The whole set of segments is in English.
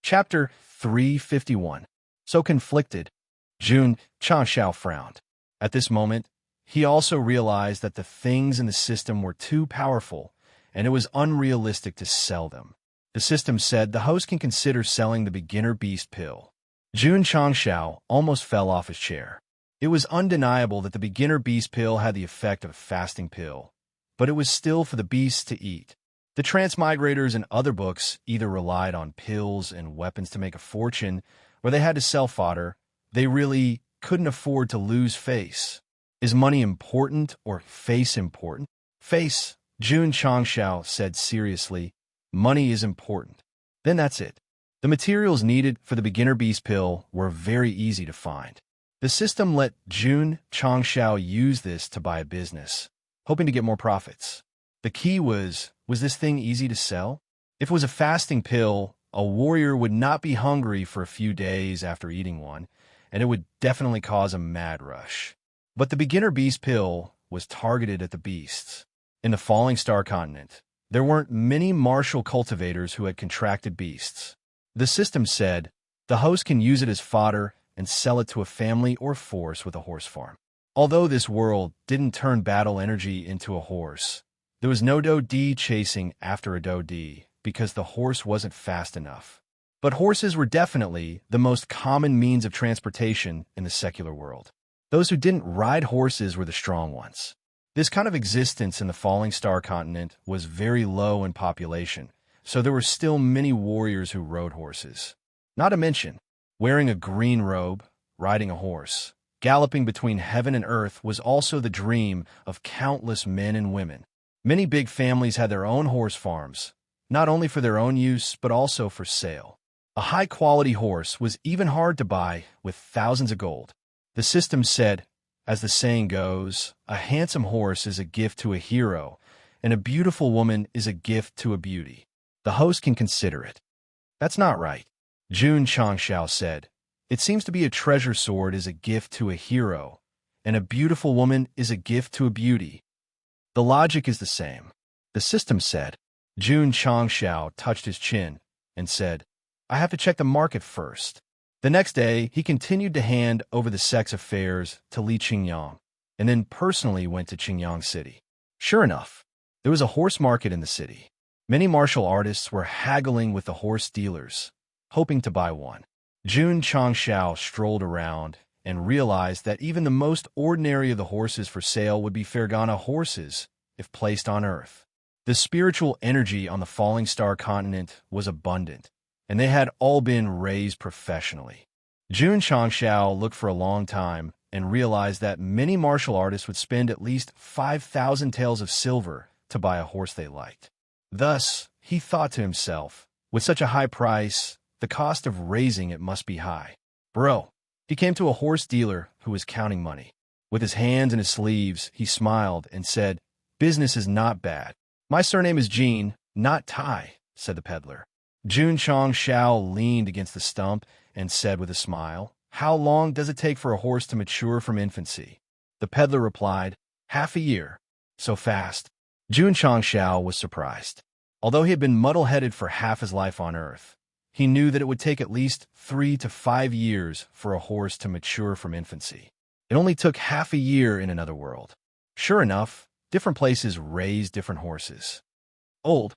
Chapter 351. So conflicted, Jun Changxiao frowned. At this moment, he also realized that the things in the system were too powerful, and it was unrealistic to sell them. The system said the host can consider selling the beginner beast pill. Jun Changxiao almost fell off his chair. It was undeniable that the beginner beast pill had the effect of a fasting pill, but it was still for the beasts to eat. The transmigrators in other books either relied on pills and weapons to make a fortune, or they had to sell fodder. They really couldn't afford to lose face. Is money important or face important? Face, Jun Changxiao said seriously. Money is important. Then that's it. The materials needed for the beginner beast pill were very easy to find. The system let Jun Changxiao use this to buy a business, hoping to get more profits. The key was this thing easy to sell? If it was a fasting pill, a warrior would not be hungry for a few days after eating one, and it would definitely cause a mad rush. But the beginner beast pill was targeted at the beasts. In the Falling Star continent, there weren't many martial cultivators who had contracted beasts. The system said the host can use it as fodder and sell it to a family or force with a horse farm. Although this world didn't turn battle energy into a horse, there was no Do-D chasing after a Do-D because the horse wasn't fast enough. But horses were definitely the most common means of transportation in the secular world. Those who didn't ride horses were the strong ones. This kind of existence in the Falling Star continent was very low in population, so there were still many warriors who rode horses. Not to mention, wearing a green robe, riding a horse, galloping between heaven and earth was also the dream of countless men and women. Many big families had their own horse farms, not only for their own use, but also for sale. A high-quality horse was even hard to buy with thousands of gold. The system said, as the saying goes, a handsome horse is a gift to a hero, and a beautiful woman is a gift to a beauty. The host can consider it. That's not right, Jun Changxiao said. It seems to be a treasure sword is a gift to a hero, and a beautiful woman is a gift to a beauty. The logic is the same. The system said. Jun Changxiao touched his chin and said, I have to check the market first. The next day, he continued to hand over the Sect's affairs to Li Qingyang, and then personally went to Qingyang City. Sure enough, there was a horse market in the city. Many martial artists were haggling with the horse dealers, hoping to buy one. Jun Changxiao strolled around and realized that even the most ordinary of the horses for sale would be Fergana horses if placed on Earth. The spiritual energy on the Falling Star continent was abundant, and they had all been raised professionally. Jun Changxiao looked for a long time and realized that many martial artists would spend at least 5,000 taels of silver to buy a horse they liked. Thus, he thought to himself, with such a high price, the cost of raising it must be high. Bro, he came to a horse dealer who was counting money. With his hands in his sleeves, he smiled and said, Business is not bad. My surname is Jean, not Tai, said the peddler. Jun Changxiao leaned against the stump and said with a smile, How long does it take for a horse to mature from infancy? The peddler replied, Half a year. So fast. Jun Changxiao was surprised. Although he had been muddle-headed for half his life on Earth, he knew that it would take at least 3 to 5 years for a horse to mature from infancy. It only took half a year in another world. Sure enough, different places raised different horses. Old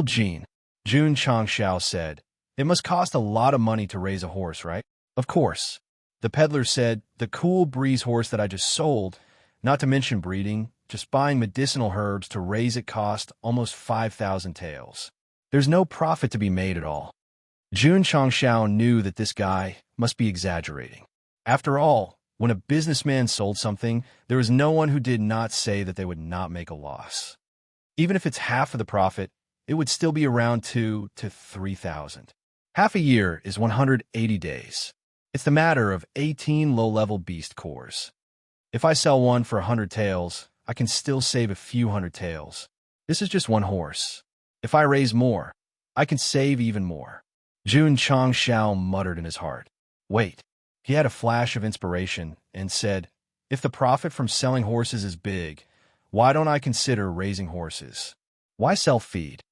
Jean, Jun Changxiao said, It must cost a lot of money to raise a horse, right? Of course. The peddler said, The cool breeze horse that I just sold, not to mention breeding, just buying medicinal herbs to raise it cost almost 5,000 taels. There's no profit to be made at all. Jun Changxiao knew that this guy must be exaggerating. After all, when a businessman sold something, there was no one who did not say that they would not make a loss. Even if it's half of the profit, it would still be around 2,000 to 3,000. Half a year is 180 days. It's the matter of 18 low-level beast cores. If I sell one for 100 taels, I can still save a few hundred taels. This is just one horse. If I raise more, I can save even more. Jun Changxiao muttered in his heart. Wait. He had a flash of inspiration and said, If the profit from selling horses is big, why don't I consider raising horses? Why sell feed?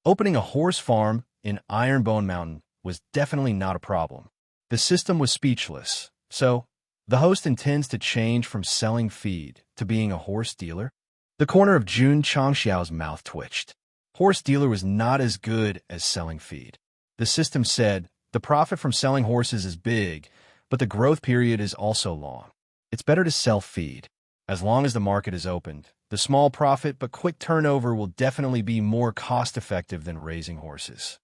Opening a horse farm in Ironbone Mountain was definitely not a problem. The system was speechless, so the host intends to change from selling feed to being a horse dealer? The corner of Jun Changxiao's mouth twitched. Horse dealer was not as good as selling feed. The system said, the profit from selling horses is big, but the growth period is also long. It's better to sell feed. As long as the market is opened, the small profit but quick turnover will definitely be more cost-effective than raising horses.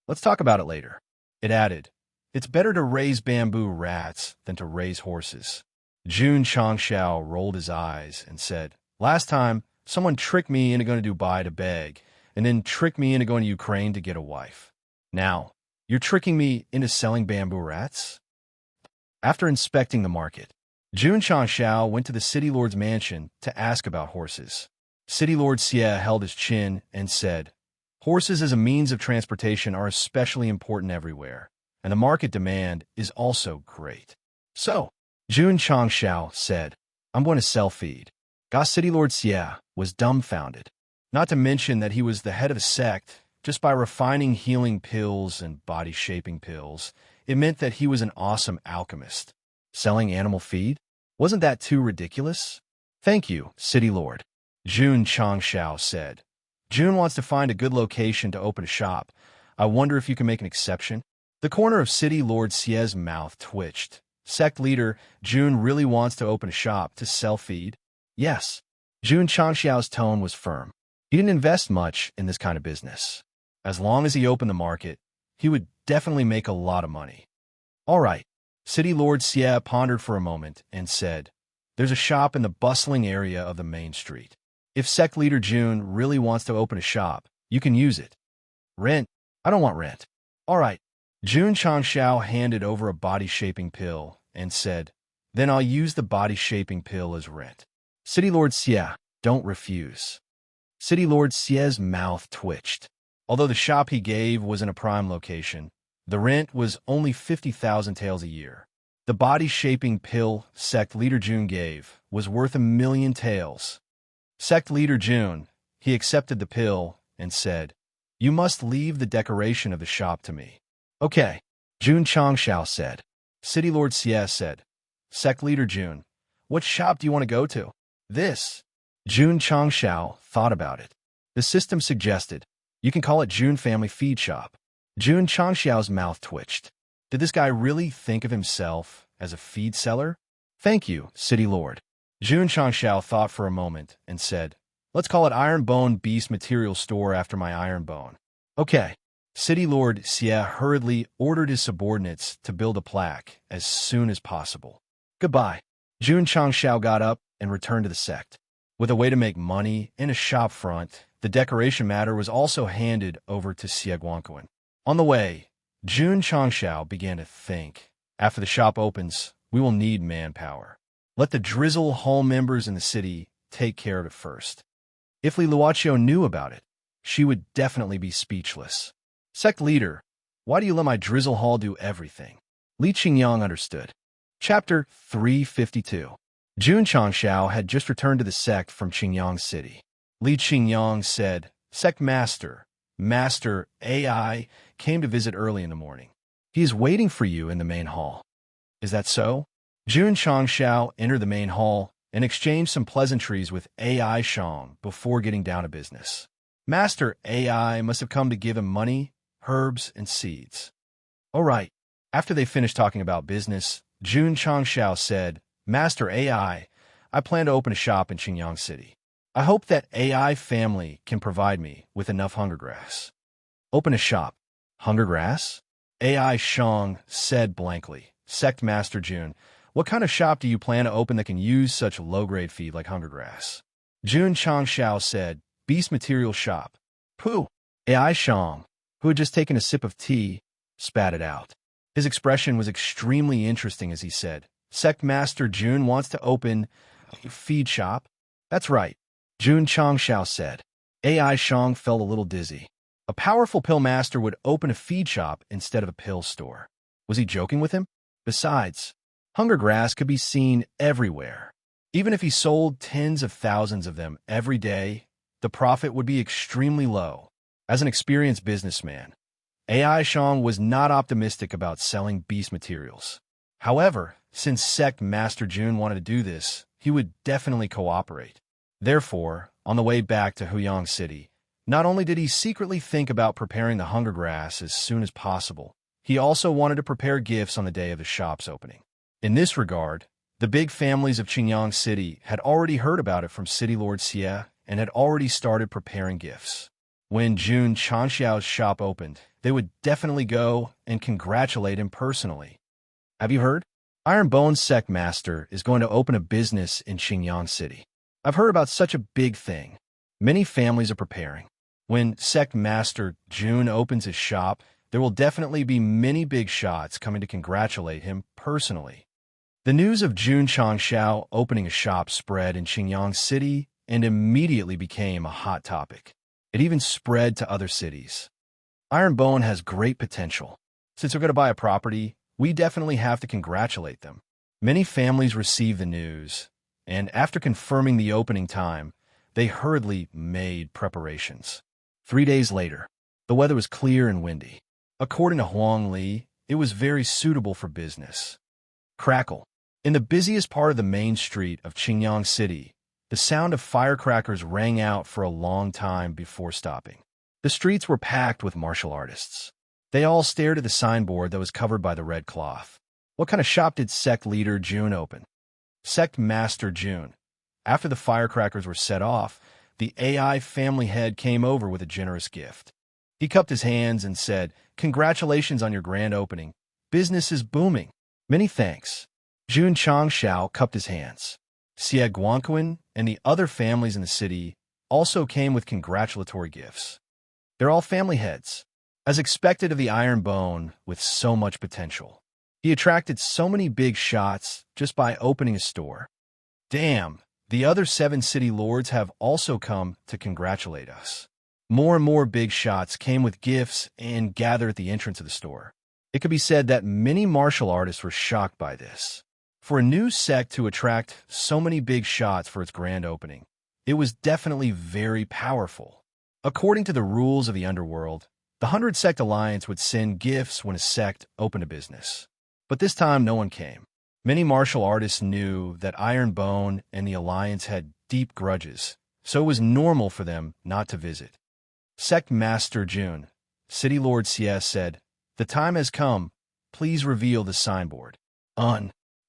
Let's talk about it later. It added, it's better to raise bamboo rats than to raise horses. Jun Changxiao rolled his eyes and said, last time, someone tricked me into going to Dubai to beg, and then tricked me into going to Ukraine to get a wife. Now, you're tricking me into selling bamboo rats? After inspecting the market, Jun Changxiao went to the city lord's mansion to ask about horses. City Lord Xie held his chin and said, horses as a means of transportation are especially important everywhere, and the market demand is also great. So, Jun Changxiao said, I'm going to sell feed. City Lord Xie was dumbfounded, not to mention that he was the head of a sect. Just by refining healing pills and body-shaping pills, it meant that he was an awesome alchemist. Selling animal feed? Wasn't that too ridiculous? Thank you, City Lord, Jun Changxiao said. Jun wants to find a good location to open a shop. I wonder if you can make an exception? The corner of City Lord Xie's mouth twitched. Sect leader, Jun really wants to open a shop to sell feed? Yes. Jun Changxiao's tone was firm. He didn't invest much in this kind of business. As long as he opened the market, he would definitely make a lot of money. All right. City Lord Xie pondered for a moment and said, there's a shop in the bustling area of the main street. If Sect leader Jun really wants to open a shop, you can use it. Rent? I don't want rent. All right. Jun Changxiao handed over a body-shaping pill and said, then I'll use the body-shaping pill as rent. City Lord Xie, don't refuse. City Lord Xie's mouth twitched. Although the shop he gave was in a prime location, the rent was only 50,000 taels a year. The body-shaping pill Sect leader Jun gave was worth 1,000,000 taels. Sect leader Jun, he accepted the pill and said, you must leave the decoration of the shop to me. Okay, Jun Changxiao said. City Lord Xie said, Sect leader Jun, what shop do you want to go to? This. Jun Changxiao thought about it. The system suggested, you can call it Jun Family Feed Shop. Jun Changxiao's mouth twitched. Did this guy really think of himself as a feed seller? Thank you, City Lord. Jun Changxiao thought for a moment and said, let's call it Iron Bone Beast Material Store after my iron bone. Okay. City Lord Xie hurriedly ordered his subordinates to build a plaque as soon as possible. Goodbye. Jun Changxiao got up and returned to the sect. With a way to make money in a shop front, the decoration matter was also handed over to Xie Guangquan. On the way, Jun Changxiao began to think, after the shop opens, we will need manpower. Let the Drizzle Hall members in the city take care of it first. If Li Luoqiu knew about it, she would definitely be speechless. Sect leader, why do you let my Drizzle Hall do everything? Li Qingyang understood. Chapter 352. Jun Changxiao had just returned to the sect from Qingyang City. Li Qingyang said, Sect Master, Master AI came to visit early in the morning. He is waiting for you in the main hall. Is that so? Jun Changxiao entered the main hall and exchanged some pleasantries with AI Shang before getting down to business. Master AI must have come to give him money, herbs, and seeds. All right. After they finished talking about business, Jun Changxiao said, Master AI, I plan to open a shop in Qingyang City. I hope that AI family can provide me with enough hunger grass. Open a shop. Hunger grass? AI Shang said blankly. Sect Master Jun, what kind of shop do you plan to open that can use such low-grade feed like hunger grass? Jun Changxiao said, Beast Material Shop. Pooh! AI Shang, who had just taken a sip of tea, spat it out. His expression was extremely interesting as he said, Sect Master Jun wants to open a feed shop? That's right, Jun Changxiao said. AI Shang felt a little dizzy. A powerful pill master would open a feed shop instead of a pill store. Was he joking with him? Besides, hunger grass could be seen everywhere. Even if he sold tens of thousands of them every day, the profit would be extremely low. As an experienced businessman, AI Shang was not optimistic about selling beast materials. However, since Sect Master Jun wanted to do this, he would definitely cooperate. Therefore, on the way back to Huyang City, not only did he secretly think about preparing the hunger grass as soon as possible, he also wanted to prepare gifts on the day of the shop's opening. In this regard, the big families of Qingyang City had already heard about it from City Lord Xie and had already started preparing gifts. When Jun Changxiao's shop opened, they would definitely go and congratulate him personally. Have you heard? Iron Bone's Sect Master is going to open a business in Qingyang City. I've heard about such a big thing. Many families are preparing. When Sect Master Jun opens his shop, there will definitely be many big shots coming to congratulate him personally. The news of Jun Changxiao opening a shop spread in Qingyang City and immediately became a hot topic. It even spread to other cities. Iron Bone has great potential. Since we're going to buy a property, we definitely have to congratulate them. Many families receive the news, and after confirming the opening time, they hurriedly made preparations. 3 days later, the weather was clear and windy. According to Huang Li, it was very suitable for business. Crackle. In the busiest part of the main street of Qingyang City, the sound of firecrackers rang out for a long time before stopping. The streets were packed with martial artists. They all stared at the signboard that was covered by the red cloth. What kind of shop did Sect Leader Jun open? Sect Master Jun. After the firecrackers were set off, the AI family head came over with a generous gift. He cupped his hands and said, "Congratulations on your grand opening. Business is booming. Many thanks." Jun Changxiao cupped his hands. Xie Guanquan and the other families in the city also came with congratulatory gifts. They're all family heads. As expected of the Iron Bone with so much potential, he attracted so many big shots just by opening a store. Damn, the other 7 city lords have also come to congratulate us. More and more big shots came with gifts and gathered at the entrance of the store. It could be said that many martial artists were shocked by this. For a new sect to attract so many big shots for its grand opening, it was definitely very powerful. According to the rules of the underworld, the 100 Sect Alliance would send gifts when a sect opened a business. But this time no one came. Many martial artists knew that Iron Bone and the Alliance had deep grudges, so it was normal for them not to visit. Sect Master Jun, City Lord Xie said, "The time has come. Please reveal the signboard."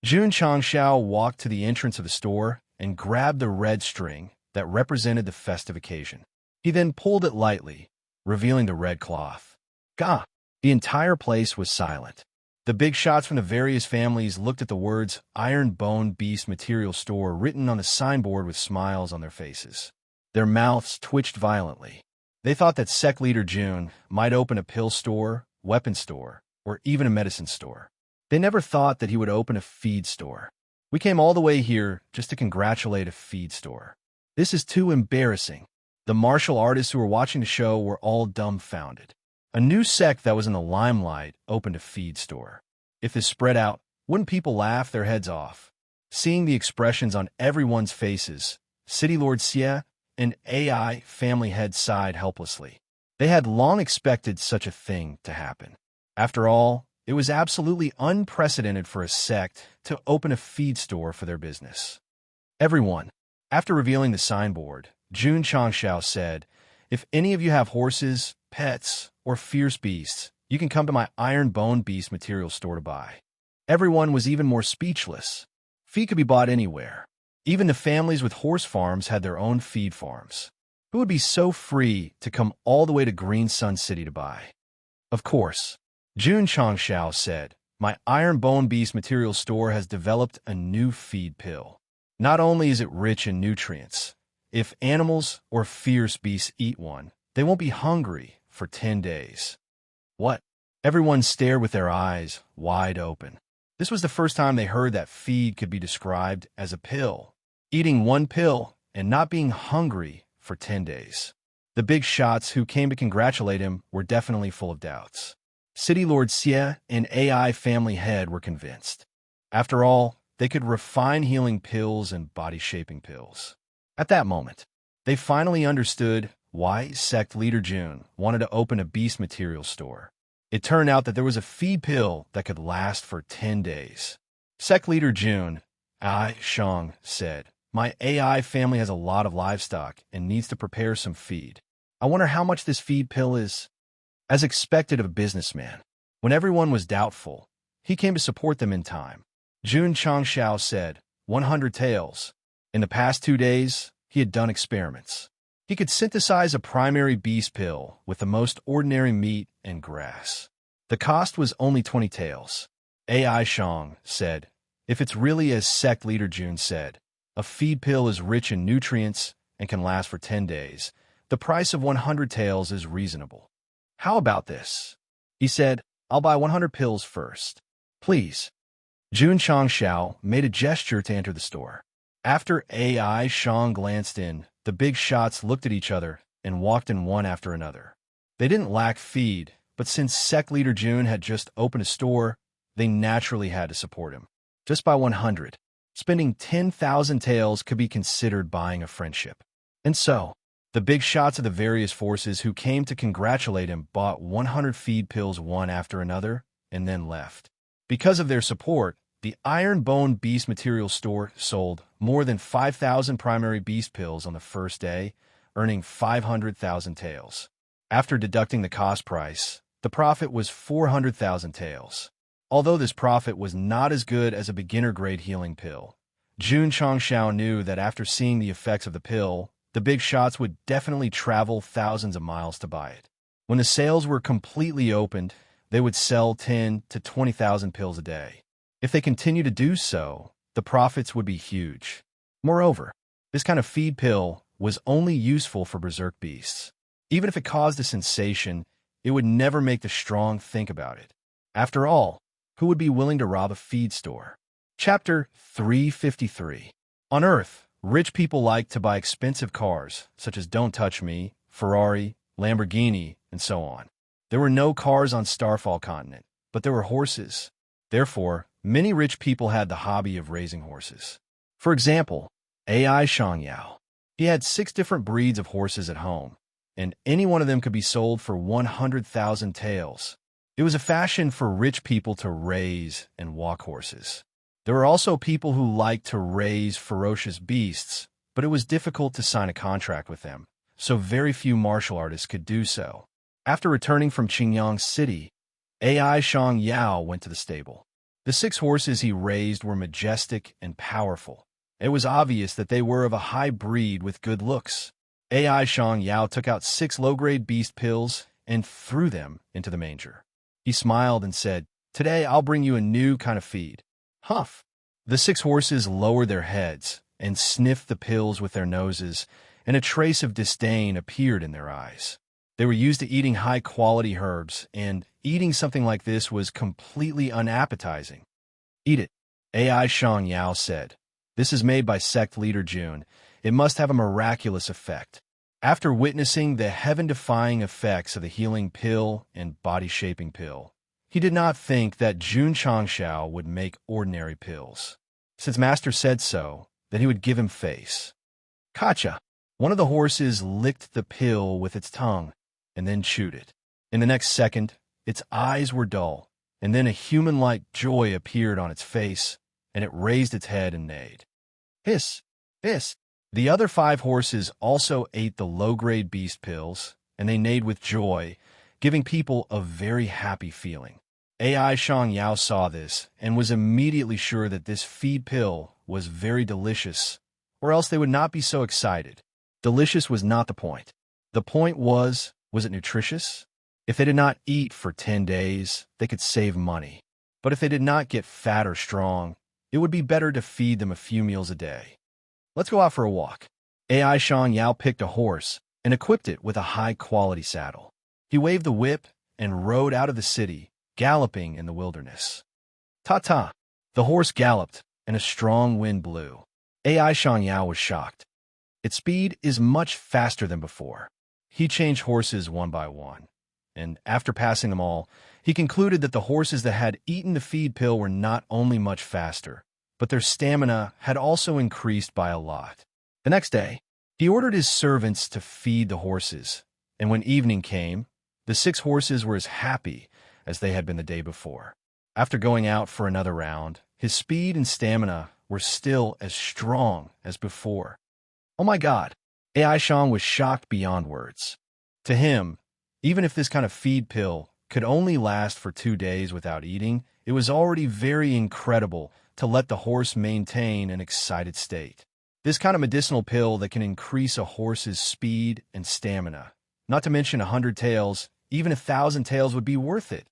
Jun Changxiao walked to the entrance of the store and grabbed the red string that represented the festive occasion. He then pulled it lightly, revealing the red cloth. Gah! The entire place was silent. The big shots from the various families looked at the words Iron Bone Beast Material Store written on the signboard with smiles on their faces. Their mouths twitched violently. They thought that Sect Leader Jun might open a pill store, weapon store, or even a medicine store. They never thought that he would open a feed store. We came all the way here just to congratulate a feed store. This is too embarrassing. The martial artists who were watching the show were all dumbfounded. A new sect that was in the limelight opened a feed store. If this spread out, wouldn't people laugh their heads off? Seeing the expressions on everyone's faces, City Lord Xie and AI family head sighed helplessly. They had long expected such a thing to happen. After all, it was absolutely unprecedented for a sect to open a feed store for their business. Everyone. After revealing the signboard, Jun Changxiao said, "If any of you have horses, pets, or fierce beasts, you can come to my Iron Bone Beast Material Store to buy." Everyone was even more speechless. Feed could be bought anywhere. Even the families with horse farms had their own feed farms. Who would be so free to come all the way to Green Sun City to buy? Of course. Jun Changxiao said, "My Iron Bone Beast Material Store has developed a new feed pill. Not only is it rich in nutrients, if animals or fierce beasts eat one, they won't be hungry for 10 days. What? Everyone stared with their eyes wide open. This was the first time they heard that feed could be described as a pill. Eating one pill and not being hungry for 10 days. The big shots who came to congratulate him were definitely full of doubts. City Lord Xie and AI family head were convinced. After all, they could refine healing pills and body-shaping pills. At that moment, they finally understood why Sect Leader Jun wanted to open a beast material store. It turned out that there was a feed pill that could last for 10 days. Sect leader June, Shang, said, "My AI family has a lot of livestock and needs to prepare some feed. I wonder how much this feed pill is." As expected of a businessman, when everyone was doubtful, he came to support them in time. Jun Changshao said, 100 taels. In the past 2 days, he had done experiments. He could synthesize a primary beast pill with the most ordinary meat and grass. The cost was only 20 taels. AI Shang said, "If it's really as Sect leader Jun said, a feed pill is rich in nutrients and can last for 10 days. The price of 100 taels is reasonable. How about this?" He said, "I'll buy 100 pills first. Please." Jun Changshao made a gesture to enter the store. After AI Shang glanced in, the big shots looked at each other and walked in one after another. They didn't lack feed, but since Sect leader Jun had just opened a store, they naturally had to support him. Just by 100. Spending 10,000 taels could be considered buying a friendship. And so, the big shots of the various forces who came to congratulate him bought 100 feed pills one after another and then left. Because of their support, the Iron Bone Beast Material Store sold more than 5,000 primary beast pills on the first day, earning 500,000 taels. After deducting the cost price, the profit was 400,000 taels. Although this profit was not as good as a beginner-grade healing pill, Jun Changshao knew that after seeing the effects of the pill, the big shots would definitely travel thousands of miles to buy it. When the sales were completely opened, they would sell 10 to 20,000 pills a day. If they continue to do so, the profits would be huge. Moreover, this kind of feed pill was only useful for berserk beasts. Even if it caused a sensation, it would never make the strong think about it. After all, who would be willing to rob a feed store? Chapter 353. On Earth, rich people like to buy expensive cars, such as Don't Touch Me, Ferrari, Lamborghini, and so on. There were no cars on Starfall Continent, but there were horses. Therefore, many rich people had the hobby of raising horses. For example, AI Shangyao. He had 6 different breeds of horses at home, and any one of them could be sold for 100,000 taels. It was a fashion for rich people to raise and walk horses. There were also people who liked to raise ferocious beasts, but it was difficult to sign a contract with them, so very few martial artists could do so. After returning from Qingyang City, AI Shang Yao went to the stable. The 6 horses he raised were majestic and powerful. It was obvious that they were of a high breed with good looks. AI Shang Yao took out 6 low-grade beast pills and threw them into the manger. He smiled and said, "Today I'll bring you a new kind of feed." Huff! The 6 horses lowered their heads and sniffed the pills with their noses, and a trace of disdain appeared in their eyes. They were used to eating high-quality herbs, and eating something like this was completely unappetizing. "Eat it," AI Shang Yao said. "This is made by Sect leader Jun. It must have a miraculous effect." After witnessing the heaven-defying effects of the healing pill and body-shaping pill, he did not think that Jun Changshao would make ordinary pills. Since Master said so, then he would give him face. Kacha! One of the horses licked the pill with its tongue, and then chewed it. In the next second, its eyes were dull, and then a human-like joy appeared on its face, and it raised its head and neighed. Hiss! Hiss! The other 5 horses also ate the low-grade beast pills, and they neighed with joy, giving people a very happy feeling. AI Shang Yao saw this and was immediately sure that this feed pill was very delicious, or else they would not be so excited. Delicious was not the point. The point was it nutritious? If they did not eat for 10 days, they could save money. But if they did not get fat or strong, it would be better to feed them a few meals a day. Let's go out for a walk. AI Shang Yao picked a horse and equipped it with a high-quality saddle. He waved the whip and rode out of the city, galloping in the wilderness. Ta-ta! The horse galloped, and a strong wind blew. AI Shang Yao was shocked. Its speed is much faster than before. He changed horses one by one, and after passing them all, he concluded that the horses that had eaten the feed pill were not only much faster, but their stamina had also increased by a lot. The next day, he ordered his servants to feed the horses, and when evening came, the 6 horses were as happy as they had been the day before. After going out for another round, his speed and stamina were still as strong as before. Oh my God! AI Shang was shocked beyond words. To him, even if this kind of feed pill could only last for 2 days without eating, it was already very incredible to let the horse maintain an excited state. This kind of medicinal pill that can increase a horse's speed and stamina. Not to mention 100 taels, even 1,000 taels would be worth it.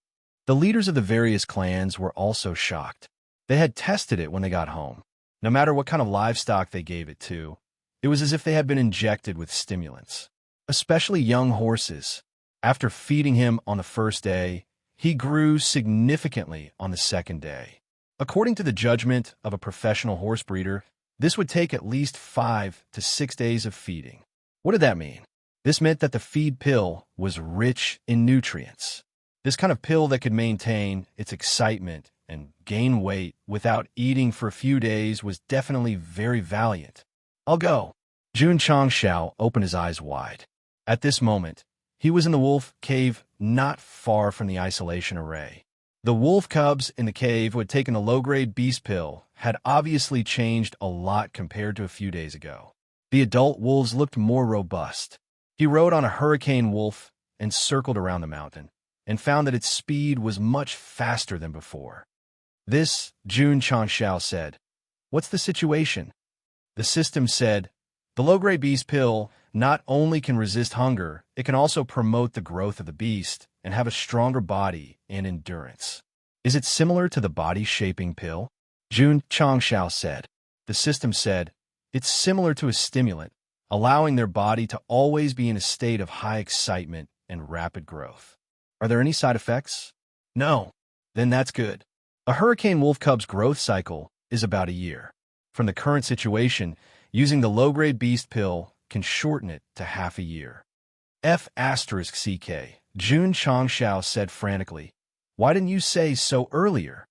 The leaders of the various clans were also shocked. They had tested it when they got home. No matter what kind of livestock they gave it to, it was as if they had been injected with stimulants. Especially young horses. After feeding him on the first day, he grew significantly on the second day. According to the judgment of a professional horse breeder, this would take at least 5 to 6 days of feeding. What did that mean? This meant that the feed pill was rich in nutrients. This kind of pill that could maintain its excitement and gain weight without eating for a few days was definitely very valiant. I'll go. Jun Changshao opened his eyes wide. At this moment, he was in the wolf cave not far from the isolation array. The wolf cubs in the cave who had taken the low-grade beast pill had obviously changed a lot compared to a few days ago. The adult wolves looked more robust. He rode on a hurricane wolf and circled around the mountain, and found that its speed was much faster than before. This, Jun Changshao said. What's the situation? The system said, the low-grade beast pill not only can resist hunger, it can also promote the growth of the beast and have a stronger body and endurance. Is it similar to the body-shaping pill? Jun Changshao said. The system said, it's similar to a stimulant, allowing their body to always be in a state of high excitement and rapid growth. Are there any side effects? No. Then that's good. A hurricane wolf cub's growth cycle is about a year. From the current situation, using the low-grade beast pill can shorten it to half a year. F***CK, Jun Changshao said frantically. Why didn't you say so earlier?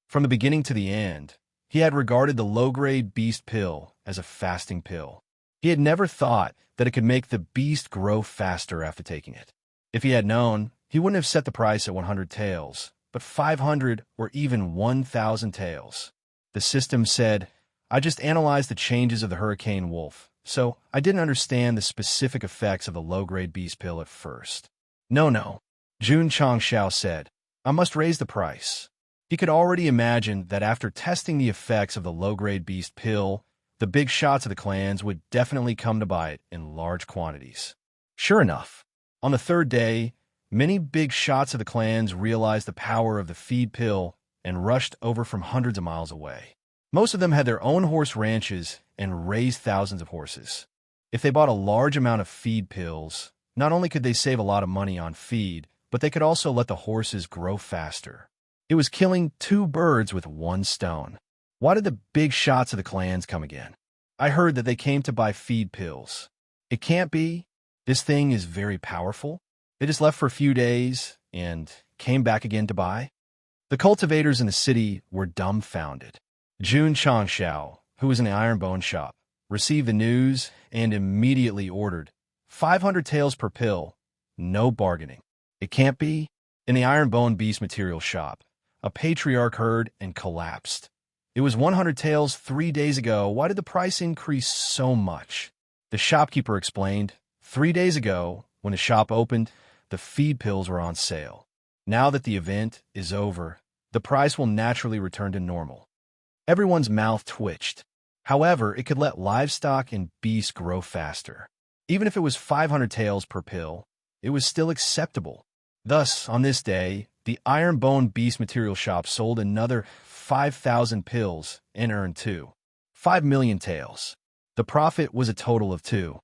From the beginning to the end, he had regarded the low-grade beast pill as a fasting pill. He had never thought that it could make the beast grow faster after taking it. If he had known, he wouldn't have set the price at 100 taels, but 500 or even 1,000 taels. The system said, I just analyzed the changes of the hurricane wolf, so I didn't understand the specific effects of the low-grade beast pill at first. No, Jun Changshao said, I must raise the price. He could already imagine that after testing the effects of the low-grade beast pill, the big shots of the clans would definitely come to buy it in large quantities. Sure enough, on the third day, many big shots of the clans realized the power of the feed pill and rushed over from hundreds of miles away. Most of them had their own horse ranches and raised thousands of horses. If they bought a large amount of feed pills, not only could they save a lot of money on feed, but they could also let the horses grow faster. It was killing 2 birds with 1 stone. Why did the big shots of the clans come again? I heard that they came to buy feed pills. It can't be. This thing is very powerful. They just left for a few days and came back again to buy. The cultivators in the city were dumbfounded. Jun Changshao, who was in the iron bone shop, received the news and immediately ordered 500 taels per pill, no bargaining. It can't be. In the iron bone beast material shop, a patriarch heard and collapsed. It was 100 taels 3 days ago. Why did the price increase so much? The shopkeeper explained, 3 days ago, when the shop opened, the feed pills were on sale. Now that the event is over, the price will naturally return to normal. Everyone's mouth twitched. However, it could let livestock and beasts grow faster. Even if it was 500 taels per pill, it was still acceptable. Thus, on this day, the iron bone beast material shop sold another 5,000 pills and earned 5 million taels. The profit was a total of 2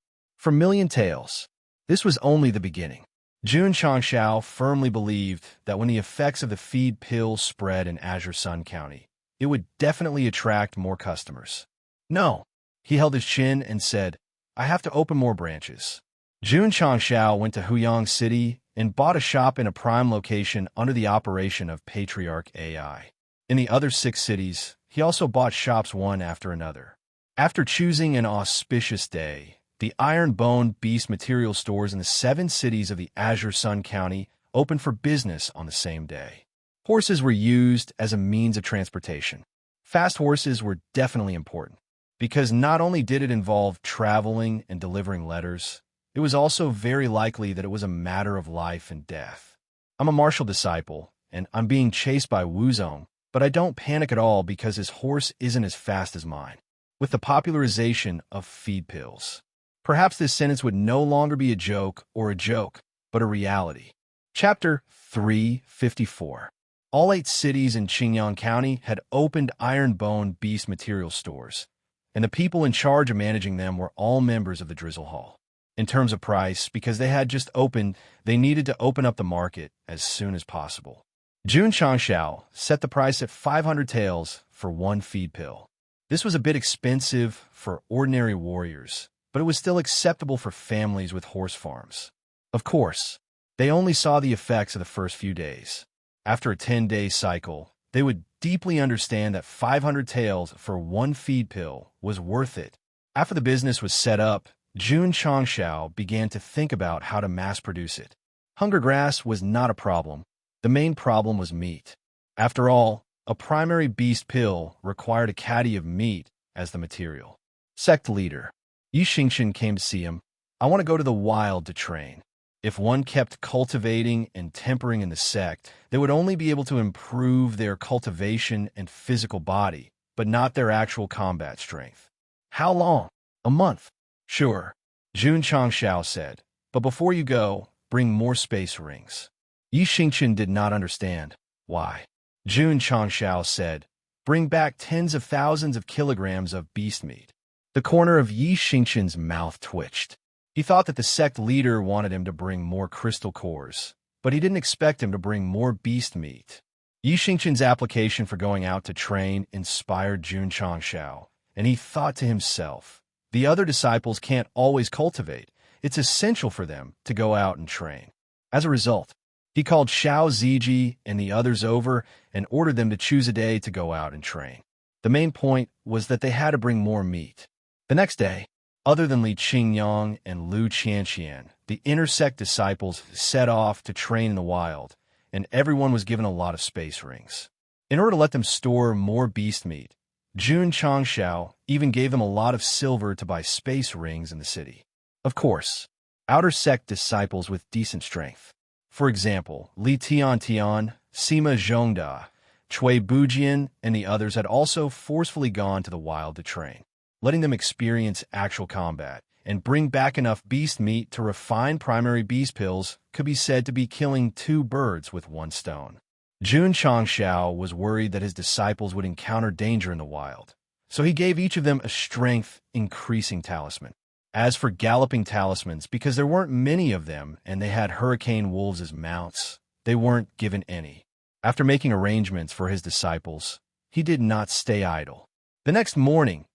million taels. This was only the beginning. Jun Changshao firmly believed that when the effects of the feed pill spread in Azure Sun County, it would definitely attract more customers. No, he held his chin and said, I have to open more branches. Jun Changshao went to Huyang City and bought a shop in a prime location under the operation of Patriarch AI. In the other 6 cities, he also bought shops one after another. After choosing an auspicious day, the Iron Bone Beast material stores in the 7 cities of the Azure Sun County opened for business on the same day. Horses were used as a means of transportation. Fast horses were definitely important, because not only did it involve traveling and delivering letters, it was also very likely that it was a matter of life and death. I'm a martial disciple, and I'm being chased by Wuzong, but I don't panic at all because his horse isn't as fast as mine. With the popularization of feed pills, perhaps this sentence would no longer be a joke, but a reality. Chapter 354. All 8 cities in Qingyang County had opened iron-bone beast material stores, and the people in charge of managing them were all members of the Drizzle Hall. In terms of price, because they had just opened, they needed to open up the market as soon as possible. Jun Changshao set the price at 500 taels for 1 feed pill. This was a bit expensive for ordinary warriors, but it was still acceptable for families with horse farms. Of course, they only saw the effects of the first few days. After a 10-day cycle, they would deeply understand that 500 taels for 1 feed pill was worth it. After the business was set up, Jun Changshao began to think about how to mass-produce it. Hunger grass was not a problem. The main problem was meat. After all, a primary beast pill required a caddy of meat as the material. Sect leader Yi Xingchen came to see him. I want to go to the wild to train. If one kept cultivating and tempering in the sect, they would only be able to improve their cultivation and physical body, but not their actual combat strength. How long? A month. Sure, Jun Changshao said, but before you go, bring more space rings. Yi Xingchen did not understand. Why? Jun Changshao said, bring back tens of thousands of kilograms of beast meat. The corner of Yi Xingchen's mouth twitched. He thought that the sect leader wanted him to bring more crystal cores, but he didn't expect him to bring more beast meat. Yi Xingchen's application for going out to train inspired Jun Changshao, and he thought to himself, the other disciples can't always cultivate. It's essential for them to go out and train. As a result, he called Xiao Ziji and the others over and ordered them to choose a day to go out and train. The main point was that they had to bring more meat. The next day, other than Li Qingyang and Lu Qianqian, the inner sect disciples set off to train in the wild, and everyone was given a lot of space rings. In order to let them store more beast meat, Jun Changshao even gave them a lot of silver to buy space rings in the city. Of course, outer sect disciples with decent strength. For example, Li Tiantian, Sima Zhongda, Cui Bujian, and the others had also forcefully gone to the wild to train, letting them experience actual combat and bring back enough beast meat to refine primary beast pills could be said to be killing 2 birds with 1 stone. Jun Changshao was worried that his disciples would encounter danger in the wild, so he gave each of them a strength-increasing talisman. As for galloping talismans, because there weren't many of them and they had hurricane wolves as mounts, they weren't given any. After making arrangements for his disciples, he did not stay idle. The next morning,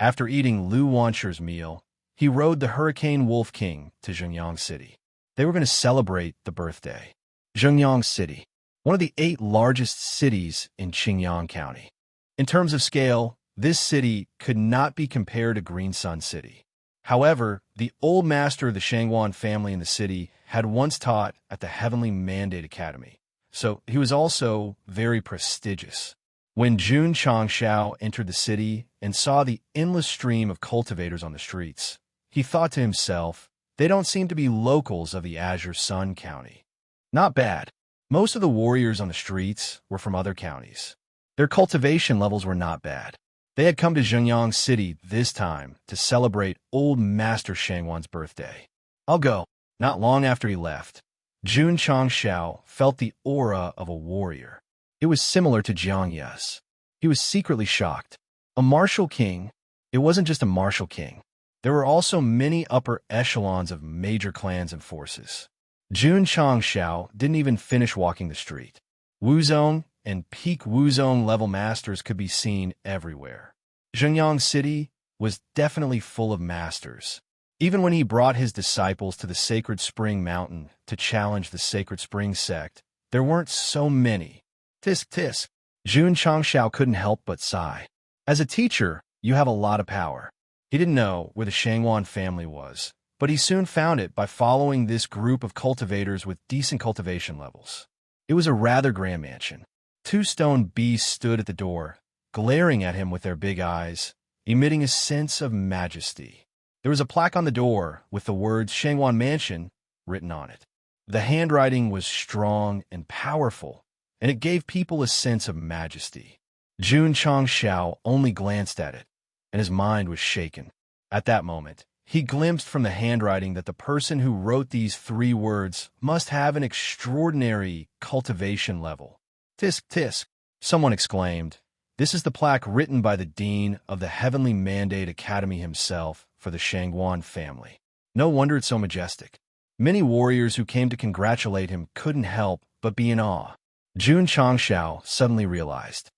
after eating Lu Wansher's meal, he rode the Hurricane Wolf King to Zhengyang City. They were going to celebrate the birthday. Zhengyang City, one of the 8 largest cities in Qingyang County. In terms of scale, this city could not be compared to Green Sun City. However, the old master of the Shangwan family in the city had once taught at the Heavenly Mandate Academy, so he was also very prestigious. When Jun Changshao entered the city and saw the endless stream of cultivators on the streets, he thought to himself, they don't seem to be locals of the Azure Sun County. Not bad. Most of the warriors on the streets were from other counties. Their cultivation levels were not bad. They had come to Zhengyang City this time to celebrate old Master Shangwan's birthday. I'll go. Not long after he left, Jun Changshao felt the aura of a warrior. It was similar to Jiang Ye's. He was secretly shocked. A martial king? It wasn't just a martial king. There were also many upper echelons of major clans and forces. Jun Changshao didn't even finish walking the street. Wuzong and peak Wuzong level masters could be seen everywhere. Zhengyang City was definitely full of masters. Even when he brought his disciples to the Sacred Spring Mountain to challenge the Sacred Spring Sect, there weren't so many. Tisk tisk. Jun Changshao couldn't help but sigh. As a teacher, you have a lot of power. He didn't know where the Shangwan family was, but he soon found it by following this group of cultivators with decent cultivation levels. It was a rather grand mansion. Two stone beasts stood at the door, glaring at him with their big eyes, emitting a sense of majesty. There was a plaque on the door with the words Shangwan Mansion written on it. The handwriting was strong and powerful, and it gave people a sense of majesty. Jun Changshao only glanced at it, and his mind was shaken. At that moment, he glimpsed from the handwriting that the person who wrote these 3 words must have an extraordinary cultivation level. Tisk, tisk, someone exclaimed. This is the plaque written by the Dean of the Heavenly Mandate Academy himself for the Shangwan family. No wonder it's so majestic. Many warriors who came to congratulate him couldn't help but be in awe. Jun Changshao suddenly realized.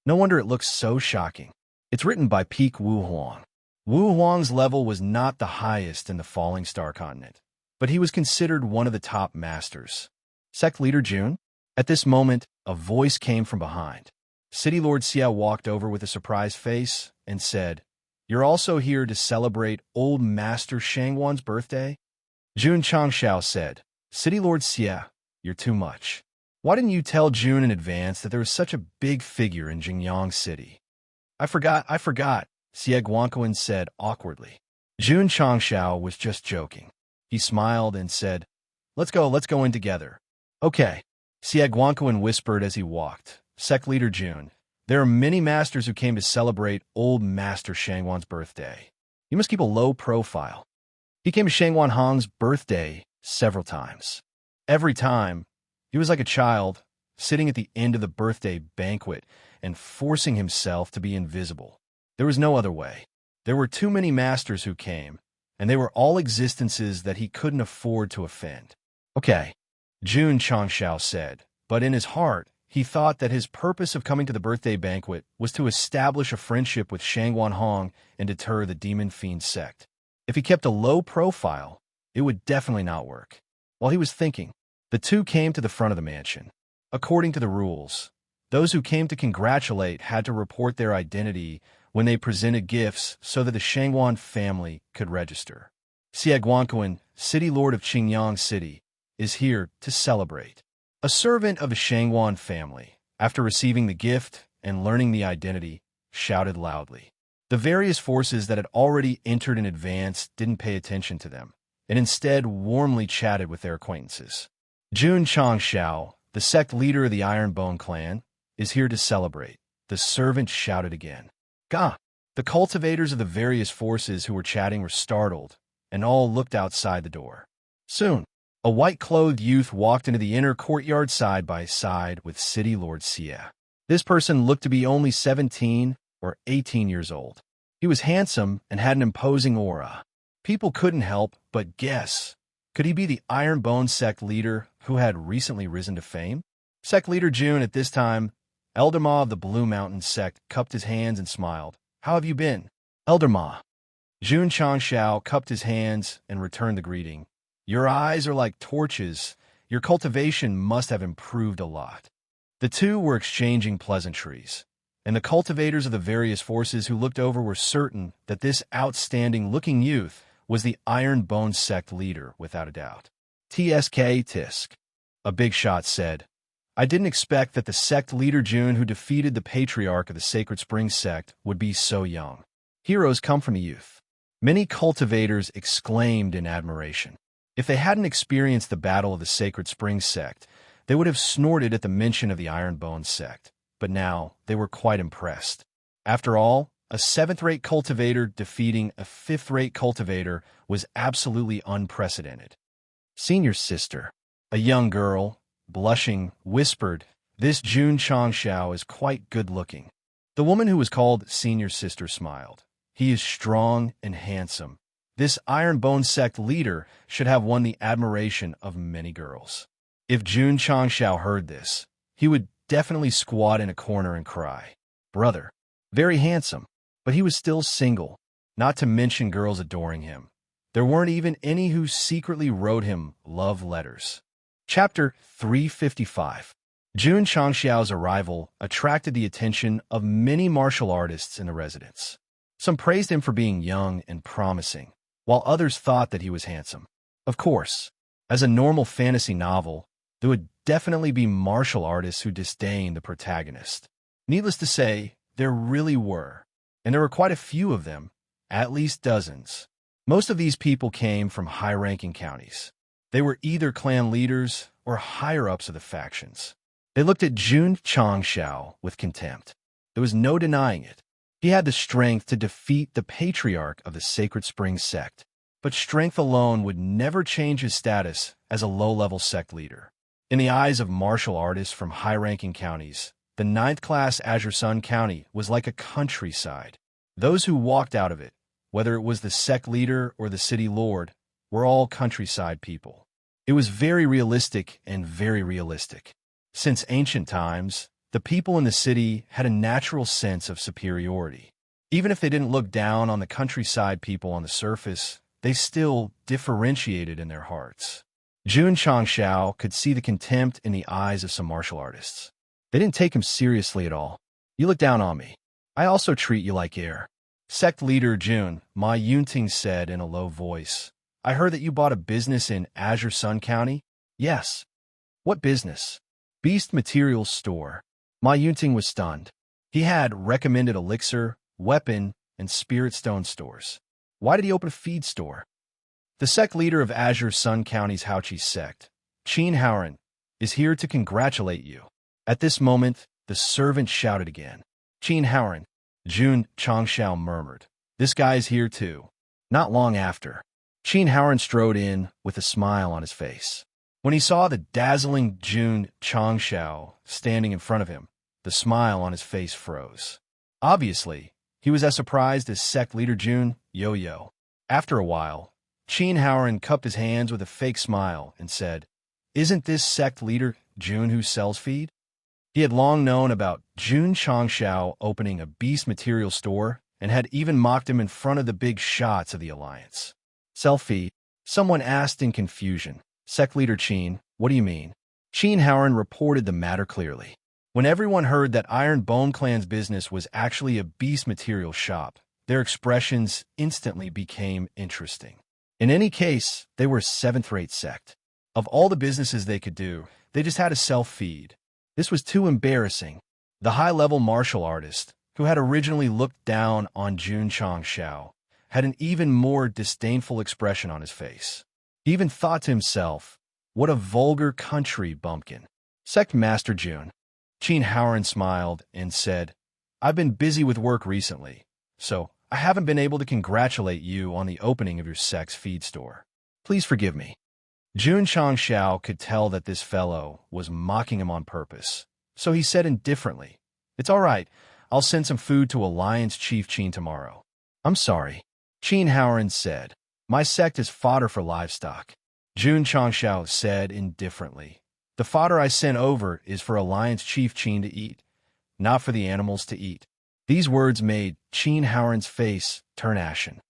No wonder it looks so shocking. It's written by Peak Wu Huang. Wu Huang's level was not the highest in the Falling Star continent, but he was considered one of the top masters. Sect leader Jun? At this moment, a voice came from behind. City Lord Xia walked over with a surprised face and said, "You're also here to celebrate Old Master Shangwan's birthday?" Jun Changshao said, "City Lord Xia, you're too much. Why didn't you tell Jun in advance that there was such a big figure in Jingyang City?" I forgot, Xie Guanquan said awkwardly. Jun Changshao was just joking. He smiled and said, let's go in together." "Okay," Xie Guanquan whispered as he walked. "Sect leader Jun, there are many masters who came to celebrate Old Master Shangwan's birthday. You must keep a low profile." He came to Shangwan Hong's birthday several times. Every time, he was like a child, sitting at the end of the birthday banquet and forcing himself to be invisible. There was no other way. There were too many masters who came, and they were all existences that he couldn't afford to offend. "Okay," Jun Changshao said, but in his heart, he thought that his purpose of coming to the birthday banquet was to establish a friendship with Shangwan Hong and deter the Demon Fiend sect. If he kept a low profile, it would definitely not work. While he was thinking, the two came to the front of the mansion. According to the rules, those who came to congratulate had to report their identity when they presented gifts so that the Shangwan family could register. Xie Guanquan, City Lord of Qingyang City, is here to celebrate. A servant of the Shangwan family, after receiving the gift and learning the identity, shouted loudly. The various forces that had already entered in advance didn't pay attention to them, and instead warmly chatted with their acquaintances. Jun Changshao, the sect leader of the Ironbone clan, is here to celebrate, the servant shouted again. Gah! The cultivators of the various forces who were chatting were startled, and all looked outside the door. Soon, a white-clothed youth walked into the inner courtyard side by side with City Lord Xia. This person looked to be only 17 or 18 years old. He was handsome and had an imposing aura. People couldn't help but guess. Could he be the Ironbone sect leader who had recently risen to fame? Sect leader Jun at this time, Elder Ma of the Blue Mountain sect, cupped his hands and smiled. "How have you been?" "Elder Ma." Jun Changshao cupped his hands and returned the greeting. "Your eyes are like torches. Your cultivation must have improved a lot." The two were exchanging pleasantries, and the cultivators of the various forces who looked over were certain that this outstanding-looking youth was the Ironbone sect leader without a doubt. "TSK Tisk," a big shot said. "I didn't expect that the sect leader Jun who defeated the patriarch of the Sacred Spring sect would be so young. Heroes come from the youth." Many cultivators exclaimed in admiration. If they hadn't experienced the battle of the Sacred Spring sect, they would have snorted at the mention of the Ironbone sect, but now they were quite impressed. After all, a 7th-rate cultivator defeating a 5th-rate cultivator was absolutely unprecedented. "Senior sister," a young girl, blushing, whispered, "This Jun Changshao is quite good-looking." The woman who was called senior sister smiled. "He is strong and handsome. This Ironbone sect leader should have won the admiration of many girls." If Jun Changshao heard this, he would definitely squat in a corner and cry. Brother. Very handsome, but he was still single, not to mention girls adoring him. There weren't even any who secretly wrote him love letters. Chapter 355. Jun Changshao's arrival attracted the attention of many martial artists in the residence. Some praised him for being young and promising, while others thought that he was handsome. Of course, as a normal fantasy novel, there would definitely be martial artists who disdained the protagonist. Needless to say, there really were, and there were quite a few of them, at least dozens. Most of these people came from high-ranking counties. They were either clan leaders or higher-ups of the factions. They looked at Jun Changshao with contempt. There was no denying it. He had the strength to defeat the patriarch of the Sacred Spring Sect, but strength alone would never change his status as a low-level sect leader. In the eyes of martial artists from high-ranking counties, the 9th-class Azure Sun County was like a countryside. Those who walked out of it, whether it was the sect leader or the city lord, were all countryside people. It was very realistic and very realistic. Since ancient times, the people in the city had a natural sense of superiority. Even if they didn't look down on the countryside people on the surface, they still differentiated in their hearts. Jun Changshao could see the contempt in the eyes of some martial artists. They didn't take him seriously at all. You look down on me. I also treat you like air. Sect leader Jun, Ma Yunting said in a low voice. I heard that you bought a business in Azure Sun County? Yes. What business? Beast Materials Store. Ma Yunting was stunned. He had recommended elixir, weapon, and spirit stone stores. Why did he open a feed store? The sect leader of Azure Sun County's Haochi sect, Qin Haoren, is here to congratulate you. At this moment, the servant shouted again. Qin Haoren, Jun Changshao murmured. This guy's here too. Not long after, Qin Haoren strode in with a smile on his face. When he saw the dazzling Jun Changshao standing in front of him, the smile on his face froze. Obviously, he was as surprised as sect leader Jun Yo-Yo. After a while, Qin Haoren cupped his hands with a fake smile and said, Isn't this sect leader Jun who sells feed? He had long known about Jun Changshao opening a beast material store and had even mocked him in front of the big shots of the alliance. Sell feed? Someone asked in confusion. Sect leader Qin, what do you mean? Qin Haoren reported the matter clearly. When everyone heard that Iron Bone Clan's business was actually a beast material shop, their expressions instantly became interesting. In any case, they were a 7th-rate sect. Of all the businesses they could do, they just had to sell feed. This was too embarrassing. The high-level martial artist, who had originally looked down on Jun Changshao, had an even more disdainful expression on his face. He even thought to himself, what a vulgar country bumpkin. Sect Master Jun. Qin Haoren smiled and said, I've been busy with work recently, so I haven't been able to congratulate you on the opening of your sect's feed store. Please forgive me. Jun Changshao could tell that this fellow was mocking him on purpose, so he said indifferently, It's all right, I'll send some food to Alliance Chief Qin tomorrow. I'm sorry. Qin Haoren said, My sect is fodder for livestock. Jun Changshao said indifferently, The fodder I sent over is for Alliance Chief Qin to eat, not for the animals to eat. These words made Qin Haoren's face turn ashen.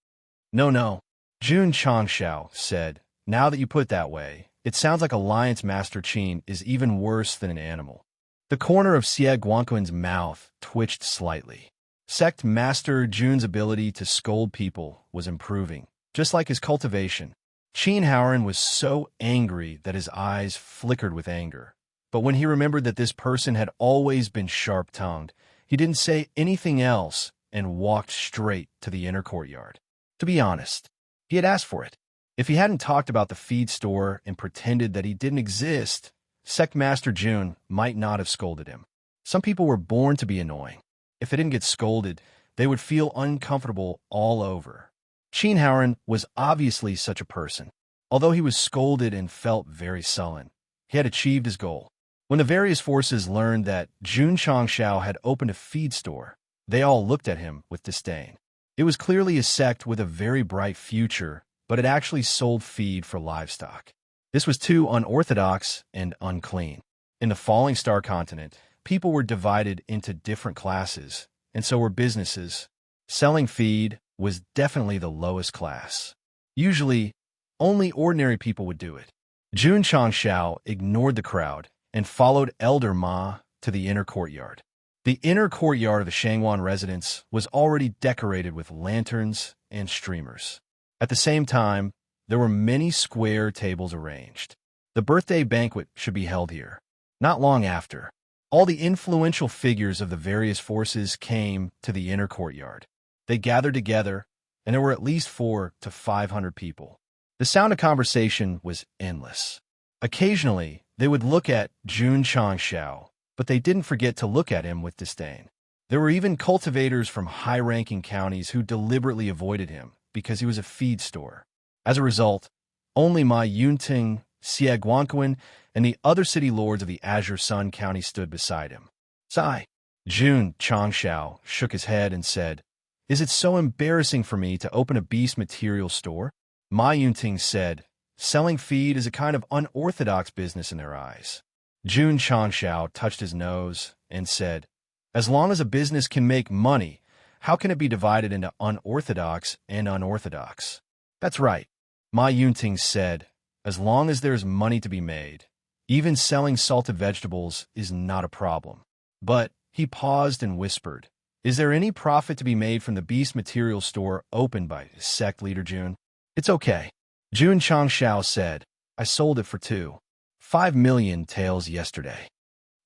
No, Jun Changshao said, Now that you put it that way, it sounds like Alliance Master Qin is even worse than an animal. The corner of Xie Guangquan's mouth twitched slightly. Sect Master Jun's ability to scold people was improving, just like his cultivation. Qin Haoren was so angry that his eyes flickered with anger. But when he remembered that this person had always been sharp-tongued, he didn't say anything else and walked straight to the inner courtyard. To be honest, he had asked for it. If he hadn't talked about the feed store and pretended that he didn't exist, Sect Master Jun might not have scolded him. Some people were born to be annoying. If they didn't get scolded, they would feel uncomfortable all over. Qin Haoren was obviously such a person. Although he was scolded and felt very sullen, he had achieved his goal. When the various forces learned that Jun Changshao had opened a feed store, they all looked at him with disdain. It was clearly a sect with a very bright future, but it actually sold feed for livestock. This was too unorthodox and unclean. In the Falling Star continent, people were divided into different classes, and so were businesses. Selling feed was definitely the lowest class. Usually, only ordinary people would do it. Jun Changshao ignored the crowd and followed Elder Ma to the inner courtyard. The inner courtyard of the Shangwan residence was already decorated with lanterns and streamers. At the same time, there were many square tables arranged. The birthday banquet should be held here. Not long after, all the influential figures of the various forces came to the inner courtyard. They gathered together, and there were at least 400 to 500 people. The sound of conversation was endless. Occasionally, they would look at Jun Changxiao, but they didn't forget to look at him with disdain. There were even cultivators from high-ranking counties who deliberately avoided him because he was a feed store. As a result, only Ma Yunting, Xie Guanquan, and the other city lords of the Azure Sun County stood beside him. Sigh. Jun Changxiao shook his head and said, "Is it so embarrassing for me to open a beast material store?" Ma Yunting said, "Selling feed is a kind of unorthodox business in their eyes." Jun Changxiao touched his nose and said, "As long as a business can make money, how can it be divided into unorthodox and unorthodox?" "That's right," Ma Yunting said, "as long as there's money to be made, even selling salted vegetables is not a problem." But he paused and whispered, "Is there any profit to be made from the beast material store opened by Sect leader Jun?" "It's okay," Jun Changxiao said. "I sold it for 2.5 million taels yesterday."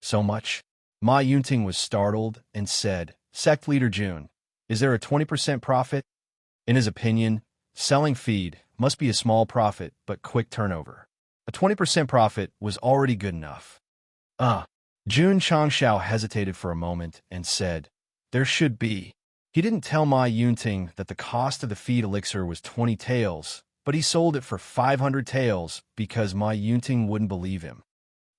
"So much?" Ma Yunting was startled and said, "Sect leader Jun, is there a 20% profit?" In his opinion, selling feed must be a small profit but quick turnover. A 20% profit was already good enough. Jun Changxiao hesitated for a moment and said, "There should be." He didn't tell Ma Yunting that the cost of the feed elixir was 20 taels, but he sold it for 500 taels because Ma Yunting wouldn't believe him.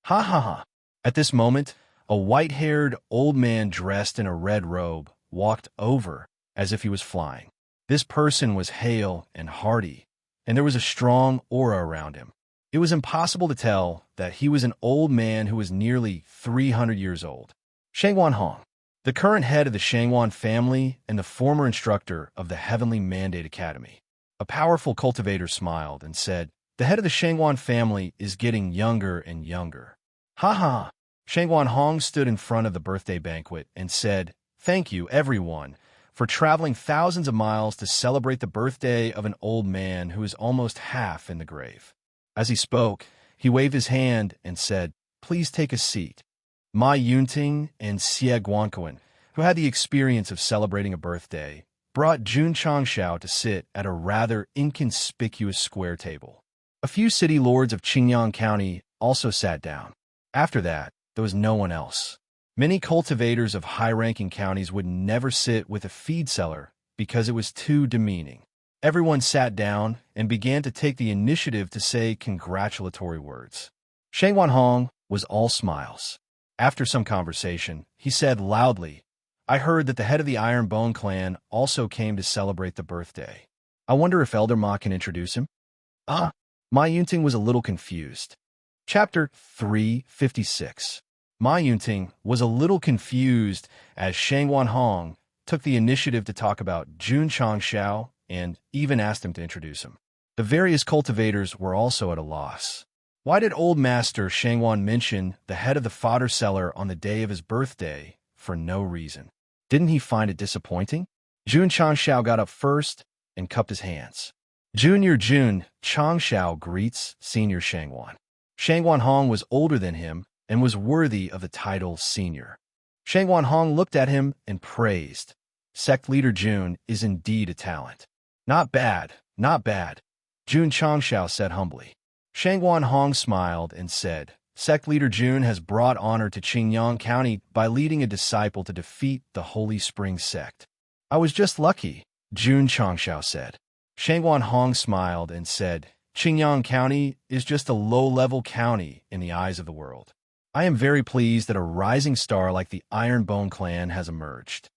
Ha ha ha. At this moment, a white-haired old man dressed in a red robe walked over as if he was flying. This person was hale and hearty, and there was a strong aura around him. It was impossible to tell that he was an old man who was nearly 300 years old. Shangwan Hong, the current head of the Shangwan family and the former instructor of the Heavenly Mandate Academy. A powerful cultivator smiled and said, "The head of the Shangwan family is getting younger and younger." Ha ha! Shangwan Hong stood in front of the birthday banquet and said, "Thank you, everyone, for traveling thousands of miles to celebrate the birthday of an old man who is almost half in the grave." As he spoke, he waved his hand and said, "Please take a seat." Ma Yunting and Xie Guanquan, who had the experience of celebrating a birthday, brought Jun Changxiao to sit at a rather inconspicuous square table. A few city lords of Qingyang County also sat down. After that, there was no one else. Many cultivators of high-ranking counties would never sit with a feed seller because it was too demeaning. Everyone sat down and began to take the initiative to say congratulatory words. Shangwan Hong was all smiles. After some conversation, he said loudly, "I heard that the head of the Iron Bone clan also came to celebrate the birthday. I wonder if Elder Ma can introduce him?" Ma Yunting was a little confused. Chapter 356. Ma Yunting was a little confused as Shangwan Hong took the initiative to talk about Jun Changxiao and even asked him to introduce him. The various cultivators were also at a loss. Why did old master Shangwan mention the head of the fodder seller on the day of his birthday for no reason? Didn't he find it disappointing? Jun Changxiao got up first and cupped his hands. "Junior Jun Changxiao greets Senior Shangwan." Shangwan Hong was older than him and was worthy of the title senior. Shangwan Hong looked at him and praised, "Sect leader Jun is indeed a talent." "Not bad, not bad," Jun Changxiao said humbly. Shangwan Hong smiled and said, "Sect leader Jun has brought honor to Qingyang County by leading a disciple to defeat the Holy Spring Sect." "I was just lucky," Jun Changxiao said. Shangwan Hong smiled and said, "Qingyang County is just a low-level county in the eyes of the world. I am very pleased that a rising star like the Iron Bone clan has emerged."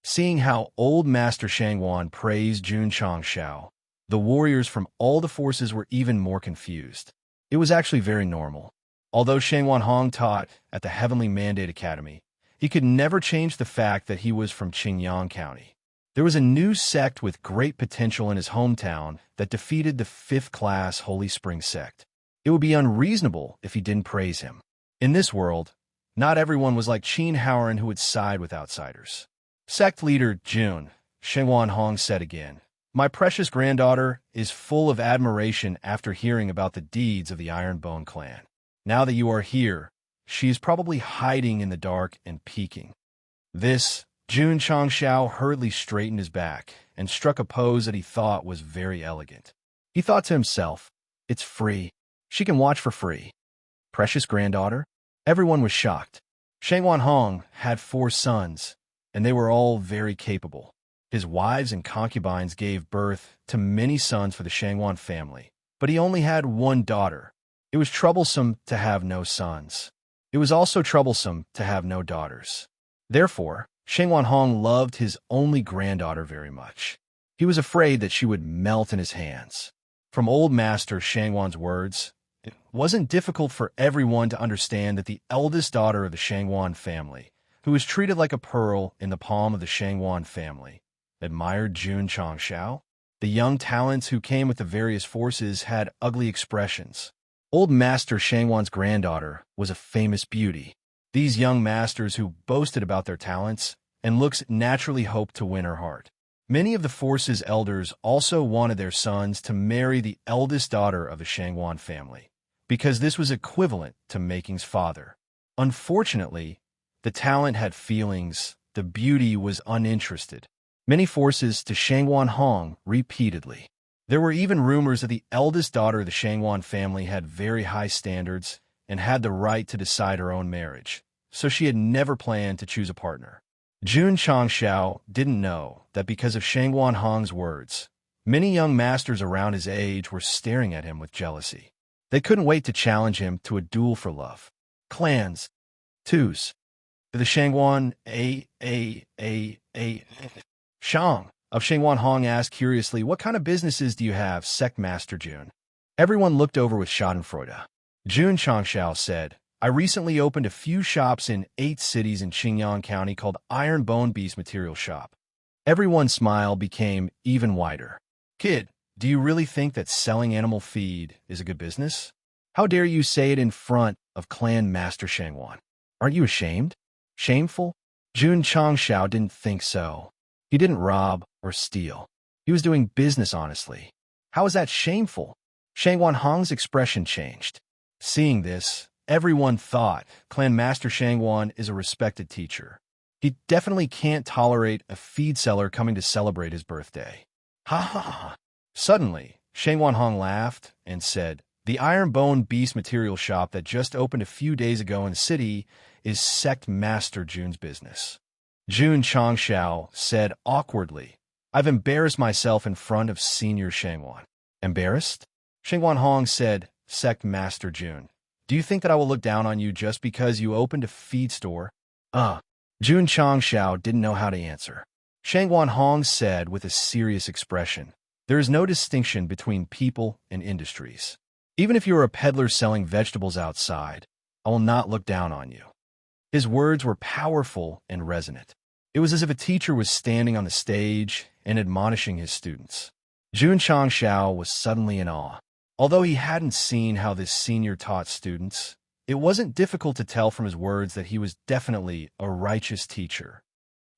Seeing how old Master Shangwan praised Jun Changxiao, the warriors from all the forces were even more confused. It was actually very normal. Although Shangwan Hong taught at the Heavenly Mandate Academy, he could never change the fact that he was from Qingyang County. There was a new sect with great potential in his hometown that defeated the 5th-class Holy Spring Sect. It would be unreasonable if he didn't praise him. In this world, not everyone was like Qin Haoran who would side with outsiders. "Sect leader Jun," Shangwan Hong said again, My precious granddaughter is full of admiration after hearing about the deeds of the Ironbone clan. Now that you are here, she is probably hiding in the dark and peeking. This, Jun Changshao hurriedly straightened his back and struck a pose that he thought was very elegant. He thought to himself, it's free. She can watch for free. Precious granddaughter? Everyone was shocked. Shangwan Hong had 4 sons, and they were all very capable. His wives and concubines gave birth to many sons for the Shangwan family, but he only had 1 daughter. It was troublesome to have no sons. It was also troublesome to have no daughters. Therefore, Shangwan Hong loved his only granddaughter very much. He was afraid that she would melt in his hands. From old master Shangwan's words, it wasn't difficult for everyone to understand that the eldest daughter of the Shangwan family, who was treated like a pearl in the palm of the Shangwan family, admired Jun Changshao. The young talents who came with the various forces had ugly expressions. Old Master Shangwan's granddaughter was a famous beauty. These young masters who boasted about their talents and looks naturally hoped to win her heart. Many of the force's elders also wanted their sons to marry the eldest daughter of the Shangwan family, because this was equivalent to Making's father. Unfortunately, the talent had feelings, the beauty was uninterested. Many forces to Shangwan Hong repeatedly. There were even rumors that the eldest daughter of the Shangwan family had very high standards and had the right to decide her own marriage, so she had never planned to choose a partner. Jun Changshao didn't know that because of Shangwan Hong's words, many young masters around his age were staring at him with jealousy. They couldn't wait to challenge him to a duel for love. Clans. Twos. The Shangwan Shang of Shangwan Hong asked curiously, what kind of businesses do you have, Sect Master Jun? Everyone looked over with schadenfreude. Jun Changshao said, I recently opened a few shops in 8 cities in Qingyang County called Iron Bone Beast Material Shop. Everyone's smile became even wider. Kid, do you really think that selling animal feed is a good business? How dare you say it in front of Clan Master Shangwan? Aren't you ashamed? Shameful? Jun Changshao didn't think so. He didn't rob or steal. He was doing business honestly. How is that shameful? Shangwan Hong's expression changed. Seeing this, everyone thought Clan Master Shangwan is a respected teacher. He definitely can't tolerate a feed seller coming to celebrate his birthday. Ha ha ha. Suddenly, Shangwan Hong laughed and said, the Iron Bone Beast Material Shop that just opened a few days ago in the city is Sect Master Jun's business. Jun Changshao said awkwardly, I've embarrassed myself in front of Senior Shangwan. Embarrassed? Shangwan Hong said, Sect Master Jun, do you think that I will look down on you just because you opened a feed store? Jun Changshao didn't know how to answer. Shangwan Hong said with a serious expression, there is no distinction between people and industries. Even if you are a peddler selling vegetables outside, I will not look down on you. His words were powerful and resonant. It was as if a teacher was standing on the stage and admonishing his students. Jun Changshao was suddenly in awe. Although he hadn't seen how this senior taught students, it wasn't difficult to tell from his words that he was definitely a righteous teacher.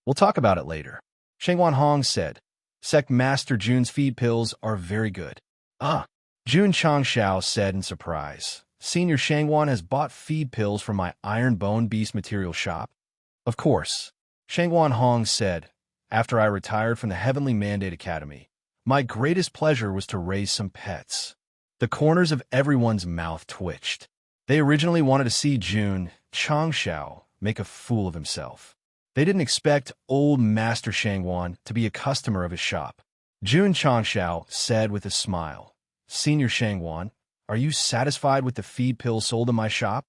We'll talk about it later. Shangwan Hong said, Sect Master Jun's feed pills are very good. Jun Changshao said in surprise, Senior Shangwan has bought feed pills from my Iron Bone Beast Material Shop? Of course. Shangwan Hong said, after I retired from the Heavenly Mandate Academy, my greatest pleasure was to raise some pets. The corners of everyone's mouth twitched. They originally wanted to see Jun Changshao make a fool of himself. They didn't expect old Master Shangwan to be a customer of his shop. Jun Changshao said with a smile, Senior Shangwan, are you satisfied with the feed pills sold in my shop?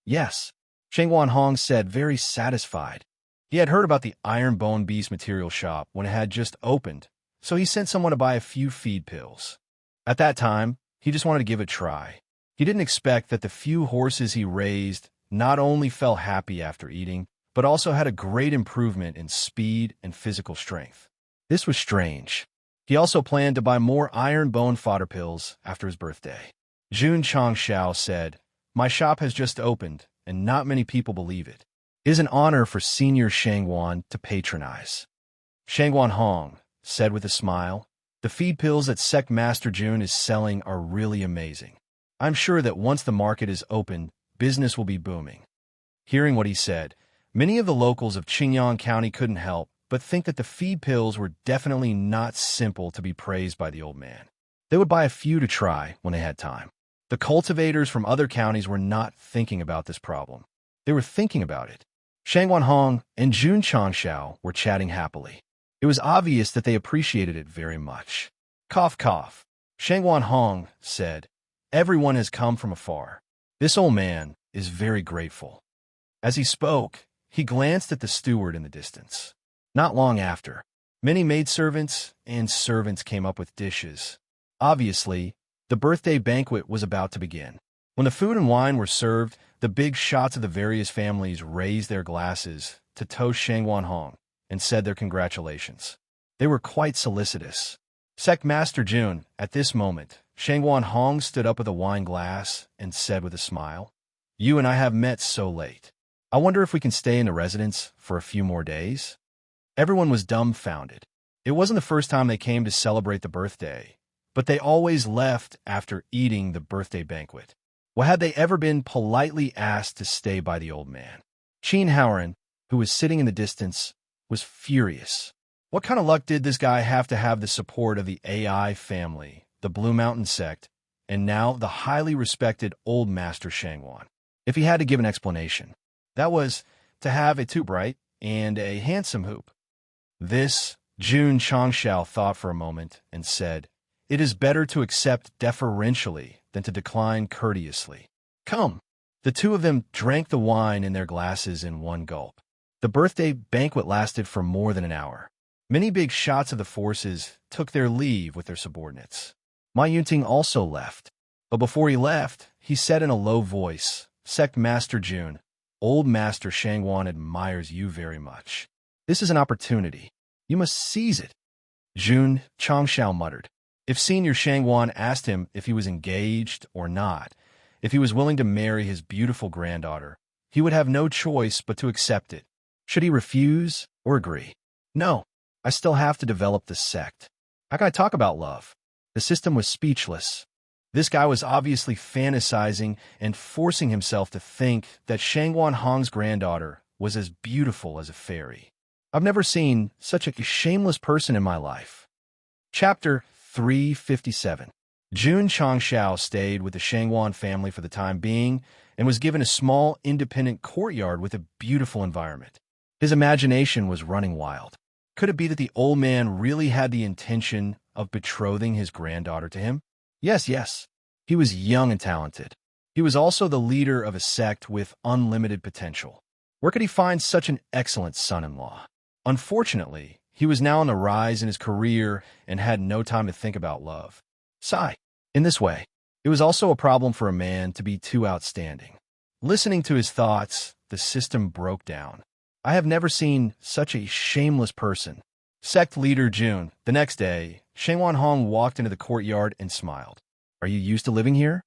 Yes. Shangwan Hong said, very satisfied. He had heard about the Iron Bone Beast Material Shop when it had just opened, so he sent someone to buy a few feed pills. At that time, he just wanted to give it a try. He didn't expect that the few horses he raised not only felt happy after eating, but also had a great improvement in speed and physical strength. This was strange. He also planned to buy more iron bone fodder pills after his birthday. Jun Changshao said, my shop has just opened, and not many people believe it. It is an honor for Senior Shangwan to patronize. Shangwan Hong said with a smile, The feed pills that Sect Master June is selling are really amazing. I'm sure that once the market is open, business will be booming." Hearing what he said, many of the locals of Qingyang County couldn't help but think that the feed pills were definitely not simple to be praised by the old man. They would buy a few to try when they had time. The cultivators from other counties were not thinking about this problem. They were thinking about it. Shang Wanhong and Jun Changshao were chatting happily. It was obvious that they appreciated it very much. Cough, cough. Shang Wanhong said, "Everyone has come from afar. This old man is very grateful." As he spoke, he glanced at the steward in the distance. Not long after, many maidservants and servants came up with dishes. Obviously, the birthday banquet was about to begin. When the food and wine were served, the big shots of the various families raised their glasses to toast Shang Wanhong and said their congratulations. They were quite solicitous. Sect Master June, at this moment, Shang Wanhong stood up with a wine glass and said with a smile, "You and I have met so late. I wonder if we can stay in the residence for a few more days?" Everyone was dumbfounded. It wasn't the first time they came to celebrate the birthday, but they always left after eating the birthday banquet. Well, had they ever been politely asked to stay by the old man? Qin Haoren, who was sitting in the distance, was furious. What kind of luck did this guy have to have the support of the AI family, the Blue Mountain Sect, and now the highly respected old master Shangwan? If he had to give an explanation, that was to have a too bright and a handsome hoop. This, Jun Changshao thought for a moment and said, "It is better to accept deferentially than to decline courteously. Come." The two of them drank the wine in their glasses in one gulp. The birthday banquet lasted for more than an hour. Many big shots of the forces took their leave with their subordinates. Ma Yunting also left. But before he left, he said in a low voice, "Sect Master June, old Master Shangwan admires you very much. This is an opportunity. You must seize it." Jun Changshao muttered. If Senior Shangwan asked him if he was engaged or not, if he was willing to marry his beautiful granddaughter, he would have no choice but to accept it. Should he refuse or agree? No, I still have to develop the sect. How can I talk about love? The system was speechless. This guy was obviously fantasizing and forcing himself to think that Shangwan Hong's granddaughter was as beautiful as a fairy. I've never seen such a shameless person in my life. Chapter 357. Jun Changshao stayed with the Shangwan family for the time being and was given a small, independent courtyard with a beautiful environment. His imagination was running wild. Could it be that the old man really had the intention of betrothing his granddaughter to him? Yes. He was young and talented. He was also the leader of a sect with unlimited potential. Where could he find such an excellent son-in-law? Unfortunately, he was now on the rise in his career and had no time to think about love. Sigh. In this way, it was also a problem for a man to be too outstanding. Listening to his thoughts, the system broke down. I have never seen such a shameless person. Sect leader June. The next day, Shangwan Hong walked into the courtyard and smiled. "Are you used to living here?"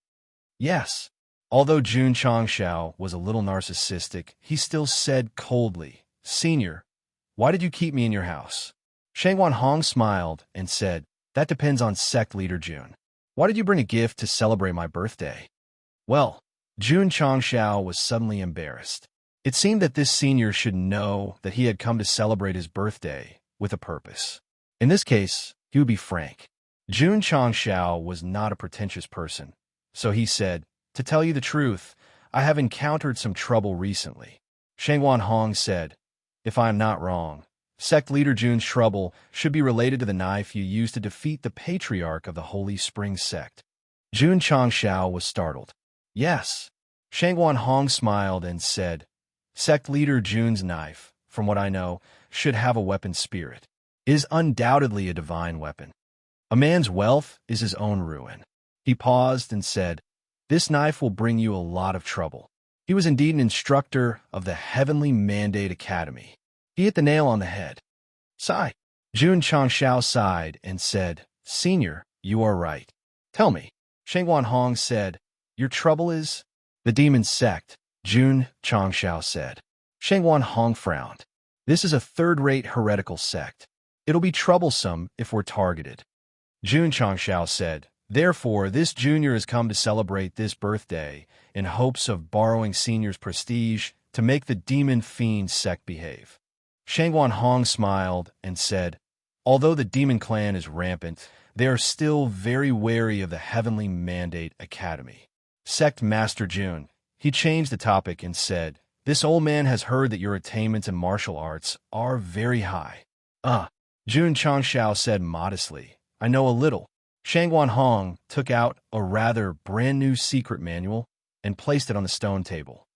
"Yes." Although Jun Changshao was a little narcissistic, he still said coldly, "Senior, why did you keep me in your house?" Shangwan Hong smiled and said, "That depends on sect leader Jun. Why did you bring a gift to celebrate my birthday?" Well, Jun Changshao was suddenly embarrassed. It seemed that this senior should know that he had come to celebrate his birthday with a purpose. In this case, he would be frank. Jun Changshao was not a pretentious person, so he said, "To tell you the truth, I have encountered some trouble recently." Shangwan Hong said, "If I am not wrong, sect leader Jun's trouble should be related to the knife you used to defeat the patriarch of the Holy Spring sect." Jun Changshao was startled. "Yes." Shangwan Hong smiled and said, "Sect leader Jun's knife, from what I know, should have a weapon spirit. It is undoubtedly a divine weapon. A man's wealth is his own ruin." He paused and said, "This knife will bring you a lot of trouble." He was indeed an instructor of the Heavenly Mandate Academy. He hit the nail on the head. Sigh. Jun Changshao sighed and said, "Senior, you are right. Tell me." Shangwan Hong said, "Your trouble is?" "The demon sect," Jun Changshao said. Shangwan Hong frowned. "This is a third-rate heretical sect. It'll be troublesome if we're targeted." Jun Changshao said, "Therefore, this junior has come to celebrate this birthday in hopes of borrowing senior's prestige to make the demon fiend sect behave." Shangguan Hong smiled and said, "Although the demon clan is rampant, they are still very wary of the Heavenly Mandate Academy." Sect Master Jun, he changed the topic and said, "This old man has heard that your attainments in martial arts are very high." Jun Changshao said modestly, "I know a little." Shangguan Hong took out a rather brand-new secret manual and placed it on the stone table.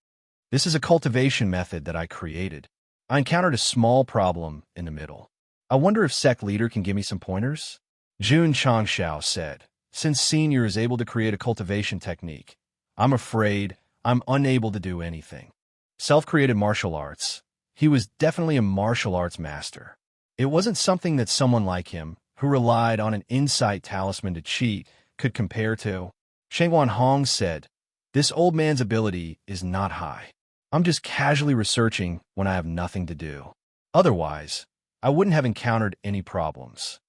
"This is a cultivation method that I created. I encountered a small problem in the middle. I wonder if Sect Leader can give me some pointers?" Jun Changshao said, "Since Senior is able to create a cultivation technique, I'm afraid I'm unable to do anything." Self-created martial arts. He was definitely a martial arts master. It wasn't something that someone like him, who relied on an insight talisman to cheat, could compare to. Shangguan Hong said, "This old man's ability is not high. I'm just casually researching when I have nothing to do. Otherwise, I wouldn't have encountered any problems.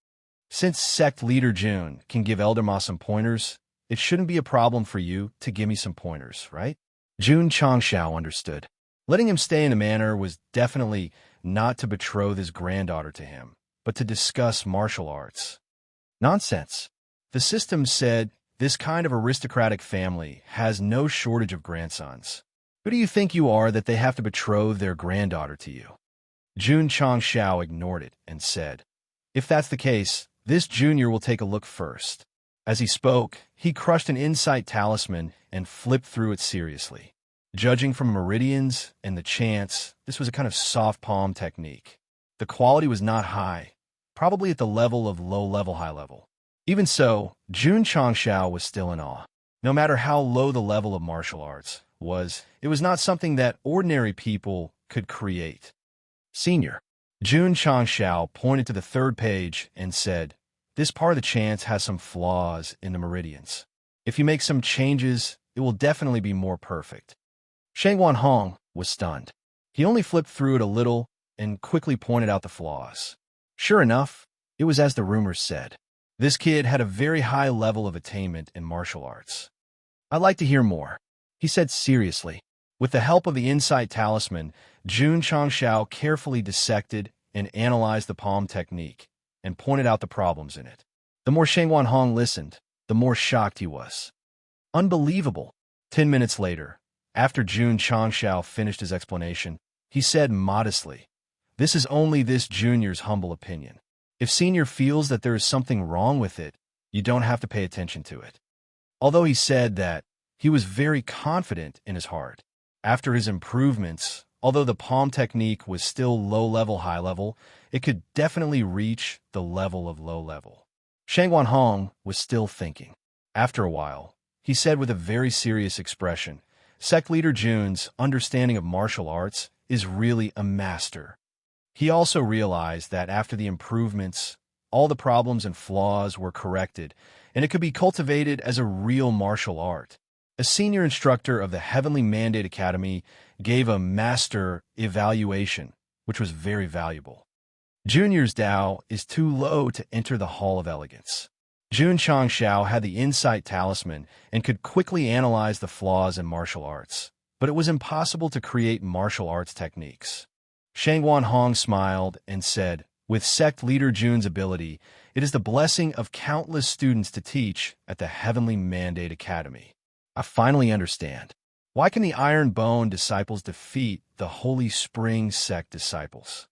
Since Sect Leader Jun can give Elder Ma some pointers, it shouldn't be a problem for you to give me some pointers, right?" Jun Changshao understood. Letting him stay in the manor was definitely not to betroth his granddaughter to him, but to discuss martial arts. Nonsense. The system said this kind of aristocratic family has no shortage of grandsons. Who do you think you are that they have to betroth their granddaughter to you? Jun Changshao ignored it and said, "If that's the case, this junior will take a look first." As he spoke, he crushed an insight talisman and flipped through it seriously. Judging from meridians and the chants, this was a kind of soft palm technique. The quality was not high, probably at the level of low-level, high-level. Even so, Jun Changshao was still in awe. No matter how low the level of martial arts was, it was not something that ordinary people could create. "Senior." Jun Changshao pointed to the third page and said, "This part of the chants has some flaws in the meridians. If you make some changes, it will definitely be more perfect." Shangguan Hong was stunned. He only flipped through it a little and quickly pointed out the flaws. Sure enough, it was as the rumors said. This kid had a very high level of attainment in martial arts. "I'd like to hear more," he said seriously. With the help of the insight talisman, Jun Changshao carefully dissected and analyzed the palm technique and pointed out the problems in it. The more Shangguan Hong listened, the more shocked he was. Unbelievable. 10 minutes later, after Jun Changshao finished his explanation, he said modestly, "This is only this junior's humble opinion. If Senior feels that there is something wrong with it, you don't have to pay attention to it." Although he said that, he was very confident in his heart. After his improvements, although the palm technique was still low-level, high-level, it could definitely reach the level of low-level. Shangguan Hong was still thinking. After a while, he said with a very serious expression, "Sect Leader Jun's understanding of martial arts is really a master." He also realized that after the improvements, all the problems and flaws were corrected, and it could be cultivated as a real martial art. A senior instructor of the Heavenly Mandate Academy gave a master evaluation, which was very valuable. Junior's Tao is too low to enter the Hall of Elegance. Jun Changshao had the insight talisman and could quickly analyze the flaws in martial arts, but it was impossible to create martial arts techniques. Shangguan Hong smiled and said, "With Sect Leader Jun's ability, it is the blessing of countless students to teach at the Heavenly Mandate Academy. I finally understand. Why can the Iron Bone disciples defeat the Holy Spring Sect disciples?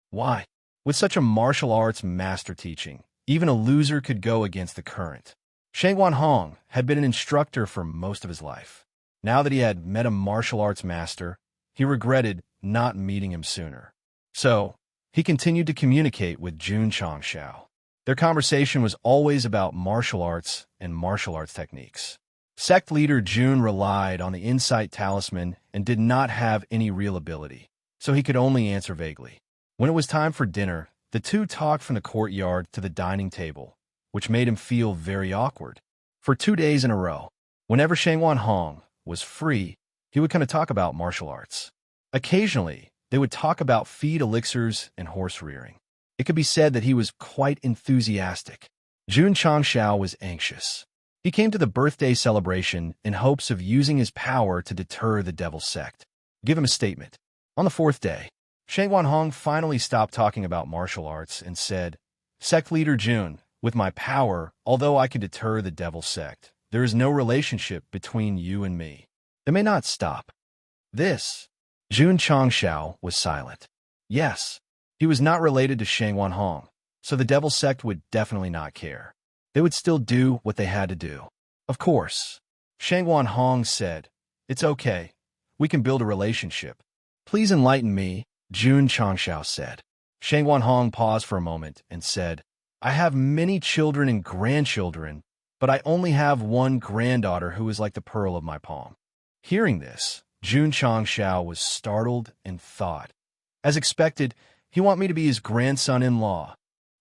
Why? With such a martial arts master teaching, even a loser could go against the current." Shangguan Hong had been an instructor for most of his life. Now that he had met a martial arts master, he regretted not meeting him sooner. So, he continued to communicate with Jun Changshao. Their conversation was always about martial arts and martial arts techniques. Sect Leader Jun relied on the insight talisman and did not have any real ability, so he could only answer vaguely. When it was time for dinner, the two talked from the courtyard to the dining table, which made him feel very awkward. For 2 days in a row, whenever Shangguan Hong was free, he would kind of talk about martial arts. Occasionally, they would talk about feed elixirs and horse rearing. It could be said that he was quite enthusiastic. Jun Changshao was anxious. He came to the birthday celebration in hopes of using his power to deter the Devil Sect. Give him a statement. On the fourth day, Shang Wanhong finally stopped talking about martial arts and said, Sect leader Jun, with my power, although I can deter the Devil Sect, there is no relationship between you and me. They may not stop. This. Jun Changshao was silent. Yes, he was not related to Shang Wanhong, so the Devil Sect would definitely not care. They would still do what they had to do. Of course. Shang Wanhong said, It's okay. We can build a relationship. Please enlighten me, Jun Changshao said. Shang Wanhong paused for a moment and said, I have many children and grandchildren, but I only have one granddaughter who is like the pearl of my palm. Hearing this, Jun Changshao was startled and thought, as expected, he want me to be his grandson-in-law.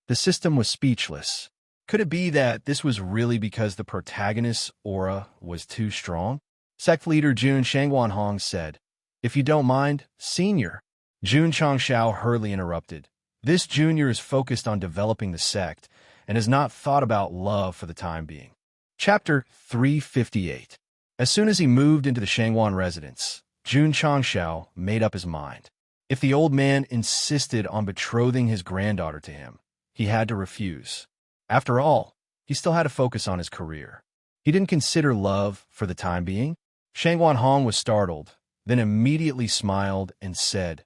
The system was speechless. Could it be that this was really because the protagonist's aura was too strong? Sect leader Jun Shangwanhong said, If you don't mind, senior. Jun Changshao hurriedly interrupted. This junior is focused on developing the sect and has not thought about love for the time being. Chapter 358. As soon as he moved into the Shangwan residence, Jun Changshao made up his mind. If the old man insisted on betrothing his granddaughter to him, he had to refuse. After all, he still had to focus on his career. He didn't consider love for the time being. Shang Wanhong was startled, then immediately smiled and said,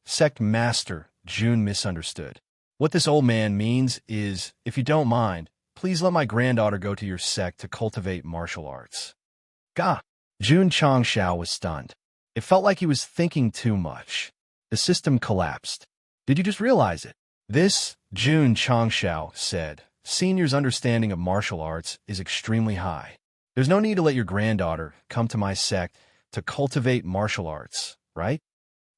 Sect Master, Jun misunderstood. What this old man means is, if you don't mind, please let my granddaughter go to your sect to cultivate martial arts. Gah! Jun Changshao was stunned. It felt like he was thinking too much. The system collapsed. Did you just realize it? This, Jun Changshao said, Senior's understanding of martial arts is extremely high. There's no need to let your granddaughter come to my sect to cultivate martial arts, right?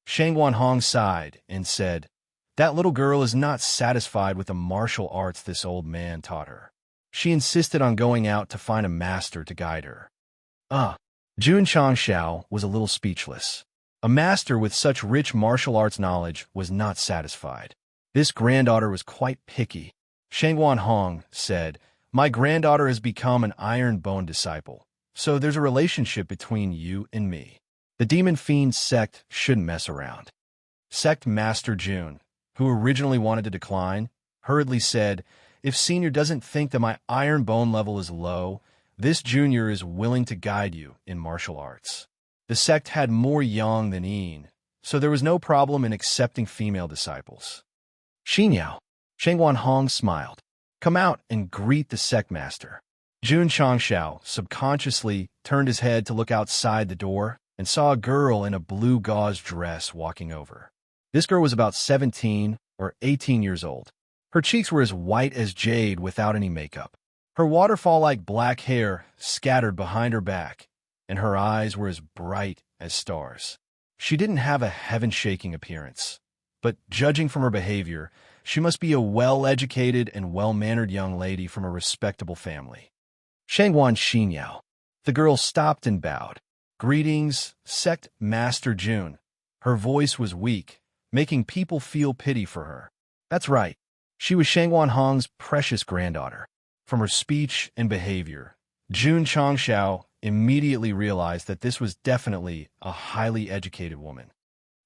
Shang Wanhong sighed and said, That little girl is not satisfied with the martial arts this old man taught her. She insisted on going out to find a master to guide her. Jun Changshao was a little speechless. A master with such rich martial arts knowledge was not satisfied. This granddaughter was quite picky. Shang Wanhong said, My granddaughter has become an iron bone disciple, so there's a relationship between you and me. The Demon Fiend sect shouldn't mess around. Sect Master Jun, who originally wanted to decline, hurriedly said, If Senior doesn't think that my iron bone level is low, this junior is willing to guide you in martial arts. The sect had more yang than yin, so there was no problem in accepting female disciples. Xinyao. Shang Wanhong smiled. Come out and greet the sect master. Jun Changshao subconsciously turned his head to look outside the door and saw a girl in a blue gauze dress walking over. This girl was about 17 or 18 years old. Her cheeks were as white as jade without any makeup. Her waterfall-like black hair scattered behind her back, and her eyes were as bright as stars. She didn't have a heaven-shaking appearance, but judging from her behavior, she must be a well-educated and well-mannered young lady from a respectable family. Shangwan Xinyao. The girl stopped and bowed. Greetings, Sect Master Jun. Her voice was weak, making people feel pity for her. That's right. She was Shangwan Hong's precious granddaughter. From her speech and behavior, Jun Changshao immediately realized that this was definitely a highly educated woman.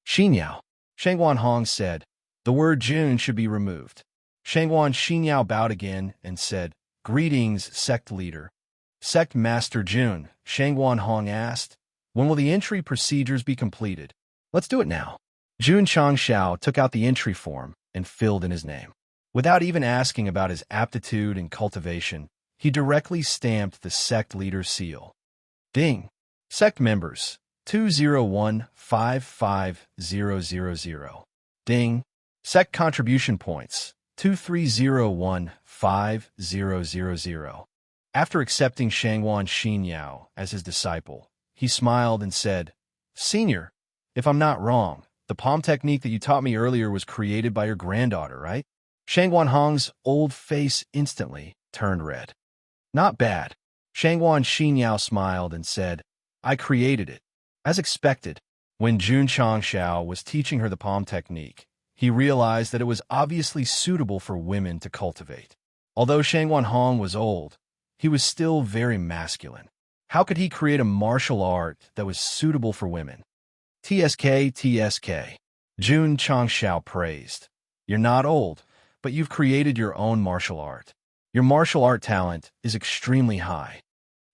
Xinyao. Shangwan Hong said, The word Jun should be removed. Shangwan Xinyao bowed again and said, Greetings, sect leader. Sect Master Jun, Shangwan Hong asked, When will the entry procedures be completed? Let's do it now. Jun Changshao took out the entry form and filled in his name. Without even asking about his aptitude and cultivation, he directly stamped the sect leader's seal. Ding! Sect members, 201-55000. Ding! Sect contribution points, 2301-5000. After accepting Shangwan Xinyao as his disciple, he smiled and said, Senior, if I'm not wrong, the palm technique that you taught me earlier was created by your granddaughter, right? Shangwan Hong's old face instantly turned red. Not bad. Shangwan Xinyao smiled and said, I created it. As expected, when Jun Changshao was teaching her the palm technique, he realized that it was obviously suitable for women to cultivate. Although Shangwan Hong was old, he was still very masculine. How could he create a martial art that was suitable for women? TSK, TSK. Jun Changshao praised. You're not old, but you've created your own martial art. Your martial art talent is extremely high.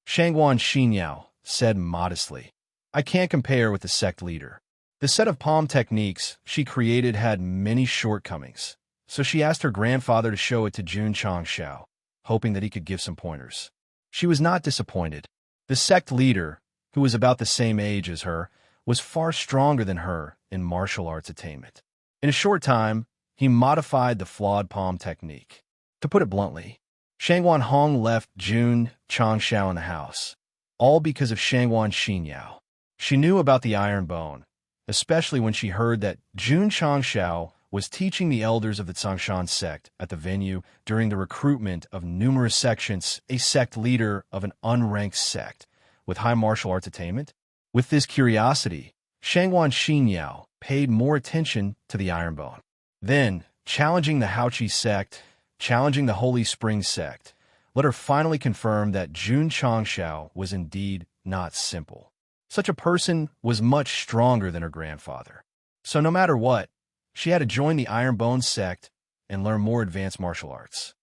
Shangwan Xinyao said modestly. I can't compare with the sect leader. The set of palm techniques she created had many shortcomings, so she asked her grandfather to show it to Jun Changshao, hoping that he could give some pointers. She was not disappointed. The sect leader, who was about the same age as her, was far stronger than her in martial arts attainment. In a short time, he modified the flawed palm technique. To put it bluntly, Shangwan Hong left Jun Changshao in the house, all because of Shangwan Xinyao. She knew about the iron bone, especially when she heard that Jun Changshao was teaching the elders of the Tsangshan sect at the venue during the recruitment of numerous sections, a sect leader of an unranked sect with high martial arts attainment. With this curiosity, Shangwan Xinyao paid more attention to the iron bone. Then, challenging the Haoqi sect, challenging the Holy Spring sect, let her finally confirm that Jun Changshao was indeed not simple. Such a person was much stronger than her grandfather. So no matter what, she had to join the Iron Bone sect and learn more advanced martial arts.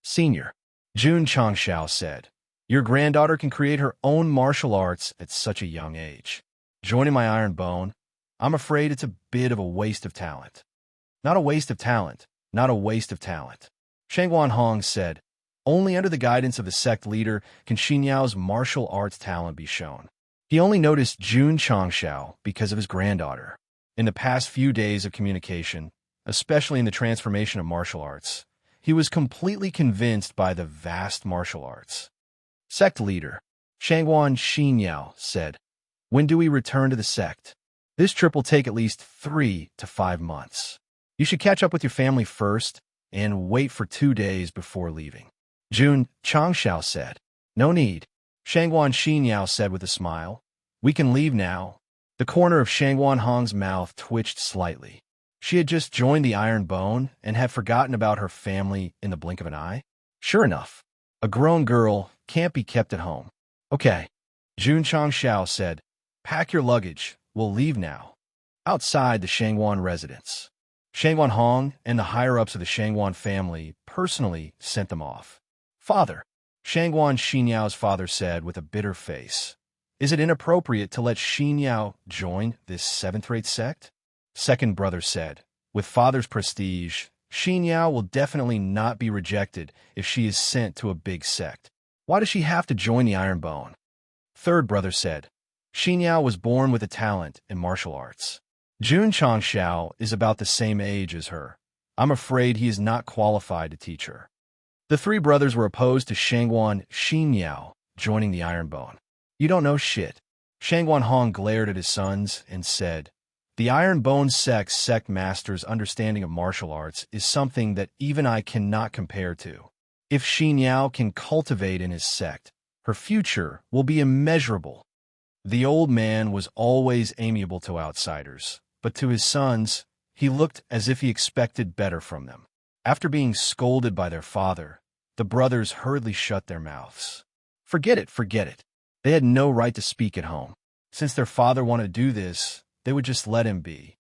Senior, Jun Changshao said, your granddaughter can create her own martial arts at such a young age. Joining my Iron Bone, I'm afraid it's a bit of a waste of talent. Not a waste of talent, not a waste of talent. Shangwan Hong said, only under the guidance of the sect leader can Xinyao's martial arts talent be shown. He only noticed Jun Changshao because of his granddaughter. In the past few days of communication, especially in the transformation of martial arts, he was completely convinced by the vast martial arts. Sect leader, Shangwan Xinyao said, when do we return to the sect? This trip will take at least 3 to 5 months. You should catch up with your family first and wait for 2 days before leaving. Jun Changshao said, no need. Shangwan Xinyao said with a smile, we can leave now. The corner of Shangwan Hong's mouth twitched slightly. She had just joined the Iron Bone and had forgotten about her family in the blink of an eye. Sure enough, a grown girl can't be kept at home. Okay, Jun Changshao said, pack your luggage, we'll leave now. Outside the Shangwan residence, Shangwan Hong and the higher-ups of the Shangwan family personally sent them off. Father, Shangwan Xinyao's father said with a bitter face, is it inappropriate to let Xinyao join this seventh-rate sect? Second brother said, with father's prestige, Xinyao will definitely not be rejected if she is sent to a big sect. Why does she have to join the Iron Bone? Third brother said, Xinyao was born with a talent in martial arts. Jun Changshao is about the same age as her. I'm afraid he is not qualified to teach her. The three brothers were opposed to Shangwan Xinyao joining the Iron Bone. You don't know shit. Shangwan Hong glared at his sons and said, the Iron Bone sect master's understanding of martial arts is something that even I cannot compare to. If Xinyao can cultivate in his sect, her future will be immeasurable. The old man was always amiable to outsiders, but to his sons, he looked as if he expected better from them. After being scolded by their father, the brothers hurriedly shut their mouths. Forget it, forget it. They had no right to speak at home. Since their father wanted to do this, they would just let him be.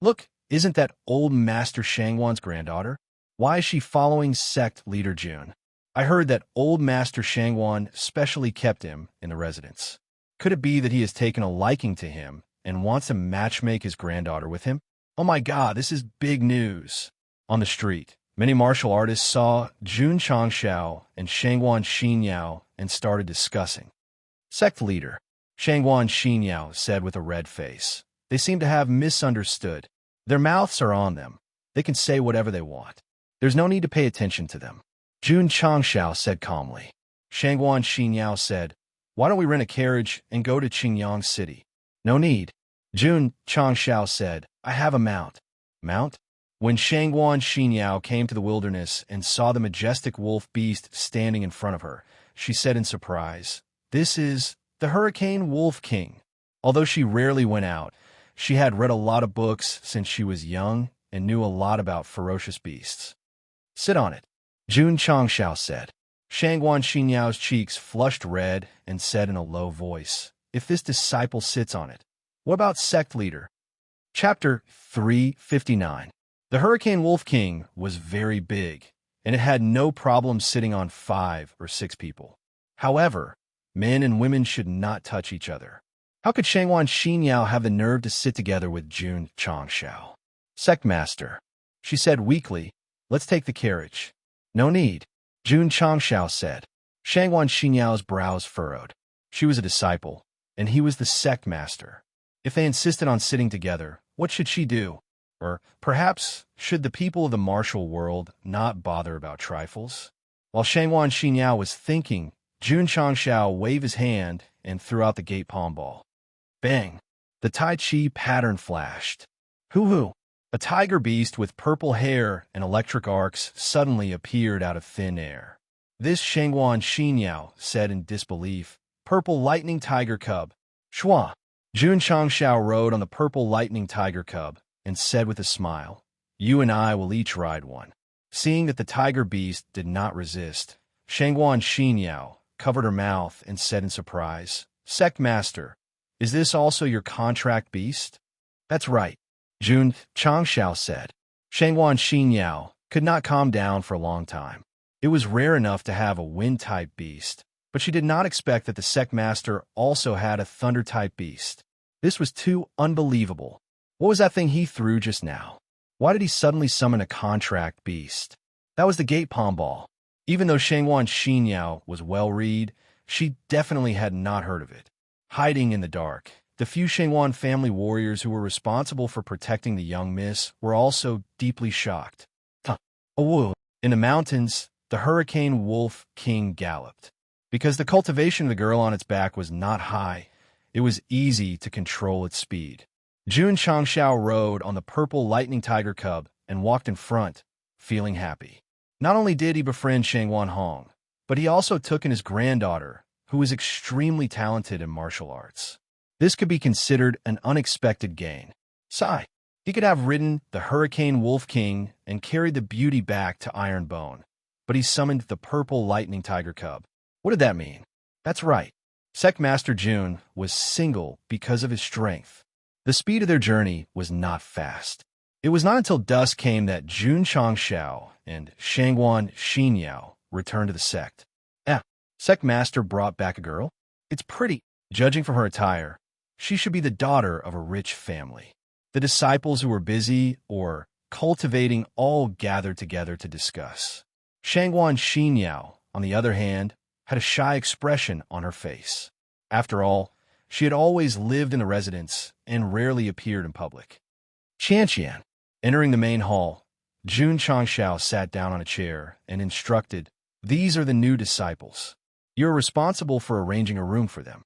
Look, isn't that old Master Shangwan's granddaughter? Why is she following sect leader Jun? I heard that old Master Shangwan specially kept him in the residence. Could it be that he has taken a liking to him and wants to matchmake his granddaughter with him? Oh my God, this is big news. On the street, many martial artists saw Jun Changshao and Shangwan Xinyao and started discussing. Sect leader, Shangwan Xinyao said with a red face. They seem to have misunderstood. Their mouths are on them. They can say whatever they want. There's no need to pay attention to them. Jun Changshao said calmly. Shangwan Xinyao said, why don't we rent a carriage and go to Qingyang City? No need. Jun Changshao said, I have a mount. Mount? When Shangwan Xinyao came to the wilderness and saw the majestic wolf beast standing in front of her, she said in surprise, this is the Hurricane Wolf King. Although she rarely went out, she had read a lot of books since she was young and knew a lot about ferocious beasts. Sit on it. Jun Changshao said. Shangguan Xinyao's cheeks flushed red and said in a low voice, if this disciple sits on it, what about sect leader? Chapter 359. The Hurricane Wolf King was very big, and it had no problem sitting on 5 or 6 people. However, men and women should not touch each other. How could Shangguan Xinyao have the nerve to sit together with Jun Changshao? Sect Master, she said weakly, let's take the carriage. No need, Jun Changshao said. Shangguan Xinyao's brows furrowed. She was a disciple, and he was the sect master. If they insisted on sitting together, what should she do? Or perhaps, should the people of the martial world not bother about trifles? While Shangguan Xinyao was thinking, Jun Changshao waved his hand and threw out the gate palm ball. Bang! The Tai Chi pattern flashed. Hoo-hoo! A tiger beast with purple hair and electric arcs suddenly appeared out of thin air. This Shangguan Xinyao said in disbelief, Purple lightning tiger cub. Shua! Jun Changshao rode on the purple lightning tiger cub and said with a smile, you and I will each ride one. Seeing that the tiger beast did not resist, Shangguan Xinyao covered her mouth and said in surprise, Sect Master, is this also your contract beast? That's right, Jun Changshao said. Shangguan Xinyao could not calm down for a long time. It was rare enough to have a wind-type beast, but she did not expect that the Sect Master also had a thunder-type beast. This was too unbelievable. What was that thing he threw just now? Why did he suddenly summon a contract beast? That was the gate palm ball. Even though Shangguan Xinyao was well-read, she definitely had not heard of it. Hiding in the dark, the few Shangguan family warriors who were responsible for protecting the young miss were also deeply shocked. In the mountains, the Hurricane Wolf King galloped. Because the cultivation of the girl on its back was not high, it was easy to control its speed. Jun Changshao rode on the purple lightning tiger cub and walked in front, feeling happy. Not only did he befriend Shangguan Hong, but he also took in his granddaughter, who was extremely talented in martial arts. This could be considered an unexpected gain. Sigh. He could have ridden the Hurricane Wolf King and carried the beauty back to Ironbone, but he summoned the purple lightning tiger cub. What did that mean? That's right. Sect Master Jun was single because of his strength. The speed of their journey was not fast. It was not until dusk came that Jun Changshao and Shangguan Xinyao returned to the sect. Sect Master brought back a girl? It's pretty. Judging from her attire, she should be the daughter of a rich family. The disciples who were busy or cultivating all gathered together to discuss. Shangguan Xinyao, on the other hand, had a shy expression on her face. After all, she had always lived in the residence and rarely appeared in public. Qianqian. Entering the main hall, Jun Changshao sat down on a chair and instructed, these are the new disciples. You're responsible for arranging a room for them.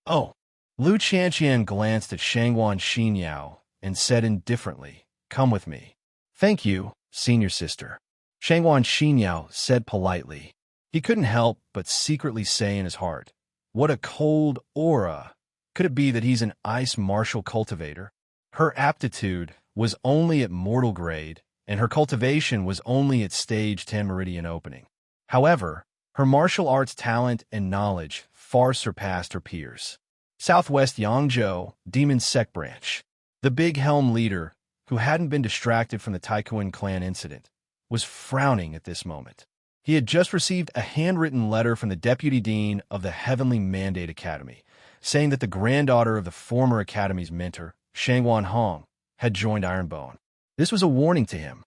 Oh. Lu Qianqian glanced at Shangguan Xinyao and said indifferently, come with me. Thank you, senior sister. Shangguan Xinyao said politely. He couldn't help but secretly say in his heart, what a cold aura. Could it be that he's an ice martial cultivator? Her aptitude was only at mortal grade, and her cultivation was only at stage 10 meridian opening. However, her martial arts talent and knowledge far surpassed her peers. Southwest Yangzhou, Demon Sect Branch. The Big Helm leader, who hadn't been distracted from the Taikuan clan incident, was frowning at this moment. He had just received a handwritten letter from the Deputy Dean of the Heavenly Mandate Academy, saying that the granddaughter of the former academy's mentor, Shangguan Hong, had joined Ironbone. This was a warning to him.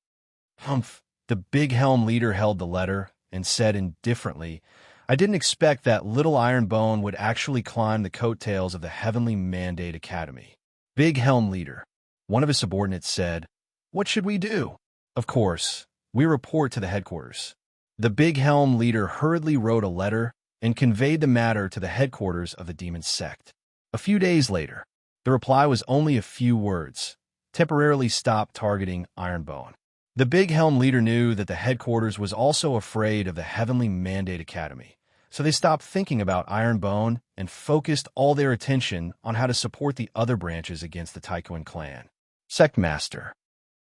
Humph. The Big Helm leader held the letter and said indifferently, I didn't expect that little Ironbone would actually climb the coattails of the Heavenly Mandate Academy. Big Helm leader. One of his subordinates said, what should we do? Of course, we report to the headquarters. The Big Helm leader hurriedly wrote a letter and conveyed the matter to the headquarters of the demon sect. A few days later, the reply was only a few words. Temporarily stop targeting Ironbone. The Big Helm leader knew that the headquarters was also afraid of the Heavenly Mandate Academy, so they stopped thinking about Ironbone and focused all their attention on how to support the other branches against the Taikuan clan. Sect Master.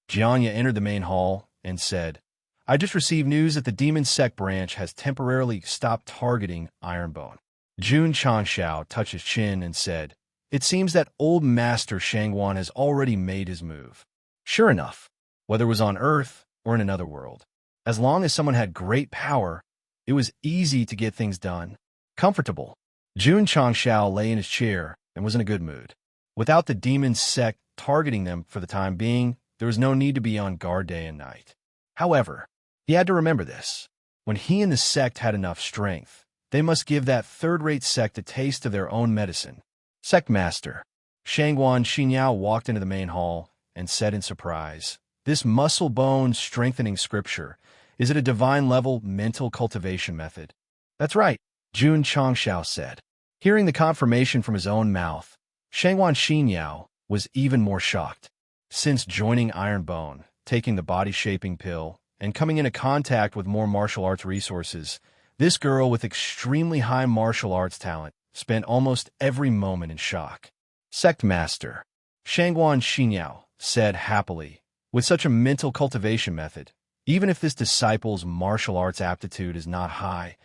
Jianya entered the main hall and said, I just received news that the Demon Sect branch has temporarily stopped targeting Ironbone. Jun Changshao touched his chin and said, "It seems that old Master Shangwan has already made his move." Sure enough, whether it was on Earth or in another world, as long as someone had great power, it was easy to get things done. Comfortable. Jun Changshao lay in his chair and was in a good mood. Without the Demon Sect targeting them for the time being, there was no need to be on guard day and night. However, he had to remember this. When he and the Sect had enough strength, they must give that third-rate Sect a taste of their own medicine. Sect Master Shangwan Xinyao walked into the main hall and said in surprise, "This muscle-bone strengthening scripture, is it a divine-level mental cultivation method?" "That's right," Jun Changshao said. Hearing the confirmation from his own mouth, Shangwan Xinyao was even more shocked. Since joining Ironbone, taking the body-shaping pill, and coming into contact with more martial arts resources, this girl with extremely high martial arts talent spent almost every moment in shock. Sect Master Shangwan Xinyao said happily, "With such a mental cultivation method, even if this disciple's martial arts aptitude is not high,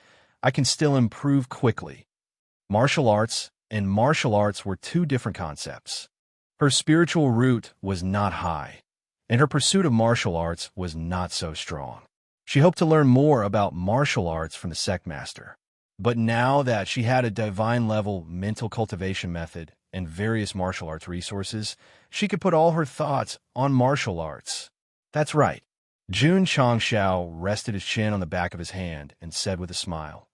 I can still improve quickly." Martial arts and martial arts were two different concepts. Her spiritual root was not high, and her pursuit of martial arts was not so strong. She hoped to learn more about martial arts from the Sect Master. But now that she had a divine-level mental cultivation method and various martial arts resources, she could put all her thoughts on martial arts. That's right. Jun Changshao rested his chin on the back of his hand and said with a smile,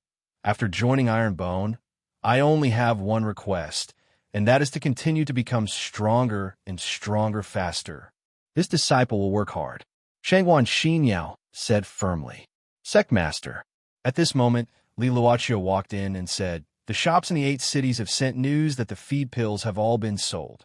"After joining Ironbone, I only have one request, and that is to continue to become stronger and stronger faster. This disciple will work hard." Shangwan Xinyao said firmly. Sect Master. At this moment, Li Luochio walked in and said, "The shops in the 8 cities have sent news that the feed pills have all been sold."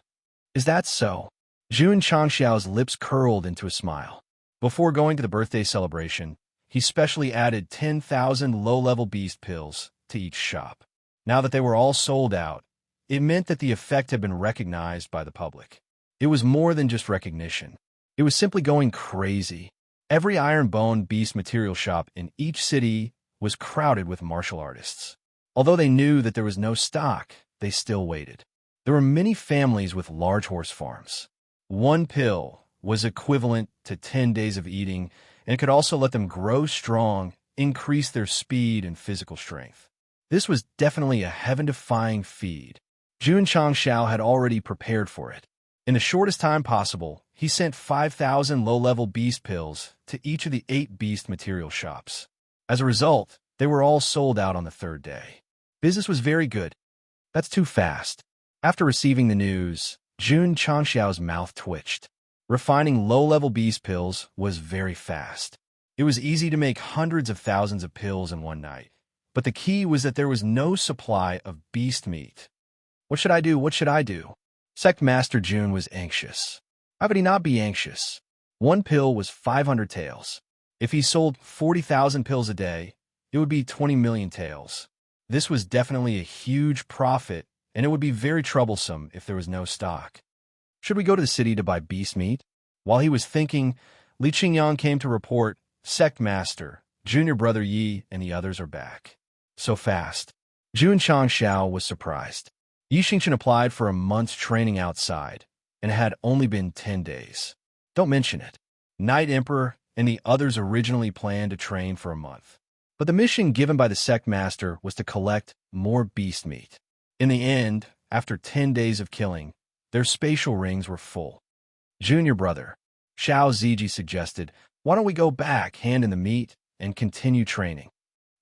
"Is that so?" Jun Changshao's lips curled into a smile. Before going to the birthday celebration, he specially added 10,000 low-level beast pills to each shop. Now that they were all sold out, it meant that the effect had been recognized by the public. It was more than just recognition. It was simply going crazy. Every Ironbone beast material shop in each city was crowded with martial artists. Although they knew that there was no stock, they still waited. There were many families with large horse farms. One pill was equivalent to 10 days of eating and could also let them grow strong, increase their speed and physical strength. This was definitely a heaven-defying feed. Jun Changshao had already prepared for it. In the shortest time possible, he sent 5,000 low-level beast pills to each of the 8 beast material shops. As a result, they were all sold out on the 3rd day. Business was very good. That's too fast. After receiving the news, Jun Changshao's mouth twitched. Refining low-level beast pills was very fast. It was easy to make hundreds of thousands of pills in one night, but the key was that there was no supply of beast meat. What should I do? What should I do? Sect Master Jun was anxious. How could he not be anxious? One pill was 500 taels. If he sold 40,000 pills a day, it would be 20 million taels. This was definitely a huge profit, and it would be very troublesome if there was no stock. Should we go to the city to buy beast meat? While he was thinking, Li Qingyang came to report, "Sect Master, Junior Brother Yi and the others are back." So fast. Jun Changshao was surprised. Yi Xingchen applied for a month's training outside, and it had only been 10 days. Don't mention it. Night Emperor and the others originally planned to train for a month. But the mission given by the Sect Master was to collect more beast meat. In the end, after 10 days of killing, their spatial rings were full. Junior Brother, Xiao Ziji suggested, "Why don't we go back, hand in the meat, and continue training?"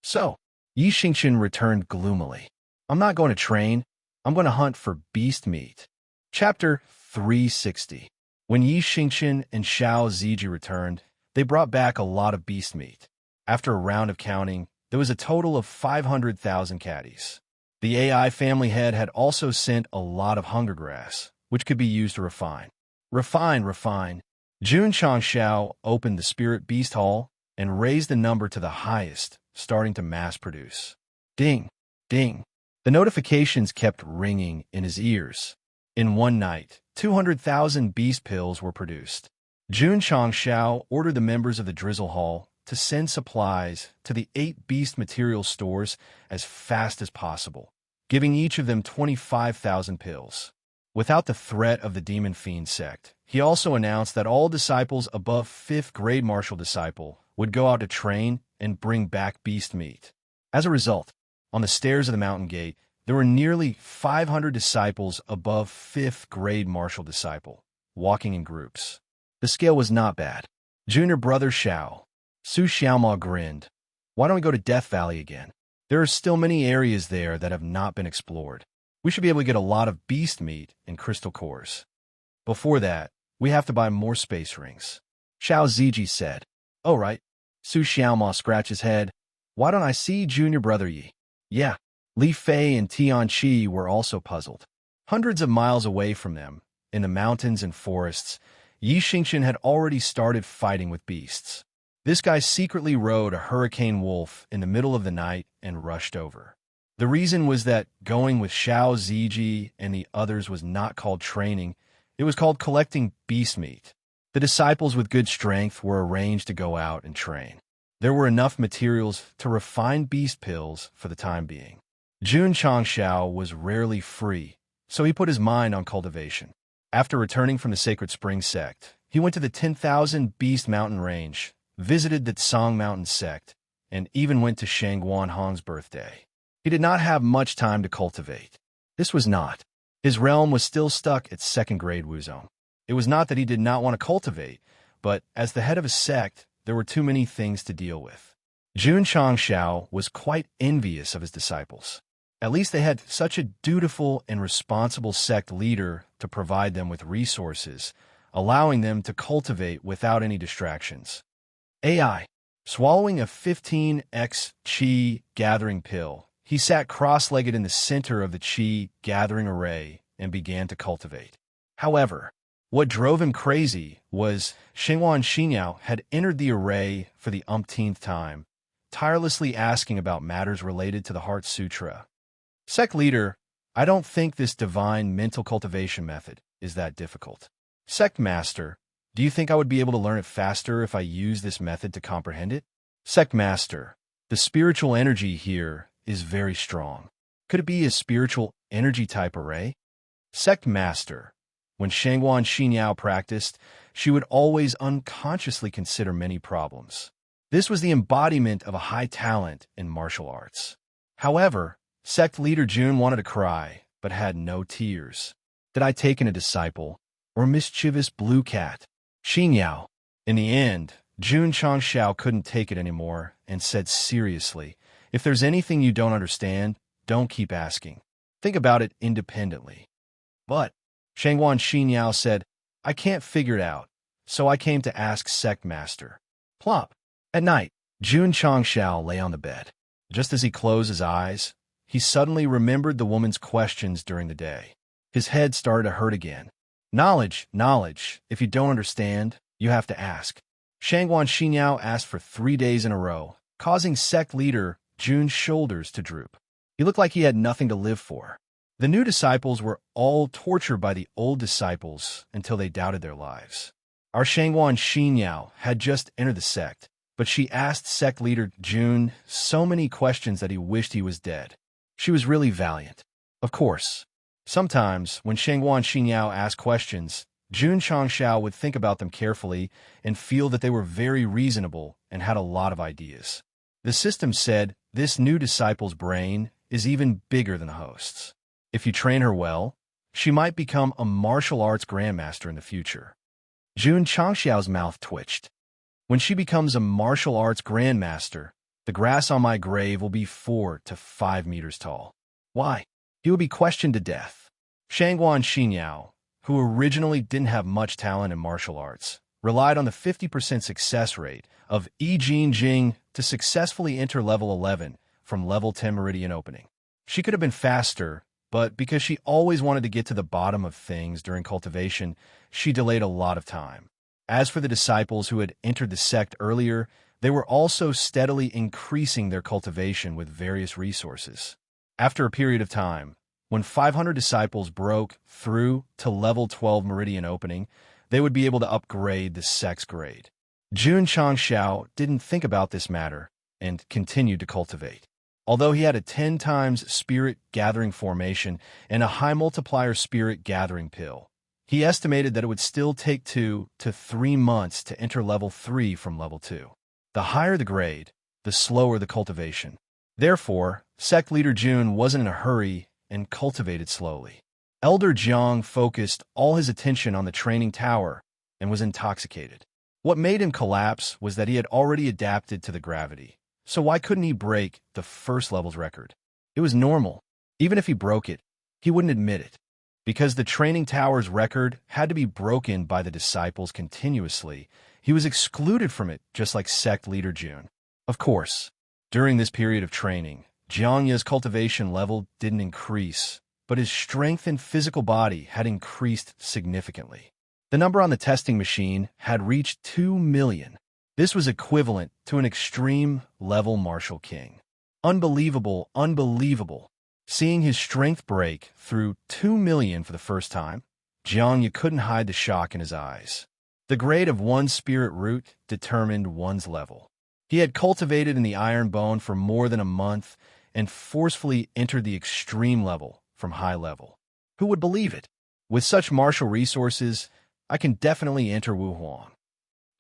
So, Yi Xingchen returned gloomily. "I'm not going to train. I'm going to hunt for beast meat." Chapter 360. When Yi Xingchen and Xiao Ziji returned, they brought back a lot of beast meat. After a round of counting, there was a total of 500,000 caddies. The AI family head had also sent a lot of hunger grass, which could be used to refine. Refine. Jun Changshao opened the Spirit Beast Hall and raised the number to the highest, starting to mass produce. Ding, ding. The notifications kept ringing in his ears. In one night, 200,000 beast pills were produced. Jun Changshao ordered the members of the Drizzle Hall to send supplies to the 8 beast material stores as fast as possible, giving each of them 25,000 pills. Without the threat of the demon fiend sect, he also announced that all disciples above 5th grade martial disciple would go out to train and bring back beast meat. As a result, on the stairs of the mountain gate, there were nearly 500 disciples above 5th grade martial disciple, walking in groups. The scale was not bad. Junior brother Xiao. Su Xiaoma grinned. Why don't we go to Death Valley again? There are still many areas there that have not been explored. We should be able to get a lot of beast meat and crystal cores. Before that, we have to buy more space rings. Xiao Ziji said. Oh, right. Su Xiaoma scratched his head. Why don't I see junior brother Yi? Yeah. Li Fei and Tian Qi were also puzzled. Hundreds of miles away from them, in the mountains and forests, Yi Xingqian had already started fighting with beasts. This guy secretly rode a hurricane wolf in the middle of the night and rushed over. The reason was that going with Xiao Ziji and the others was not called training, it was called collecting beast meat. The disciples with good strength were arranged to go out and train. There were enough materials to refine beast pills for the time being. Jun Changxiao was rarely free, so he put his mind on cultivation. After returning from the Sacred Spring Sect, he went to the 10,000 Beast Mountain Range, visited the Tsang Mountain Sect, and even went to Shangguan Hong's birthday. He did not have much time to cultivate. This was not. His realm was still stuck at 2nd grade Wuzong. It was not that he did not want to cultivate, but as the head of a sect, there were too many things to deal with. Jun Changxiao was quite envious of his disciples. At least they had such a dutiful and responsible sect leader to provide them with resources, allowing them to cultivate without any distractions. AI. Swallowing a 15x Qi gathering pill, he sat cross-legged in the center of the Qi gathering array and began to cultivate. However, what drove him crazy was Shenghuan Xinyao had entered the array for the umpteenth time, tirelessly asking about matters related to the Heart Sutra. Sect leader, I don't think this divine mental cultivation method is that difficult. Sect master, do you think I would be able to learn it faster if I use this method to comprehend it? Sect master, the spiritual energy here is very strong. Could it be a spiritual energy type array? Sect master, when Shangguan Xinyao practiced, she would always unconsciously consider many problems. This was the embodiment of a high talent in martial arts. However, sect leader Jun wanted to cry, but had no tears. Did I take in a disciple, or mischievous blue cat? Xinyao. In the end, Jun Changxiao couldn't take it anymore and said seriously, if there's anything you don't understand, don't keep asking. Think about it independently. But, Shangguan Xinyao said, I can't figure it out, so I came to ask sect master. Plop. At night, Jun Changxiao lay on the bed. Just as he closed his eyes, he suddenly remembered the woman's questions during the day. His head started to hurt again. Knowledge. If you don't understand, you have to ask. Shangguan Xinyao asked for 3 days in a row, causing sect leader Jun's shoulders to droop. He looked like he had nothing to live for. The new disciples were all tortured by the old disciples until they doubted their lives. Our Shangguan Xinyao had just entered the sect, but she asked sect leader Jun so many questions that he wished he was dead. She was really valiant. Of course, sometimes when Shangguan Xinyao asked questions, Jun Changxiao would think about them carefully and feel that they were very reasonable and had a lot of ideas. The system said this new disciple's brain is even bigger than the host's. If you train her well, she might become a martial arts grandmaster in the future. Jun Changxiao's mouth twitched. When she becomes a martial arts grandmaster, the grass on my grave will be 4 to 5 meters tall. Why? He would be questioned to death. Shangguan Xinyao, who originally didn't have much talent in martial arts, relied on the 50% success rate of Yi Jing to successfully enter level 11 from level 10 meridian opening. She could have been faster, but because she always wanted to get to the bottom of things during cultivation, she delayed a lot of time. As for the disciples who had entered the sect earlier, they were also steadily increasing their cultivation with various resources. After a period of time, when 500 disciples broke through to level 12 meridian opening, they would be able to upgrade the sect's grade. Jun Changxiao didn't think about this matter and continued to cultivate. Although he had a 10 times spirit gathering formation and a high multiplier spirit gathering pill, he estimated that it would still take 2 to 3 months to enter level 3 from level 2. The higher the grade, the slower the cultivation. Therefore, sect leader Jun wasn't in a hurry and cultivated slowly. Elder Jiang focused all his attention on the training tower and was intoxicated. What made him collapse was that he had already adapted to the gravity. So why couldn't he break the first level's record? It was normal. Even if he broke it, he wouldn't admit it. Because the training tower's record had to be broken by the disciples continuously, he was excluded from it, just like sect leader Jun. Of course, during this period of training, Jiangya's cultivation level didn't increase, but his strength and physical body had increased significantly. The number on the testing machine had reached 2 million. This was equivalent to an extreme level Martial King. Unbelievable, unbelievable. Seeing his strength break through 2 million for the first time, Jiangya couldn't hide the shock in his eyes. The grade of one's spirit root determined one's level. He had cultivated in the iron bone for more than a month and forcefully entered the extreme level from high level. Who would believe it? With such martial resources, I can definitely enter Wu Huang.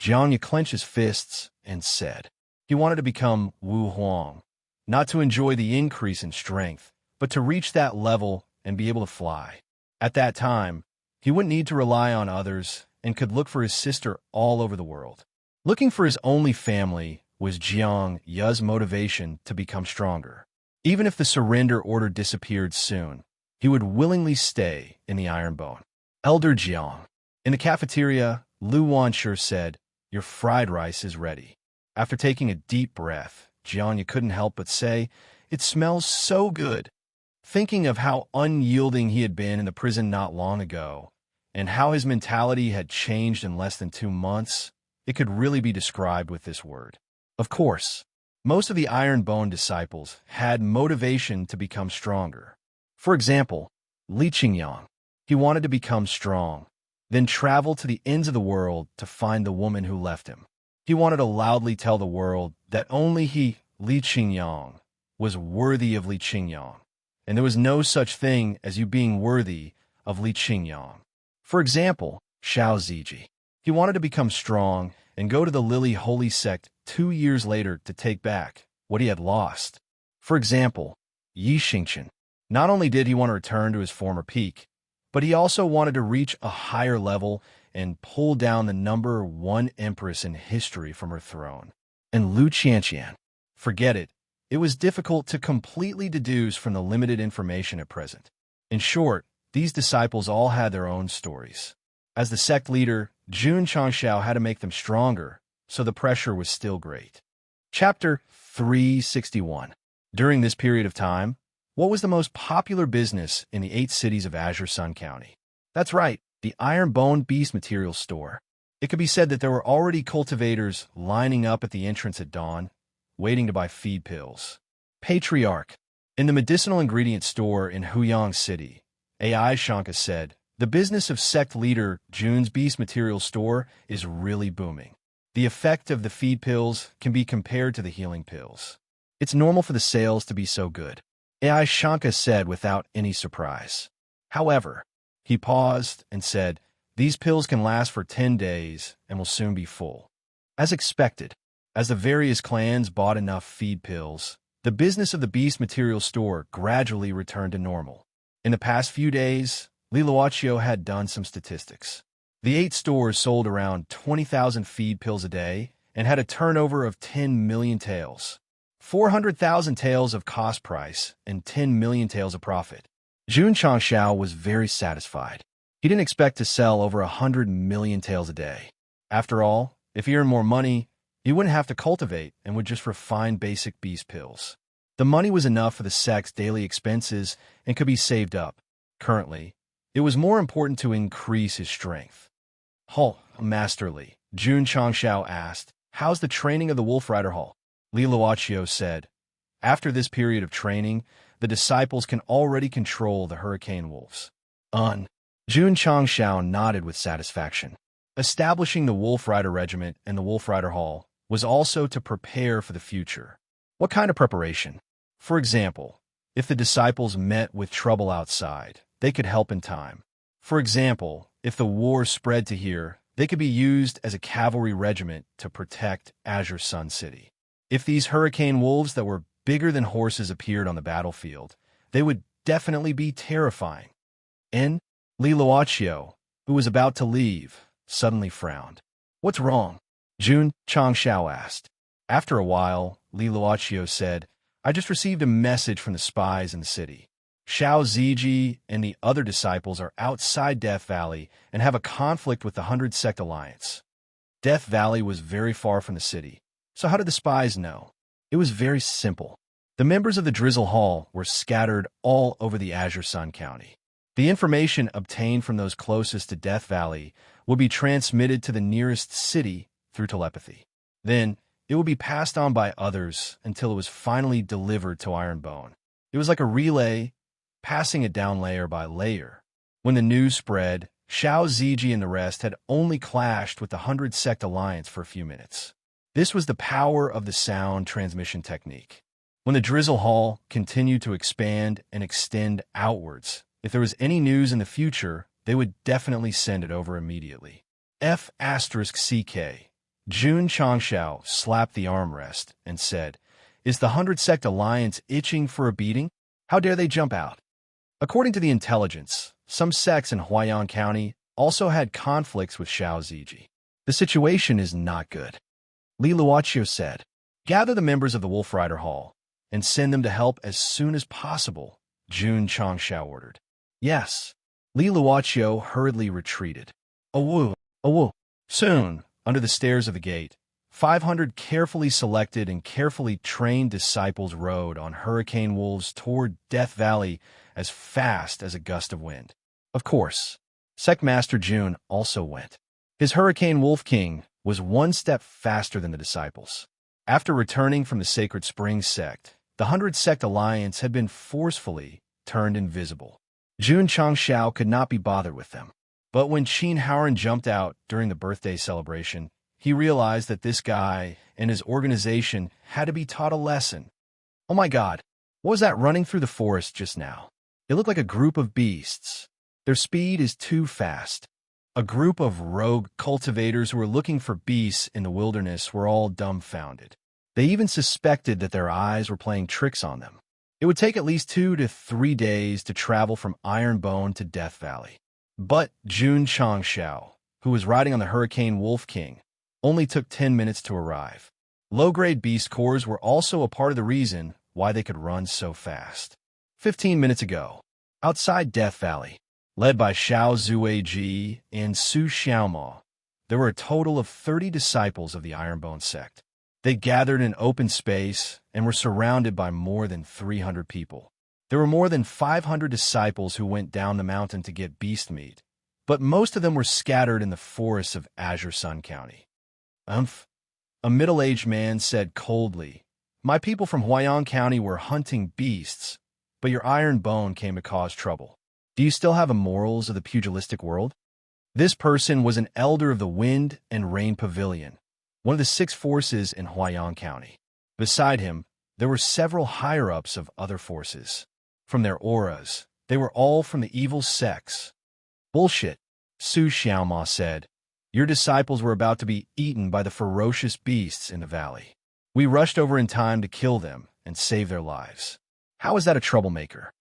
Jiangya clenched his fists and said he wanted to become Wu Huang, not to enjoy the increase in strength, but to reach that level and be able to fly. At that time, he wouldn't need to rely on others and could look for his sister all over the world. Looking for his only family was Jiang Ya's motivation to become stronger. Even if the surrender order disappeared soon, he would willingly stay in the iron bone. Elder Jiang. In the cafeteria, Lu Wanshur said, "Your fried rice is ready." After taking a deep breath, Jiangya couldn't help but say, "It smells so good." Thinking of how unyielding he had been in the prison not long ago, and how his mentality had changed in less than 2 months, it could really be described with this word. Of course, most of the Iron Bone disciples had motivation to become stronger. For example, Li Qingyang. He wanted to become strong, then travel to the ends of the world to find the woman who left him. He wanted to loudly tell the world that only he, Li Qingyang, was worthy of Li Qingyang, and there was no such thing as you being worthy of Li Qingyang. For example, Xiao Ziji. He wanted to become strong and go to the Lily Holy Sect 2 years later to take back what he had lost. For example, Yi Xingqian. Not only did he want to return to his former peak, but he also wanted to reach a higher level and pull down the number 1 empress in history from her throne. And Lu Qianqian. Forget it. It was difficult to completely deduce from the limited information at present. In short, these disciples all had their own stories. As the sect leader, Jun Changxiao had to make them stronger, so the pressure was still great. Chapter 361. During this period of time, what was the most popular business in the 8 cities of Azure Sun County? That's right, the Iron Bone Beast Materials Store. It could be said that there were already cultivators lining up at the entrance at dawn, waiting to buy feed pills. Patriarch. In the medicinal ingredient store in Huyang City, AI Shanka said, "The business of sect leader Jun's Beast Materials Store is really booming. The effect of the feed pills can be compared to the healing pills. It's normal for the sales to be so good," AI Shanka said without any surprise. However, he paused and said, "These pills can last for 10 days and will soon be full." As expected, as the various clans bought enough feed pills, the business of the Beast Materials Store gradually returned to normal. In the past few days, Li Luochio had done some statistics. The 8 stores sold around 20,000 feed pills a day and had a turnover of 10 million taels. 400,000 taels of cost price and 10 million taels of profit. Jun Changxiao was very satisfied. He didn't expect to sell over 100 million taels a day. After all, if he earned more money, he wouldn't have to cultivate and would just refine basic beast pills. The money was enough for the sect's daily expenses and could be saved up. Currently, it was more important to increase his strength. Masterly, Jun Changxiao asked, "How's the training of the Wolf Rider Hall?" Li Luochio said, "After this period of training, the disciples can already control the hurricane wolves." Jun Changxiao nodded with satisfaction. Establishing the Wolf Rider Regiment and the Wolf Rider Hall was also to prepare for the future. What kind of preparation? For example, if the disciples met with trouble outside, they could help in time. For example, if the war spread to here, they could be used as a cavalry regiment to protect Azure Sun City. If these hurricane wolves that were bigger than horses appeared on the battlefield, they would definitely be terrifying. And Li Luochio, who was about to leave, suddenly frowned. What's wrong? Jun Changshao asked. After a while, Li Luochio said, I just received a message from the spies in the city. Xiao Ziji and the other disciples are outside Death Valley and have a conflict with the 100 Sect Alliance. Death Valley was very far from the city, so how did the spies know? It was very simple. The members of the Drizzle Hall were scattered all over the Azure Sun County. The information obtained from those closest to Death Valley would be transmitted to the nearest city through telepathy. Then, it would be passed on by others until it was finally delivered to Ironbone. It was like a relay, passing it down layer by layer. When the news spread, Xiao Ziji and the rest had only clashed with the 100 Sect Alliance for a few minutes. This was the power of the sound transmission technique. When the Drizzle Hall continued to expand and extend outwards, if there was any news in the future, they would definitely send it over immediately. F*CK. Jun Changshao slapped the armrest and said, Is the 100 Sect Alliance itching for a beating? How dare they jump out? According to the intelligence, some sects in Huayan County also had conflicts with Xiao Ziji. The situation is not good. Li Luochio said, Gather the members of the Wolf Rider Hall and send them to help as soon as possible, Jun Changshao ordered. Yes. Li Luochio hurriedly retreated. Awoo, awoo. Soon, under the stairs of the gate, 500 carefully selected and carefully trained disciples rode on hurricane wolves toward Death Valley as fast as a gust of wind. Of course, Sect Master Jun also went. His Hurricane Wolf King was one step faster than the disciples. After returning from the Sacred Springs sect, the 100 Sect Alliance had been forcefully turned invisible. Jun Changshao could not be bothered with them. But when Qin Haoran jumped out during the birthday celebration, he realized that this guy and his organization had to be taught a lesson. Oh my God, what was that running through the forest just now? It looked like a group of beasts. Their speed is too fast. A group of rogue cultivators who were looking for beasts in the wilderness were all dumbfounded. They even suspected that their eyes were playing tricks on them. It would take at least 2 to 3 days to travel from Ironbone to Death Valley. But Jun Changshao, who was riding on the Hurricane Wolf King, only took 10 minutes to arrive. Low-grade beast cores were also a part of the reason why they could run so fast. 15 minutes ago, outside Death Valley, led by Xiao Zueji and Su Xiaomao, there were a total of 30 disciples of the Ironbone sect. They gathered in open space and were surrounded by more than 300 people. There were more than 500 disciples who went down the mountain to get beast meat, but most of them were scattered in the forests of Azure Sun County. A middle-aged man said coldly, My people from Huayan County were hunting beasts, but your iron bone came to cause trouble. Do you still have a morals of the pugilistic world? This person was an elder of the Wind and Rain Pavilion, one of the 6 forces in Huayan County. Beside him, there were several higher-ups of other forces. From their auras, they were all from the evil sects. Bullshit, Su Xiaomao said. Your disciples were about to be eaten by the ferocious beasts in the valley. We rushed over in time to kill them and save their lives. How is that a troublemaker?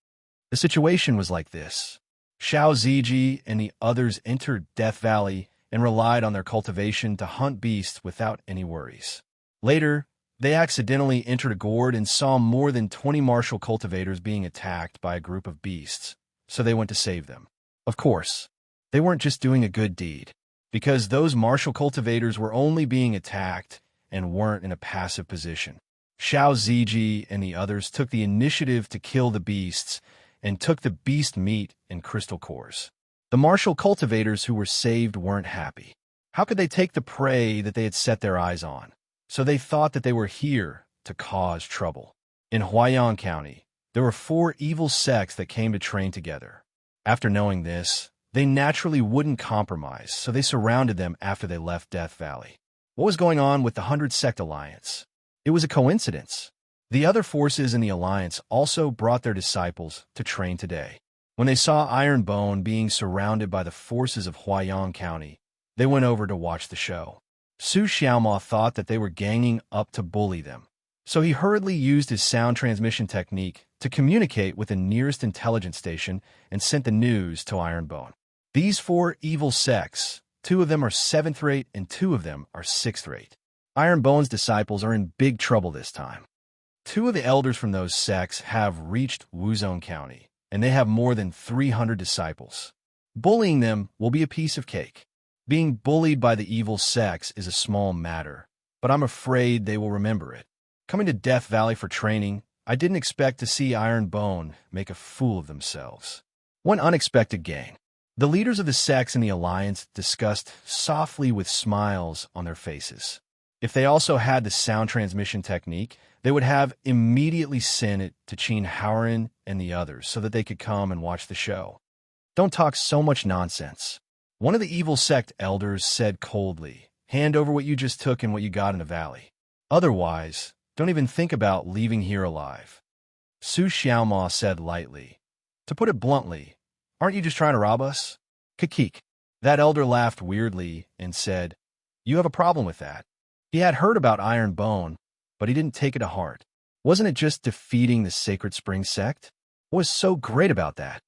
The situation was like this. Xiao Ziji and the others entered Death Valley and relied on their cultivation to hunt beasts without any worries. Later, they accidentally entered a gourd and saw more than 20 martial cultivators being attacked by a group of beasts, so they went to save them. Of course, they weren't just doing a good deed, because those martial cultivators were only being attacked and weren't in a passive position. Xiao Ziji and the others took the initiative to kill the beasts and took the beast meat and crystal cores. The martial cultivators who were saved weren't happy. How could they take the prey that they had set their eyes on? So they thought that they were here to cause trouble. In Huayan County, there were 4 evil sects that came to train together. After knowing this, They naturally wouldn't compromise, so they surrounded them after they left Death Valley. What was going on with the 100 Sect Alliance? It was a coincidence. The other forces in the Alliance also brought their disciples to train today. When they saw Iron Bone being surrounded by the forces of Huaiyang County, they went over to watch the show. Su Xiaoma thought that they were ganging up to bully them, so he hurriedly used his sound transmission technique to communicate with the nearest intelligence station and sent the news to Iron Bone. These 4 evil sects, 2 of them are 7th rate and 2 of them are 6th rate. Iron Bone's disciples are in big trouble this time. 2 of the elders from those sects have reached Wuzong County, and they have more than 300 disciples. Bullying them will be a piece of cake. Being bullied by the evil sects is a small matter, but I'm afraid they will remember it. Coming to Death Valley for training, I didn't expect to see Iron Bone make a fool of themselves. One unexpected gain. The leaders of the sects in the Alliance discussed softly with smiles on their faces. If they also had the sound transmission technique, they would have immediately sent it to Qin Haoran and the others so that they could come and watch the show. Don't talk so much nonsense. One of the evil sect elders said coldly, hand over what you just took and what you got in the valley. Otherwise, don't even think about leaving here alive. Su Xiaoma said lightly, to put it bluntly, aren't you just trying to rob us? Kikik. That elder laughed weirdly and said, you have a problem with that. He had heard about Iron Bone, but he didn't take it to heart. Wasn't it just defeating the Sacred Spring sect? What was so great about that?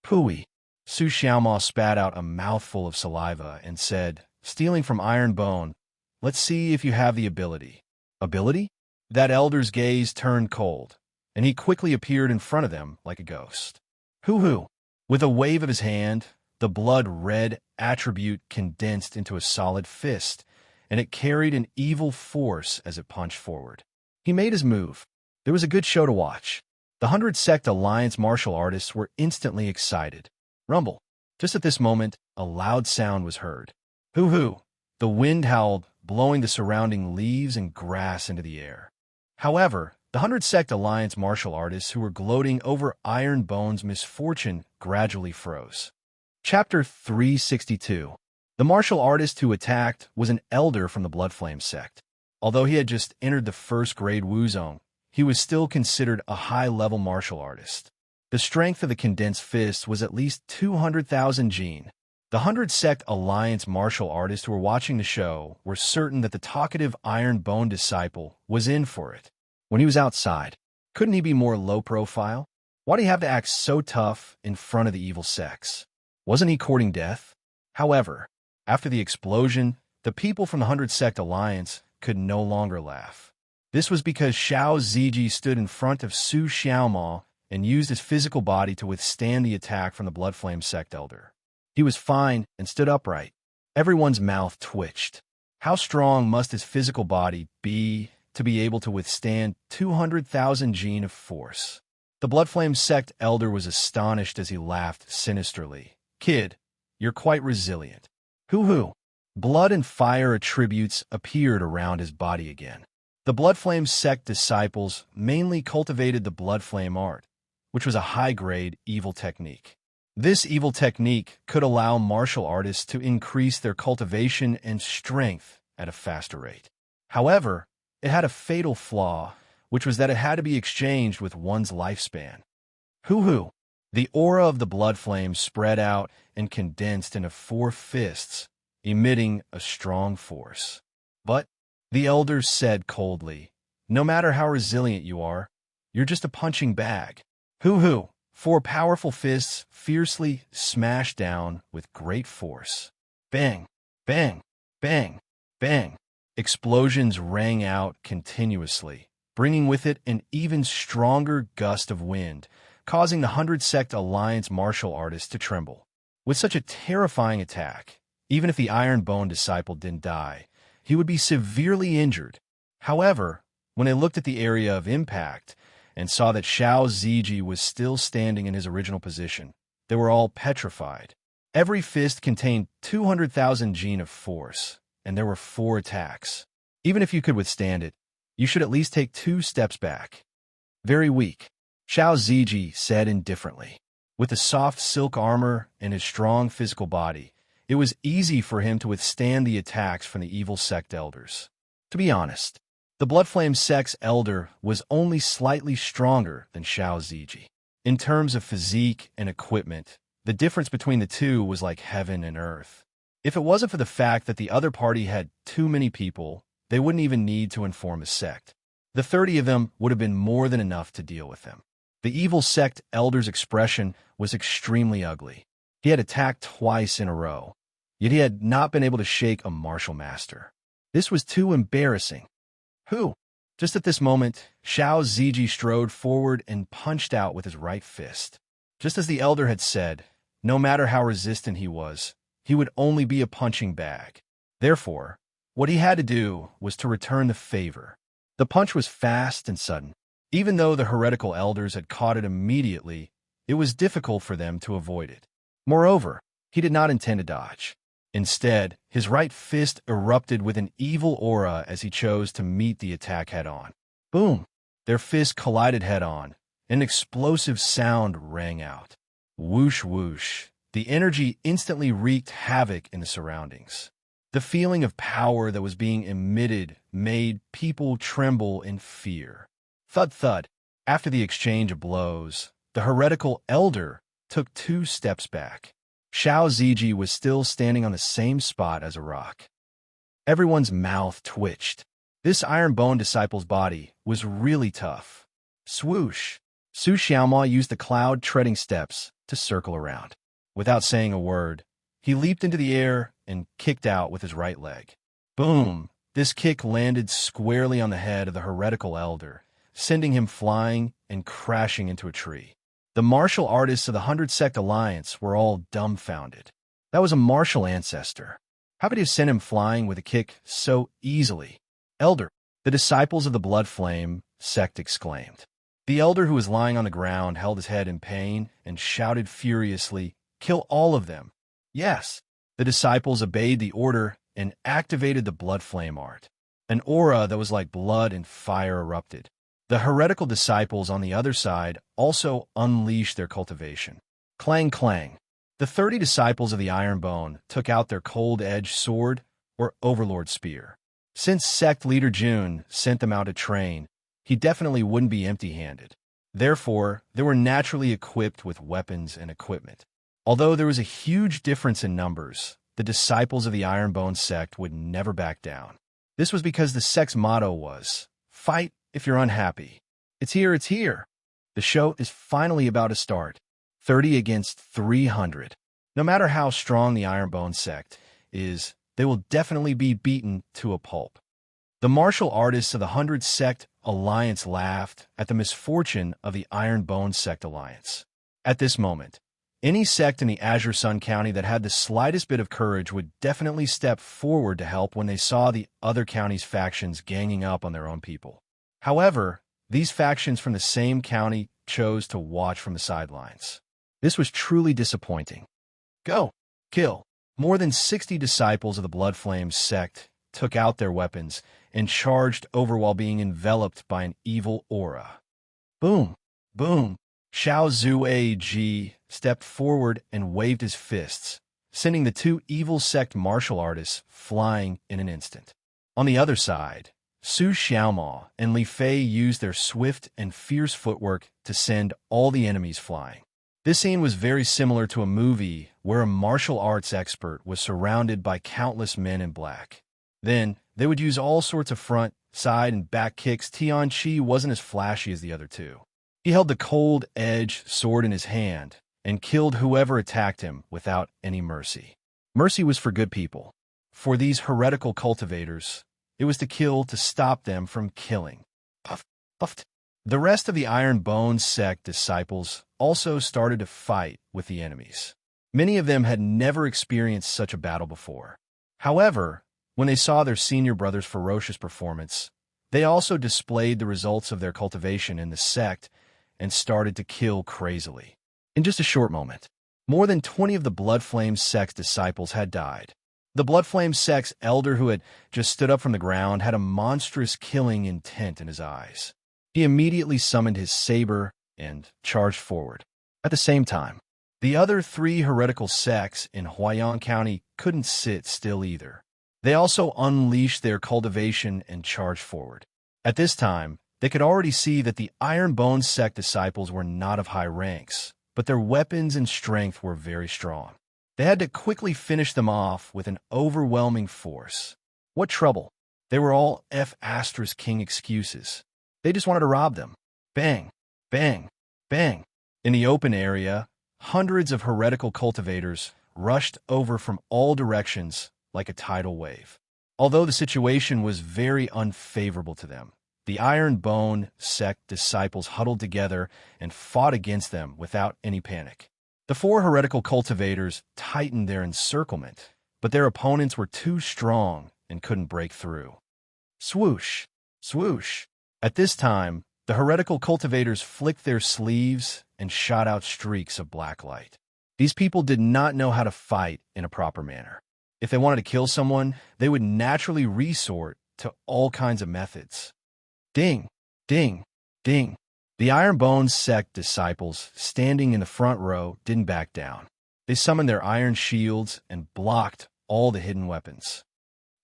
Pooey. Su Xiaoma spat out a mouthful of saliva and said, stealing from Iron Bone, let's see if you have the ability. Ability? That elder's gaze turned cold, and he quickly appeared in front of them like a ghost. Hoo-hoo. With a wave of his hand, the blood-red attribute condensed into a solid fist, and it carried an evil force as it punched forward. He made his move. There was a good show to watch. The 100 Sect Alliance martial artists were instantly excited. Rumble. Just at this moment, a loud sound was heard. Hoo-hoo. The wind howled, blowing the surrounding leaves and grass into the air. However, the 100 Sect Alliance martial artists who were gloating over Iron Bone's misfortune gradually froze. Chapter 362. The martial artist who attacked was an elder from the Bloodflame sect. Although he had just entered the 1st grade Wuzong, he was still considered a high-level martial artist. The strength of the condensed fist was at least 200,000 Jin. The 100 Sect Alliance martial artists who were watching the show were certain that the talkative Iron Bone disciple was in for it. When he was outside, couldn't he be more low-profile? Why'd he have to act so tough in front of the evil sects? Wasn't he courting death? However, after the explosion, the people from the 100 Sect Alliance could no longer laugh. This was because Xiao Ziji stood in front of Su Xiaoma and used his physical body to withstand the attack from the Bloodflame sect elder. He was fine and stood upright. Everyone's mouth twitched. How strong must his physical body be to be able to withstand 200,000 Jin of force? The Bloodflame sect elder was astonished as he laughed sinisterly. Kid, you're quite resilient. Hoo-hoo. Blood and fire attributes appeared around his body again. The Bloodflame sect disciples mainly cultivated the Bloodflame art, which was a high-grade evil technique. This evil technique could allow martial artists to increase their cultivation and strength at a faster rate. However, it had a fatal flaw, which was that it had to be exchanged with one's lifespan. Hoo-hoo. The aura of the Bloodflame spread out and condensed into 4 fists, emitting a strong force. But, the elders said coldly, no matter how resilient you are, you're just a punching bag. Hoo-hoo. 4 powerful fists fiercely smashed down with great force. Bang, bang, bang, bang. Explosions rang out continuously, bringing with it an even stronger gust of wind, causing the 100 Sect Alliance martial artists to tremble. With such a terrifying attack, even if the Iron Bone disciple didn't die, he would be severely injured. However, when they looked at the area of impact and saw that Xiao Ziji was still standing in his original position, they were all petrified. Every fist contained 200,000 Jin of force, and there were 4 attacks. Even if you could withstand it, you should at least take 2 steps back. Very weak, Xiao Ziji said indifferently. With the soft silk armor and his strong physical body, it was easy for him to withstand the attacks from the evil sect elders. To be honest, the Bloodflame sect's elder was only slightly stronger than Xiao Ziji. In terms of physique and equipment, the difference between the two was like heaven and earth. If it wasn't for the fact that the other party had too many people, they wouldn't even need to inform the sect. The 30 of them would have been more than enough to deal with them. The evil sect elder's expression was extremely ugly. He had attacked twice in a row, yet he had not been able to shake a martial master. This was too embarrassing. Who? Just at this moment, Xiao Ziji strode forward and punched out with his right fist. Just as the elder had said, no matter how resistant he would only be a punching bag. Therefore, what he had to do was to return the favor. The punch was fast and sudden. Even though the heretical elders had caught it immediately, it was difficult for them to avoid it. Moreover, he did not intend to dodge. Instead, his right fist erupted with an evil aura as he chose to meet the attack head-on. Boom! Their fists collided head-on. An explosive sound rang out. Whoosh whoosh. The energy instantly wreaked havoc in the surroundings. The feeling of power that was being emitted made people tremble in fear. Thud thud. After the exchange of blows, the heretical elder took 2 steps back. Xiao Ziji was still standing on the same spot as a rock. Everyone's mouth twitched. This iron-bone disciple's body was really tough. Swoosh! Su Xiaoma used the cloud-treading steps to circle around. Without saying a word, he leaped into the air and kicked out with his right leg. Boom! This kick landed squarely on the head of the heretical elder, sending him flying and crashing into a tree. The martial artists of the 100 Sect Alliance were all dumbfounded. That was a martial ancestor. How could he have sent him flying with a kick so easily? Elder, the disciples of the Bloodflame Sect exclaimed. The elder who was lying on the ground held his head in pain and shouted furiously, "Kill all of them!" Yes, the disciples obeyed the order and activated the Bloodflame art. An aura that was like blood and fire erupted. The heretical disciples on the other side also unleashed their cultivation. Clang clang. The 30 disciples of the Iron Bone took out their cold-edged sword or overlord spear. Since sect leader Jun sent them out to train, he definitely wouldn't be empty-handed. Therefore, they were naturally equipped with weapons and equipment. Although there was a huge difference in numbers, the disciples of the Iron Bone sect would never back down. This was because the sect's motto was, "Fight if you're unhappy." It's here, it's here. The show is finally about to start. 30 against 300. No matter how strong the Iron Bone sect is, they will definitely be beaten to a pulp. The martial artists of the 100 Sect Alliance laughed at the misfortune of the Iron Bone Sect Alliance. At this moment, any sect in the Azure Sun County that had the slightest bit of courage would definitely step forward to help when they saw the other county's factions ganging up on their own people. However, these factions from the same county chose to watch from the sidelines. This was truly disappointing. Go! Kill! More than 60 disciples of the Bloodflame sect took out their weapons and charged over while being enveloped by an evil aura. Boom! Boom! Xiao Zuiji stepped forward and waved his fists, sending the 2 evil sect martial artists flying in an instant. On the other side, Su Xiaoma and Li Fei used their swift and fierce footwork to send all the enemies flying. This scene was very similar to a movie where a martial arts expert was surrounded by countless men in black. Then, they would use all sorts of front, side, and back kicks. Tianqi wasn't as flashy as the other 2. He held the cold-edged sword in his hand and killed whoever attacked him without any mercy. Mercy was for good people. For these heretical cultivators, it was to kill to stop them from killing. Puff, puffed. The rest of the Iron Bone sect disciples also started to fight with the enemies. Many of them had never experienced such a battle before. However, when they saw their senior brother's ferocious performance, they also displayed the results of their cultivation in the sect and started to kill crazily. In just a short moment, more than 20 of the Bloodflame sect's disciples had died. The Bloodflame sect's elder who had just stood up from the ground had a monstrous killing intent in his eyes. He immediately summoned his saber and charged forward. At the same time, The other three heretical sects in Huayan County couldn't sit still either. They also unleashed their cultivation and charged forward. At this time, they could already see that the Iron Bone sect disciples were not of high ranks, but their weapons and strength were very strong. They had to quickly finish them off with an overwhelming force. What trouble? They were all F***king excuses. They just wanted to rob them. Bang, bang, bang. In the open area, hundreds of heretical cultivators rushed over from all directions like a tidal wave. Although the situation was very unfavorable to them, the Iron Bone sect disciples huddled together and fought against them without any panic. The four heretical cultivators tightened their encirclement, but their opponents were too strong and couldn't break through. Swoosh, swoosh. At this time, the heretical cultivators flicked their sleeves and shot out streaks of black light. These people did not know how to fight in a proper manner. If they wanted to kill someone, they would naturally resort to all kinds of methods. Ding, ding, ding. The Iron Bone sect disciples, standing in the front row, didn't back down. They summoned their iron shields and blocked all the hidden weapons.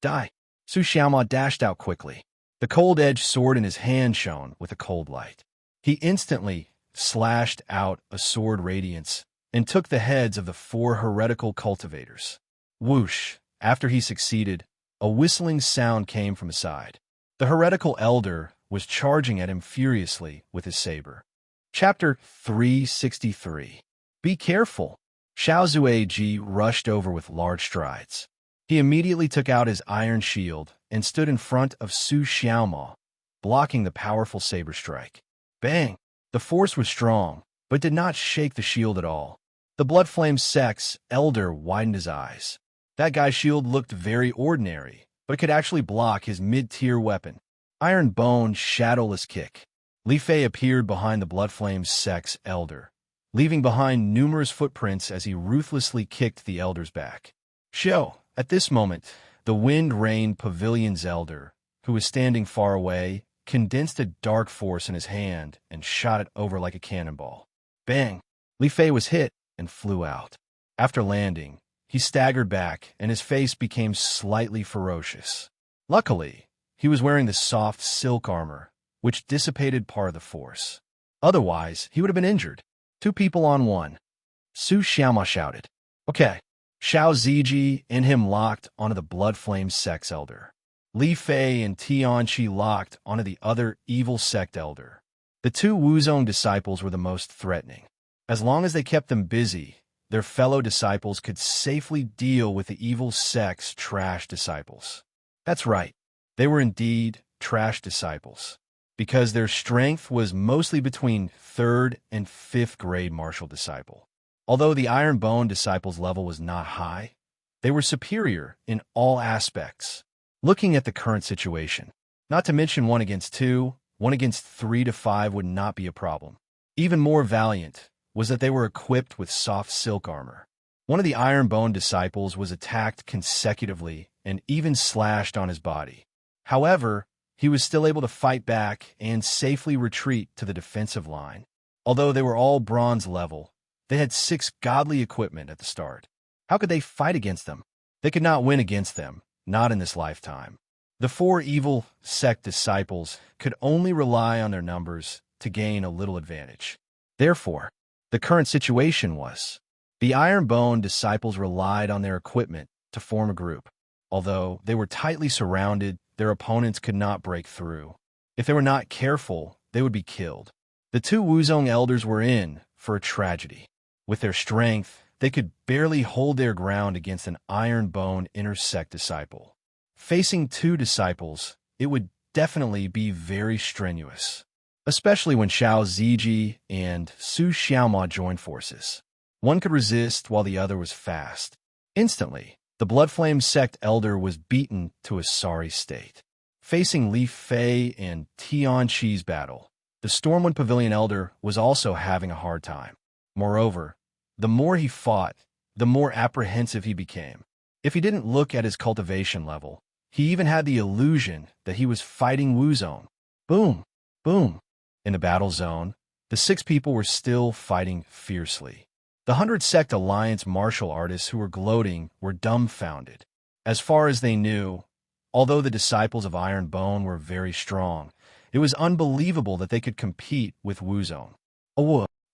Die! Su Xiaoma dashed out quickly. The cold-edged sword in his hand shone with a cold light. He instantly slashed out a sword radiance and took the heads of the four heretical cultivators. Whoosh! After he succeeded, a whistling sound came from his side. The heretical elder was charging at him furiously with his saber. Chapter 363. Be careful! Xiao Zueji rushed over with large strides. He immediately took out his iron shield and stood in front of Su Xiaoma, blocking the powerful saber strike. Bang! The force was strong, but did not shake the shield at all. The Blood Flame sect's elder widened his eyes. That guy's shield looked very ordinary, but could actually block his mid-tier weapon. Iron Bone Shadowless Kick. Li Fei appeared behind the Blood Flame sect's elder, leaving behind numerous footprints as he ruthlessly kicked the elder's back. Shou! At this moment, the Wind Rain Pavilion's elder, who was standing far away, condensed a dark force in his hand and shot it over like a cannonball. Bang! Li Fei was hit and flew out. After landing, he staggered back and his face became slightly ferocious. Luckily, he was wearing the soft silk armor, which dissipated part of the force. Otherwise, he would have been injured. 2 people on 1. Su Xiaoma shouted. Okay. Xiao Ziji and him locked onto the Blood Flame sect's elder. Li Fei and Tianqi locked onto the other evil sect elder. The 2 Wuzong disciples were the most threatening. As long as they kept them busy, their fellow disciples could safely deal with the evil sect's trash disciples. That's right. They were indeed trash disciples, because their strength was mostly between 3rd and 5th grade martial disciple. Although the Iron Bone disciples' level was not high, they were superior in all aspects. Looking at the current situation, not to mention 1 against 2, 1 against 3 to 5 would not be a problem. Even more valiant was that they were equipped with soft silk armor. One of the Iron Bone disciples was attacked consecutively and even slashed on his body. However, he was still able to fight back and safely retreat to the defensive line. Although they were all bronze level, they had 6 godly equipment at the start. How could they fight against them? They could not win against them, not in this lifetime. The 4 evil sect disciples could only rely on their numbers to gain a little advantage. Therefore, the current situation was, the Iron Bone disciples relied on their equipment to form a group. Although they were tightly surrounded, their opponents could not break through. If they were not careful, they would be killed. The 2 Wuzong elders were in for a tragedy. With their strength, they could barely hold their ground against an Iron Bone inner sect disciple. Facing 2 disciples, it would definitely be very strenuous, especially when Xiao Ziji and Su Xiaoma joined forces. One could resist while the other was fast. Instantly, the Blood Flame sect elder was beaten to a sorry state. Facing Li Fei and Tianqi's battle, the Stormwind Pavilion elder was also having a hard time. Moreover, the more he fought, the more apprehensive he became. If he didn't look at his cultivation level, he even had the illusion that he was fighting Wuzong. Boom! Boom! In the battle zone, the 6 people were still fighting fiercely. The 100 Sect Alliance martial artists who were gloating were dumbfounded. As far as they knew, although the disciples of Iron Bone were very strong, it was unbelievable that they could compete with Wuzong.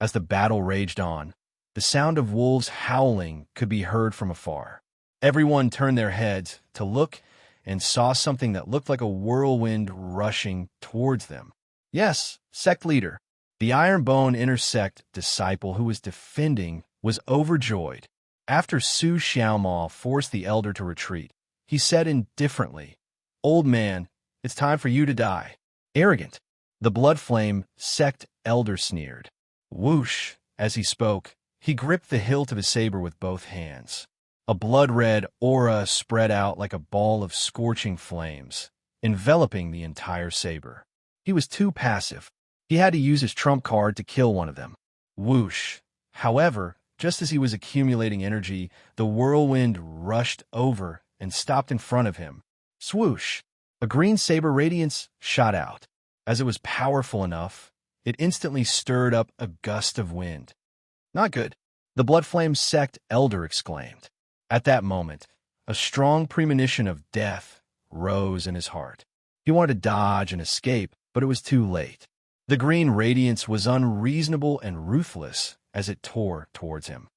As the battle raged on, the sound of wolves howling could be heard from afar. Everyone turned their heads to look and saw something that looked like a whirlwind rushing towards them. Yes, sect leader. The Iron Bone inner sect disciple who was defending was overjoyed. After Su Xiaomao forced the elder to retreat, he said indifferently, "Old man, it's time for you to die." Arrogant. The blood flame sect elder sneered. Whoosh! As he spoke, he gripped the hilt of his saber with both hands. A blood-red aura spread out like a ball of scorching flames, enveloping the entire saber. He was too passive. He had to use his trump card to kill one of them. Whoosh! However, just as he was accumulating energy, the whirlwind rushed over and stopped in front of him. Swoosh! A green saber radiance shot out. As it was powerful enough, it instantly stirred up a gust of wind. Not good, the Bloodflame Sect elder exclaimed. At that moment, a strong premonition of death rose in his heart. He wanted to dodge and escape, but it was too late. The green radiance was unreasonable and ruthless as it tore towards him.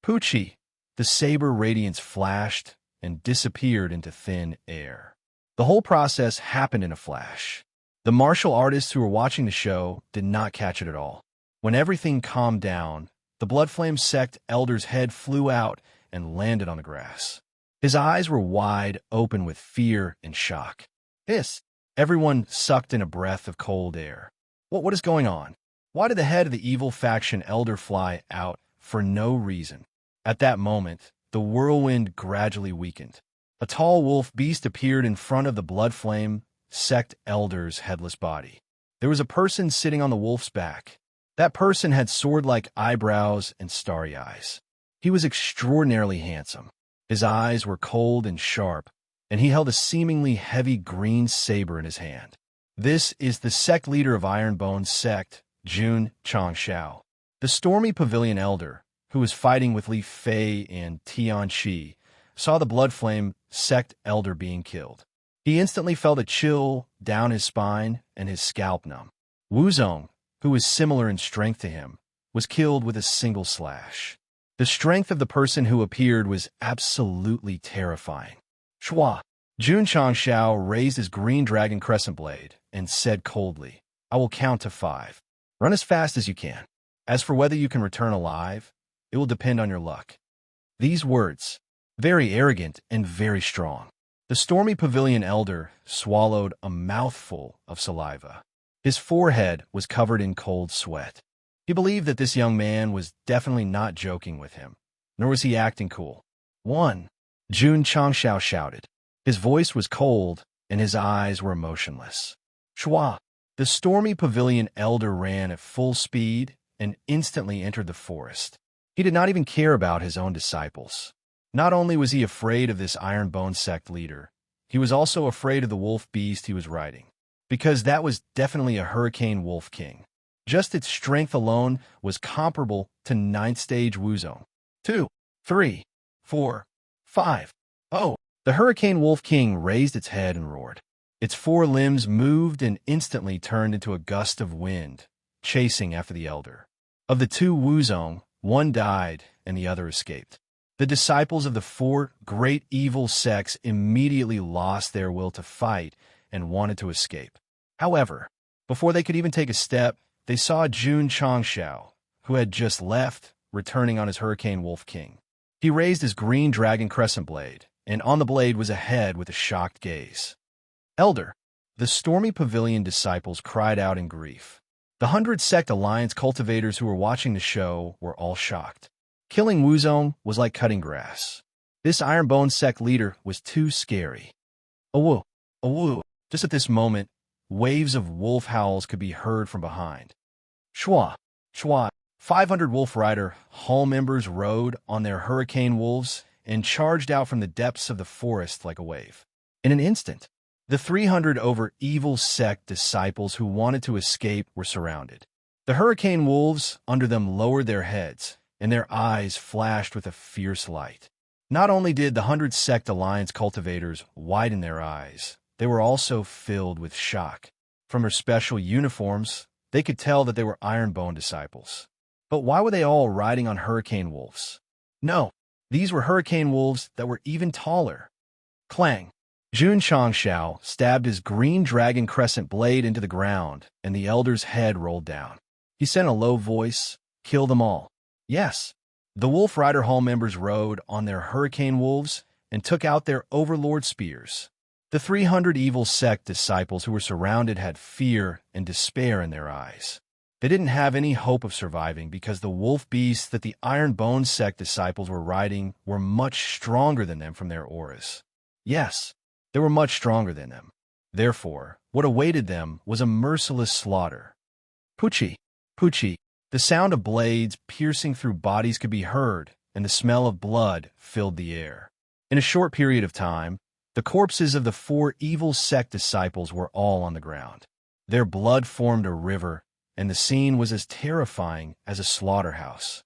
Poochie! The saber radiance flashed and disappeared into thin air. The whole process happened in a flash. The martial artists who were watching the show did not catch it at all. When everything calmed down, the Bloodflame Sect elder's head flew out and landed on the grass. His eyes were wide open with fear and shock. Hiss! Everyone sucked in a breath of cold air. What is going on? Why did the head of the evil faction elder fly out for no reason? At that moment, the whirlwind gradually weakened. A tall wolf beast appeared in front of the Bloodflame Sect elder's headless body. There was a person sitting on the wolf's back. That person had sword-like eyebrows and starry eyes. He was extraordinarily handsome. His eyes were cold and sharp, and he held a seemingly heavy green saber in his hand. This is the sect leader of Ironbone Sect, Jun Changshao. The Stormy Pavilion Elder, who was fighting with Li Fei and Tian Qi, saw the Bloodflame Sect Elder being killed. He instantly felt a chill down his spine and his scalp numb. Wuzong, who was similar in strength to him, was killed with a single slash. The strength of the person who appeared was absolutely terrifying. Shua! Jun Changshao raised his green dragon crescent blade and said coldly, "I will count to 5. Run as fast as you can. As for whether you can return alive, it will depend on your luck." These words, very arrogant and very strong. The Stormy Pavilion Elder swallowed a mouthful of saliva. His forehead was covered in cold sweat. He believed that this young man was definitely not joking with him, nor was he acting cool. "One!" Jun Changshao shouted. His voice was cold, and his eyes were emotionless. Shua! The Stormy Pavilion Elder ran at full speed and instantly entered the forest. He did not even care about his own disciples. Not only was he afraid of this Ironbone Sect leader, he was also afraid of the wolf beast he was riding, because that was definitely a Hurricane Wolf King. Just its strength alone was comparable to 9th stage Wuzong. 2, 3, 4, 5. Oh! The Hurricane Wolf King raised its head and roared. Its 4 limbs moved and instantly turned into a gust of wind, chasing after the elder. Of the 2 Wuzong, one died and the other escaped. The disciples of the 4 great evil sects immediately lost their will to fight and wanted to escape. However, before they could even take a step, they saw Jun Changshao, who had just left, returning on his Hurricane Wolf King. He raised his green dragon crescent blade, and on the blade was a head with a shocked gaze. "Elder!" The Stormy Pavilion disciples cried out in grief. The 100 Sect Alliance cultivators who were watching the show were all shocked. Killing Wuzong was like cutting grass. This Ironbone Sect leader was too scary. Awoo! Awoo! Just at this moment, waves of wolf howls could be heard from behind. Shua! Shua! 500 Wolf Rider Hall members rode on their hurricane wolves and charged out from the depths of the forest like a wave. In an instant, the 300 over evil sect disciples who wanted to escape were surrounded. The hurricane wolves under them lowered their heads and their eyes flashed with a fierce light. Not only did the 100 Sect Alliance cultivators widen their eyes, they were also filled with shock. From their special uniforms, they could tell that they were Ironbone disciples. But why were they all riding on hurricane wolves? No, these were hurricane wolves that were even taller. Clang! Jun Changshao stabbed his green dragon crescent blade into the ground, and the elder's head rolled down. He said in a low voice, "Kill them all." Yes. The Wolf Rider Hall members rode on their hurricane wolves and took out their overlord spears. The 300 evil sect disciples who were surrounded had fear and despair in their eyes. They didn't have any hope of surviving because the wolf beasts that the Iron Bone sect disciples were riding were much stronger than them from their auras. Yes, they were much stronger than them. Therefore, what awaited them was a merciless slaughter. Poochie, poochie. The sound of blades piercing through bodies could be heard, and the smell of blood filled the air. In a short period of time, the corpses of the 4 evil sect disciples were all on the ground. Their blood formed a river, and the scene was as terrifying as a slaughterhouse.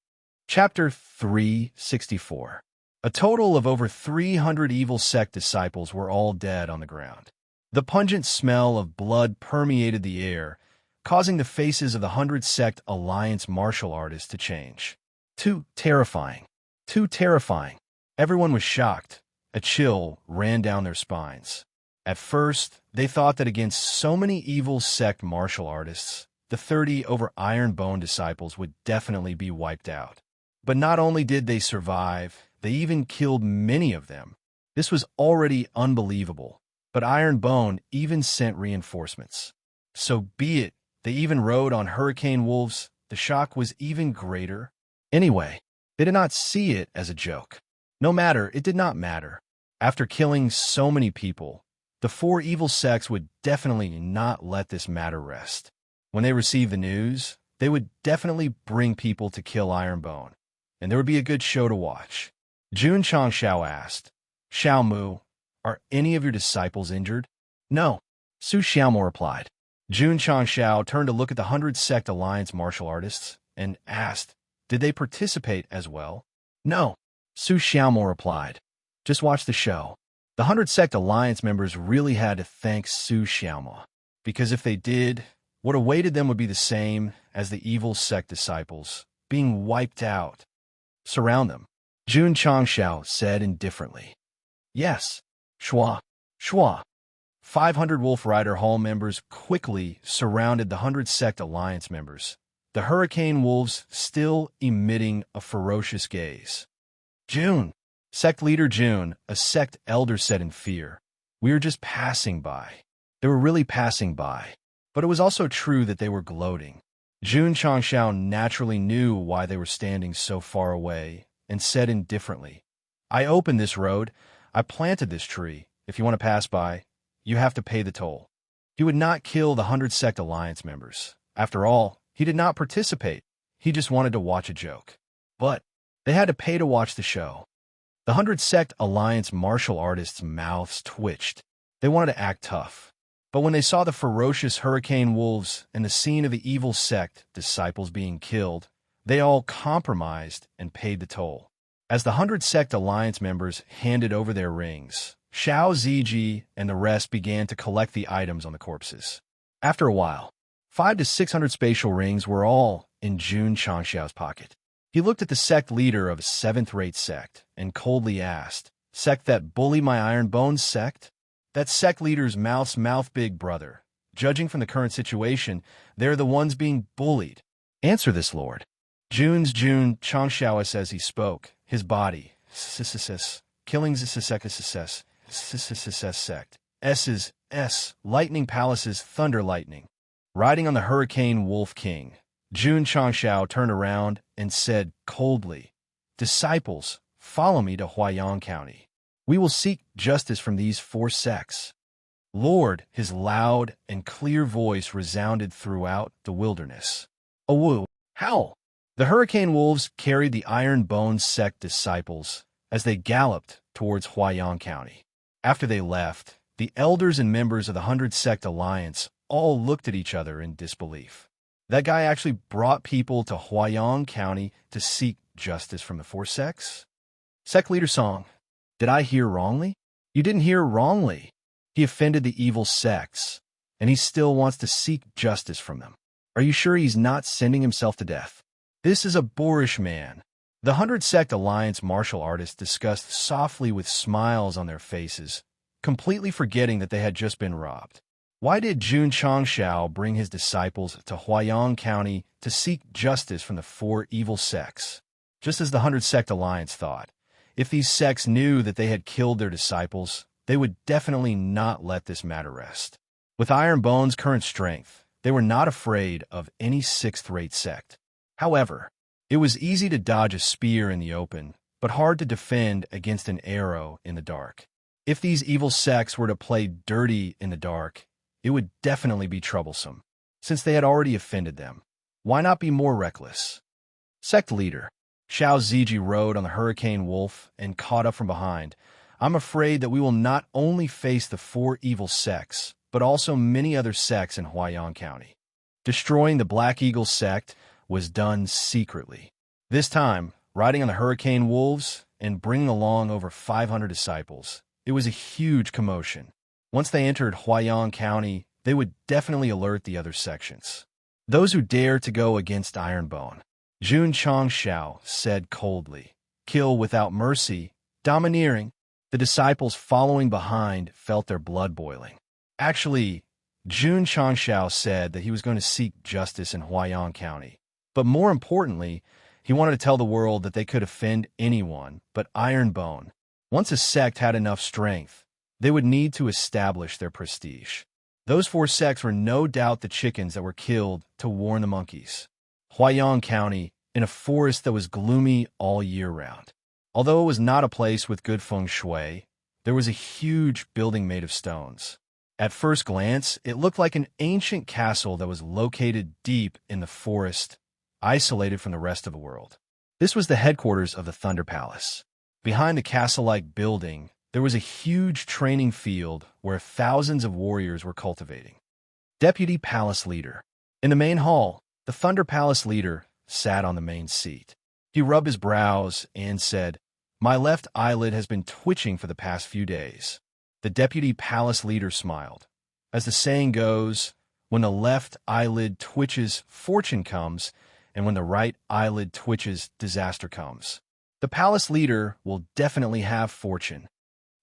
Chapter 364. A total of over 300 evil sect disciples were all dead on the ground. The pungent smell of blood permeated the air, causing the faces of the 100 Sect Alliance martial artists to change. Too terrifying. Too terrifying. Everyone was shocked. A chill ran down their spines. At first, they thought that against so many evil sect martial artists, the 30 over Iron Bone disciples would definitely be wiped out. But not only did they survive, they even killed many of them. This was already unbelievable, but Iron Bone even sent reinforcements. So be it. They even rode on hurricane wolves. The shock was even greater. Anyway, they did not see it as a joke. No matter, it did not matter. After killing so many people, the 4 evil sects would definitely not let this matter rest. When they received the news, they would definitely bring people to kill Iron Bone, and there would be a good show to watch. Jun Changshao asked, "Xiao Mu, are any of your disciples injured?" "No," Su Xiaomo replied. Jun Changshao turned to look at the 100 Sect Alliance martial artists and asked, "Did they participate as well?" "No," Su Xiaomo replied. "Just watch the show." The 100 Sect Alliance members really had to thank Su Xiaomo, because if they did, what awaited them would be the same as the evil sect disciples, being wiped out. "Surround them," Jun Changshao said indifferently. "Yes." Shua, shua. 500 Wolf Rider Hall members quickly surrounded the 100 Sect Alliance members, the hurricane wolves still emitting a ferocious gaze. "Jun," Sect leader Jun, a sect elder, said in fear, "We were just passing by." They were really passing by, but it was also true that they were gloating. Jun Changshao naturally knew why they were standing so far away and said indifferently, "I opened this road. I planted this tree. If you want to pass by, you have to pay the toll." He would not kill the 100 Sect Alliance members. After all, he did not participate. He just wanted to watch a joke. But they had to pay to watch the show. The 100 Sect Alliance martial artists' mouths twitched. They wanted to act tough. But when they saw the ferocious hurricane wolves and the scene of the evil sect disciples being killed, they all compromised and paid the toll. As the 100 Sect Alliance members handed over their rings, Xiao Ziji and the rest began to collect the items on the corpses. After a while, 500 to 600 spatial rings were all in Jun Changshao's pocket. He looked at the sect leader of a 7th-rate sect and coldly asked, "Sect that bully my Iron Bones sect?" That sect leader's mouth big brother. Judging from the current situation, they're the ones being bullied. "Answer this, Lord." Jun Changshao as he spoke, his body, killing sect. Lightning Palace's thunder lightning. Riding on the Hurricane Wolf King, Jun Changshao turned around and said coldly, "Disciples, follow me to Huaiyang County. We will seek justice from these 4 sects." "Lord," his loud and clear voice resounded throughout the wilderness. "Awu, howl!" The Hurricane Wolves carried the Iron Bone sect disciples as they galloped towards Huaiyang County. After they left, the elders and members of the 100 Sect Alliance all looked at each other in disbelief. That guy actually brought people to Huayong County to seek justice from the four sects? Sect leader Song, did I hear wrongly? You didn't hear wrongly. He offended the evil sects, and he still wants to seek justice from them. Are you sure he's not sending himself to death? This is a boorish man. The 100 Sect Alliance martial artists discussed softly with smiles on their faces, completely forgetting that they had just been robbed. Why did Jun Changshao bring his disciples to Huayong County to seek justice from the four evil sects? Just as the 100 Sect Alliance thought, if these sects knew that they had killed their disciples, they would definitely not let this matter rest. With Iron Bone's current strength, they were not afraid of any sixth-rate sect. However, it was easy to dodge a spear in the open, but hard to defend against an arrow in the dark. If these evil sects were to play dirty in the dark, it would definitely be troublesome. Since they had already offended them, why not be more reckless? Sect leader Xiao Ziji rode on the Hurricane Wolf and caught up from behind. I'm afraid that we will not only face the four evil sects, but also many other sects in Huayong County. Destroying the Black Eagle sect was done secretly. This time, riding on the Hurricane Wolves and bringing along over 500 disciples, it was a huge commotion. Once they entered Huayong County, they would definitely alert the other sections. Those who dare to go against Ironbone, Jun Changshao said coldly, kill without mercy, domineering. The disciples following behind felt their blood boiling. Actually, Jun Changshao said that he was going to seek justice in Huayong County. But more importantly, he wanted to tell the world that they could offend anyone but Ironbone. Once a sect had enough strength, they would need to establish their prestige. Those four sects were no doubt the chickens that were killed to warn the monkeys. Huayong County, in a forest that was gloomy all year round. Although it was not a place with good feng shui, there was a huge building made of stones. At first glance, it looked like an ancient castle that was located deep in the forest, isolated from the rest of the world. This was the headquarters of the Thunder Palace. Behind the castle-like building, there was a huge training field where thousands of warriors were cultivating. Deputy Palace Leader. In the main hall, the Thunder Palace Leader sat on the main seat. He rubbed his brows and said, "My left eyelid has been twitching for the past few days." The Deputy Palace Leader smiled. As the saying goes, when the left eyelid twitches, fortune comes, and when the right eyelid twitches, disaster comes. The Palace Leader will definitely have fortune.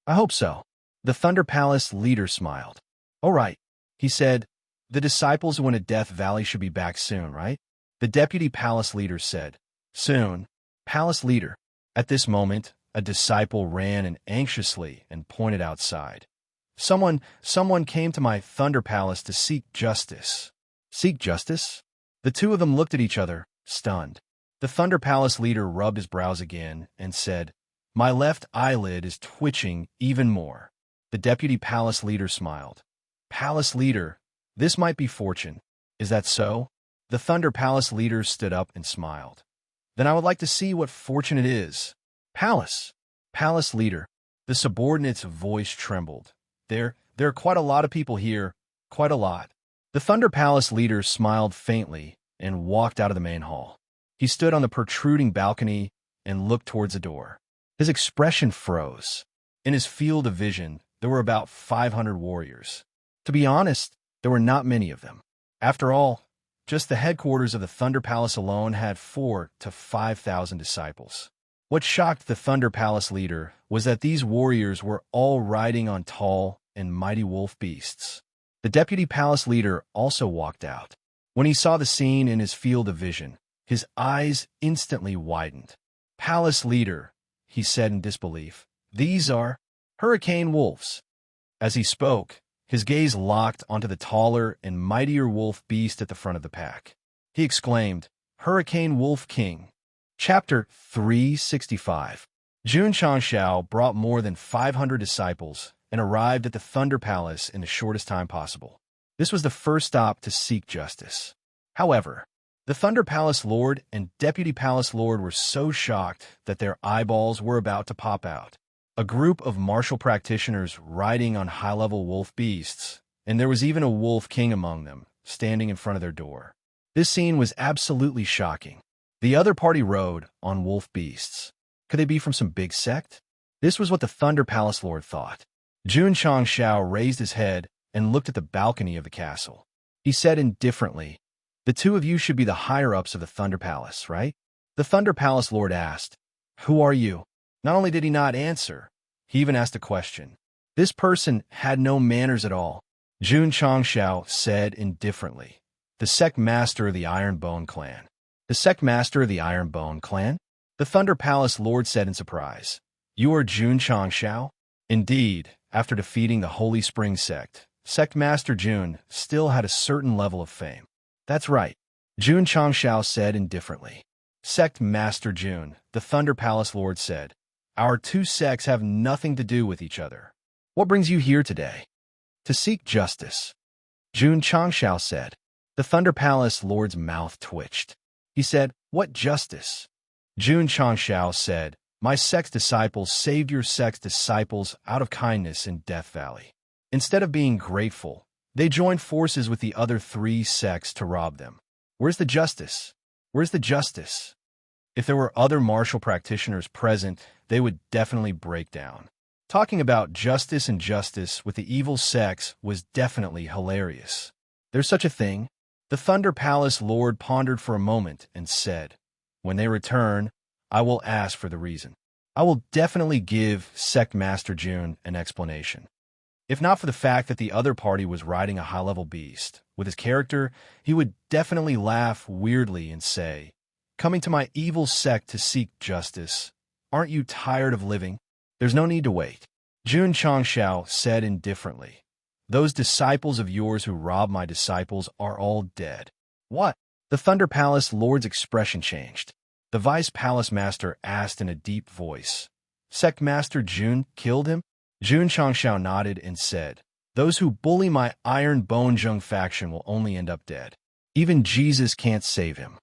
I hope so. The Thunder Palace Leader smiled. All right, he said, the disciples who went to Death Valley should be back soon, right? The Deputy Palace Leader said, soon. Palace Leader. At this moment, a disciple ran in anxiously and pointed outside. Someone came to my Thunder Palace to seek justice. Seek justice? The two of them looked at each other, stunned. The Thunder Palace Leader rubbed his brows again and said, my left eyelid is twitching even more. The Deputy Palace Leader smiled. Palace Leader, this might be fortune. Is that so? The Thunder Palace Leader stood up and smiled. Then I would like to see what fortune it is. Palace Leader. The subordinate's voice trembled. There are quite a lot of people here, quite a lot. The Thunder Palace Leader smiled faintly and walked out of the main hall. He stood on the protruding balcony and looked towards the door. His expression froze. In his field of vision, there were about 500 warriors. To be honest, there were not many of them. After all, just the headquarters of the Thunder Palace alone had 4,000 to 5,000 disciples. What shocked the Thunder Palace Leader was that these warriors were all riding on tall and mighty wolf beasts. The Deputy Palace Leader also walked out. When he saw the scene in his field of vision, his eyes instantly widened. Palace Leader, he said in disbelief, these are Hurricane Wolves. As he spoke, his gaze locked onto the taller and mightier wolf beast at the front of the pack. He exclaimed, Hurricane Wolf King. Chapter 365. Jun Changshao brought more than 500 disciples and arrived at the Thunder Palace in the shortest time possible. This was the first stop to seek justice. However, the Thunder Palace Lord and Deputy Palace Lord were so shocked that their eyeballs were about to pop out. A group of martial practitioners riding on high-level wolf beasts, and there was even a wolf king among them, standing in front of their door. This scene was absolutely shocking. The other party rode on wolf beasts. Could they be from some big sect? This was what the Thunder Palace Lord thought. Jun Changshao raised his head and looked at the balcony of the castle. He said indifferently, "The two of you should be the higher-ups of the Thunder Palace, right?" The Thunder Palace Lord asked, "Who are you?" Not only did he not answer, he even asked a question. This person had no manners at all. Jun Changshao said indifferently, "The Sect Master of the Ironbone Clan." The Sect Master of the Ironbone Clan? The Thunder Palace Lord said in surprise. "You are Jun Changshao?" Indeed, after defeating the Holy Spring Sect, Sect Master Jun still had a certain level of fame. "That's right," Jun Changshao said indifferently. "Sect Master Jun," the Thunder Palace Lord said, "our two sects have nothing to do with each other. What brings you here today?" "To seek justice," Jun Changshao said. The Thunder Palace Lord's mouth twitched. He said, "What justice?" Jun Changshao said, "My sect's disciples saved your sect's disciples out of kindness in Death Valley. Instead of being grateful, they joined forces with the other three sects to rob them. Where's the justice? Where's the justice?" If there were other martial practitioners present, they would definitely break down. Talking about justice and justice with the evil sects was definitely hilarious. "There's such a thing?" The Thunder Palace Lord pondered for a moment and said, "When they return, I will ask for the reason. I will definitely give Sect Master Jun an explanation. If not for the fact that the other party was riding a high-level beast, with his character, he would definitely laugh weirdly and say, 'Coming to my evil sect to seek justice. Aren't you tired of living? There's no need to wait.'" Jun Changshao said indifferently, "Those disciples of yours who robbed my disciples are all dead." "What?" The Thunder Palace Lord's expression changed. The Vice Palace Master asked in a deep voice, "Sect Master Jun killed him?" Jun Changshao nodded and said, "Those who bully my Iron Bone Jung faction will only end up dead. Even Jesus can't save him."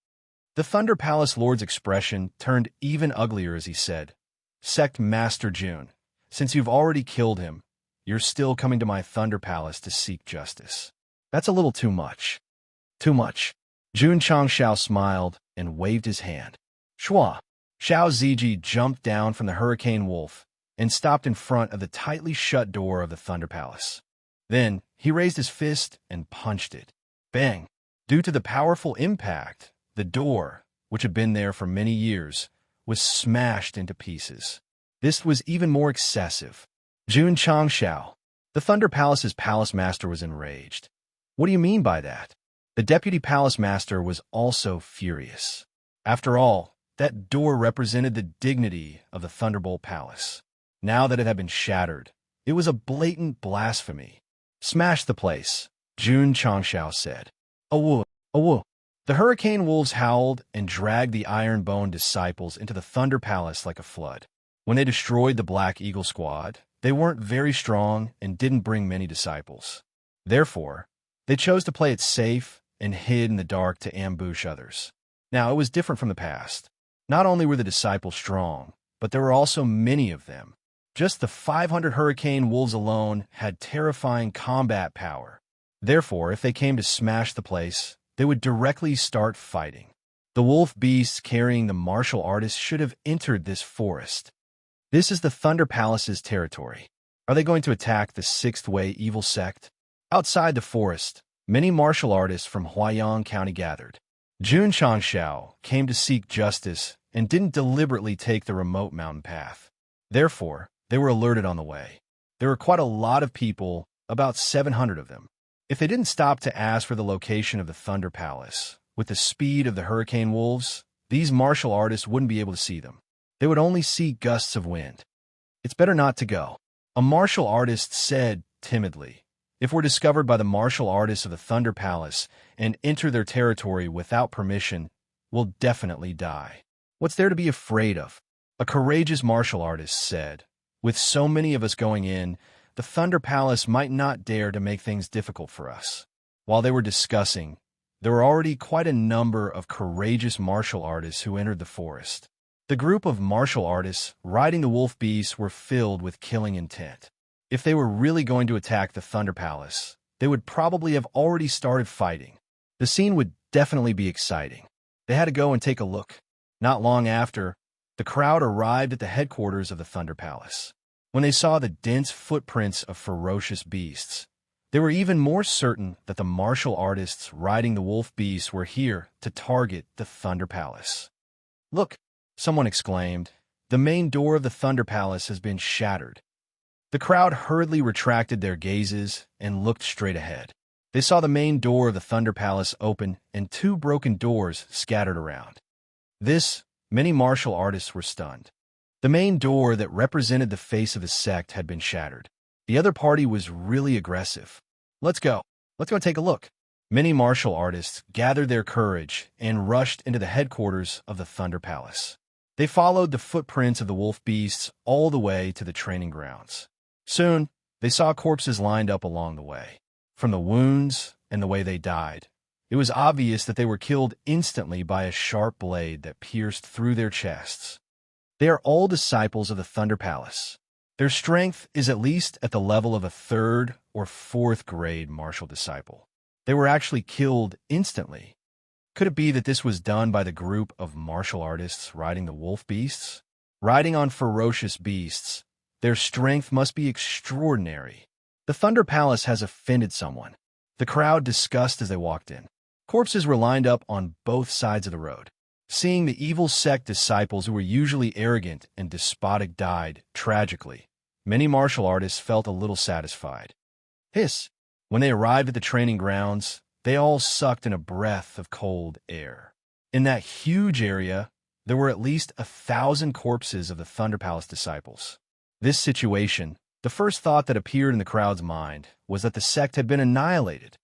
The Thunder Palace Lord's expression turned even uglier as he said, "Sect Master Jun, since you've already killed him, you're still coming to my Thunder Palace to seek justice. That's a little too much." "Too much." Jun Changshao smiled and waved his hand. "Shua!" Xiao Ziji jumped down from the Hurricane Wolf and stopped in front of the tightly shut door of the Thunder Palace. Then he raised his fist and punched it. Bang! Due to the powerful impact, the door, which had been there for many years, was smashed into pieces. This was even more excessive. Jun Changshao, the Thunder Palace's palace master, was enraged. "What do you mean by that?" The deputy palace master was also furious. After all, that door represented the dignity of the Thunderbolt Palace. Now that it had been shattered, it was a blatant blasphemy. "Smash the place," Jun Changshao said. "Awoo, awoo." The Hurricane Wolves howled and dragged the Ironbone disciples into the Thunder Palace like a flood. When they destroyed the Black Eagle Squad, they weren't very strong and didn't bring many disciples. Therefore, they chose to play it safe and hid in the dark to ambush others. Now, it was different from the past. Not only were the disciples strong, but there were also many of them. Just the 500 Hurricane Wolves alone had terrifying combat power. Therefore, if they came to smash the place, they would directly start fighting. The wolf beasts carrying the martial artists should have entered this forest. This is the Thunder Palace's territory. Are they going to attack the Sixth Way Evil Sect? Outside the forest, many martial artists from Huayang County gathered. Jun Changshao came to seek justice and didn't deliberately take the remote mountain path. Therefore, they were alerted on the way. There were quite a lot of people, about 700 of them. If they didn't stop to ask for the location of the Thunder Palace, with the speed of the Hurricane Wolves, these martial artists wouldn't be able to see them. They would only see gusts of wind. "It's better not to go," a martial artist said timidly. "If we're discovered by the martial artists of the Thunder Palace and enter their territory without permission, we'll definitely die." "What's there to be afraid of?" a courageous martial artist said. "With so many of us going in, the Thunder Palace might not dare to make things difficult for us." While they were discussing, there were already quite a number of courageous martial artists who entered the forest. The group of martial artists riding the wolf beasts were filled with killing intent. If they were really going to attack the Thunder Palace, they would probably have already started fighting. The scene would definitely be exciting. They had to go and take a look. Not long after, the crowd arrived at the headquarters of the Thunder Palace. When they saw the dense footprints of ferocious beasts, they were even more certain that the martial artists riding the wolf beasts were here to target the Thunder Palace. "Look," someone exclaimed, "the main door of the Thunder Palace has been shattered." The crowd hurriedly retracted their gazes and looked straight ahead. They saw the main door of the Thunder Palace open and two broken doors scattered around. Many martial artists were stunned. The main door that represented the face of the sect had been shattered. The other party was really aggressive. Let's go and take a look." Many martial artists gathered their courage and rushed into the headquarters of the Thunder Palace. They followed the footprints of the wolf beasts all the way to the training grounds. Soon, they saw corpses lined up along the way. From the wounds and the way they died, it was obvious that they were killed instantly by a sharp blade that pierced through their chests. They are all disciples of the Thunder Palace. Their strength is at least at the level of a 3rd or 4th grade martial disciple. They were actually killed instantly. Could it be that this was done by the group of martial artists riding the wolf beasts? Riding on ferocious beasts, their strength must be extraordinary. The Thunder Palace has offended someone. The crowd discussed as they walked in. Corpses were lined up on both sides of the road. Seeing the evil sect disciples who were usually arrogant and despotic died tragically, many martial artists felt a little satisfied. When they arrived at the training grounds, they all sucked in a breath of cold air. In that huge area, there were at least 1,000 corpses of the Thunder Palace disciples. This situation, the first thought that appeared in the crowd's mind was that the sect had been annihilated.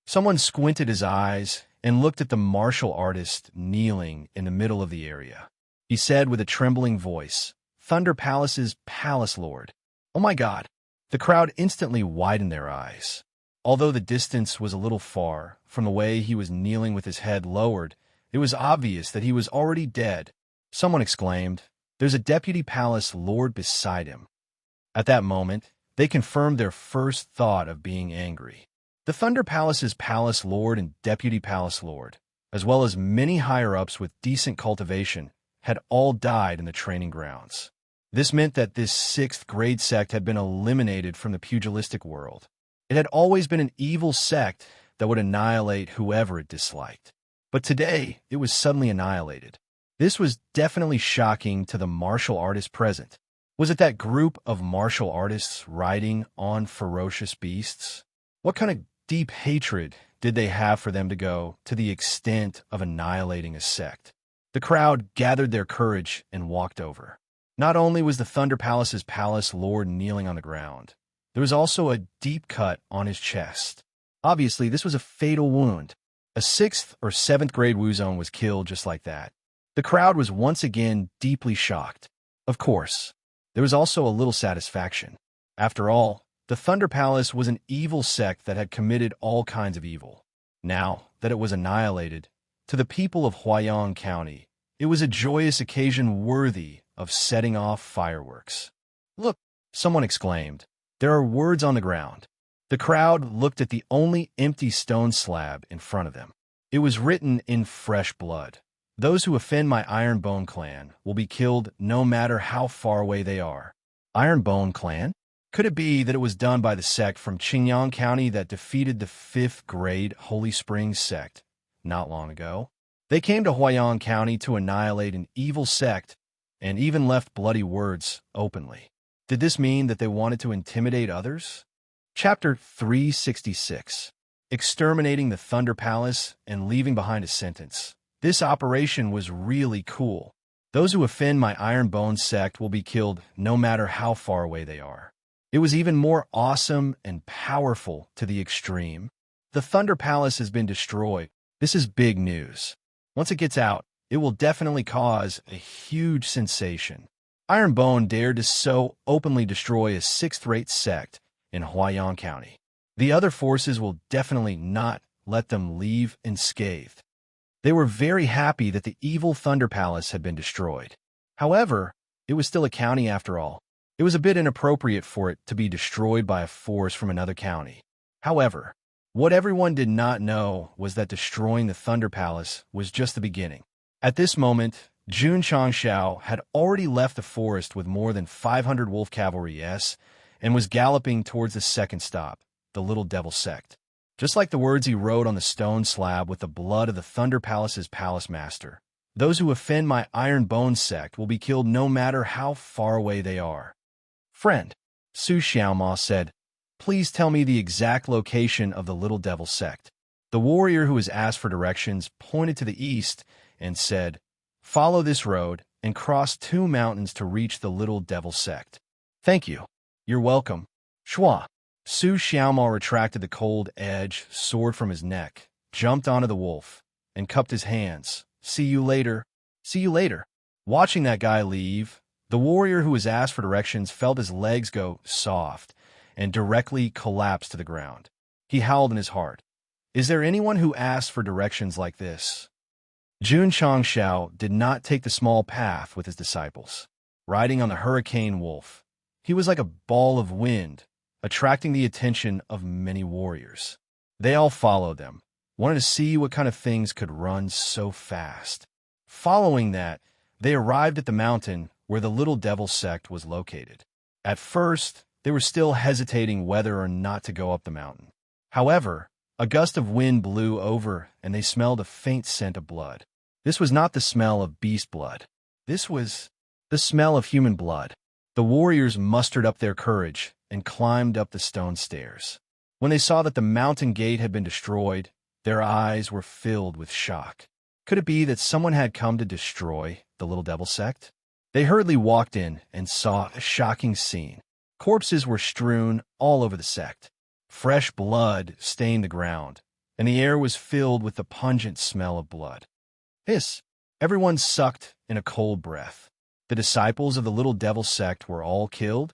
Someone squinted his eyes and looked at the martial artist kneeling in the middle of the area. He said with a trembling voice, "Thunder Palace's Palace Lord." "Oh my God." The crowd instantly widened their eyes. Although the distance was a little far, from the way he was kneeling with his head lowered, it was obvious that he was already dead. Someone exclaimed, "There's a Deputy Palace Lord beside him." At that moment, they confirmed their first thought of being angry. The Thunder Palace's Palace Lord and Deputy Palace Lord, as well as many higher-ups with decent cultivation, had all died in the training grounds. This meant that this 6th grade sect had been eliminated from the pugilistic world. It had always been an evil sect that would annihilate whoever it disliked. But today, it was suddenly annihilated. This was definitely shocking to the martial artists present. Was it that group of martial artists riding on ferocious beasts? What kind of deep hatred did they have for them to go to the extent of annihilating a sect? The crowd gathered their courage and walked over. Not only was the Thunder Palace's Palace Lord kneeling on the ground, there was also a deep cut on his chest. Obviously, this was a fatal wound. A 6th or 7th grade Wuzone was killed just like that. The crowd was once again deeply shocked. Of course, there was also a little satisfaction. After all, the Thunder Palace was an evil sect that had committed all kinds of evil. Now that it was annihilated, to the people of Huayang County, it was a joyous occasion worthy of setting off fireworks. "Look," someone exclaimed, "there are words on the ground." The crowd looked at the only empty stone slab in front of them. It was written in fresh blood. "Those who offend my Iron Bone clan will be killed no matter how far away they are." Iron Bone clan? Could it be that it was done by the sect from Qingyang County that defeated the 5th grade Holy Springs sect not long ago? They came to Huayang County to annihilate an evil sect and even left bloody words openly. Did this mean that they wanted to intimidate others? Chapter 366. Exterminating the Thunder Palace and leaving behind a sentence. This operation was really cool. Those who offend my Iron Bone sect will be killed no matter how far away they are. It was even more awesome and powerful to the extreme. The Thunder Palace has been destroyed. This is big news. Once it gets out, it will definitely cause a huge sensation. Iron Bone dared to so openly destroy a 6th-rate sect in Huayang County. The other forces will definitely not let them leave unscathed. They were very happy that the evil Thunder Palace had been destroyed. However, it was still a county after all. It was a bit inappropriate for it to be destroyed by a force from another county. However, What everyone did not know was that destroying the Thunder Palace was just the beginning. At this moment, Jun Changshao had already left the forest with more than 500 wolf cavalry and was galloping towards the second stop, the Little Devil Sect. Just like the words he wrote on the stone slab with the blood of the Thunder Palace's palace master. Those who offend my Iron Bone sect will be killed no matter how far away they are. Friend, Su Xiaoma said, please tell me the exact location of the Little Devil Sect. The warrior who was asked for directions pointed to the east and said, follow this road and cross 2 mountains to reach the Little Devil Sect. Thank you. You're welcome. Shua. Su Xiaoma retracted the cold-edged sword from his neck, jumped onto the wolf, and cupped his hands. See you later. See you later. Watching that guy leave, the warrior who was asked for directions felt his legs go soft and directly collapsed to the ground. He howled in his heart. Is there anyone who asks for directions like this? Jun Changshao did not take the small path with his disciples. Riding on the hurricane wolf, he was like a ball of wind, attracting the attention of many warriors. They all followed them, wanted to see what kind of things could run so fast. Following that, they arrived at the mountain where the Little Devil Sect was located. At first, they were still hesitating whether or not to go up the mountain. However, a gust of wind blew over and they smelled a faint scent of blood. This was not the smell of beast blood. This was the smell of human blood. The warriors mustered up their courage and climbed up the stone stairs. When they saw that the mountain gate had been destroyed, their eyes were filled with shock. Could it be that someone had come to destroy the Little Devil Sect? They hurriedly walked in and saw a shocking scene. Corpses were strewn all over the sect. Fresh blood stained the ground, and the air was filled with the pungent smell of blood. Hiss! Everyone sucked in a cold breath. The disciples of the Little Devil Sect were all killed?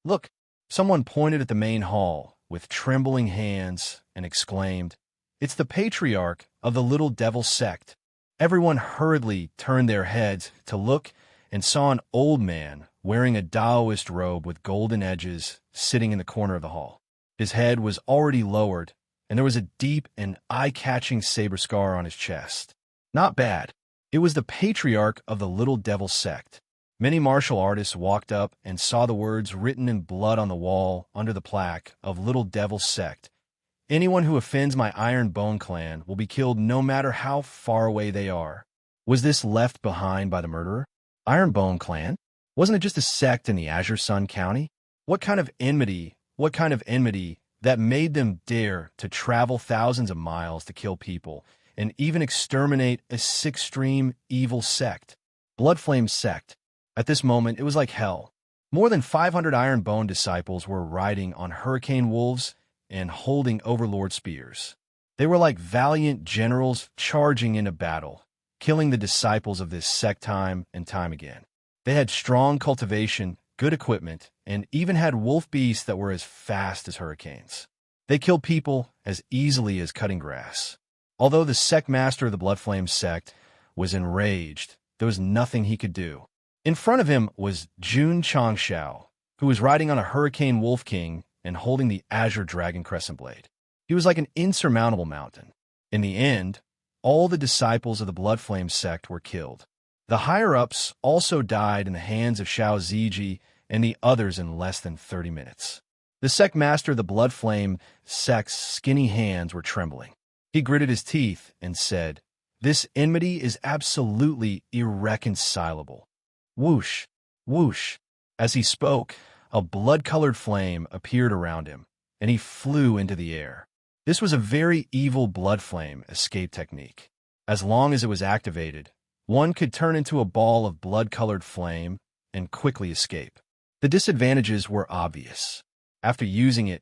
Look! Someone pointed at the main hall with trembling hands and exclaimed, it's the patriarch of the Little Devil Sect. Everyone hurriedly turned their heads to look and saw an old man wearing a Taoist robe with golden edges sitting in the corner of the hall. His head was already lowered, and there was a deep and eye-catching saber scar on his chest. Not bad. It was the patriarch of the Little Devil Sect. Many martial artists walked up and saw the words written in blood on the wall under the plaque of Little Devil Sect. Anyone who offends my Iron Bone clan will be killed no matter how far away they are. Was this left behind by the murderer? Iron Bone clan? Wasn't it just a sect in the Azure Sun County? What kind of enmity that made them dare to travel thousands of miles to kill people and even exterminate a six-stream evil sect? Bloodflame Sect. At this moment, it was like hell. More than 500 Iron Bone disciples were riding on hurricane wolves and holding overlord spears. They were like valiant generals charging into battle, killing the disciples of this sect time and time again. They had strong cultivation, good equipment, and even had wolf beasts that were as fast as hurricanes. They killed people as easily as cutting grass. Although the sect master of the Bloodflame Sect was enraged, there was nothing he could do. In front of him was Jun Changshao, who was riding on a hurricane wolf king and holding the Azure Dragon Crescent Blade. He was like an insurmountable mountain. In the end, all the disciples of the Bloodflame Sect were killed. The higher-ups also died in the hands of Xiao Ziji and the others in less than 30 minutes. The sect master of the Bloodflame Sect's skinny hands were trembling. He gritted his teeth and said, this enmity is absolutely irreconcilable. Whoosh, whoosh. As he spoke, a blood-colored flame appeared around him, and he flew into the air. This was a very evil blood flame escape technique. As long as it was activated, one could turn into a ball of blood-colored flame and quickly escape. The disadvantages were obvious. After using it,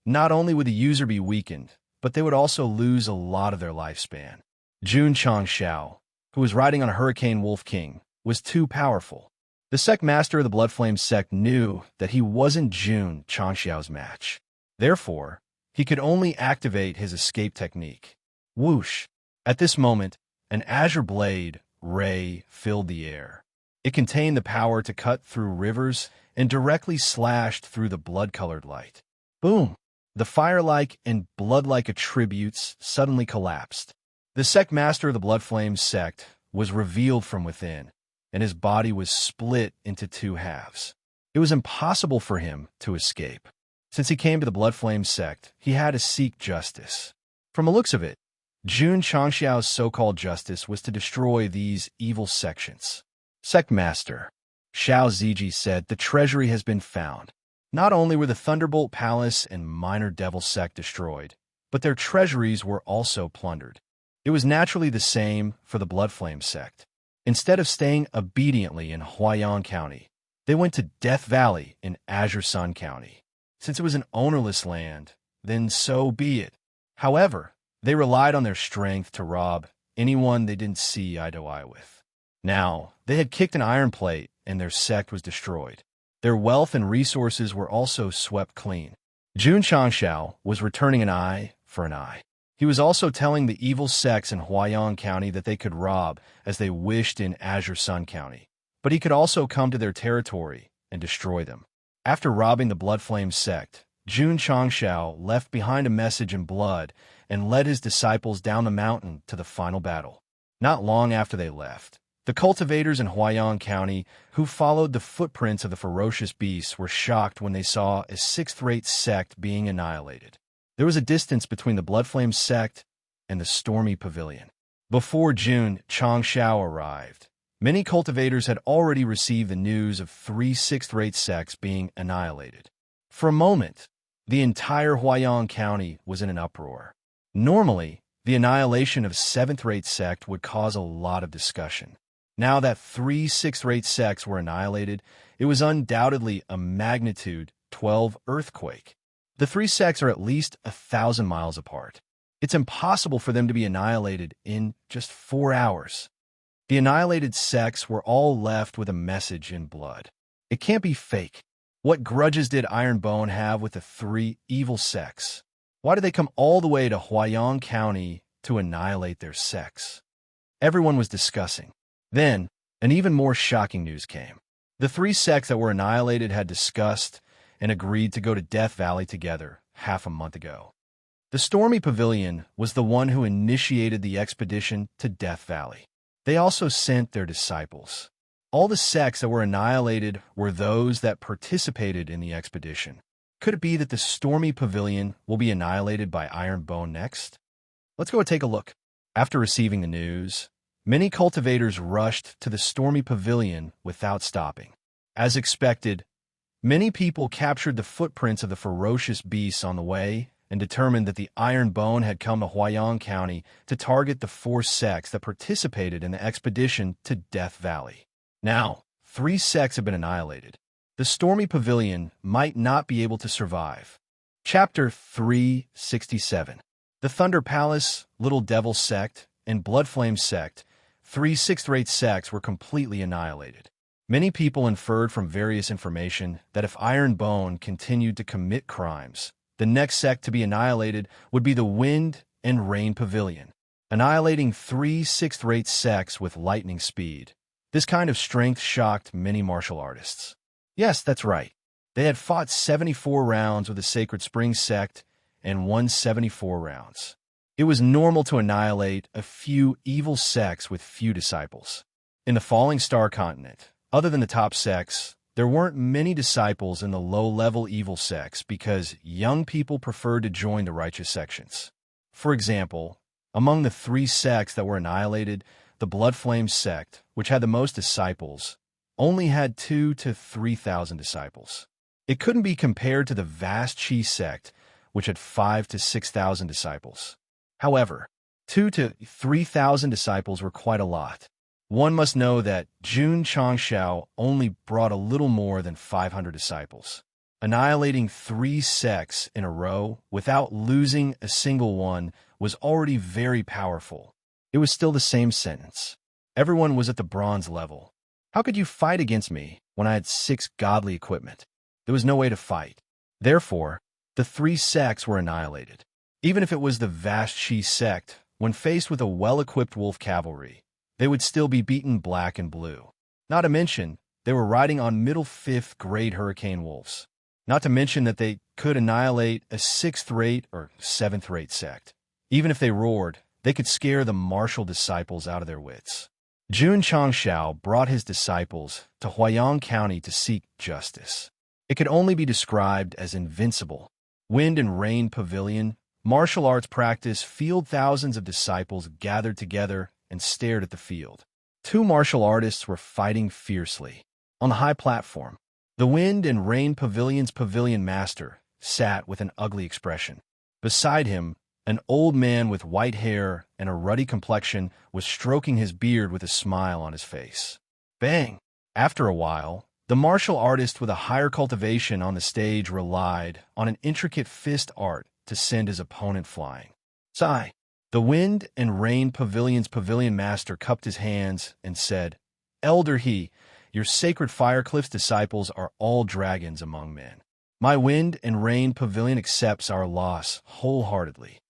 not only would the user be weakened, but they would also lose a lot of their lifespan. Jun Changshao, who was riding on a Hurricane Wolf King, was too powerful. The sect master of the Bloodflame Sect knew that he wasn't Jun Changshao's match. Therefore, he could only activate his escape technique. Whoosh! At this moment, an azure blade ray filled the air. It contained the power to cut through rivers and directly slashed through the blood-colored light. Boom! The fire-like and blood-like attributes suddenly collapsed. The sect master of the Blood Flames sect was revealed from within, and his body was split into two halves. It was impossible for him to escape. Since he came to the Blood Flames sect, he had to seek justice. From the looks of it, Jun Changxiao's so-called justice was to destroy these evil sections. Sect Master Xiao Ziji said the treasury has been found. Not only were the Thunderbolt Palace and Minor Devil sect destroyed, but their treasuries were also plundered. It was naturally the same for the Blood Flame sect. Instead of staying obediently in Huaiyang County, they went to Death Valley in Azure Sun County. Since it was an ownerless land, then so be it. However, they relied on their strength to rob anyone they didn't see eye to eye with. Now, they had kicked an iron plate and their sect was destroyed. Their wealth and resources were also swept clean. Jun Changxiao was returning an eye for an eye. He was also telling the evil sects in Huaiyang County that they could rob as they wished in Azure Sun County, but he could also come to their territory and destroy them. After robbing the Blood Flame sect, Jun Changxiao left behind a message in blood and led his disciples down the mountain to the final battle. Not long after they left, the cultivators in Huaiyang County who followed the footprints of the ferocious beasts were shocked when they saw a sixth-rate sect being annihilated. There was a distance between the Blood Flame sect and the Stormy Pavilion. Before Jun Changxiao arrived, many cultivators had already received the news of 3 sixth-rate sects being annihilated. For a moment, the entire Huaiyang County was in an uproar. Normally, the annihilation of 7th-rate sect would cause a lot of discussion. Now that 3 sixth-rate sects were annihilated, it was undoubtedly a magnitude 12 earthquake. The 3 sects are at least 1,000 miles apart. It's impossible for them to be annihilated in just 4 hours. The annihilated sects were all left with a message in blood. It can't be fake. What grudges did Iron Bone have with the 3 evil sects? Why did they come all the way to Huaiyang County to annihilate their sects? Everyone was discussing. Then, an even more shocking news came. The 3 sects that were annihilated had discussed and agreed to go to Death Valley together half a month ago. The Stormy Pavilion was the one who initiated the expedition to Death Valley. They also sent their disciples. All the sects that were annihilated were those that participated in the expedition. Could it be that the Stormy Pavilion will be annihilated by Iron Bone next? Let's go and take a look. After receiving the news, many cultivators rushed to the Stormy Pavilion without stopping. As expected, many people captured the footprints of the ferocious beasts on the way and determined that the Iron Bone had come to Huaiyang County to target the 4 sects that participated in the expedition to Death Valley. Now, 3 sects have been annihilated. The Stormy Pavilion might not be able to survive. Chapter 367. The Thunder Palace, Little Devil Sect, and Blood Flame Sect, 3 sixth-rate sects were completely annihilated. Many people inferred from various information that if Iron Bone continued to commit crimes, the next sect to be annihilated would be the Wind and Rain Pavilion, annihilating 3 sixth-rate sects with lightning speed. This kind of strength shocked many martial artists. Yes, that's right. They had fought 74 rounds with the Sacred Spring sect and won 74 rounds. It was normal to annihilate a few evil sects with few disciples. In the Falling Star continent, other than the top sects, there weren't many disciples in the low-level evil sects because young people preferred to join the righteous sections. For example, among the 3 sects that were annihilated, the Blood Flame sect, which had the most disciples, only had 2,000 to 3,000 disciples. It couldn't be compared to the vast Qi sect, which had 5,000 to 6,000 disciples. However, 2,000 to 3,000 disciples were quite a lot. One must know that Jun Changxiao only brought a little more than 500 disciples. Annihilating 3 sects in a row without losing a single one was already very powerful. It was still the same sentence. Everyone was at the bronze level. How could you fight against me when I had 6 godly equipment? There was no way to fight. Therefore, the 3 sects were annihilated. Even if it was the vast Qi sect, when faced with a well-equipped wolf cavalry, they would still be beaten black and blue. Not to mention, they were riding on middle 5th grade hurricane wolves. Not to mention that they could annihilate a 6th-rate or 7th-rate sect. Even if they roared, they could scare the martial disciples out of their wits. Jun Changshao brought his disciples to Huayang County to seek justice. It could only be described as invincible. Wind and rain pavilion, martial arts practice field. Thousands of disciples gathered together and stared at the field. 2 martial artists were fighting fiercely. On the high platform, the wind and rain pavilion's pavilion master sat with an ugly expression. Beside him, an old man with white hair and a ruddy complexion was stroking his beard with a smile on his face. Bang! After a while, the martial artist with a higher cultivation on the stage relied on an intricate fist art to send his opponent flying. Sigh! The wind and rain pavilion's pavilion master cupped his hands and said, "Elder He, your sacred fire cliff's disciples are all dragons among men. My wind and rain pavilion accepts our loss wholeheartedly."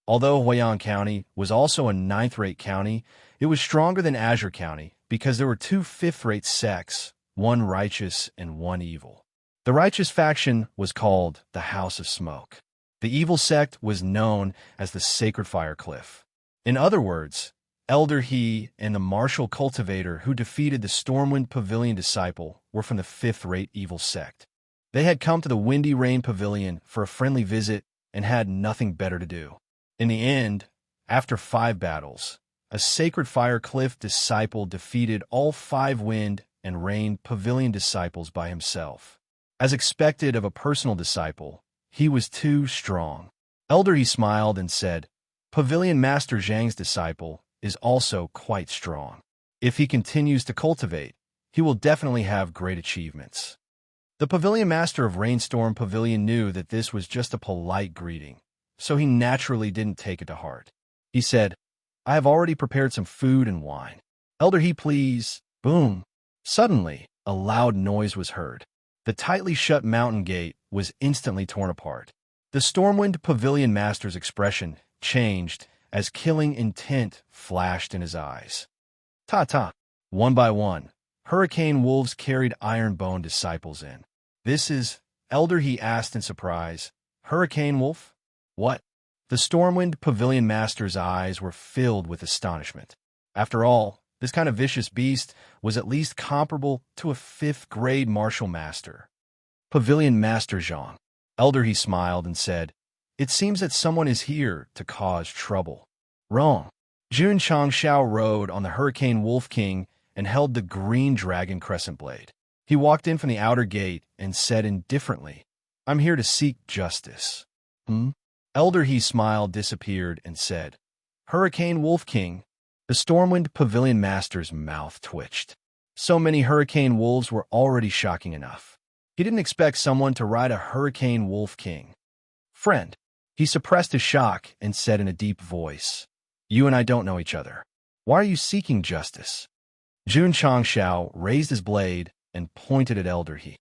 Although Huayang County was also a 9th-rate county, it was stronger than Azure County because there were 2 5th-rate sects, one righteous and one evil. The righteous faction was called the House of Smoke. The evil sect was known as the Sacred Fire Cliff. In other words, Elder He and the martial cultivator who defeated the Stormwind Pavilion disciple were from the 5th-rate evil sect. They had come to the Windy Rain Pavilion for a friendly visit and had nothing better to do. In the end, after 5 battles, a Sacred Fire Cliff disciple defeated all 5 Wind and Rain Pavilion disciples by himself. As expected of a personal disciple, he was too strong. Elder He smiled and said, "Pavilion Master Zhang's disciple is also quite strong. If he continues to cultivate, he will definitely have great achievements." The Pavilion Master of Rainstorm Pavilion knew that this was just a polite greeting, so he naturally didn't take it to heart. He said, "I have already prepared some food and wine. Elder He, please." Boom! Suddenly, a loud noise was heard. The tightly shut mountain gate was instantly torn apart. The Stormwind Pavilion Master's expression changed as killing intent flashed in his eyes. Ta-ta! One by one, Hurricane Wolves carried Ironbone disciples in. "This is..." Elder He asked in surprise. "Hurricane Wolf? What?" The Stormwind Pavilion Master's eyes were filled with astonishment. After all, this kind of vicious beast was at least comparable to a 5th-grade martial master. "Pavilion Master Zhang." Elder He smiled and said, "It seems that someone is here to cause trouble." Wrong. Jun Changshao rode on the Hurricane Wolf King and held the green dragon crescent blade. He walked in from the outer gate and said indifferently, "I'm here to seek justice." Elder He smiled, disappeared, and said, "Hurricane Wolf King." The Stormwind Pavilion Master's mouth twitched. So many Hurricane Wolves were already shocking enough. He didn't expect someone to ride a Hurricane Wolf King. "Friend." He suppressed his shock and said in a deep voice, "You and I don't know each other. Why are you seeking justice?" Jun Changshao raised his blade and pointed at Elder He.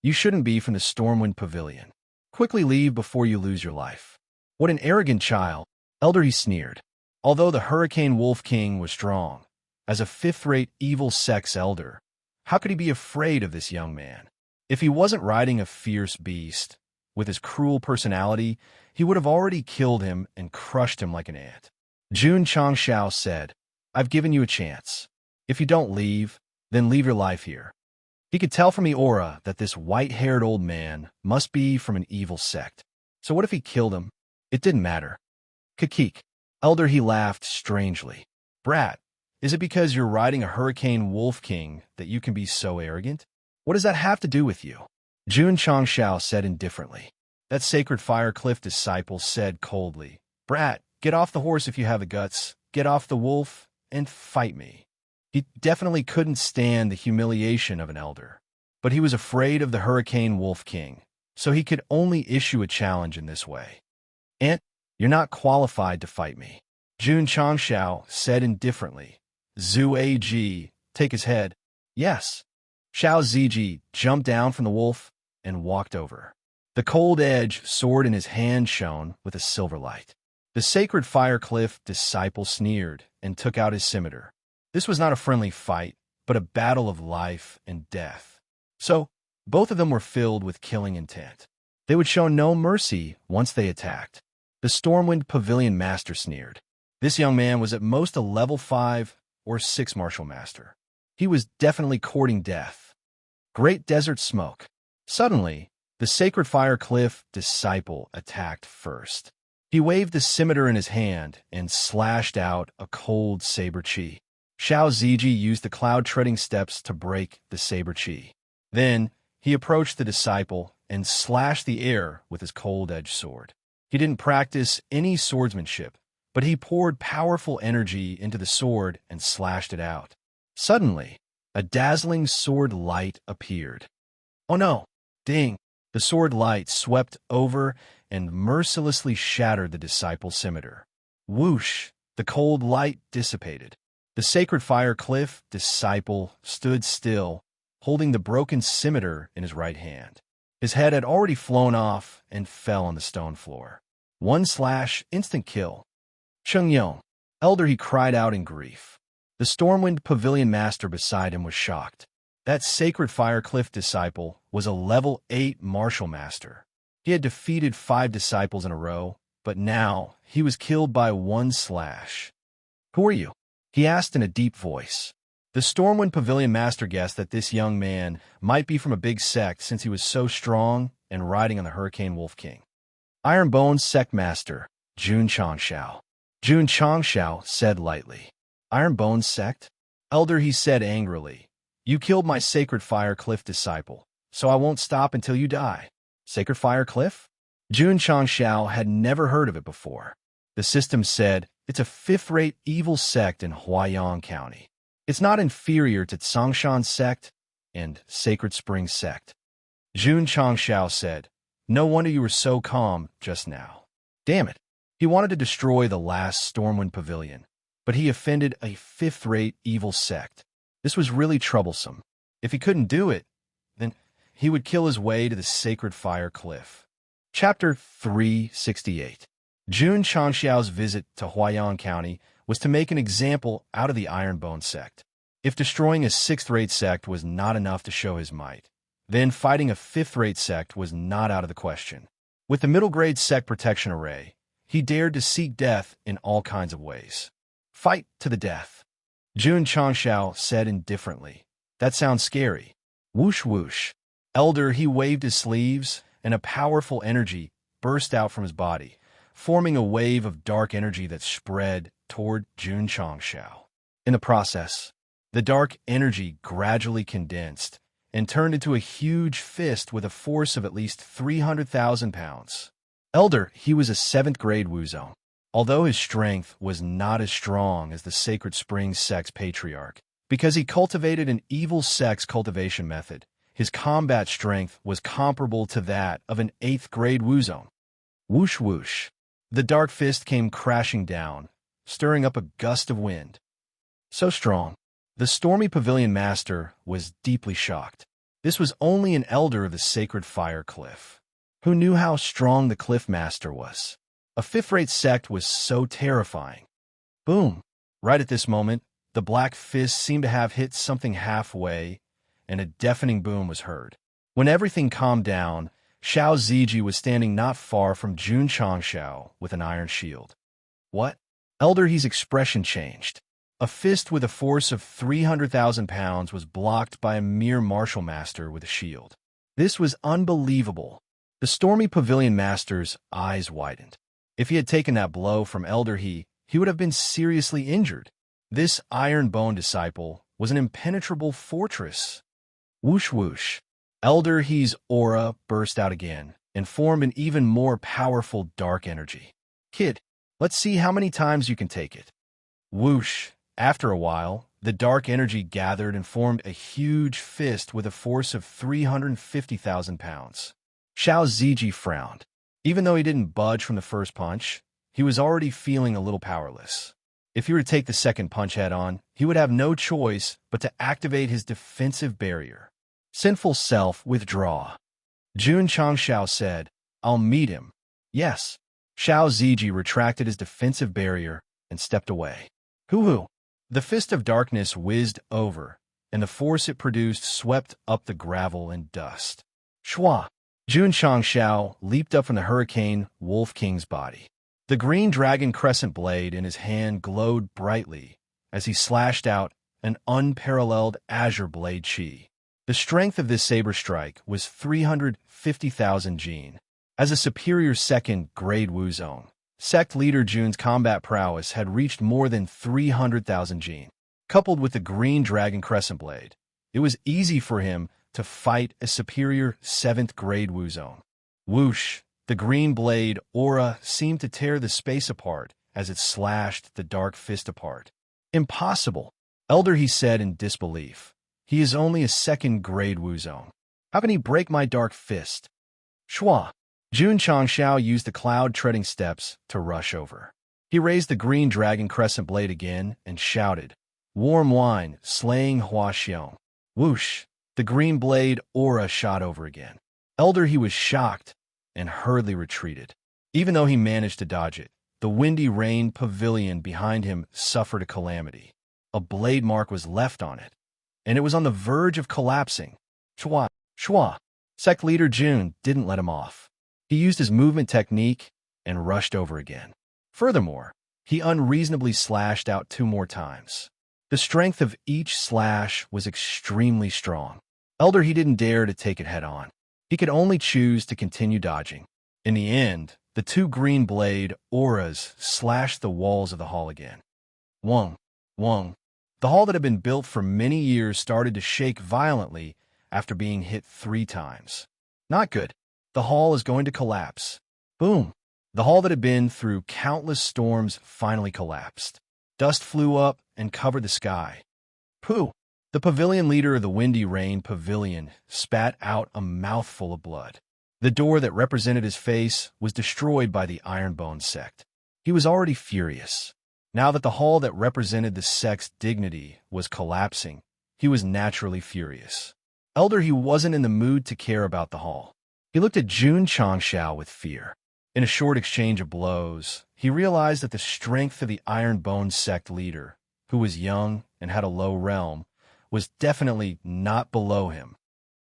"You shouldn't be from the Stormwind Pavilion. Quickly leave before you lose your life." "What an arrogant child," Elder He sneered. Although the Hurricane Wolf King was strong, as a 5th-rate evil sect's elder, how could he be afraid of this young man? If he wasn't riding a fierce beast, with his cruel personality, he would have already killed him and crushed him like an ant. Jun Changshao said, "I've given you a chance. If you don't leave, then leave your life here." He could tell from the aura that this white-haired old man must be from an evil sect. So what if he killed him? It didn't matter. Kakik. Elder He laughed strangely. "Brat, is it because you're riding a Hurricane Wolf King that you can be so arrogant? What does that have to do with you?" Jun Changshao said indifferently. That Sacred Fire Cliff disciple said coldly, "Brat, get off the horse if you have the guts, get off the wolf, and fight me." He definitely couldn't stand the humiliation of an elder, but he was afraid of the Hurricane Wolf King, so he could only issue a challenge in this way. "Aunt, you're not qualified to fight me," Jun Changshao said indifferently. "Zhu Ag, take his head." "Yes." Xiao Ziji jumped down from the wolf and walked over. The cold-edged sword in his hand shone with a silver light. The Sacred Fire Cliff disciple sneered and took out his scimitar. This was not a friendly fight, but a battle of life and death. "So, Both of them were filled with killing intent. They would show no mercy once they attacked. The Stormwind Pavilion Master sneered. This young man was at most a level 5 or 6 martial master. He was definitely courting death. Great Desert Smoke. Suddenly, the Sacred Fire Cliff disciple attacked first. He waved the scimitar in his hand and slashed out a cold saber chi. Xiao Ziji used the cloud-treading steps to break the saber chi. Then, he approached the disciple and slashed the air with his cold-edged sword. He didn't practice any swordsmanship, but he poured powerful energy into the sword and slashed it out. Suddenly, a dazzling sword light appeared. Oh no! Ding! The sword light swept over and mercilessly shattered the disciple's scimitar. Whoosh! The cold light dissipated. The Sacred Fire Cliff disciple stood still, holding the broken scimitar in his right hand. His head had already flown off and fell on the stone floor. One slash, instant kill. Cheng Yong, elder, he cried out in grief. The Stormwind Pavilion Master beside him was shocked. That Sacred Fire Cliff disciple was a level 8 martial master. He had defeated 5 disciples in a row, but now he was killed by one slash. Who are you? He asked in a deep voice. The Stormwind Pavilion Master guessed that this young man might be from a big sect since he was so strong and riding on the Hurricane Wolf King. Ironbone Sect Master, Jun Changshao. Jun Changshao said lightly. Ironbone Sect? Elder, he said angrily. You killed my Sacred Fire Cliff disciple, so I won't stop until you die. Sacred Fire Cliff? Jun Changshao had never heard of it before. The system said it's a 5th-rate evil sect in Huaiyang County. It's not inferior to Tsongshan Sect and Sacred Spring Sect. Jun Changshao said, No wonder you were so calm just now. Damn it. He wanted to destroy the last Stormwind Pavilion, but he offended a 5th-rate evil sect. This was really troublesome. If he couldn't do it, then he would kill his way to the Sacred Fire Cliff. Chapter 368. Jun Changshao's visit to Huaiyang County was to make an example out of the Ironbone Sect. If destroying a 6th-rate sect was not enough to show his might, then fighting a 5th-rate sect was not out of the question. With the middle-grade sect protection array, he dared to seek death in all kinds of ways. Fight to the death. Jun Changshao said indifferently. That sounds scary. Whoosh whoosh. Elder, he waved his sleeves, and a powerful energy burst out from his body, forming a wave of dark energy that spread toward Jun Changshao. In the process, the dark energy gradually condensed and turned into a huge fist with a force of at least 300,000 pounds. Elder, he was a 7th-grade Wuzong. Although his strength was not as strong as the Sacred Springs Sect's patriarch, because he cultivated an evil sect's cultivation method, his combat strength was comparable to that of an 8th-grade Wuzong. Whoosh whoosh. The dark fist came crashing down, stirring up a gust of wind. So strong. The Stormy Pavilion Master was deeply shocked. This was only an elder of the Sacred Fire Cliff. Who knew how strong the Cliff Master was? A 5th-rate sect was so terrifying. Boom! Right at this moment, the black fist seemed to have hit something halfway, and a deafening boom was heard. When everything calmed down, Xiao Ziji was standing not far from Jun Changshao with an iron shield. What? Elder He's expression changed. A fist with a force of 300,000 pounds was blocked by a mere martial master with a shield. This was unbelievable. The Stormy Pavilion Master's eyes widened. If he had taken that blow from Elder He would have been seriously injured. This Iron Bone disciple was an impenetrable fortress. Whoosh whoosh. Elder He's aura burst out again and formed an even more powerful dark energy. Kid, let's see how many times you can take it. Whoosh. After a while, the dark energy gathered and formed a huge fist with a force of 350,000 pounds. Xiao Ziji frowned. Even though he didn't budge from the first punch, he was already feeling a little powerless. If he were to take the second punch head-on, he would have no choice but to activate his defensive barrier. Sinful self, withdraw. Jun Changshao said, I'll meet him. Yes. Xiao Ziji retracted his defensive barrier and stepped away. Hoo-hoo. The fist of darkness whizzed over and the force it produced swept up the gravel and dust. Shua! Jun Changshao leaped up from the Hurricane Wolf King's body. The green dragon crescent blade in his hand glowed brightly as he slashed out an unparalleled azure blade chi. The strength of this saber strike was 350,000 jin. As a superior second-grade Wuzong, Sect leader Jun's combat prowess had reached more than 300,000 jin. Coupled with the green dragon crescent blade, it was easy for him to fight a superior 7th-grade Wuzong. Whoosh! The green blade aura seemed to tear the space apart as it slashed the dark fist apart. Impossible! Elder, he said in disbelief. He is only a 2nd-grade Wuzong. How can he break my dark fist? Shua! Jun Changshao used the cloud-treading steps to rush over. He raised the green dragon crescent blade again and shouted, "Warm wine, slaying Hua Xiong." Whoosh! The green blade aura shot over again. Elder, he was shocked and hurriedly retreated. Even though he managed to dodge it, the windy rain pavilion behind him suffered a calamity. A blade mark was left on it, and it was on the verge of collapsing. Shua! Shua! Sect leader Jun didn't let him off. He used his movement technique and rushed over again. Furthermore, he unreasonably slashed out 2 more times. The strength of each slash was extremely strong. Elder, he didn't dare to take it head-on. He could only choose to continue dodging. In the end, the 2 green blade auras slashed the walls of the hall again. Wong! Wong! The hall that had been built for many years started to shake violently after being hit 3 times. Not good. The hall is going to collapse. Boom! The hall that had been through countless storms finally collapsed. Dust flew up and covered the sky. Pooh! The pavilion leader of the Windy Rain Pavilion spat out a mouthful of blood. The door that represented his face was destroyed by the Ironbone sect. He was already furious. Now that the hall that represented the sect's dignity was collapsing, he was naturally furious. Elder, he wasn't in the mood to care about the hall. He looked at Jun Changshao with fear. In a short exchange of blows, he realized that the strength of the Ironbone sect leader, who was young and had a low realm, was definitely not below him.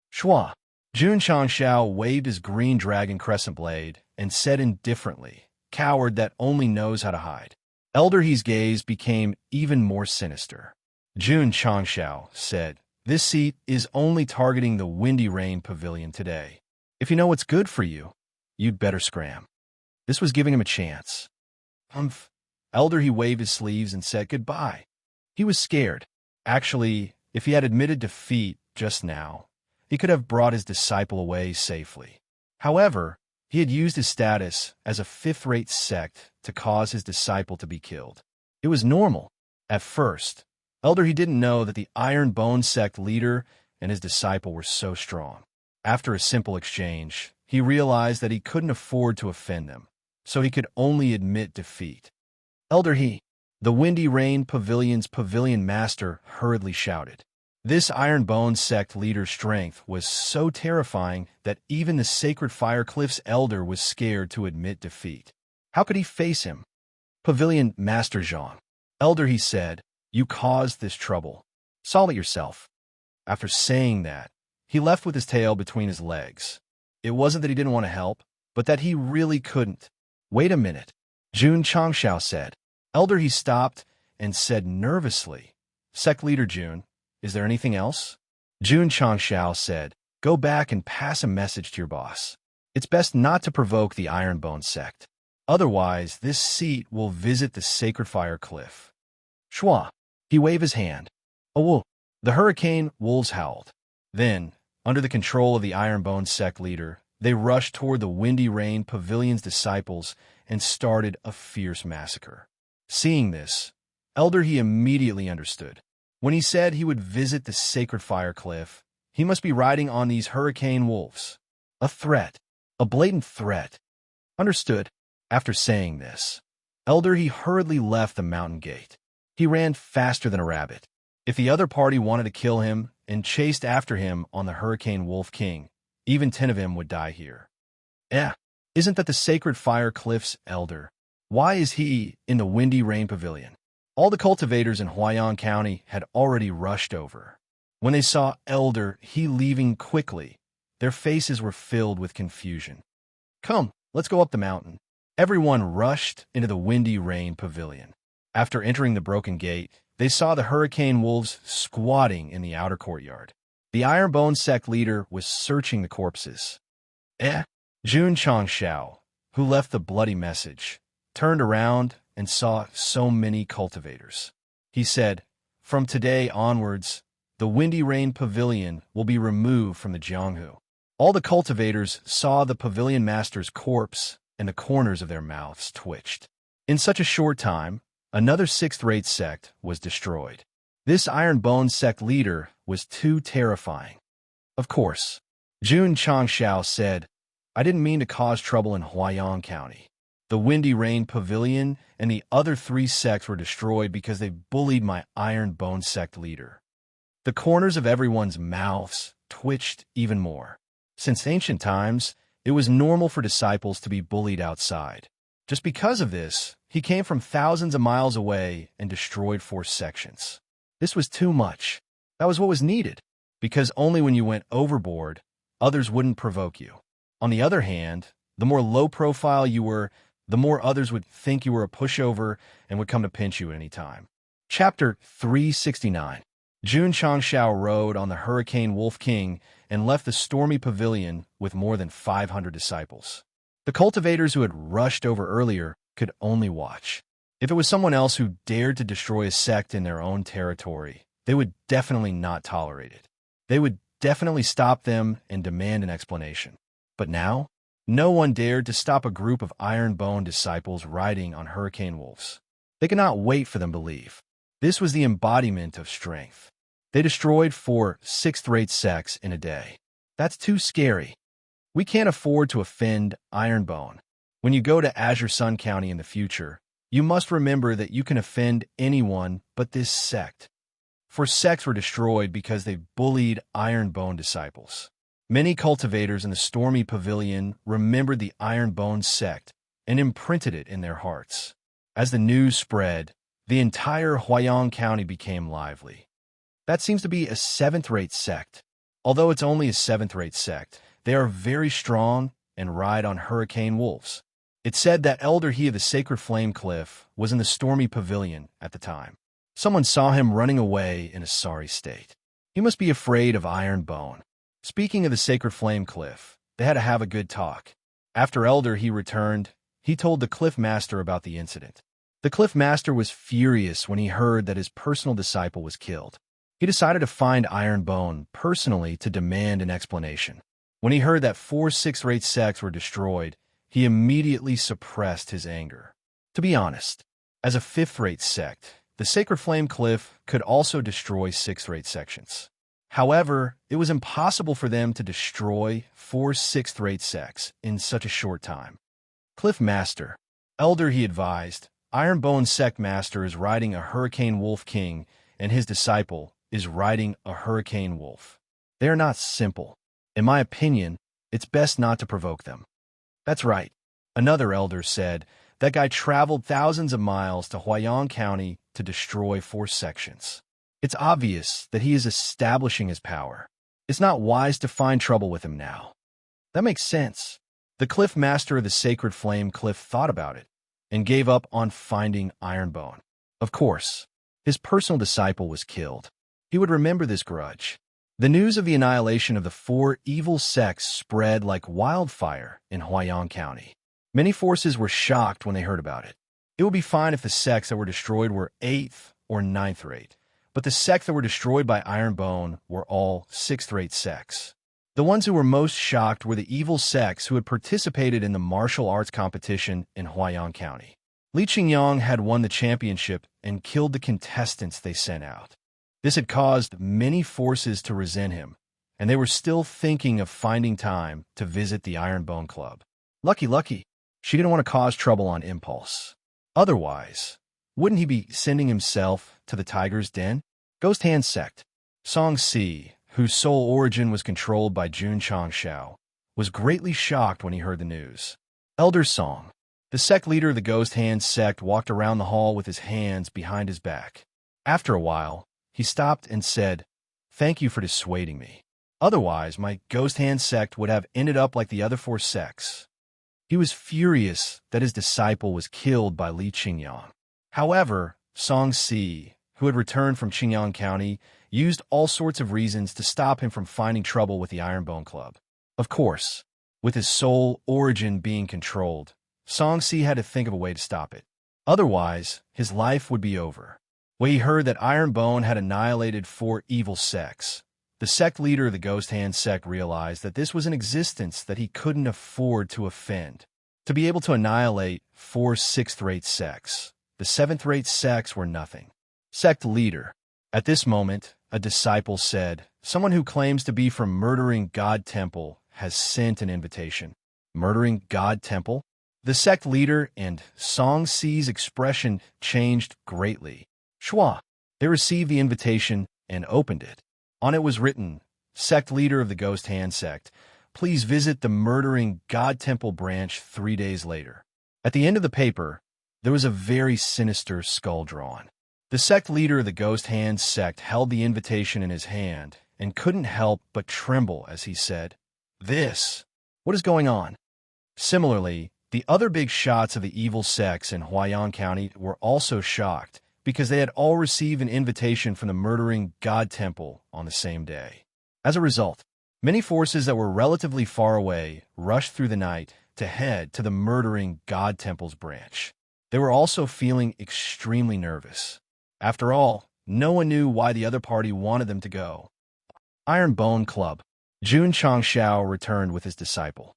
Shua! Jun Changshao waved his green dragon crescent blade and said indifferently, "Coward that only knows how to hide." Elder He's gaze became even more sinister. Jun Changshao said, "This seat is only targeting the Windy Rain Pavilion today. If you know what's good for you, you'd better scram." This was giving him a chance. Humph. Elder, he waved his sleeves and said goodbye. He was scared. Actually, if he had admitted defeat just now, he could have brought his disciple away safely. However, he had used his status as a 5th-rate sect to cause his disciple to be killed. It was normal. At first, Elder, he didn't know that the Iron Bone sect leader and his disciple were so strong. After a simple exchange, he realized that he couldn't afford to offend them, so he could only admit defeat. Elder the Windy Rain Pavilion's pavilion master hurriedly shouted. This Iron Bone sect leader's strength was so terrifying that even the Sacred Fire Cliff's elder was scared to admit defeat. How could he face him? Pavilion Master Zhang. Elder, he said, "You caused this trouble. Solve it yourself." After saying that, he left with his tail between his legs. It wasn't that he didn't want to help, but that he really couldn't. "Wait a minute," Jun Changshao said. Elder, he stopped and said nervously, "Sect leader Jun, is there anything else?" Jun Changshao said, "Go back and pass a message to your boss. It's best not to provoke the Ironbone sect. Otherwise, this seat will visit the Sacred Fire Cliff." Shua! He waved his hand. "Oh, the hurricane wolves howled. Then, under the control of the Ironbone sect leader, they rushed toward the Windy Rain Pavilion's disciples and started a fierce massacre. Seeing this, Elder, he immediately understood. When he said he would visit the Sacred Fire Cliff, he must be riding on these hurricane wolves. A threat. A blatant threat. Understood. After saying this, Elder, he hurriedly left the mountain gate. He ran faster than a rabbit. If the other party wanted to kill him and chased after him on the Hurricane Wolf King, even 10 of him would die here. Isn't that the Sacred Fire Cliff's elder? Why is he in the Windy Rain Pavilion? All the cultivators in Huayan County had already rushed over. When they saw Elder He leaving quickly, their faces were filled with confusion. "Come, let's go up the mountain." Everyone rushed into the windy rain pavilion. After entering the broken gate, they saw the hurricane wolves squatting in the outer courtyard. The Ironbone Sect leader was searching the corpses. Jun Changshao, who left the bloody message, turned around and saw so many cultivators. He said, "From today onwards, the Windy Rain Pavilion will be removed from the Jianghu." All the cultivators saw the pavilion master's corpse, and the corners of their mouths twitched. In such a short time, another sixth-rate sect was destroyed. This Ironbone Sect leader was too terrifying. Of course, Jun Changshao said, "I didn't mean to cause trouble in Huaiyang County. The Windy Rain Pavilion and the other 3 sects were destroyed because they bullied my Ironbone Sect leader." The corners of everyone's mouths twitched even more. Since ancient times, it was normal for disciples to be bullied outside. Just because of this, he came from thousands of miles away and destroyed 4 sections. This was too much. That was what was needed, because only when you went overboard, others wouldn't provoke you. On the other hand, the more low-profile you were, the more others would think you were a pushover and would come to pinch you at any time. Chapter 369. Jun Changshao rode on the Hurricane Wolf King and left the stormy pavilion with more than 500 disciples. The cultivators who had rushed over earlier could only watch. If it was someone else who dared to destroy a sect in their own territory, they would definitely not tolerate it. They would definitely stop them and demand an explanation. But now, no one dared to stop a group of Ironbone disciples riding on hurricane wolves. They could not wait for them to leave. This was the embodiment of strength. They destroyed 4 sixth-rate sects in a day. That's too scary. We can't afford to offend Ironbone. When you go to Azure Sun County in the future, you must remember that you can offend anyone but this sect. 4 sects were destroyed because they bullied Ironbone disciples. Many cultivators in the stormy pavilion remembered the Ironbone Sect and imprinted it in their hearts. As the news spread, the entire Huaiyang County became lively. That seems to be a 7th-rate sect. Although it's only a 7th-rate sect, they are very strong and ride on hurricane wolves. It's said that Elder He of the Sacred Flame Cliff was in the stormy pavilion at the time. Someone saw him running away in a sorry state. He must be afraid of Ironbone. Speaking of the Sacred Flame Cliff, they had to have a good talk. After Elder He returned, he told the Cliff Master about the incident. The Cliff Master was furious when he heard that his personal disciple was killed. He decided to find Ironbone personally to demand an explanation. When he heard that 4 sixth-rate sects were destroyed, he immediately suppressed his anger. To be honest, as a 5th-rate sect, the Sacred Flame Cliff could also destroy 6th-rate sections. However, it was impossible for them to destroy 4 sixth-rate sects in such a short time. Cliff Master, Elder He advised, Ironbone Sect Master is riding a Hurricane Wolf King, and his disciple is riding a Hurricane Wolf. They are not simple. In my opinion, it's best not to provoke them. That's right. Another elder said, that guy traveled thousands of miles to Huaiyang County to destroy 4 sections. It's obvious that he is establishing his power. It's not wise to find trouble with him now. That makes sense. The Cliff Master of the Sacred Flame Cliff thought about it and gave up on finding Ironbone. Of course, his personal disciple was killed. He would remember this grudge. The news of the annihilation of the 4 evil sects spread like wildfire in Huaiyang County. Many forces were shocked when they heard about it. It would be fine if the sects that were destroyed were 8th or 9th rate, but the sects that were destroyed by Ironbone were all 6th-rate sects. The ones who were most shocked were the evil sects who had participated in the martial arts competition in Huaiyang County. Li Qingyang had won the championship and killed the contestants they sent out. This had caused many forces to resent him, and they were still thinking of finding time to visit the Ironbone Club. Lucky, she didn't want to cause trouble on impulse. Otherwise, wouldn't he be sending himself to the Tiger's Den? Ghost Hand Sect. Song Si, whose sole origin was controlled by Jun Changshao, was greatly shocked when he heard the news. Elder Song, the sect leader of the Ghost Hand Sect, walked around the hall with his hands behind his back. After a while, he stopped and said, Thank you for dissuading me. Otherwise, my ghost hand sect would have ended up like the other 4 sects. He was furious that his disciple was killed by Li Qingyang. However, Song Si, who had returned from Qingyang County, used all sorts of reasons to stop him from finding trouble with the Ironbone Club. Of course, with his soul origin being controlled, Song Si had to think of a way to stop it. Otherwise, his life would be over. When he heard that Ironbone had annihilated 4 evil sects, the sect leader of the Ghost Hand sect realized that this was an existence that he couldn't afford to offend. To be able to annihilate 4 sixth-rate sects, the 7th-rate sects were nothing. Sect leader. At this moment, a disciple said, "Someone who claims to be from Murdering God Temple has sent an invitation." Murdering God Temple? The sect leader and Song Si's expression changed greatly. Shua. They received the invitation and opened it. On it was written, "Sect leader of the Ghost Hand sect, please visit the Murdering God Temple branch 3 days later." At the end of the paper, there was a very sinister skull drawn. The sect leader of the Ghost Hand sect held the invitation in his hand and couldn't help but tremble as he said, What is going on?" Similarly, the other big shots of the evil sects in Huayan County were also shocked because they had all received an invitation from the Murdering God Temple on the same day. As a result, many forces that were relatively far away rushed through the night to head to the Murdering God Temple's branch. They were also feeling extremely nervous. After all, no one knew why the other party wanted them to go. Iron Bone Club. Jun Changxiao returned with his disciple.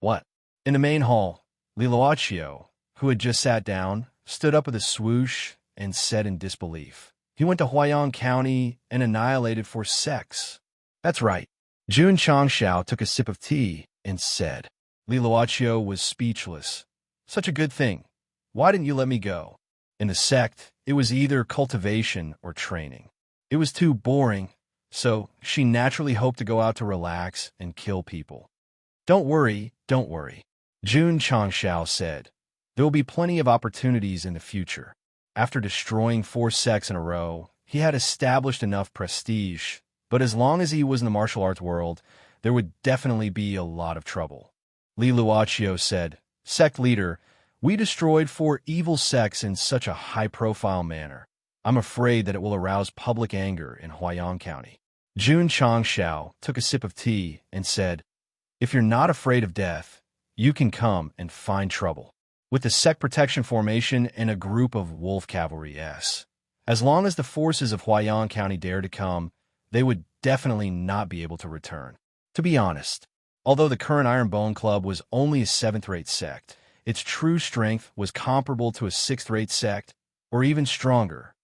What? In the main hall, Li Luoqiu, who had just sat down, stood up with a swoosh and said in disbelief, "He went to Huayan County and annihilated 4 sects." That's right. Jun Changxiao took a sip of tea and said. Li Luoqiu was speechless. "Such a good thing. Why didn't you let me go?" In the sect, it was either cultivation or training. It was too boring, so she naturally hoped to go out to relax and kill people. Don't worry, Jun Changxiao said. There will be plenty of opportunities in the future. After destroying 4 sects in a row, he had established enough prestige, but as long as he was in the martial arts world, there would definitely be a lot of trouble. Li Luoqiu said, "Sect leader, we destroyed 4 evil sects in such a high-profile manner. I'm afraid that it will arouse public anger in Huayan County." Jun Changxiao took a sip of tea and said, "If you're not afraid of death, you can come and find trouble. With the sect protection formation and a group of wolf cavalry, yes. As long as the forces of Huayan County dare to come, they would definitely not be able to return." To be honest, although the current Iron Bone Club was only a 7th-rate sect, its true strength was comparable to a 6th-rate sect, or even stronger.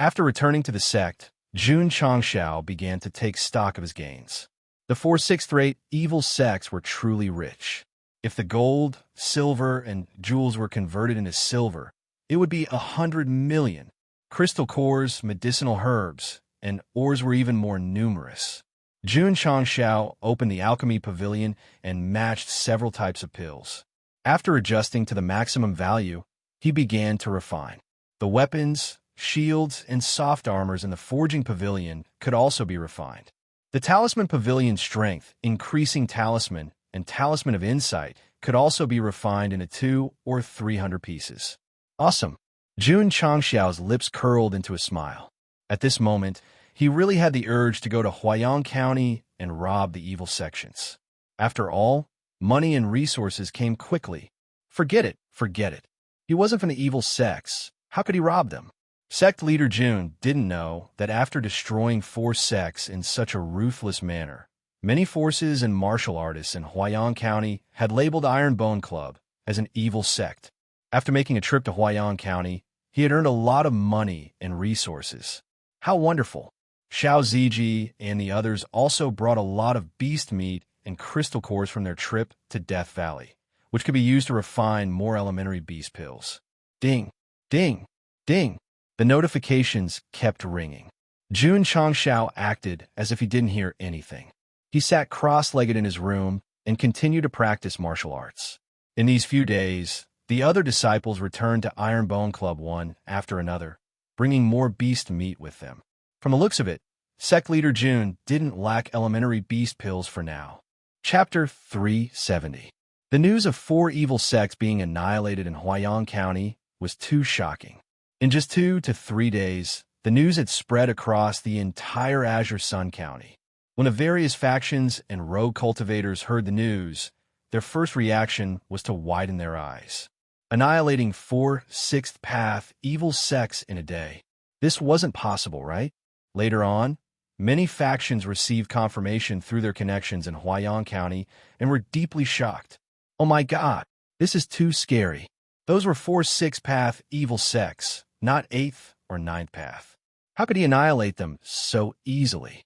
After returning to the sect, Jun Changxiao began to take stock of his gains. The 4 6th-rate evil sects were truly rich. If the gold, silver, and jewels were converted into silver, it would be 100 million. Crystal cores, medicinal herbs, and ores were even more numerous. Jun Changxiao opened the alchemy pavilion and matched several types of pills. After adjusting to the maximum value, he began to refine. The weapons, shields, and soft armors in the forging pavilion could also be refined. The talisman pavilion strength, increasing talisman, and talisman of insight could also be refined into 200 or 300 pieces. Awesome! Jun Changxiao's lips curled into a smile. At this moment, he really had the urge to go to Huayan County and rob the evil sections. After all, money and resources came quickly. Forget it. He wasn't from the evil sects. How could he rob them? Sect leader Jun didn't know that after destroying 4 sects in such a ruthless manner, many forces and martial artists in Huayan County had labeled Iron Bone Club as an evil sect. After making a trip to Huayan County, he had earned a lot of money and resources. How wonderful! Xiao Ziji and the others also brought a lot of beast meat and crystal cores from their trip to Death Valley, which could be used to refine more elementary beast pills. Ding! Ding! Ding! The notifications kept ringing. Jun Changxiao acted as if he didn't hear anything. He sat cross-legged in his room and continued to practice martial arts. In these few days, the other disciples returned to Iron Bone Club one after another, bringing more beast meat with them. From the looks of it, Sect leader June didn't lack elementary beast pills for now. Chapter 370. The news of 4 evil sects being annihilated in Huaiyang County was too shocking. In just 2 to 3 days, the news had spread across the entire Azure Sun County. When the various factions and rogue cultivators heard the news, their first reaction was to widen their eyes. Annihilating 4 sixth path evil sects in a day. This wasn't possible, right? Later on, many factions received confirmation through their connections in Huaiyang County and were deeply shocked. Oh my God, this is too scary. Those were 4 sixth path evil sects, not 8th or 9th path. How could he annihilate them so easily?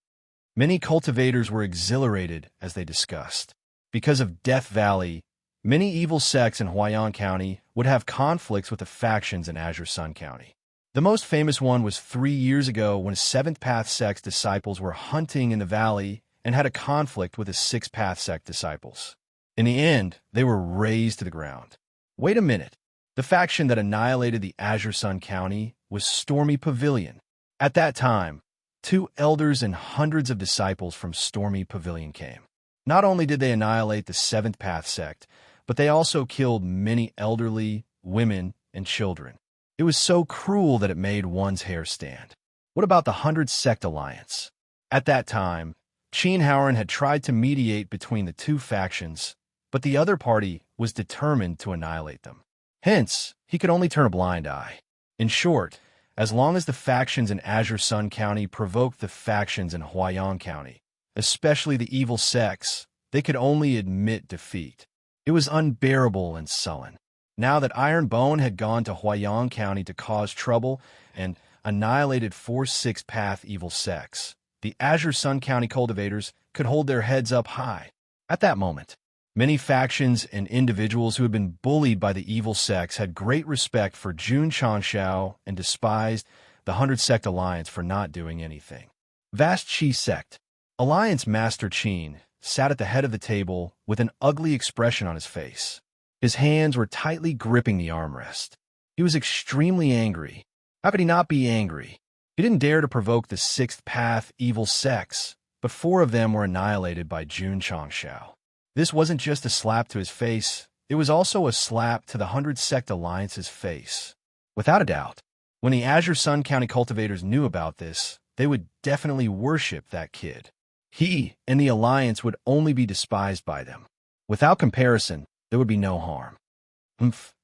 Many cultivators were exhilarated as they discussed. Because of Death Valley, many evil sects in Huaiyang County would have conflicts with the factions in Azure Sun County. The most famous one was 3 years ago when 7th Path Sect's disciples were hunting in the valley and had a conflict with the 6th Path Sect disciples. In the end, they were razed to the ground. Wait a minute. The faction that annihilated the Azure Sun County was Stormy Pavilion. At that time, 2 elders and hundreds of disciples from Stormy Pavilion came. Not only did they annihilate the 7th Path Sect, but they also killed many elderly, women, and children. It was so cruel that it made one's hair stand. What about the 100 Sect Alliance? At that time, Qin Howren had tried to mediate between the 2 factions, but the other party was determined to annihilate them. Hence, he could only turn a blind eye. In short, as long as the factions in Azure Sun County provoked the factions in Huaiyang County, especially the evil sects, they could only admit defeat. It was unbearable and sullen. Now that Iron Bone had gone to Huaiyang County to cause trouble and annihilated 4 sixth path evil sects, the Azure Sun County cultivators could hold their heads up high. At that moment, many factions and individuals who had been bullied by the evil sects had great respect for Jun Changshao and despised the 100 Sect Alliance for not doing anything. Vast Chi Sect. Alliance Master Qin sat at the head of the table with an ugly expression on his face. His hands were tightly gripping the armrest. He was extremely angry. How could he not be angry? He didn't dare to provoke the 6th Path evil sects, but 4 of them were annihilated by Jun Changshao. This wasn't just a slap to his face, it was also a slap to the 100 Sect Alliance's face. Without a doubt, when the Azure Sun County cultivators knew about this, they would definitely worship that kid. He and the Alliance would only be despised by them. Without comparison, there would be no harm.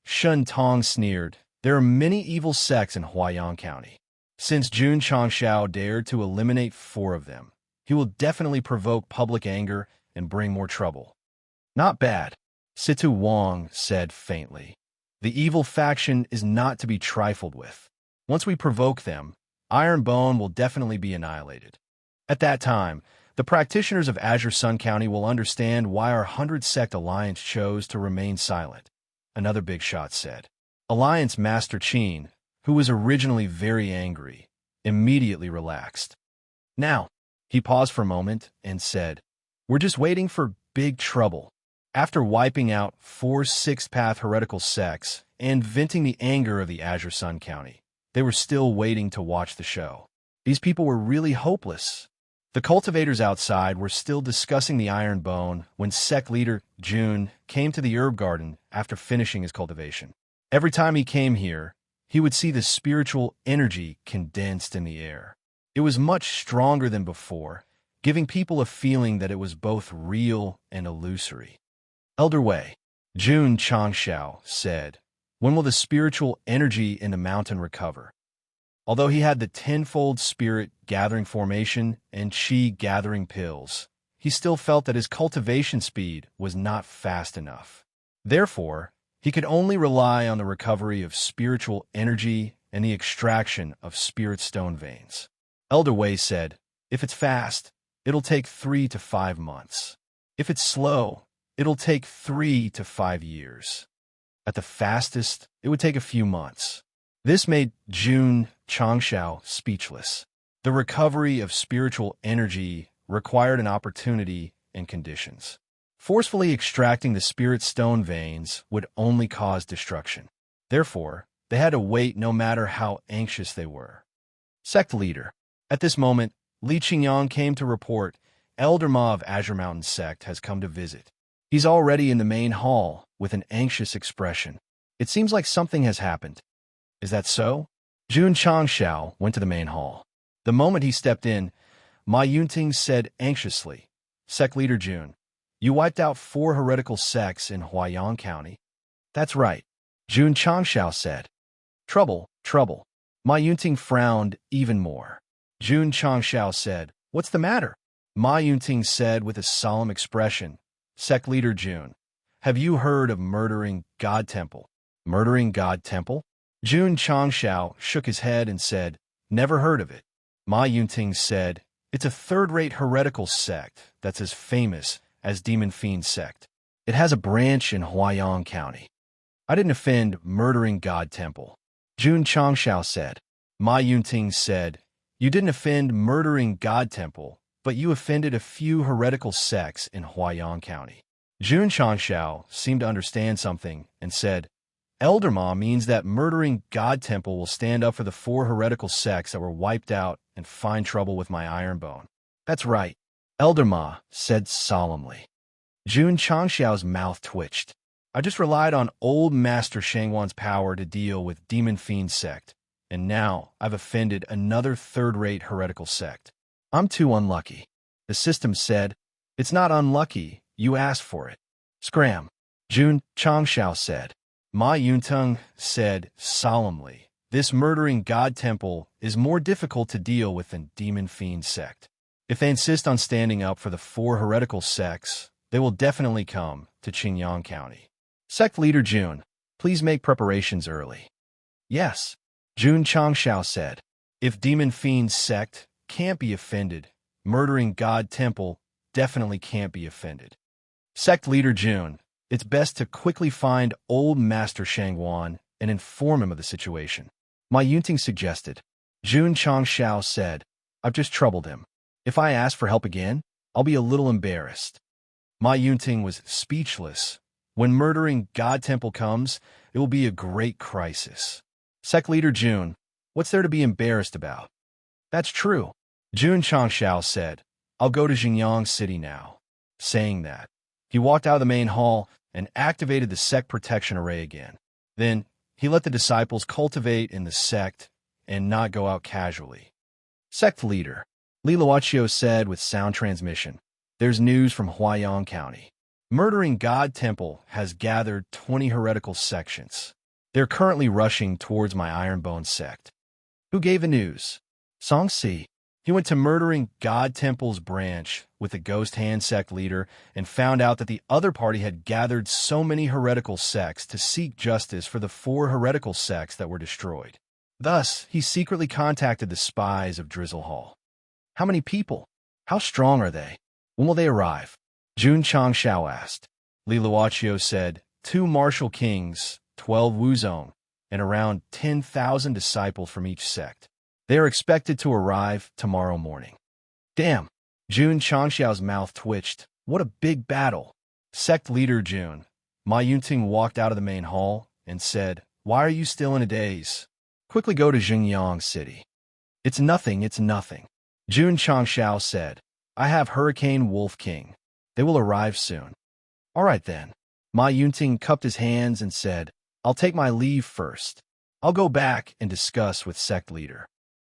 Shun Tong sneered. There are many evil sects in Huaiyang County. Since Jun Changshao dared to eliminate 4 of them, he will definitely provoke public anger and bring more trouble. Not bad, Situ Wang said faintly. The evil faction is not to be trifled with. Once we provoke them, Iron Bone will definitely be annihilated. At that time, the practitioners of Azure Sun County will understand why our 100 Sect Alliance chose to remain silent, another big shot said. Alliance Master Qin, who was originally very angry, immediately relaxed. Now, he paused for a moment and said, we're just waiting for big trouble. After wiping out 4 sixth path heretical sects and venting the anger of the Azure Sun County, they were still waiting to watch the show. These people were really hopeless. The cultivators outside were still discussing the Iron Bone when Sect leader Jun came to the herb garden after finishing his cultivation. Every time he came here, he would see the spiritual energy condensed in the air. It was much stronger than before, giving people a feeling that it was both real and illusory. Elder Wei, Jun Changshao said, when will the spiritual energy in the mountain recover? Although he had the tenfold spirit gathering formation and qi gathering pills, he still felt that his cultivation speed was not fast enough. Therefore, he could only rely on the recovery of spiritual energy and the extraction of spirit stone veins. Elder Wei said, if it's fast, it'll take 3 to 5 months. If it's slow, it'll take 3 to 5 years. At the fastest, it would take a few months. This made Jun Changshao speechless. The recovery of spiritual energy required an opportunity and conditions. Forcefully extracting the spirit stone veins would only cause destruction. Therefore, they had to wait no matter how anxious they were. Sect leader. At this moment, Li Qingyang came to report, Elder Ma of Azure Mountain Sect has come to visit. He's already in the main hall with an anxious expression. It seems like something has happened. Is that so? Jun Changshao went to the main hall. The moment he stepped in, Ma Yunting said anxiously, Sect Leader Jun, you wiped out 4 heretical sects in Huaiyang County. That's right, Jun Changshao said. Trouble, trouble. Ma Yunting frowned even more. Jun Changshao said, what's the matter? Ma Yunting said with a solemn expression, Sect Leader Jun, have you heard of murdering God Temple? Murdering God Temple? Jun Changshao shook his head and said, never heard of it. Ma Yunting said, it's a third-rate heretical sect that's as famous as Demon Fiend Sect. It has a branch in Huaiyang County. I didn't offend murdering God Temple. Jun Changshao said. Ma Yunting said, you didn't offend murdering God Temple, but you offended a few heretical sects in Huaiyang County. Jun Changshao seemed to understand something and said, Elder Ma means that murdering God Temple will stand up for the 4 heretical sects that were wiped out and find trouble with my iron bone. That's right, Elder Ma said solemnly. Jun Changshao's mouth twitched. I just relied on old Master Shangwan's power to deal with Demon Fiend Sect, and now I've offended another third-rate heretical sect. I'm too unlucky. The system said, it's not unlucky, you asked for it. Scram. Jun Changshao said. Ma Yuntung said solemnly, this murdering God Temple is more difficult to deal with than Demon Fiend Sect. If they insist on standing up for the 4 heretical sects, they will definitely come to Qingyang County. Sect Leader Jun, please make preparations early. Yes, Jun Changshao said. If Demon Fiend Sect can't be offended, murdering God Temple definitely can't be offended. Sect Leader Jun, it's best to quickly find old Master Shangwan and inform him of the situation. Ma Yunting suggested. Jun Changshao said, I've just troubled him. If I ask for help again, I'll be a little embarrassed. Ma Yunting was speechless. When murdering God Temple comes, it will be a great crisis. Sect Leader Jun, what's there to be embarrassed about? That's true. Jun Changshao said, I'll go to Xingyang City now. Saying that, he walked out of the main hall and activated the sect protection array again. Then, he let the disciples cultivate in the sect and not go out casually. Sect Leader, Li Luochio said with sound transmission, there's news from Huaiyang County. Murdering God Temple has gathered 20 heretical sections. They're currently rushing towards my Ironbone sect. Who gave the news? Song Si. He went to Murdering God Temple's branch with the Ghost Hand Sect leader and found out that the other party had gathered so many heretical sects to seek justice for the 4 heretical sects that were destroyed. Thus, he secretly contacted the spies of Drizzle Hall. How many people? How strong are they? When will they arrive? Jun Changshao asked. Li Luochio said, 2 martial kings, 12 Wuzong, and around 10,000 disciples from each sect. They are expected to arrive tomorrow morning. Damn! Jun Changshao's mouth twitched. What a big battle! Sect Leader Jun. Ma Yunting walked out of the main hall and said, why are you still in a daze? Quickly go to Xingyang City. It's nothing, it's nothing. Jun Changshao said, I have Hurricane Wolf King. They will arrive soon. All right then. Ma Yunting cupped his hands and said, I'll take my leave first. I'll go back and discuss with Sect Leader.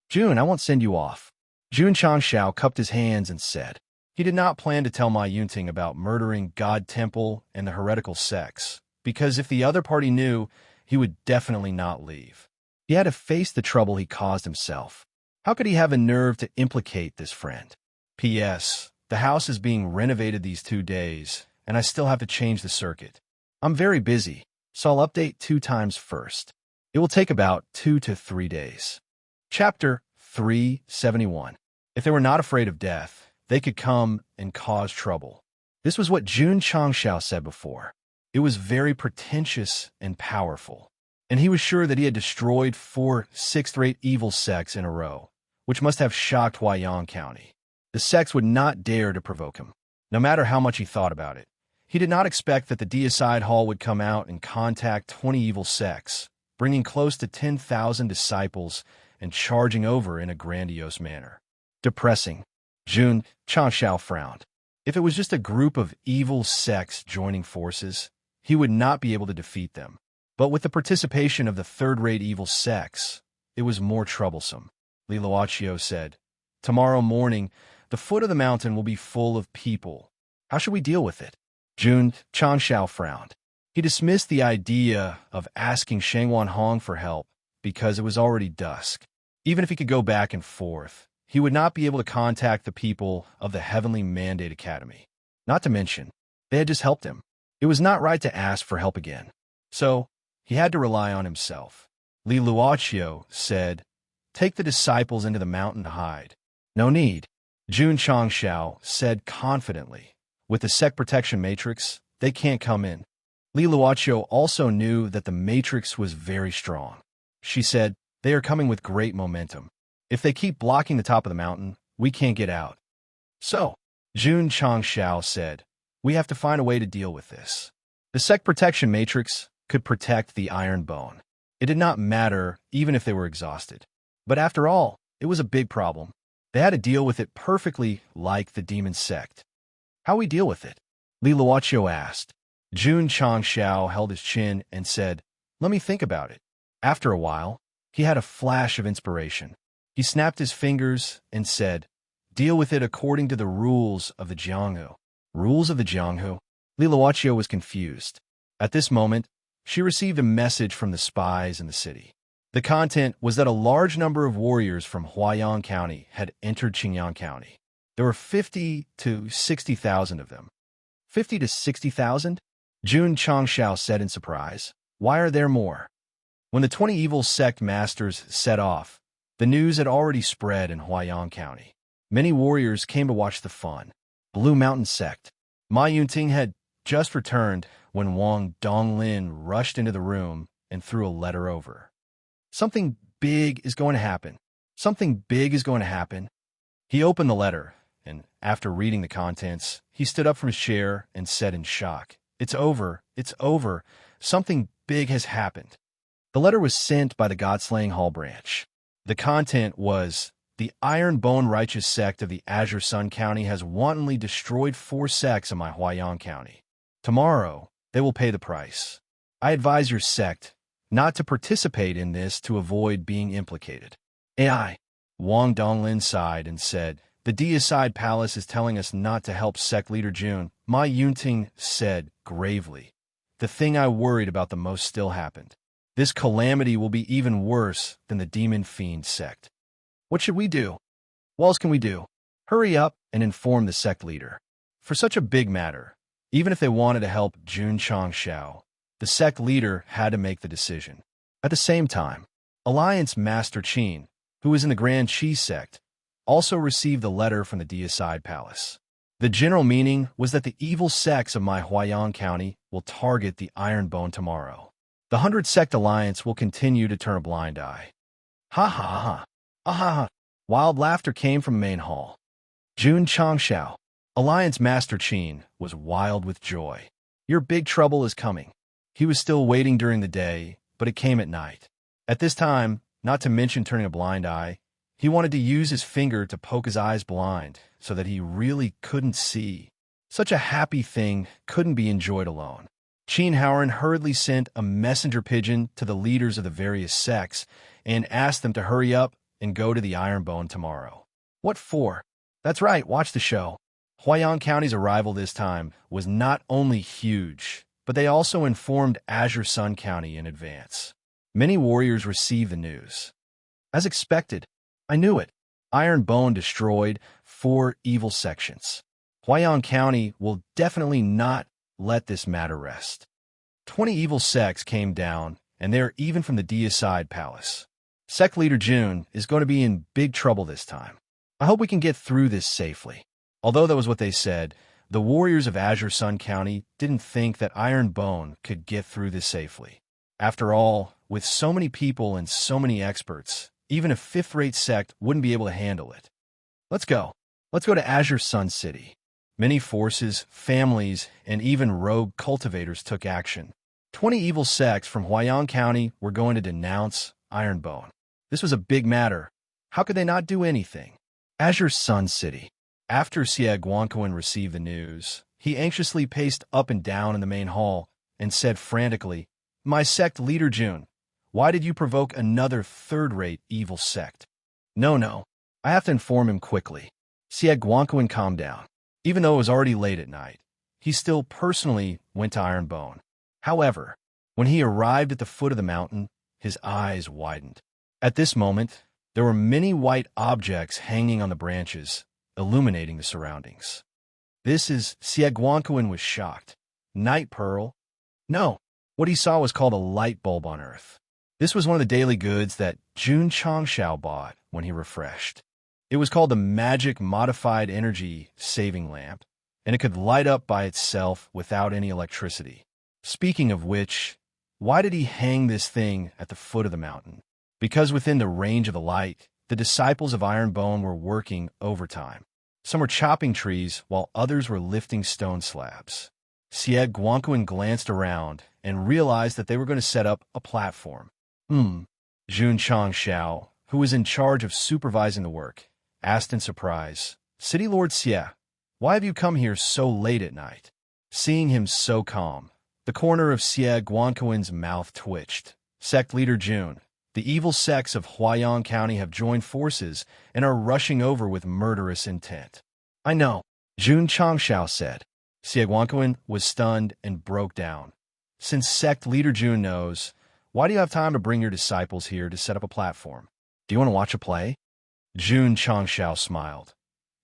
Jun, I won't send you off. Jun Changshao cupped his hands and said, he did not plan to tell Ma Yunting about murdering God Temple and the heretical sects, because if the other party knew, he would definitely not leave. He had to face the trouble he caused himself. How could he have a nerve to implicate this friend? P.S. The house is being renovated these 2 days, and I still have to change the circuit. I'm very busy, so I'll update 2 times first. It will take about 2 to 3 days. Chapter 371. If they were not afraid of death, they could come and cause trouble. This was what Jun Changshao said before. It was very pretentious and powerful, and he was sure that he had destroyed 4 sixth-rate evil sects in a row, which must have shocked Huaiyang County. The sects would not dare to provoke him, no matter how much he thought about it. He did not expect that the deicide hall would come out and contact 20 evil sects, bringing close to 10,000 disciples and charging over in a grandiose manner. Depressing. Jun Changshao frowned. If it was just a group of evil sects joining forces, he would not be able to defeat them. But with the participation of the third-rate evil sects, it was more troublesome. Li Luochio said, "Tomorrow morning, the foot of the mountain will be full of people. How should we deal with it?" Jun Changshao frowned. He dismissed the idea of asking Shangwan Hong for help because it was already dusk. Even if he could go back and forth, he would not be able to contact the people of the Heavenly Mandate Academy. Not to mention, they had just helped him. It was not right to ask for help again. So, he had to rely on himself. Li Luochio said, "Take the disciples into the mountain to hide." "No need," Jun Changshao said confidently. "With the Sect protection matrix, they can't come in." Li Luochio also knew that the matrix was very strong. She said, "They are coming with great momentum. If they keep blocking the top of the mountain, we can't get out." "So," Jun Changshao said, "we have to find a way to deal with this." The Sect protection matrix could protect the iron bone. It did not matter even if they were exhausted. But after all, it was a big problem. They had to deal with it perfectly like the demon sect. "How we deal with it?" Li Luochio asked. Jun Changshao held his chin and said, "Let me think about it." After a while, he had a flash of inspiration. He snapped his fingers and said, "Deal with it according to the rules of the Jianghu." Rules of the Jianghu? Li Luochio was confused. At this moment, she received a message from the spies in the city. The content was that a large number of warriors from Huaiyang County had entered Qingyang County. There were 50 to 60,000 of them. 50 to 60,000? Jun Changshao said in surprise. "Why are there more?" When the 20 evil sect masters set off, the news had already spread in Huaiyang County. Many warriors came to watch the fun. Blue Mountain Sect. Ma Yunting had just returned when Wang Donglin rushed into the room and threw a letter over. "Something big is going to happen. Something big is going to happen." He opened the letter, and after reading the contents, he stood up from his chair and said in shock, "It's over. It's over. Something big has happened." The letter was sent by the God-slaying Hall branch. The content was, "The Iron Bone Righteous Sect of the Azure Sun County has wantonly destroyed 4 sects in my Huaiyang County. Tomorrow, they will pay the price. I advise your sect not to participate in this to avoid being implicated." AI. Wang Donglin sighed and said, "The Deicide Palace is telling us not to help sect leader Jun." Ma Yunting said gravely, "The thing I worried about the most still happened. This calamity will be even worse than the Demon Fiend sect. What should we do? What else can we do? Hurry up and inform the sect leader." For such a big matter, even if they wanted to help Jun Changshao, the sect leader had to make the decision. At the same time, Alliance Master Qin, who was in the Grand Qi sect, also received the letter from the Deicide Palace. The general meaning was that the evil sects of my Huaiyang County will target the Iron Bone tomorrow. The 100-sect alliance will continue to turn a blind eye. Ha ha ha. Ah ha ha. Wild laughter came from main hall. Jun Changshao, Alliance Master Qin, was wild with joy. Your big trouble is coming. He was still waiting during the day, but it came at night. At this time, not to mention turning a blind eye, he wanted to use his finger to poke his eyes blind so that he really couldn't see. Such a happy thing couldn't be enjoyed alone. Qin Howren hurriedly sent a messenger pigeon to the leaders of the various sects and asked them to hurry up and go to the Iron Bone tomorrow. What for? That's right, watch the show. Huaiyang County's arrival this time was not only huge, but they also informed Azure Sun County in advance. Many warriors received the news. As expected, I knew it. Iron Bone destroyed 4 evil sections. Huaiyang County will definitely not let this matter rest. 20 evil sects came down, and they are even from the Deicide Palace. Sect leader Jun is going to be in big trouble this time. I hope we can get through this safely. Although that was what they said, the warriors of Azure Sun County didn't think that Iron Bone could get through this safely. After all, with so many people and so many experts, even a 5th-rate sect wouldn't be able to handle it. Let's go. Let's go to Azure Sun City. Many forces, families, and even rogue cultivators took action. 20 evil sects from Huaiyang County were going to denounce Iron Bone. This was a big matter. How could they not do anything? Azure Sun City. After Sieg received the news, he anxiously paced up and down in the main hall and said frantically, "My sect leader June, why did you provoke another third-rate evil sect?" No, I have to inform him quickly. Sieg calmed down. Even though it was already late at night, he still personally went to Ironbone. However, when he arrived at the foot of the mountain, his eyes widened. At this moment, there were many white objects hanging on the branches, illuminating the surroundings. Sieg was shocked. Night Pearl? No, what he saw was called a light bulb on Earth. This was one of the daily goods that Jun Changshao bought when he refreshed. It was called the Magic Modified Energy Saving Lamp, and it could light up by itself without any electricity. Speaking of which, why did he hang this thing at the foot of the mountain? Because within the range of the light, the disciples of Ironbone were working overtime. Some were chopping trees, while others were lifting stone slabs. Sieg glanced around and realized that they were going to set up a platform. Jun Changshao, who was in charge of supervising the work, asked in surprise, "City Lord Xie, why have you come here so late at night?" Seeing him so calm, the corner of Sieg mouth twitched. "Sect Leader Jun, the evil sects of Huaiyang County have joined forces and are rushing over with murderous intent." "I know," Jun Changshao said. Sieg was stunned and broke down. "Since Sect Leader Jun knows, why do you have time to bring your disciples here to set up a platform? Do you want to watch a play?" Jun Changshao smiled.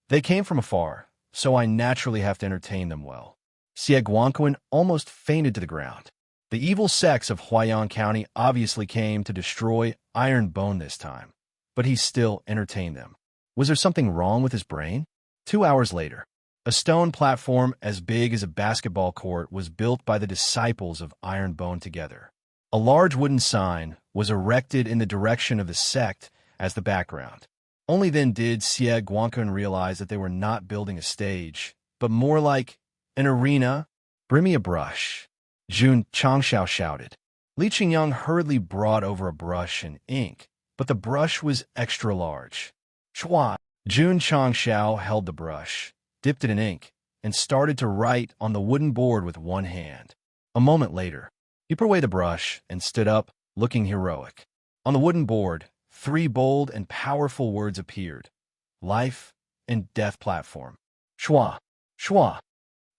"They came from afar, so I naturally have to entertain them well." Sieg almost fainted to the ground. The evil sects of Huaiyang County obviously came to destroy Ironbone this time, but he still entertained them. Was there something wrong with his brain? 2 hours later, a stone platform as big as a basketball court was built by the disciples of Ironbone together. A large wooden sign was erected in the direction of the sect as the background. Only then did Sieg realize that they were not building a stage, but more like an arena. "Bring me a brush," Jun Changshao shouted. Li Qingyang hurriedly brought over a brush and ink, but the brush was extra large. Chua! Jun Changshao held the brush, dipped it in ink, and started to write on the wooden board with one hand. A moment later, he put away the brush and stood up, looking heroic. On the wooden board, 3 bold and powerful words appeared: Life and Death Platform. Shua! Shua!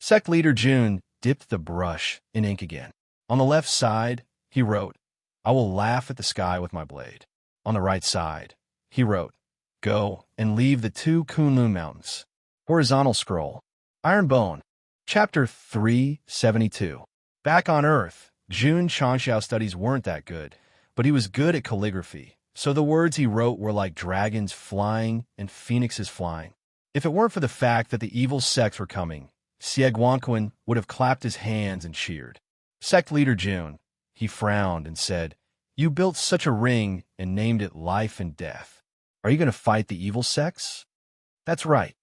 Sect Leader Jun dipped the brush in ink again. On the left side, he wrote, "I will laugh at the sky with my blade." On the right side, he wrote, "Go and leave the 2 Kunlun Mountains." Horizontal scroll. Ironbone. Chapter 372. Back on Earth, Jun Changshao's studies weren't that good, but he was good at calligraphy, so the words he wrote were like dragons flying and phoenixes flying. If it weren't for the fact that the evil sects were coming, Sieg would have clapped his hands and cheered. Sect Leader Jun, he frowned and said, "You built such a ring and named it Life and Death. Are you going to fight the evil sects?" "That's right,"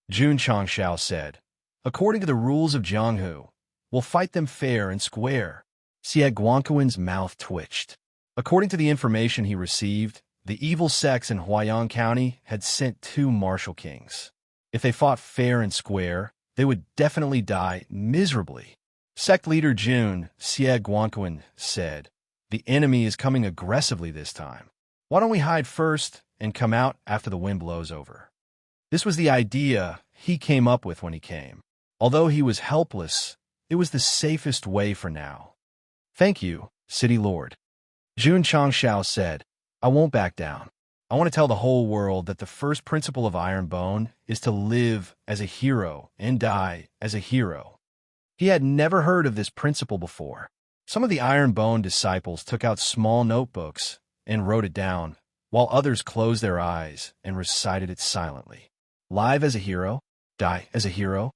Jun Changshao said. "According to the rules of Jianghu, we'll fight them fair and square." Sieg mouth twitched. According to the information he received, the evil sects in Huaiyang County had sent 2 martial kings. If they fought fair and square, they would definitely die miserably. Sect Leader Jun, Sieg said, "The enemy is coming aggressively this time. Why don't we hide first and come out after the wind blows over?" This was the idea he came up with when he came. Although he was helpless, it was the safest way for now. "Thank you, City Lord," Jun Changshao said. "I won't back down. I want to tell the whole world that the first principle of Ironbone is to live as a hero and die as a hero." He had never heard of this principle before. Some of the Ironbone disciples took out small notebooks and wrote it down, while others closed their eyes and recited it silently. Live as a hero, die as a hero.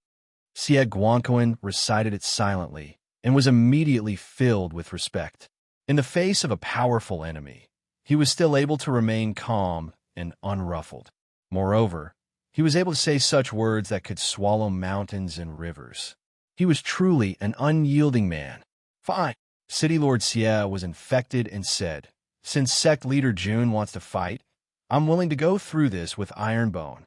Sieg recited it silently and was immediately filled with respect. In the face of a powerful enemy, he was still able to remain calm and unruffled. Moreover, he was able to say such words that could swallow mountains and rivers. He was truly an unyielding man. "Fine." City Lord Xie was infected and said, "Since Sect Leader Jun wants to fight, I'm willing to go through this with Ironbone.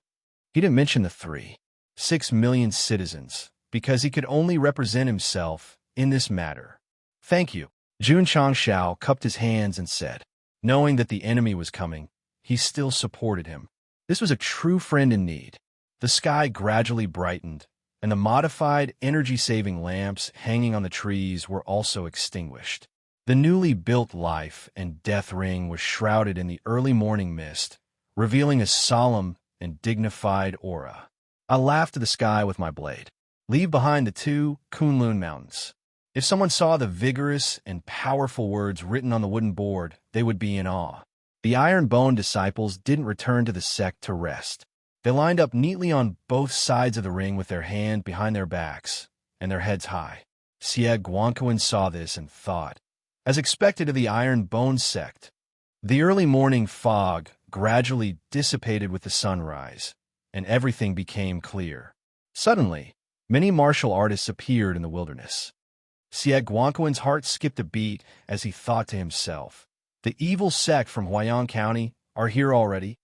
He didn't mention the 6 million citizens, because he could only represent himself in this matter. Thank you. Jun Changshao cupped his hands and said, knowing that the enemy was coming, he still supported him. This was a true friend in need. The sky gradually brightened, and the modified energy-saving lamps hanging on the trees were also extinguished. The newly built life and death ring was shrouded in the early morning mist, revealing a solemn and dignified aura. I laughed to the sky with my blade. Leave behind the 2 Kunlun mountains. If someone saw the vigorous and powerful words written on the wooden board, they would be in awe. The iron-boned disciples didn't return to the sect to rest. They lined up neatly on both sides of the ring with their hand behind their backs and their heads high. Xie Guanquan saw this and thought, as expected of the iron-boned sect. The early morning fog gradually dissipated with the sunrise, and everything became clear. Suddenly, many martial artists appeared in the wilderness. Xie Guanquan's heart skipped a beat as he thought to himself, the evil sect from Huayang County are here already?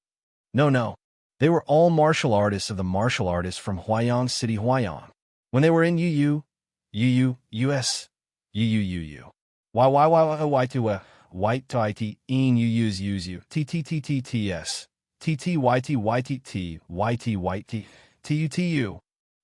No. They were all martial artists of the martial artists from Huayang City, Huayang. When they were in US, white to it, in use, TTTTTS, TTYTYTT,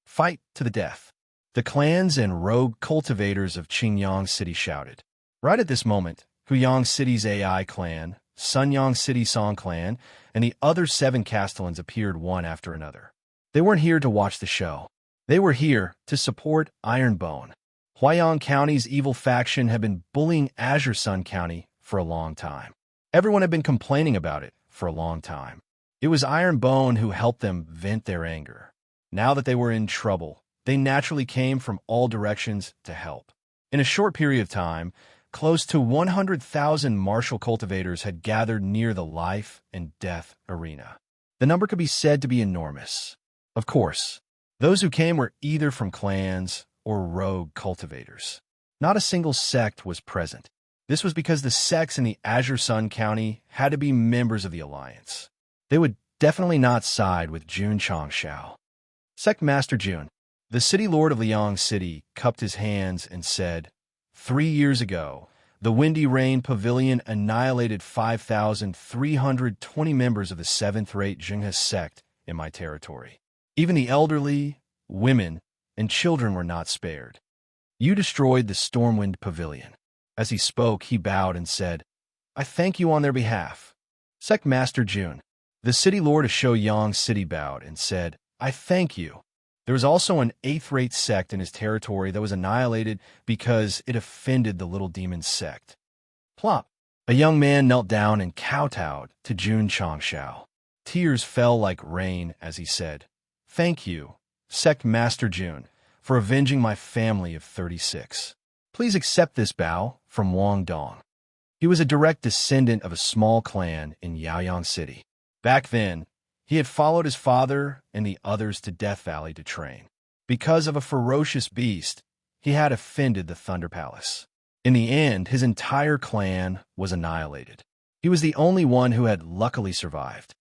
fight to the death. The clans and rogue cultivators of Qingyang City shouted. Right at this moment, Huyang City's AI clan, Sunyang City Song clan, and the other 7 castellans appeared one after another. They weren't here to watch the show. They were here to support Ironbone. Huayang County's evil faction had been bullying Azure Sun County for a long time. Everyone had been complaining about it for a long time. It was Ironbone who helped them vent their anger. Now that they were in trouble, they naturally came from all directions to help. In a short period of time, close to 100,000 martial cultivators had gathered near the life and death arena. The number could be said to be enormous. Of course, those who came were either from clans or rogue cultivators. Not a single sect was present. This was because the sects in the Azure Sun County had to be members of the Alliance. They would definitely not side with Jun Changshao. Sect Master Jun, the city lord of Liang City, cupped his hands and said, 3 years ago, the Windy Rain Pavilion annihilated 5,320 members of the 7th-rate Zhenghe sect in my territory. Even the elderly, women, and children were not spared. You destroyed the Stormwind Pavilion. As he spoke, he bowed and said, I thank you on their behalf. Sect Master Jun, the city lord of Shouyang City bowed and said, I thank you. There was also an 8th-rate sect in his territory that was annihilated because it offended the little demon sect. Plop! A young man knelt down and kowtowed to Jun Changshao. Tears fell like rain as he said, Thank you, Sect Master Jun, for avenging my family of 36. Please accept this bow from Wang Dong. He was a direct descendant of a small clan in Yaoyang City. Back then, he had followed his father and the others to Death Valley to train. Because of a ferocious beast, he had offended the Thunder Palace. In the end, his entire clan was annihilated. He was the only one who had luckily survived.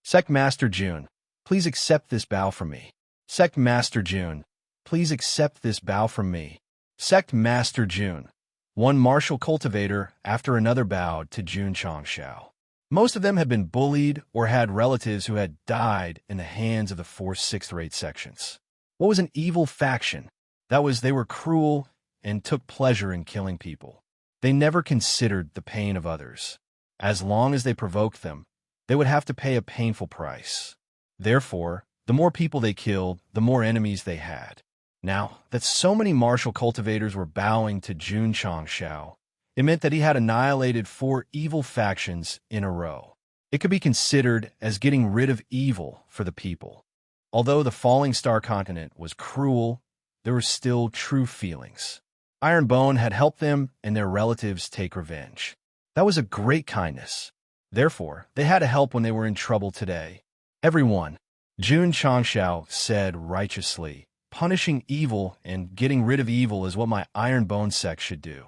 Sect Master Jun, please accept this bow from me. Sect Master Jun, please accept this bow from me. Sect Master Jun. One martial cultivator after another bowed to Jun Changshao. Most of them had been bullied or had relatives who had died in the hands of the 4 6th-rate sections. What was an evil faction? That was, they were cruel and took pleasure in killing people. They never considered the pain of others. As long as they provoked them, they would have to pay a painful price. Therefore, the more people they killed, the more enemies they had. Now that so many martial cultivators were bowing to Jun Changshao, it meant that he had annihilated 4 evil factions in a row. It could be considered as getting rid of evil for the people. Although the Falling Star continent was cruel, there were still true feelings. Ironbone had helped them and their relatives take revenge. That was a great kindness. Therefore, they had to help when they were in trouble today. Everyone, Jun Changshao said righteously, punishing evil and getting rid of evil is what my Ironbone sect should do.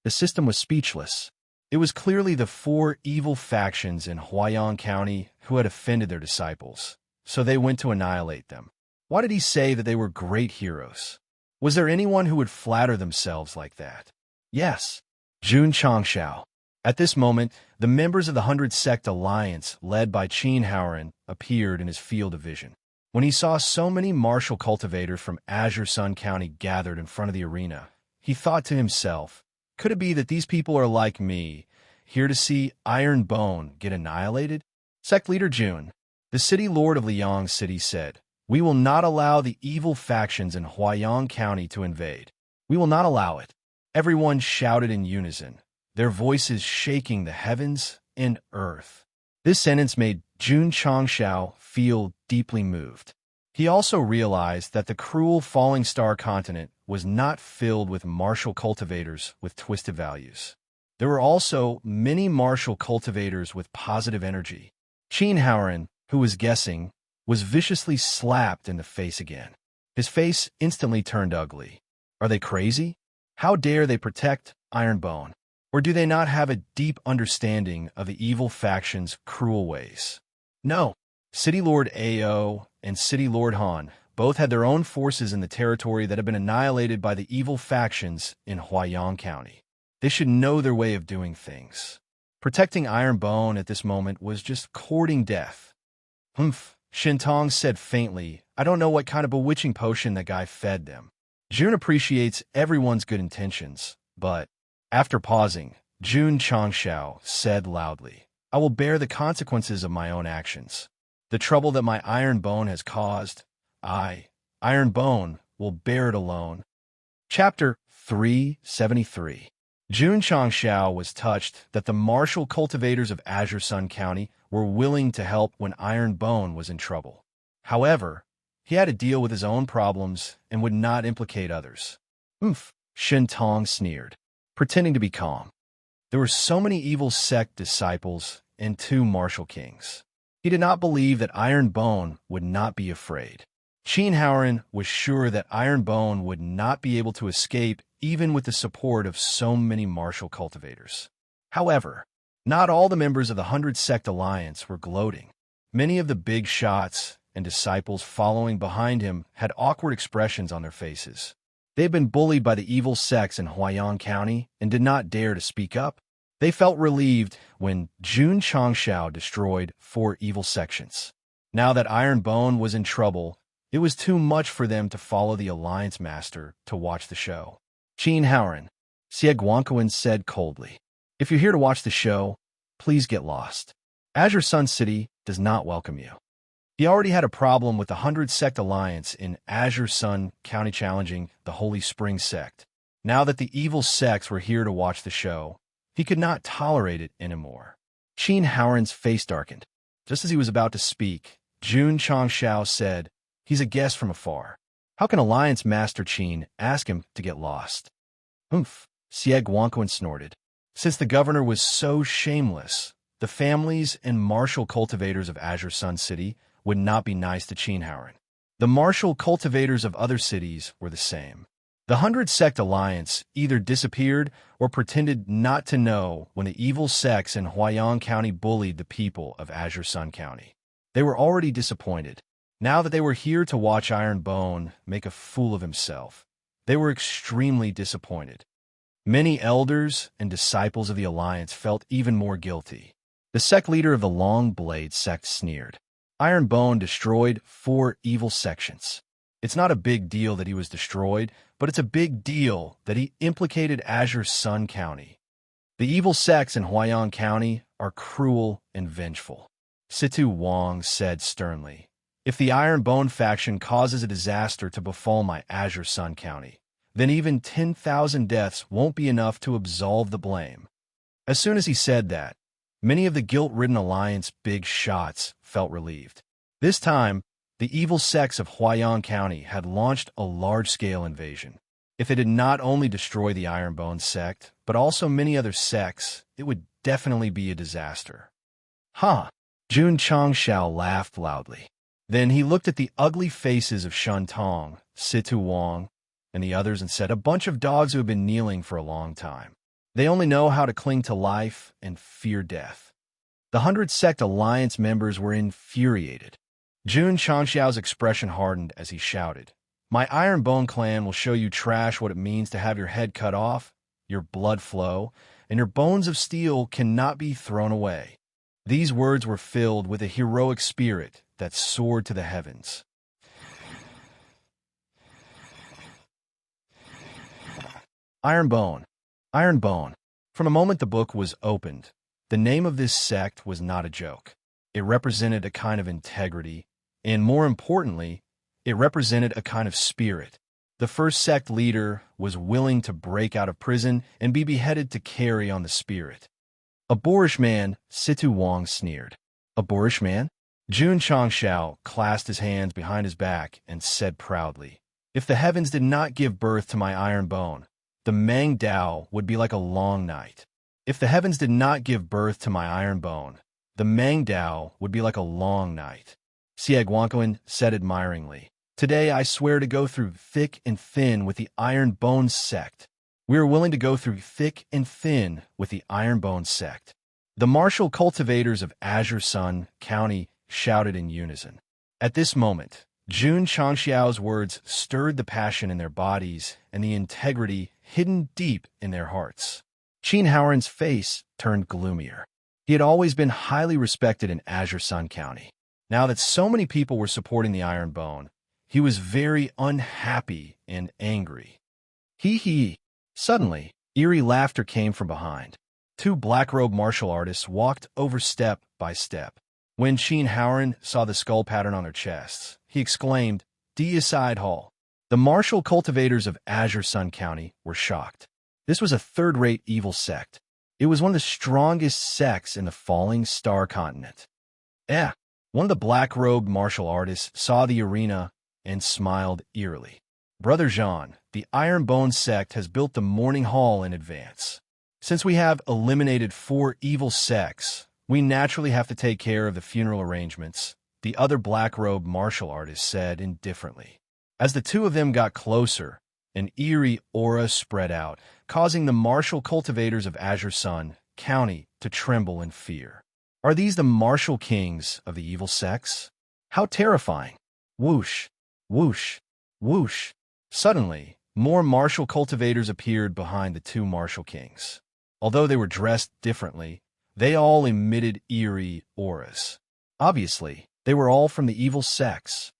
The system was speechless. It was clearly the 4 evil factions in Huayang County who had offended their disciples. so they went to annihilate them. Why did he say that they were great heroes? Was there anyone who would flatter themselves like that? Yes, Jun Changshao. At this moment, the members of the 100 Sect Alliance, led by Qin Haoran, appeared in his field of vision. When he saw so many martial cultivators from Azure Sun County gathered in front of the arena, he thought to himself, could it be that these people are like me, here to see Iron Bone get annihilated? Sect Leader Jun, the city lord of Liang City, said, "We will not allow the evil factions in Huayang County to invade. We will not allow it." Everyone shouted in unison, their voices shaking the heavens and earth. This sentence made Jun Changshao feel deeply moved. He also realized that the cruel falling star continent was not filled with martial cultivators with twisted values. There were also many martial cultivators with positive energy. Qin Haoran, who was guessing, was viciously slapped in the face again. His face instantly turned ugly. Are they crazy? How dare they protect Iron Bone? Or do they not have a deep understanding of the evil faction's cruel ways? No. City Lord Ao and City Lord Han both had their own forces in the territory that had been annihilated by the evil factions in Huayang County. They should know their way of doing things. Protecting Iron Bone at this moment was just courting death. Shintong said faintly, I don't know what kind of bewitching potion that guy fed them. Jun appreciates everyone's good intentions, but after pausing, Jun Changshao said loudly, I will bear the consequences of my own actions. The trouble that my Iron Bone has caused, Iron Bone, will bear it alone. Chapter 373. Jun Changshao was touched that the martial cultivators of Azure Sun County were willing to help when Iron Bone was in trouble. However, he had to deal with his own problems and would not implicate others. Shintong sneered, pretending to be calm. There were so many evil sect disciples and 2 martial kings. He did not believe that Iron Bone would not be afraid. Qin Haoran was sure that Iron Bone would not be able to escape even with the support of so many martial cultivators. However, not all the members of the 100 Sect Alliance were gloating. Many of the big shots and disciples following behind him had awkward expressions on their faces. They had been bullied by the evil sects in Huayang County and did not dare to speak up. They felt relieved when Jun Changshao destroyed 4 evil sections. Now that Iron Bone was in trouble, it was too much for them to follow the Alliance Master to watch the show. Qin Haoran, Xie Guangquan said coldly, if you're here to watch the show, please get lost. Azure Sun City does not welcome you. He already had a problem with the 100 Sect Alliance in Azure Sun County challenging the Holy Spring Sect. Now that the evil sects were here to watch the show, he could not tolerate it anymore. Qin Haoran's face darkened. Just as he was about to speak, Jun Changshao said, he's a guest from afar. How can Alliance Master Qin ask him to get lost? Xie Guangquan snorted. Since the governor was so shameless, the families and martial cultivators of Azure Sun City would not be nice to Qin Haoran. The martial cultivators of other cities were the same. The 100 Sect Alliance either disappeared or pretended not to know when the evil sects in Huayang County bullied the people of Azure Sun County. They were already disappointed. Now that they were here to watch Iron Bone make a fool of himself, they were extremely disappointed. Many elders and disciples of the Alliance felt even more guilty. The sect leader of the Long Blade sect sneered. Iron Bone destroyed 4 evil sections. It's not a big deal that he was destroyed, but it's a big deal that he implicated Azure Sun County. The evil sects in Huayang County are cruel and vengeful. Situ Wang said sternly, if the Iron Bone faction causes a disaster to befall my Azure Sun County, then even 10,000 deaths won't be enough to absolve the blame. As soon as he said that, many of the guilt-ridden Alliance big shots felt relieved. This time, the evil sects of Huayang County had launched a large-scale invasion. If it did not only destroy the Iron Bone sect, but also many other sects, it would definitely be a disaster. Jun Changshao laughed loudly. Then he looked at the ugly faces of Shentong, Situ Wang, and the others and said, a bunch of dogs who have been kneeling for a long time. They only know how to cling to life and fear death. The 100 Sect Alliance members were infuriated. Jun Changxiao's expression hardened as he shouted, "My Iron Bone clan will show you trash what it means to have your head cut off, your blood flow, and your bones of steel cannot be thrown away." These words were filled with a heroic spirit that soared to the heavens. Iron Bone. Iron Bone. From the moment the book was opened, the name of this sect was not a joke. It represented a kind of integrity, and more importantly, it represented a kind of spirit. The first sect leader was willing to break out of prison and be beheaded to carry on the spirit. "A boorish man," Situ Wang sneered. "A boorish man?" Jun Changxiao clasped his hands behind his back and said proudly, "If the heavens did not give birth to my Iron Bone, the Meng Dao would be like a long night. If the heavens did not give birth to my Iron Bone, the Meng Dao would be like a long night." Xie Guanquan said admiringly, "Today I swear to go through thick and thin with the Iron Bone sect. We are willing to go through thick and thin with the Iron Bone sect." The martial cultivators of Azure Sun County shouted in unison. At this moment, Jun Changxiao's words stirred the passion in their bodies and the integrity hidden deep in their hearts. Qin Haoran's face turned gloomier. He had always been highly respected in Azure Sun County. Now that so many people were supporting the Iron Bone, he was very unhappy and angry. Hee. Suddenly, eerie laughter came from behind. Two black-robed martial artists walked over step by step. When Qin Haoran saw the skull pattern on their chests, he exclaimed, "Deicide Hall." The martial cultivators of Azure Sun County were shocked. This was a third-rate evil sect. It was one of the strongest sects in the Falling Star continent. One of the black-robed martial artists saw the arena and smiled eerily. "Brother Jean, the Iron Bone sect has built the Morning Hall in advance. Since we have eliminated 4 evil sects, we naturally have to take care of the funeral arrangements," the other black-robed martial artist said indifferently. As the two of them got closer, an eerie aura spread out, causing the martial cultivators of Azure Sun County to tremble in fear. Are these the martial kings of the evil sects? How terrifying! Whoosh, whoosh, whoosh. Suddenly, more martial cultivators appeared behind the two martial kings. Although they were dressed differently, they all emitted eerie auras. Obviously, they were all from the evil sects.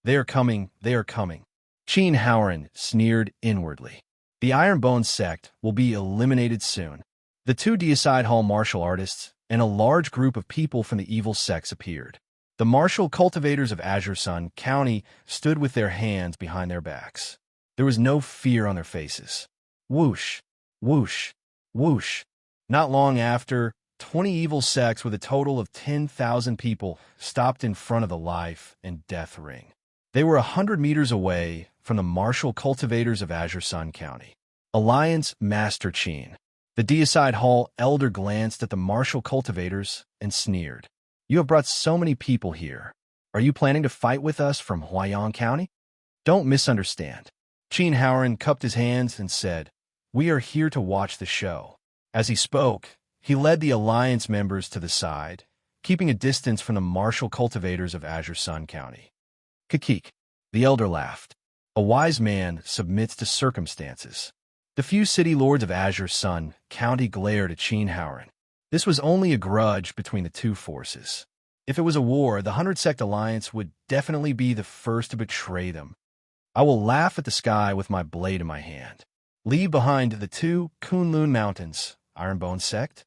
They are coming. Qin Haoran sneered inwardly. The Iron Bone sect will be eliminated soon. The two Deicide Hall martial artists and a large group of people from the evil sects appeared. The martial cultivators of Azure Sun County stood with their hands behind their backs. There was no fear on their faces. Whoosh, whoosh, whoosh. Not long after, 20 evil sects with a total of 10,000 people stopped in front of the life and death ring. They were 100 meters away from the martial cultivators of Azure Sun County. Alliance Master Qin. The Deicide Hall elder glanced at the martial cultivators and sneered. "You have brought so many people here. Are you planning to fight with us from Huayang County? Don't misunderstand." Qin Haoran cupped his hands and said, "We are here to watch the show." As he spoke, he led the Alliance members to the side, keeping a distance from the martial cultivators of Azure Sun County. "Kikik," the elder laughed. "A wise man submits to circumstances." The few city lords of Azure Sun County glared at Qin Haoran. This was only a grudge between the two forces. If it was a war, the 100 Sect Alliance would definitely be the first to betray them. "I will laugh at the sky with my blade in my hand. Leave behind the 2 Kunlun Mountains, Iron Bone Sect."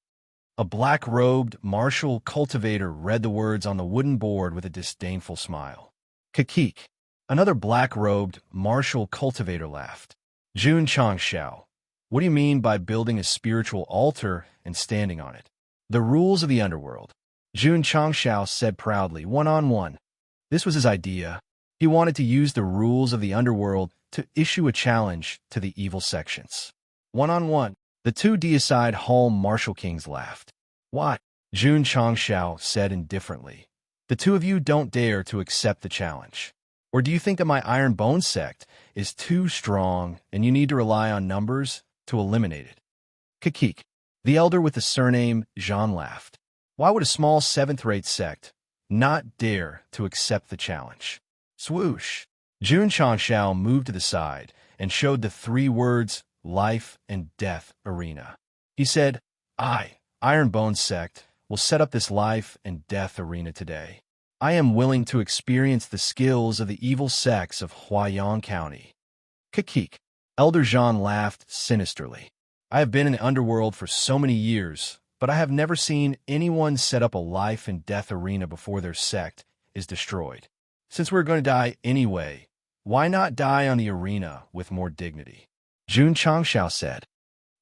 A black-robed martial cultivator read the words on the wooden board with a disdainful smile. "Kikik." Another black-robed martial cultivator laughed. "Jun Changxiao, what do you mean by building a spiritual altar and standing on it?" "The rules of the underworld," Jun Changxiao said proudly, one-on-one. This was his idea. He wanted to use the rules of the underworld to issue a challenge to the evil sections. One-on-one, the two Deicide Hall martial kings laughed. "What?" Jun Changxiao said indifferently. "The two of you don't dare to accept the challenge. Or do you think that my Iron Bone sect is too strong and you need to rely on numbers to eliminate it?" Kikik, the elder with the surname Jean laughed. "Why would a small 7th-rate sect not dare to accept the challenge. Swoosh! Jun Changshao moved to the side and showed the 3 words, life and death arena. He said, I, Ironbone Sect, will set up this life and death arena today. I am willing to experience the skills of the evil sects of Huaiyang County. Kakik. Elder Jean laughed sinisterly. I have been in the underworld for so many years, but I have never seen anyone set up a life and death arena before their sect is destroyed. Since we're going to die anyway, why not die on the arena with more dignity? Jun Changshao said.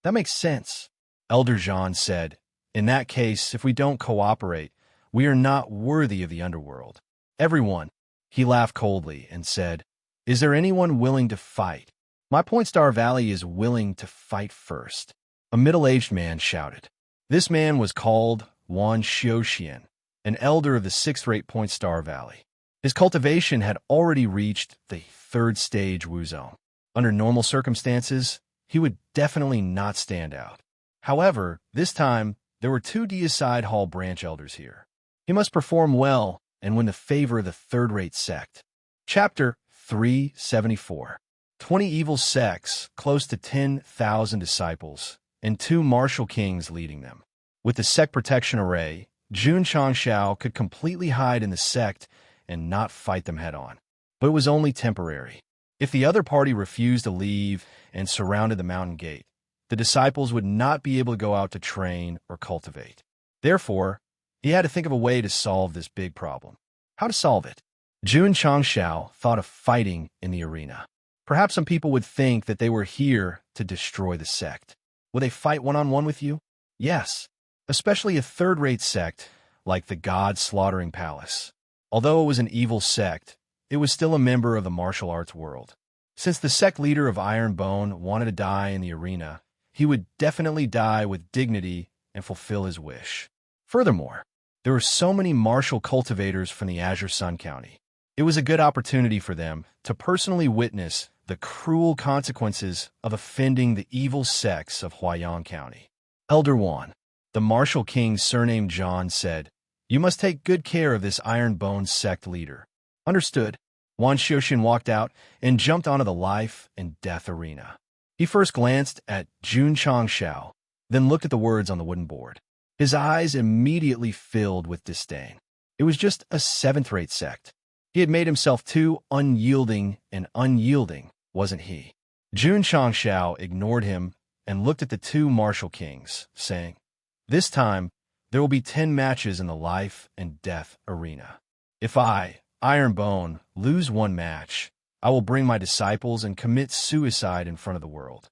That makes sense. Elder Jean said, in that case, if we don't cooperate, we are not worthy of the underworld. Everyone, he laughed coldly and said, is there anyone willing to fight? My Point Star Valley is willing to fight first. A middle-aged man shouted. This man was called Wan Xiuxian, an elder of the 6th-rate Point Star Valley. His cultivation had already reached the 3rd stage Wu Zone. Under normal circumstances, he would definitely not stand out. However, this time, there were 2 Deicide Hall branch elders here. He must perform well and win the favor of the 3rd-rate sect. Chapter 374. 20 evil sects, close to 10,000 disciples, and 2 martial kings leading them. With the sect protection array, Jun Changshao could completely hide in the sect and not fight them head-on. But it was only temporary. If the other party refused to leave and surrounded the mountain gate, the disciples would not be able to go out to train or cultivate. Therefore, he had to think of a way to solve this big problem. How to solve it? Jun Changshao thought of fighting in the arena. Perhaps some people would think that they were here to destroy the sect. Will they fight one-on-one with you? Yes, especially a 3rd-rate sect like the God Slaughtering Palace. Although it was an evil sect, it was still a member of the martial arts world. Since the sect leader of Ironbone wanted to die in the arena, he would definitely die with dignity and fulfill his wish. Furthermore, there were so many martial cultivators from the Azure Sun County. It was a good opportunity for them to personally witness the cruel consequences of offending the evil sects of Huaiyang County. Elder Wan, the martial king surnamed John, said, you must take good care of this Ironbone sect leader. Understood. Wan Xiuxian walked out and jumped onto the life and death arena. He first glanced at Jun Changshao, then looked at the words on the wooden board. His eyes immediately filled with disdain. It was just a 7th-rate sect. He had made himself too unyielding, wasn't he? Jun Changshao ignored him and looked at the 2 martial kings, saying, this time, there will be 10 matches in the life and death arena. If I, Ironbone, lose 1 match, I will bring my disciples and commit suicide in front of the world.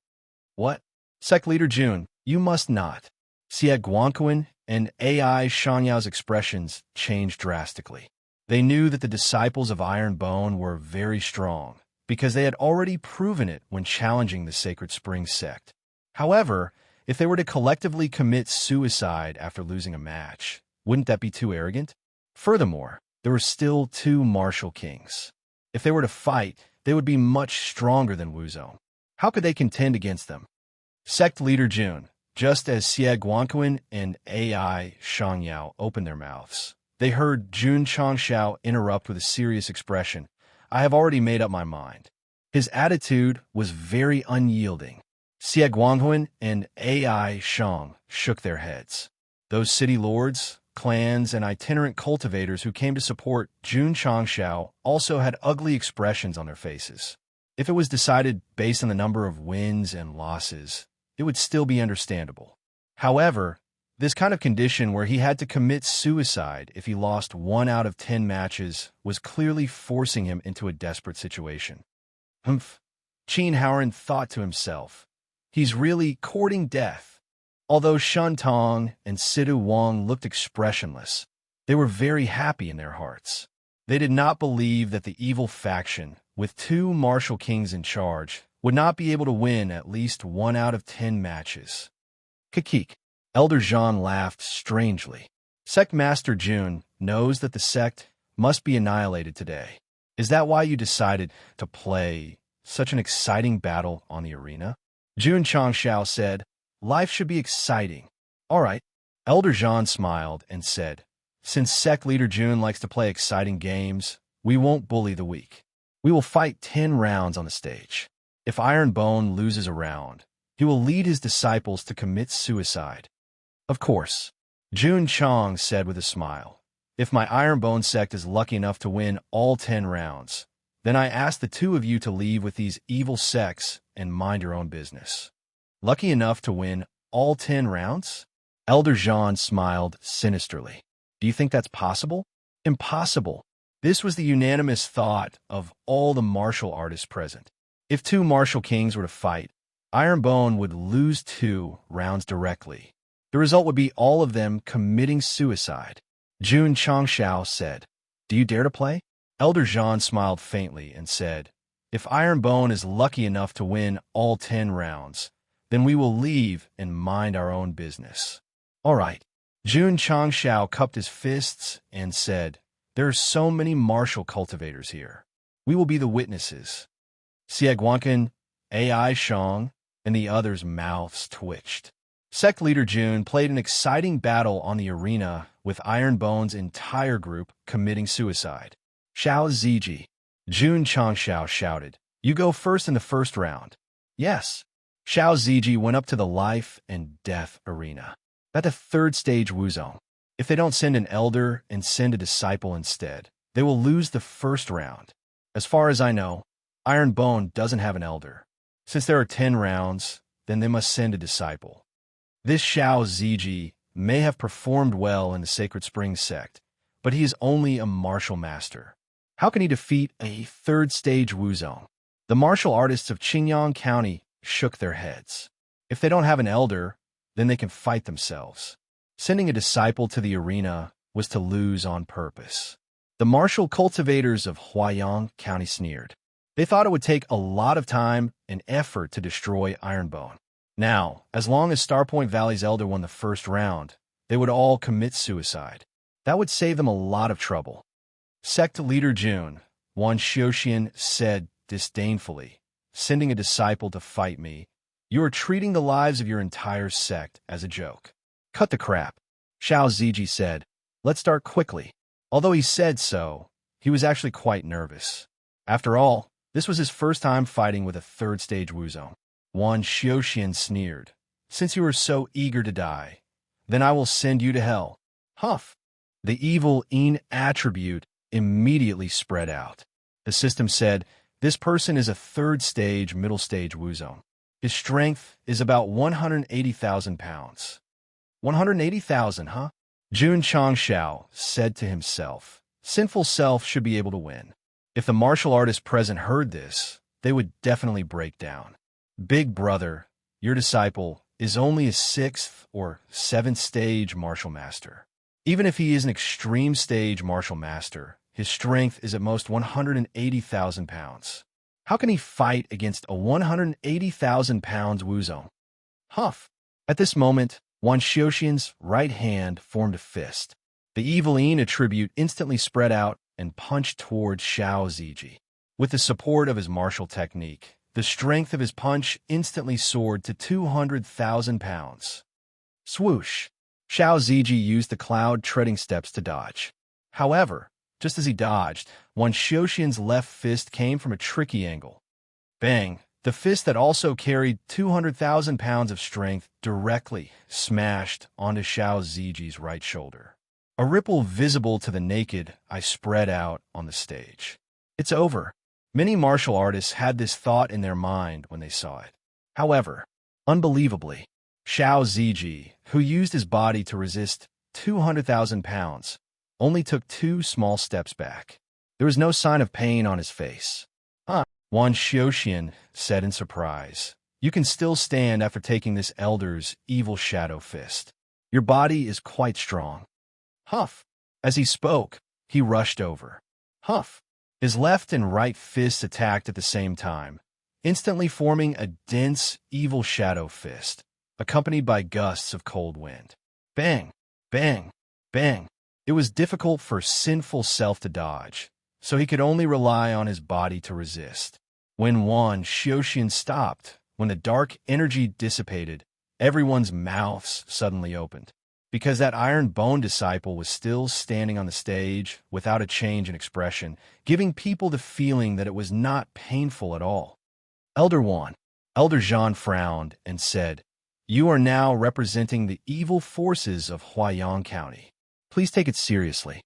What? Sect leader Jun, you must not. Xie Guanquan and AI Shanyao's expressions changed drastically. They knew that the disciples of Ironbone were very strong, because they had already proven it when challenging the Sacred Spring sect. However, if they were to collectively commit suicide after losing a match, wouldn't that be too arrogant? Furthermore, there were still 2 martial kings. If they were to fight, they would be much stronger than Wuzong. How could they contend against them? Sect leader Jun, just as Xie Guanquan and AI Shangyao opened their mouths, they heard Jun Changshao interrupt with a serious expression. I have already made up my mind. His attitude was very unyielding. Xie Guanquan and AI Shang shook their heads. Those city lords, clans, and itinerant cultivators who came to support Jun Changshao also had ugly expressions on their faces. If it was decided based on the number of wins and losses, it would still be understandable. However, this kind of condition where he had to commit suicide if he lost 1 out of 10 matches was clearly forcing him into a desperate situation. Humph, Qin Haoran thought to himself. He's really courting death. Although Shen Tong and Sidu Wang looked expressionless, they were very happy in their hearts. They did not believe that the evil faction, with 2 martial kings in charge, would not be able to win at least 1 out of 10 matches. Kakik. Elder Jean laughed strangely. Sect Master Jun knows that the sect must be annihilated today. Is that why you decided to play such an exciting battle on the arena? Jun Changshao said, life should be exciting. All right. Elder Jean smiled and said, Since Sect leader June likes to play exciting games, we won't bully the weak. We will fight 10 rounds on the stage. If Iron Bone loses a round, he will lead his disciples to commit suicide. Of course, June Chong said with a smile. If my Iron Bone sect is lucky enough to win all 10 rounds, then I ask the two of you to leave with these evil sects and mind your own business. Lucky enough to win all 10 rounds? Elder Jean smiled sinisterly. Do you think that's possible? Impossible. This was the unanimous thought of all the martial artists present. If two martial kings were to fight, Iron Bone would lose 2 rounds directly. The result would be all of them committing suicide. June Chongshao said, "Do you dare to play?" Elder Jean smiled faintly and said, "If Iron Bone is lucky enough to win all 10 rounds, then we will leave and mind our own business." All right. June Chongshao cupped his fists and said, "There are so many martial cultivators here. We will be the witnesses." Xieguanqin, AI Shang, and the others' mouths twitched. Sect leader June played an exciting battle on the arena with Iron Bone's entire group committing suicide. "Xiao Ziji," June Chongshao shouted, "you go first in the first round." Yes. Xiao Ziji went up to the life and death arena. At the third stage Wuzong. If they don't send an elder and send a disciple instead, they will lose the first round. As far as I know, Iron Bone doesn't have an elder. Since there are 10 rounds, then they must send a disciple. This Xiao Ziji may have performed well in the Sacred Springs sect, but he is only a martial master. How can he defeat a third-stage Wuzong? The martial artists of Qingyang County shook their heads. If they don't have an elder, then they can fight themselves. Sending a disciple to the arena was to lose on purpose. The martial cultivators of Huayang County sneered. They thought it would take a lot of time and effort to destroy Iron Bone. Now, as long as Starpoint Valley's elder won the first round, they would all commit suicide. That would save them a lot of trouble. Sect leader June, Wan Xiuxian, said disdainfully, "Sending a disciple to fight me, you are treating the lives of your entire sect as a joke." "Cut the crap," Xiao Ziji said. "Let's start quickly." Although he said so, he was actually quite nervous. After all, this was his first time fighting with a third-stage Wuzong. Wan Xiuxian sneered. "Since you are so eager to die, then I will send you to hell." Huff. The evil Yin attribute immediately spread out. The system said, "This person is a third-stage, middle-stage Wuzong. His strength is about 180,000 pounds. 180,000, huh? June Chongshao said to himself, "Sinful self should be able to win." If the martial artists present heard this, they would definitely break down. "Big brother, your disciple is only a 6th or 7th stage martial master. Even if he is an extreme stage martial master, his strength is at most 180,000 pounds. How can he fight against a 180,000 pounds Wuzong?" Huff. At this moment, Wan Xiuxian's right hand formed a fist. The evil Yin attribute instantly spread out and punched towards Xiao Ziji. With the support of his martial technique, the strength of his punch instantly soared to 200,000 pounds. Swoosh! Xiao Ziji used the cloud treading steps to dodge. However, just as he dodged, Wan Xiuxian's left fist came from a tricky angle. Bang! The fist that also carried 200,000 pounds of strength directly smashed onto Xiao Ziji's right shoulder. A ripple visible to the naked eye spread out on the stage. It's over. Many martial artists had this thought in their mind when they saw it. However, unbelievably, Xiao Ziji, who used his body to resist 200,000 pounds, only took 2 small steps back. There was no sign of pain on his face. Wan Xiuxian said in surprise, "You can still stand after taking this elder's evil shadow fist. Your body is quite strong." Huff. As he spoke, he rushed over. Huff. His left and right fists attacked at the same time, instantly forming a dense, evil shadow fist, accompanied by gusts of cold wind. Bang! Bang! Bang! It was difficult for sinful self to dodge, so he could only rely on his body to resist. When Wan Xiuxian stopped, when the dark energy dissipated, everyone's mouths suddenly opened. because that iron bone disciple was still standing on the stage without a change in expression, giving people the feeling that it was not painful at all. Elder Juan, Elder Jean frowned and said, "You are now representing the evil forces of Huaiyang County. Please take it seriously."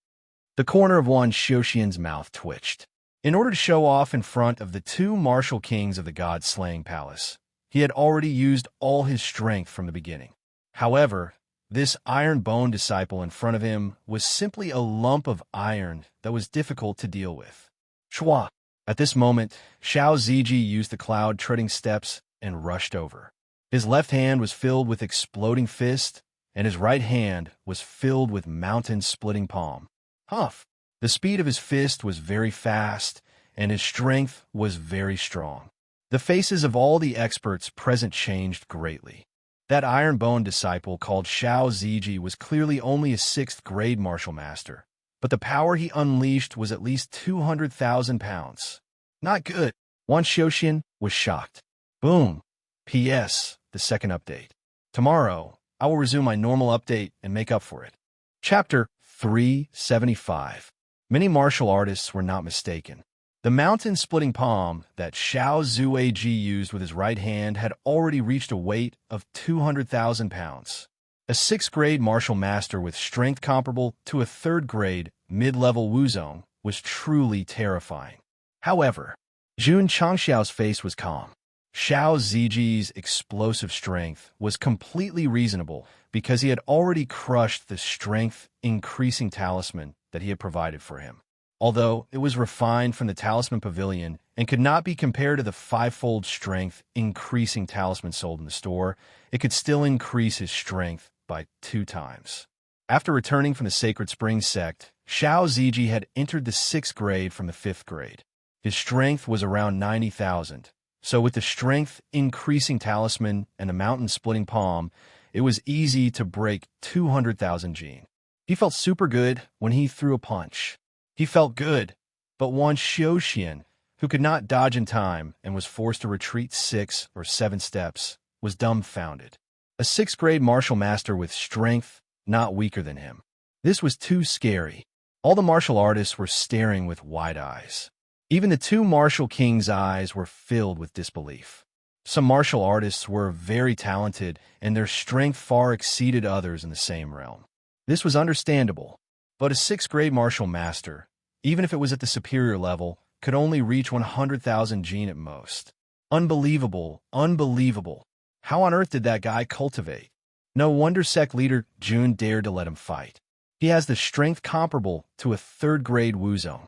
The corner of Wan Xiuxian's mouth twitched. In order to show off in front of the two martial kings of the god-slaying palace, he had already used all his strength from the beginning. However, this iron bone disciple in front of him was simply a lump of iron that was difficult to deal with. Shua! At this moment, Xiao Ziji used the cloud-treading steps and rushed over. His left hand was filled with exploding fist, and his right hand was filled with mountain-splitting palm. Huff! The speed of his fist was very fast, and his strength was very strong. The faces of all the experts present changed greatly. That iron bone disciple called Xiao Ziji was clearly only a 6th grade martial master, but the power he unleashed was at least 200,000 pounds. Not good. Wan Xiuxian was shocked. Boom. P.S. The second update. Tomorrow, I will resume my normal update and make up for it. Chapter 375. Many martial artists were not mistaken. The mountain-splitting palm that Xiao Zueji used with his right hand had already reached a weight of 200,000 pounds. A 6th grade martial master with strength comparable to a 3rd grade mid-level wuzong was truly terrifying. However, Jun Changxiao's face was calm. Xiao Ziji's explosive strength was completely reasonable because he had already crushed the strength-increasing talisman that he had provided for him. Although it was refined from the talisman pavilion and could not be compared to the 5-fold strength-increasing talisman sold in the store, it could still increase his strength by 2 times. After returning from the Sacred Spring Sect, Xiao Ziji had entered the 6th grade from the 5th grade. His strength was around 90,000, so with the strength-increasing talisman and the mountain-splitting palm, it was easy to break 200,000 gene. He felt super good when he threw a punch. He felt good, but Wan Xiuxian, who could not dodge in time and was forced to retreat 6 or 7 steps, was dumbfounded. A 6th grade martial master with strength not weaker than him. This was too scary. All the martial artists were staring with wide eyes. Even the 2 martial kings' eyes were filled with disbelief. Some martial artists were very talented, and their strength far exceeded others in the same realm. This was understandable. But a 6th grade martial master, even if it was at the superior level, could only reach 100,000 gene at most. Unbelievable, unbelievable. How on earth did that guy cultivate? No wonder Sect leader Jun dared to let him fight. He has the strength comparable to a 3rd grade wuzong.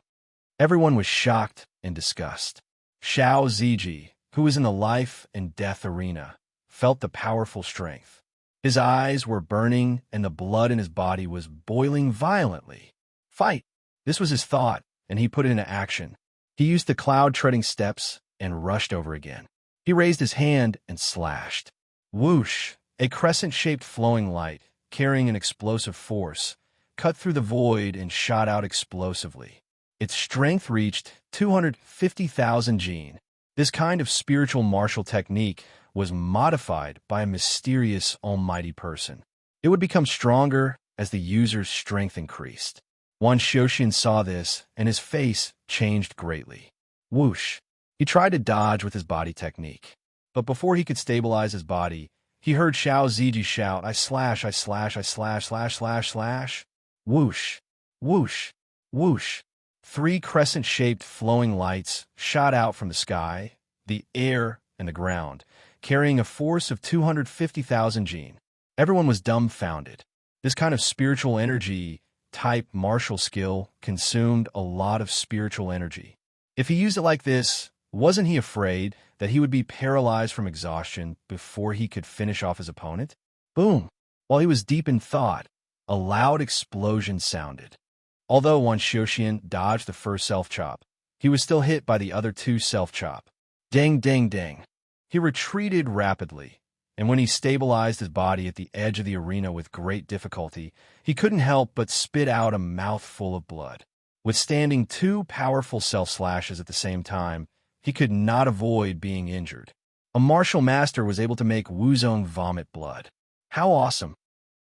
Everyone was shocked and disgusted. Xiao Ziji, who was in the life and death arena, felt the powerful strength. His eyes were burning, and the blood in his body was boiling violently. Fight! This was his thought, and he put it into action. He used the cloud-treading steps and rushed over again. He raised his hand and slashed. Whoosh! A crescent-shaped flowing light, carrying an explosive force, cut through the void and shot out explosively. Its strength reached 250,000 gene. This kind of spiritual martial technique was modified by a mysterious almighty person. It would become stronger as the user's strength increased. Wan Xiuxian saw this, and his face changed greatly. Whoosh! He tried to dodge with his body technique. But before he could stabilize his body, he heard Xiao Ziji shout, I slash, slash. Whoosh! Whoosh! Whoosh! 3 crescent-shaped flowing lights shot out from the sky, the air, and the ground, carrying a force of 250,000 gene. Everyone was dumbfounded. This kind of spiritual energy type martial skill consumed a lot of spiritual energy. If he used it like this, wasn't he afraid that he would be paralyzed from exhaustion before he could finish off his opponent? Boom! While he was deep in thought, a loud explosion sounded. Although Wan Xiuxian dodged the first self-chop, he was still hit by the other 2 self-chop. Ding, ding, ding. He retreated rapidly, and when he stabilized his body at the edge of the arena with great difficulty, he couldn't help but spit out a mouthful of blood. Withstanding 2 powerful self-slashes at the same time, he could not avoid being injured. A martial master was able to make Wuzong vomit blood. How awesome!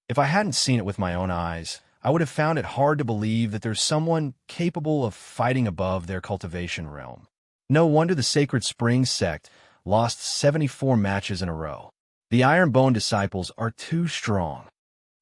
If I hadn't seen it with my own eyes, I would have found it hard to believe that there's someone capable of fighting above their cultivation realm. No wonder the Sacred Spring Sect lost 74 matches in a row. The Ironbone disciples are too strong.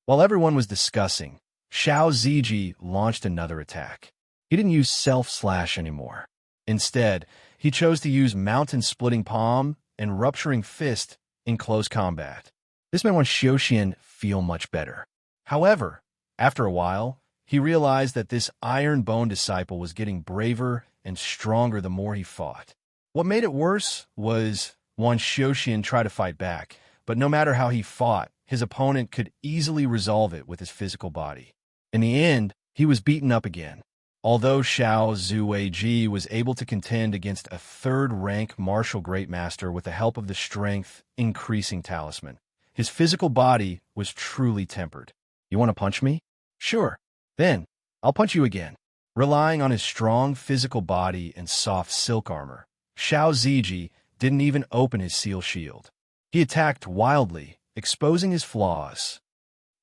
While everyone was discussing, Xiao Ziji launched another attack. He didn't use self-slash anymore. Instead, he chose to use mountain-splitting palm and rupturing fist in close combat. This made Wan Xiuxian feel much better. However, after a while, he realized that this Ironbone disciple was getting braver and stronger the more he fought. What made it worse was Wan Xiuxian tried to fight back, but no matter how he fought, his opponent could easily resolve it with his physical body. In the end, he was beaten up again. Although Xiao Zuweiji was able to contend against a third-rank martial greatmaster with the help of the strength-increasing talisman, his physical body was truly tempered. You want to punch me? Sure. Then, I'll punch you again. Relying on his strong physical body and soft silk armor, Xiao Ziji didn't even open his seal shield. He attacked wildly, exposing his flaws.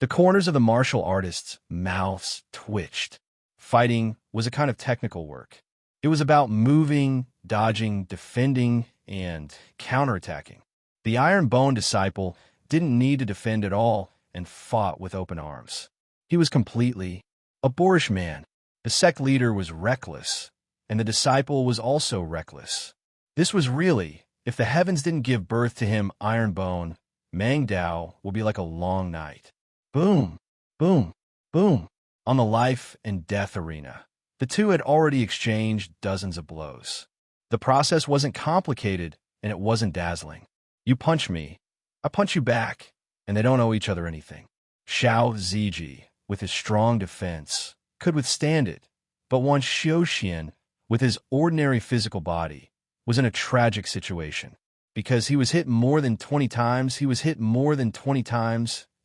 The corners of the martial artist's mouths twitched. Fighting was a kind of technical work. It was about moving, dodging, defending, and counterattacking. The Ironbone disciple didn't need to defend at all and fought with open arms. He was completely a boorish man. The sect leader was reckless, and the disciple was also reckless. This was really, if the heavens didn't give birth to him, Ironbone, Mang Dao will be like a long night. Boom, boom, boom. On the life and death arena, the two had already exchanged dozens of blows. The process wasn't complicated, and it wasn't dazzling. You punch me, I punch you back, and they don't owe each other anything. Xiao Ziji, with his strong defense, could withstand it, but Wan Xiuxian, with his ordinary physical body, was in a tragic situation. Because he was hit more than 20 times,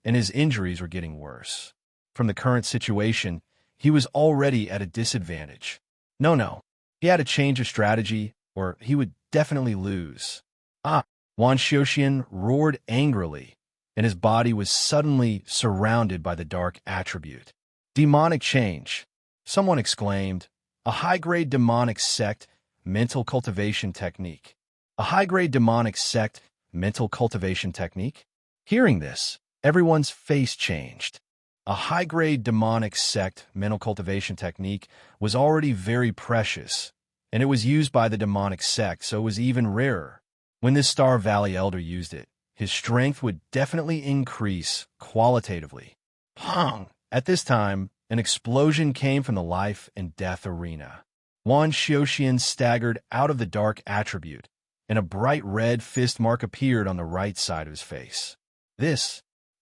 and his injuries were getting worse. From the current situation, he was already at a disadvantage. No, he had to change his strategy, or he would definitely lose. Wan Xiuxian roared angrily, and his body was suddenly surrounded by the dark attribute. Demonic change, someone exclaimed. A high-grade demonic sect mental cultivation technique. A high-grade demonic sect mental cultivation technique? Hearing this, everyone's face changed. A high-grade demonic sect mental cultivation technique was already very precious, and it was used by the demonic sect, so it was even rarer. When this Star Valley elder used it, his strength would definitely increase qualitatively. Pong! At this time, an explosion came from the life and death arena. Wan Xiuxian staggered out of the dark attribute, and a bright red fist mark appeared on the right side of his face. This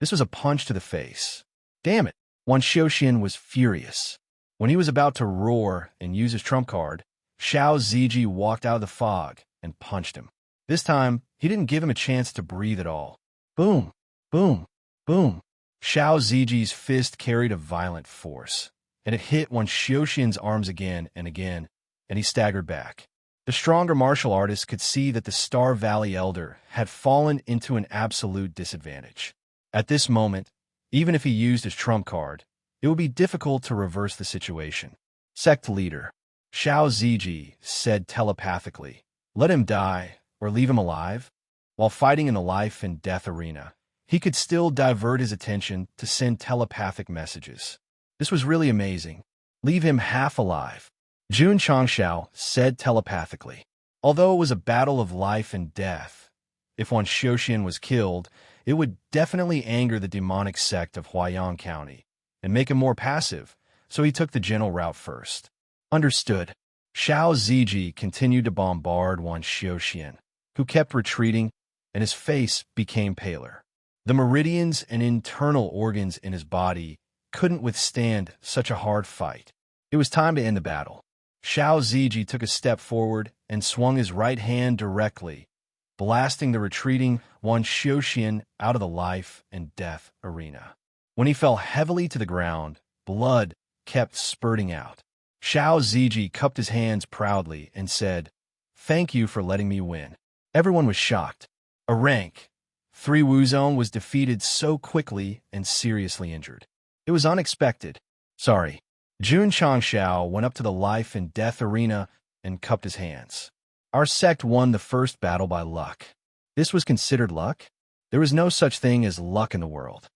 was a punch to the face. Damn it! Wan Xiuxian was furious. When he was about to roar and use his trump card, Xiao Ziji walked out of the fog and punched him. This time, he didn't give him a chance to breathe at all. Boom, boom, boom. Xiao Ziji's fist carried a violent force, and it hit Wan Xiuxian's arms again, and he staggered back. The stronger martial artist could see that the Star Valley Elder had fallen into an absolute disadvantage. At this moment, even if he used his trump card, it would be difficult to reverse the situation. Sect leader, Xiao Ziji, said telepathically, "Let him die, or leave him alive." While fighting in the life and death arena, he could still divert his attention to send telepathic messages. This was really amazing. Leave him half alive. Jun Changshao said telepathically. Although it was a battle of life and death, if Wan Xiuxian was killed, it would definitely anger the demonic sect of Huaiyang County and make him more passive, so he took the gentle route first. Understood. Xiao Ziji continued to bombard Wan Xiuxian, who kept retreating, and his face became paler. The meridians and internal organs in his body couldn't withstand such a hard fight. It was time to end the battle. Xiao Ziji took a step forward and swung his right hand directly, blasting the retreating Wan Xiuxian out of the life and death arena. When he fell heavily to the ground, blood kept spurting out. Xiao Ziji cupped his hands proudly and said, "Thank you for letting me win." Everyone was shocked. A rank 3 Wuzone was defeated so quickly and seriously injured. It was unexpected. Sorry. Jun Changshao went up to the life and death arena and cupped his hands. Our sect won the first battle by luck. This was considered luck? There was no such thing as luck in the world.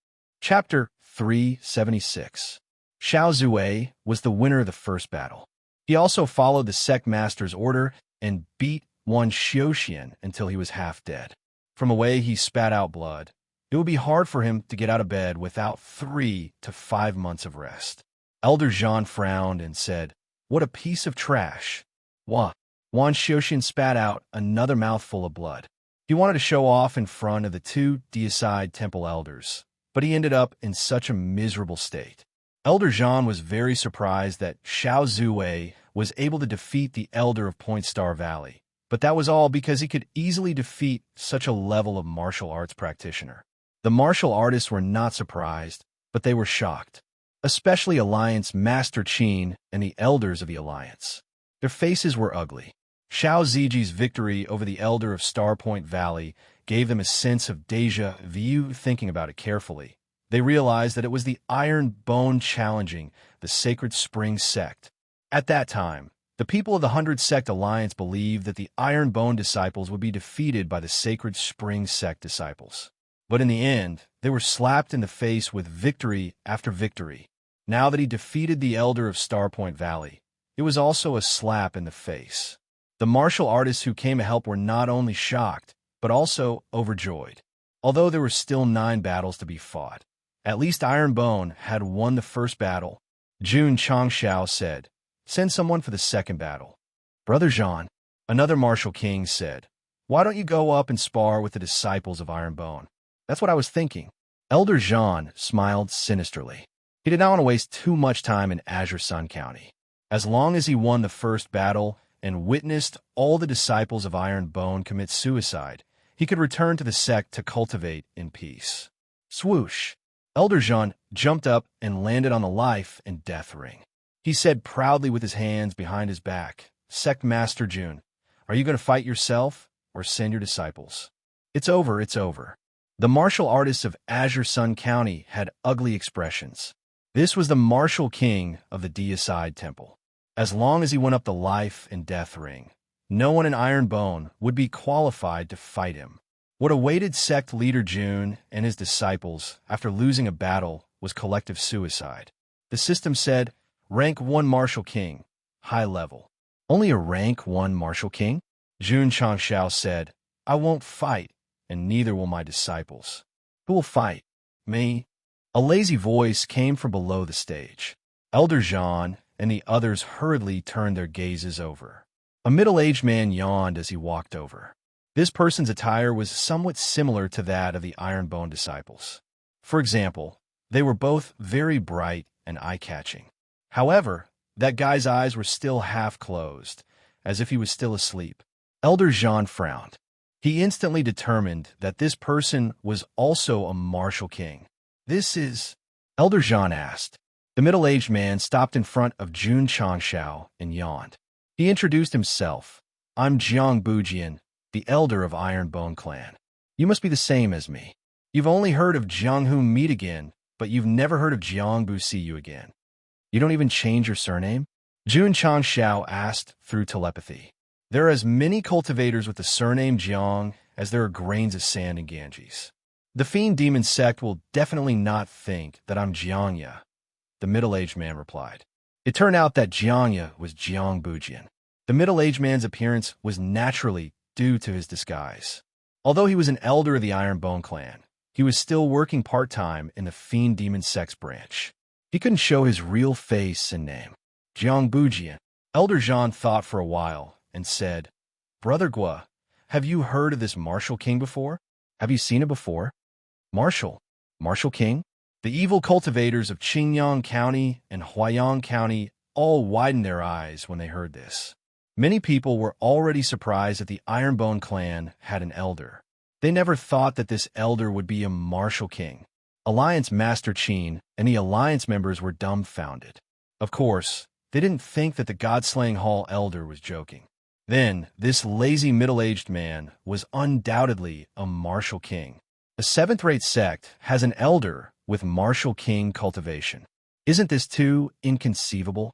Chapter 376. Xiao Zue was the winner of the first battle. He also followed the sect master's order and beat one Xiuxian until he was half dead. From the way he spat out blood, it would be hard for him to get out of bed without 3 to 5 months of rest. Elder Zhan frowned and said, "What a piece of trash." Wah. Wan Xiuxian spat out another mouthful of blood. He wanted to show off in front of the 2 deicide temple elders, but he ended up in such a miserable state. Elder Zhan was very surprised that Xiao Zue was able to defeat the elder of Point Star Valley, but that was all because he could easily defeat such a level of martial arts practitioner. The martial artists were not surprised, but they were shocked, especially Alliance Master Qin and the elders of the Alliance. Their faces were ugly. Xiao Ziji's victory over the elder of Starpoint Valley gave them a sense of déjà vu. Thinking about it carefully, they realized that it was the Iron Bone challenging the Sacred Spring Sect. At that time, the people of the 100 Sect Alliance believed that the Iron Bone disciples would be defeated by the Sacred Spring Sect disciples. But in the end, they were slapped in the face with victory after victory. Now that he defeated the elder of Starpoint Valley, it was also a slap in the face. The martial artists who came to help were not only shocked, but also overjoyed. Although there were still 9 battles to be fought, at least Iron Bone had won the first battle. Jun Changshao said, "Send someone for the second battle." "Brother Zhan," another martial king said, "why don't you go up and spar with the disciples of Iron Bone?" "That's what I was thinking." Elder Zhan smiled sinisterly. He did not want to waste too much time in Azure Sun County. As long as he won the first battle and witnessed all the disciples of Iron Bone commit suicide, he could return to the sect to cultivate in peace. Swoosh! Elder Zhan jumped up and landed on the life and death ring. He said proudly with his hands behind his back, "Sect Master Jun, are you going to fight yourself or send your disciples?" "It's over, it's over." The martial artists of Azure Sun County had ugly expressions. This was the martial king of the Deicide Temple. As long as he went up the life and death ring, no one in Iron Bone would be qualified to fight him. What awaited sect leader Jun and his disciples after losing a battle was collective suicide. The system said, Rank 1 Martial King, high level. Only a Rank 1 Martial King? Jun Changshao said, "I won't fight, and neither will my disciples." "Who will fight?" "Me." A lazy voice came from below the stage. Elder Zhan and the others hurriedly turned their gazes over. A middle-aged man yawned as he walked over. This person's attire was somewhat similar to that of the Iron Bone disciples. For example, they were both very bright and eye-catching. However, that guy's eyes were still half closed, as if he was still asleep. Elder Zhan frowned. He instantly determined that this person was also a martial king. "This is—" Elder Zhan asked. The middle-aged man stopped in front of Jun Changshao and yawned. He introduced himself. "I'm Jiang Bujian, the elder of Iron Bone Clan. You must be the same as me. You've only heard of Jiang Hu meet again, but you've never heard of Jiang Bu see you again. You don't even change your surname?" Jun Changshao asked through telepathy. "There are as many cultivators with the surname Jiang as there are grains of sand in Ganges. The Fiend Demon Sect will definitely not think that I'm Jiangya," the middle-aged man replied. It turned out that Jiangya was Jiang Bujian. The middle-aged man's appearance was naturally due to his disguise. Although he was an elder of the Iron Bone Clan, he was still working part-time in the Fiend Demon Sect's branch. He couldn't show his real face and name. "Jiang Bujian." Elder Zhan thought for a while and said, "Brother Gua, have you heard of this Martial King before? Have you seen it before?" "Martial? Martial King?" The evil cultivators of Qingyang County and Huaiyang County all widened their eyes when they heard this. Many people were already surprised that the Iron Bone clan had an elder. They never thought that this elder would be a martial king. Alliance Master Qin and the Alliance members were dumbfounded. Of course, they didn't think that the God-slaying Hall elder was joking. Then, this lazy middle-aged man was undoubtedly a martial king, A seventh-rate sect has an elder with martial king cultivation. Isn't this too inconceivable?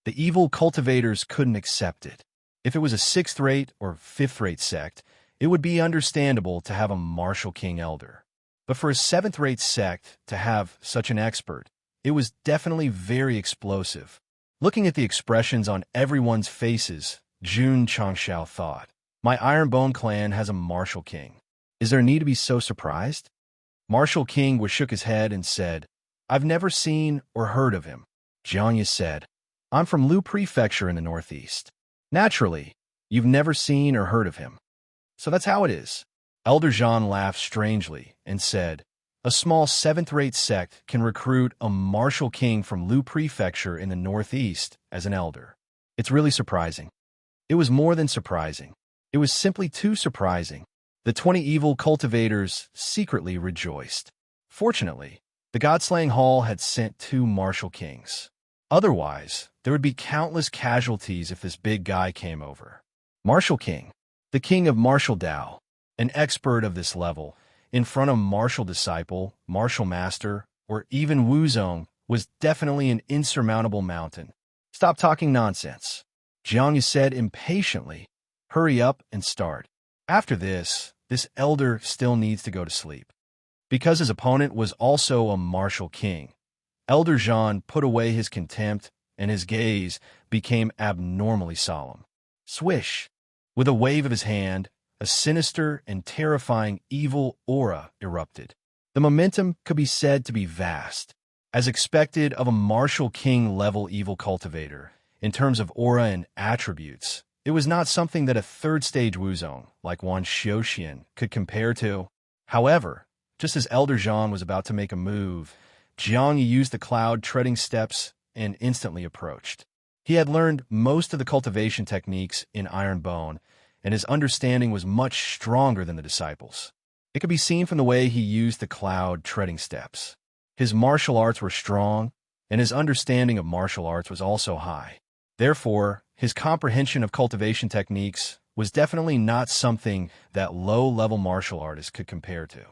The evil cultivators couldn't accept it. If it was a sixth-rate or fifth-rate sect, it would be understandable to have a martial king elder. But for a seventh-rate sect to have such an expert, it was definitely very explosive. Looking at the expressions on everyone's faces, Jun Changshao thought, "My Ironbone clan has a martial king. Is there need to be so surprised?" Martial King shook his head and said, "I've never seen or heard of him." Jianya said, "I'm from Lu Prefecture in the northeast. Naturally, you've never seen or heard of him. So that's how it is." Elder Jean laughed strangely and said, "A small seventh-rate sect can recruit a martial king from Lu Prefecture in the northeast as an elder. It's really surprising." It was more than surprising. It was simply too surprising. The 20 evil cultivators secretly rejoiced. Fortunately, the Godslaying Hall had sent 2 martial kings. Otherwise, there would be countless casualties if this big guy came over. Martial King, the king of martial Dao, an expert of this level, in front of martial disciple, martial master, or even Wuzong, was definitely an insurmountable mountain. "Stop talking nonsense," Jiang said impatiently. "Hurry up and start. After this elder still needs to go to sleep." Because his opponent was also a martial king, Elder Jean put away his contempt and his gaze became abnormally solemn. Swish! With a wave of his hand, a sinister and terrifying evil aura erupted. The momentum could be said to be vast. As expected of a martial king-level evil cultivator, in terms of aura and attributes, it was not something that a third-stage Wuzong, like Wan Xiuxian, could compare to. However, just as Elder Jean was about to make a move, Jiang used the cloud treading steps and instantly approached. He had learned most of the cultivation techniques in Ironbone, and his understanding was much stronger than the disciples. It could be seen from the way he used the cloud treading steps. His martial arts were strong, and his understanding of martial arts was also high. Therefore, his comprehension of cultivation techniques was definitely not something that low-level martial artists could compare to.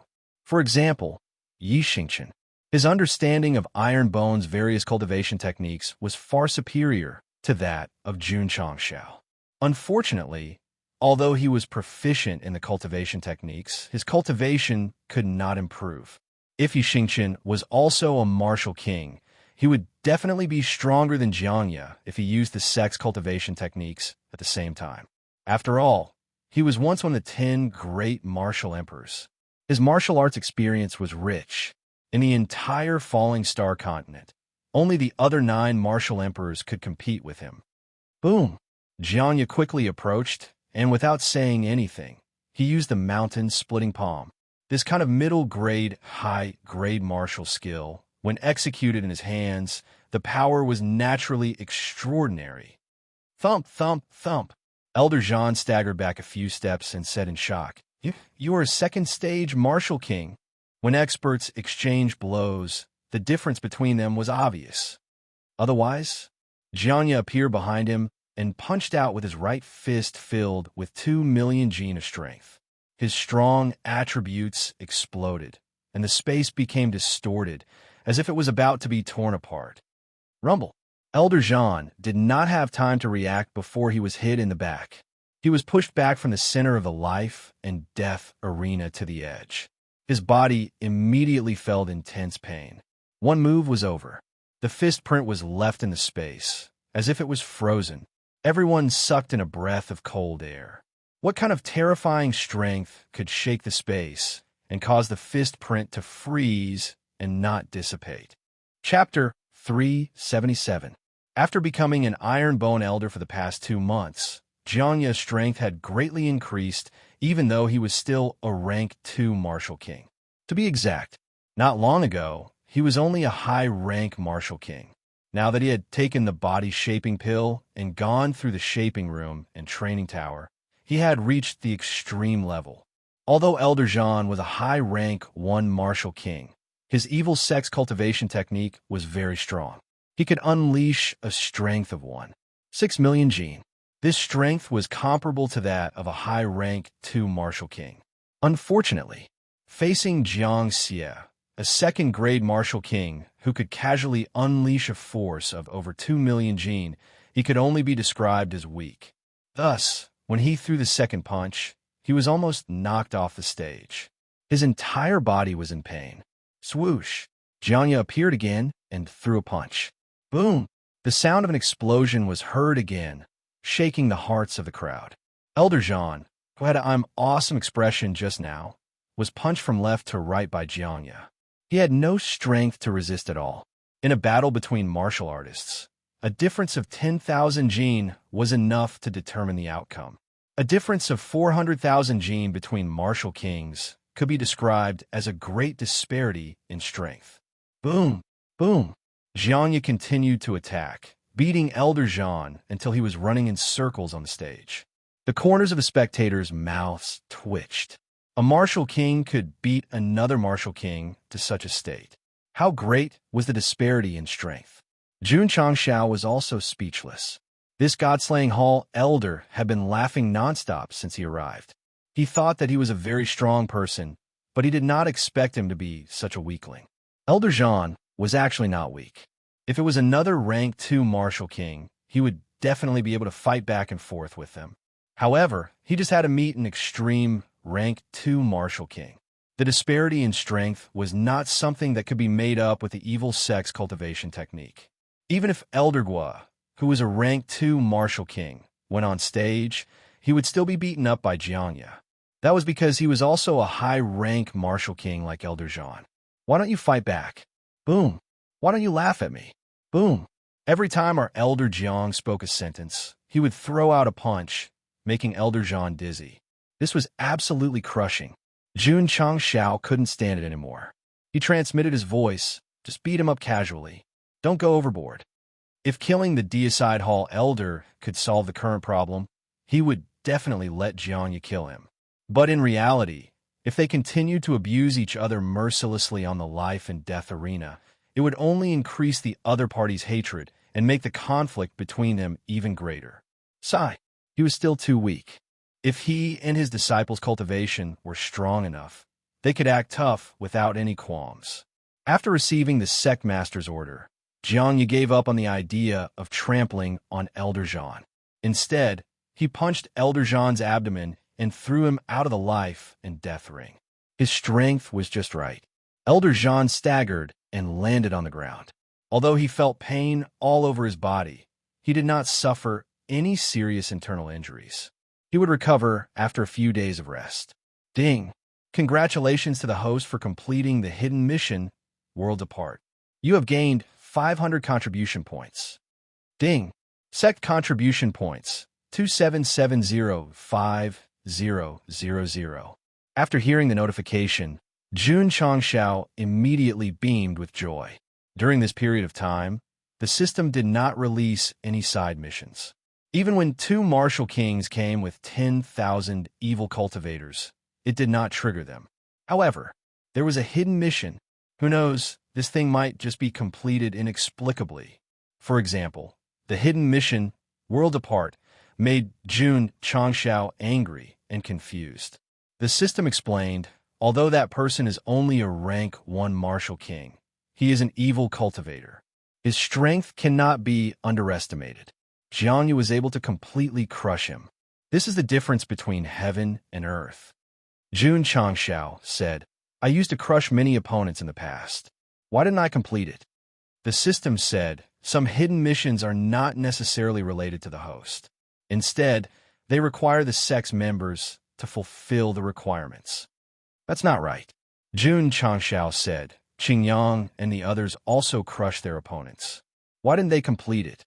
For example, Yi Xingqian. His understanding of Ironbone's various cultivation techniques was far superior to that of Jun Changshao. Unfortunately, although he was proficient in the cultivation techniques, his cultivation could not improve. If Yi Xingqian was also a martial king, he would definitely be stronger than Jiangya if he used the Sect's cultivation techniques at the same time. After all, he was once one of the 10 great martial emperors. His martial arts experience was rich. In the entire Falling Star continent, only the other 9 martial emperors could compete with him. Boom! Jiangya quickly approached, and without saying anything, he used the mountain-splitting palm. This kind of middle-grade, high-grade martial skill, when executed in his hands, the power was naturally extraordinary. Thump, thump, thump. Elder Jean staggered back a few steps and said in shock, "You are a second-stage martial king." When experts exchanged blows, the difference between them was obvious. Otherwise, Jianya appeared behind him and punched out with his right fist filled with 2 million gene of strength. His strong attributes exploded, and the space became distorted, as if it was about to be torn apart. Rumble. Elder Jean did not have time to react before he was hit in the back. He was pushed back from the center of the life and death arena to the edge. His body immediately felt intense pain. One move was over. The fist print was left in the space, as if it was frozen. Everyone sucked in a breath of cold air. What kind of terrifying strength could shake the space and cause the fist print to freeze and not dissipate? Chapter 377. After becoming an Ironbone elder for the past 2 months, Jiangya's strength had greatly increased, even though he was still a rank 2 martial king. To be exact, not long ago, he was only a high-rank martial king. Now that he had taken the body-shaping pill and gone through the shaping room and training tower, he had reached the extreme level. Although Elder Jean was a high-rank 1 martial king, his evil sex cultivation technique was very strong. He could unleash a strength of 1.6 million gene. This strength was comparable to that of a high-rank 2 martial king. Unfortunately, Facing Jiang Xie, a second-grade martial king who could casually unleash a force of over 2 million jin, he could only be described as weak. Thus, when he threw the second punch, he was almost knocked off the stage. His entire body was in pain. Swoosh! Jiang appeared again and threw a punch. Boom! The sound of an explosion was heard again, shaking the hearts of the crowd. Elder Zhan, who had an awesome expression just now, was punched from left to right by Jiang. He had no strength to resist at all. In a battle between martial artists, a difference of 10,000 jin was enough to determine the outcome. A difference of 400,000 jin between martial kings could be described as a great disparity in strength. Boom! Boom! Jiang continued to attack, beating Elder Zhan until he was running in circles on the stage. The corners of the spectators' mouths twitched. A martial king could beat another martial king to such a state. How great was the disparity in strength? Jun Changshao was also speechless. This god-slaying hall elder had been laughing nonstop since he arrived. He thought that he was a very strong person, but he did not expect him to be such a weakling. Elder Zhan was actually not weak. If it was another rank 2 martial king, he would definitely be able to fight back and forth with them. However, he just had to meet an extreme rank 2 martial king. The disparity in strength was not something that could be made up with the evil Sect's cultivation technique. Even if Elder Gua, who was a rank 2 martial king, went on stage, he would still be beaten up by Jiang. That was because he was also a high-rank martial king like Elder Zhan. Why don't you fight back? Boom! Why don't you laugh at me? Boom! Every time our Elder Jiang spoke a sentence, he would throw out a punch, making Elder Zhan dizzy. This was absolutely crushing. Jun Changshao couldn't stand it anymore. He transmitted his voice, just beat him up casually. Don't go overboard. If killing the Deicide Hall Elder could solve the current problem, he would definitely let Jiang kill him. But in reality, if they continued to abuse each other mercilessly on the life and death arena, it would only increase the other party's hatred and make the conflict between them even greater. Sigh, he was still too weak. If he and his disciples' cultivation were strong enough, they could act tough without any qualms. After receiving the Sect Master's order, Jiang gave up on the idea of trampling on Elder Zhan. Instead, he punched Elder Zhan's abdomen and threw him out of the life and death ring. His strength was just right. Elder Zhan staggered and landed on the ground. Although he felt pain all over his body, he did not suffer any serious internal injuries. He would recover after a few days of rest. Ding! Congratulations to the host for completing the hidden mission, World Apart. You have gained 500 contribution points. Ding! Sect contribution points, 27705000. After hearing the notification, Jun Changshao immediately beamed with joy. During this period of time, the system did not release any side missions. Even when 2 martial kings came with 10,000 evil cultivators, it did not trigger them. However, there was a hidden mission. Who knows, this thing might just be completed inexplicably. For example, the hidden mission, World Apart, made Jun Changshao angry and confused. The system explained, although that person is only a rank 1 martial king, he is an evil cultivator. His strength cannot be underestimated. Jiang was able to completely crush him. This is the difference between heaven and earth. Jun Changshao said, I used to crush many opponents in the past. Why didn't I complete it? The system said, some hidden missions are not necessarily related to the host. Instead, they require the Sect's members to fulfill the requirements. That's not right. Jun Changshao said, Qingyang and the others also crushed their opponents. Why didn't they complete it?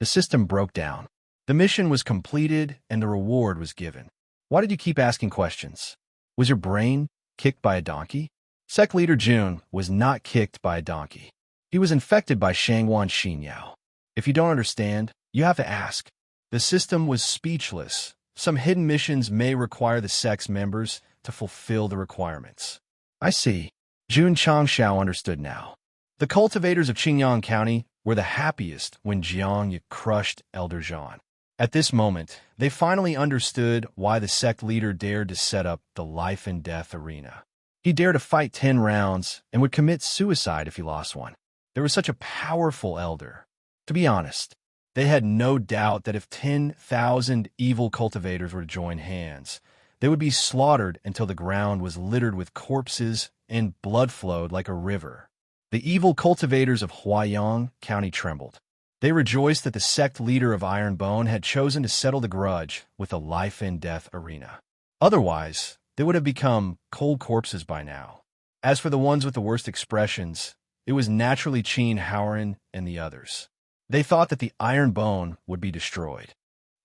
The system broke down. The mission was completed and the reward was given. Why did you keep asking questions? Was your brain kicked by a donkey? Sect leader Jun was not kicked by a donkey. He was infected by Shangwan Xinyao. If you don't understand, you have to ask. The system was speechless. Some hidden missions may require the Sect's members to fulfill the requirements. I see. Jun Changshao understood now. The cultivators of Qingyang County were the happiest when Jiang crushed Elder Zhan. At this moment, they finally understood why the sect leader dared to set up the life and death arena. He dared to fight 10 rounds and would commit suicide if he lost one. There was such a powerful elder. To be honest, they had no doubt that if 10,000 evil cultivators were to join hands, they would be slaughtered until the ground was littered with corpses and blood flowed like a river. The evil cultivators of Huaiyang County trembled. They rejoiced that the sect leader of Ironbone had chosen to settle the grudge with a life-and-death arena. Otherwise, they would have become cold corpses by now. As for the ones with the worst expressions, it was naturally Qin Haoran and the others. They thought that the Ironbone would be destroyed.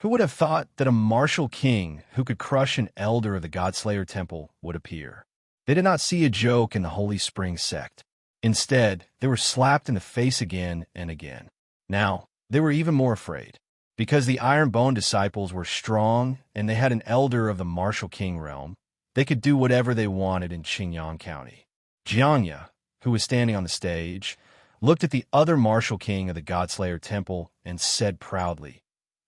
Who would have thought that a martial king who could crush an elder of the Godslayer Temple would appear? They did not see a joke in the Holy Spring sect. Instead, they were slapped in the face again and again. Now, they were even more afraid. Because the Ironbone disciples were strong and they had an elder of the martial king realm, they could do whatever they wanted in Qingyang County. Jianya, who was standing on the stage, looked at the other martial king of the Godslayer Temple and said proudly,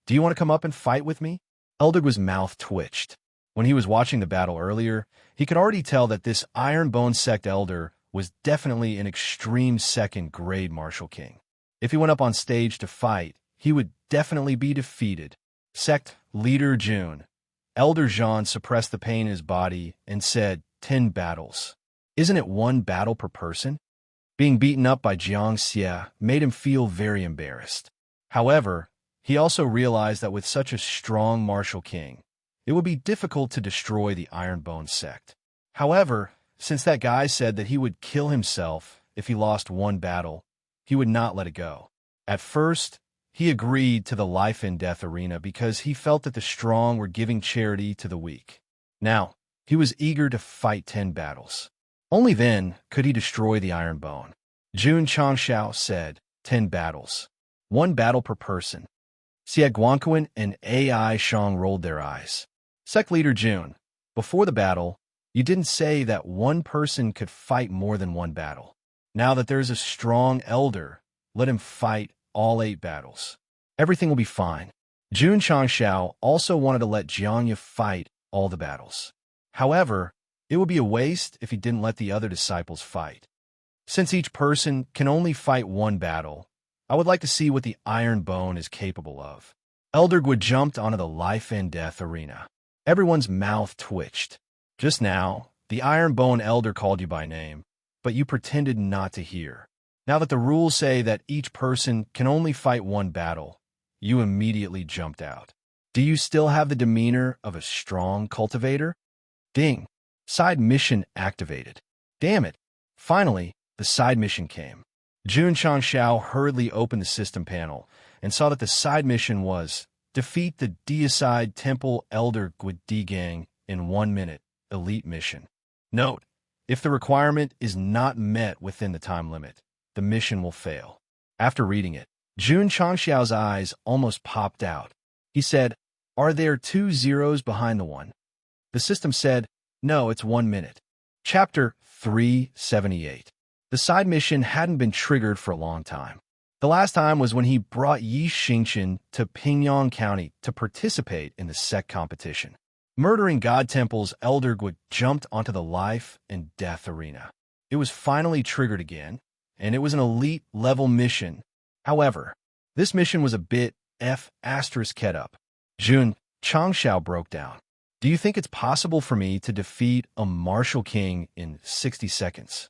"Do you want to come up and fight with me?" Eldeg's mouth twitched. When he was watching the battle earlier, he could already tell that this Ironbone sect elder was definitely an extreme second-grade martial king. If he went up on stage to fight, he would definitely be defeated. Sect leader Jun. Elder Jean suppressed the pain in his body and said, 10 battles. Isn't it 1 battle per person? Being beaten up by Jiang Xie made him feel very embarrassed. However, he also realized that with such a strong martial king, it would be difficult to destroy the Ironbone sect. However, since that guy said that he would kill himself if he lost 1 battle, he would not let it go. At first, he agreed to the life-and-death arena because he felt that the strong were giving charity to the weak. Now, he was eager to fight 10 battles. Only then could he destroy the Ironbone. Jun Changshao said, 10 battles. 1 battle per person. Xie Guangquan and Ai Shang rolled their eyes. Sect leader Jun, before the battle, you didn't say that 1 person could fight more than 1 battle. Now that there's a strong elder, let him fight all 8 battles. Everything will be fine. Jun Changshao also wanted to let Jianya fight all the battles. However, it would be a waste if he didn't let the other disciples fight. Since each person can only fight 1 battle, I would like to see what the Ironbone is capable of. Elderwood jumped onto the life-and-death arena. Everyone's mouth twitched. Just now, the Ironbone elder called you by name, but you pretended not to hear. Now that the rules say that each person can only fight 1 battle, you immediately jumped out. Do you still have the demeanor of a strong cultivator? Ding. Side mission activated. Damn it. Finally, the side mission came. Jun Changshao hurriedly opened the system panel and saw that the side mission was defeat the Deicide Temple Elder Guidigang in 1 minute. Elite mission. Note, if the requirement is not met within the time limit, the mission will fail. After reading it, Jun Changshao's eyes almost popped out. He said, "Are there 2 zeros behind the 1?" The system said, "No, it's 1 minute." Chapter 378. The side mission hadn't been triggered for a long time. The last time was when he brought Yi Xingchen to Pingyang County to participate in the Sect competition. Murdering God Temple's Elder Gui jumped onto the life and death arena. It was finally triggered again, and it was an elite level mission. However, this mission was a bit F***ed up. Jun Changshao broke down. Do you think it's possible for me to defeat a martial king in 60 seconds?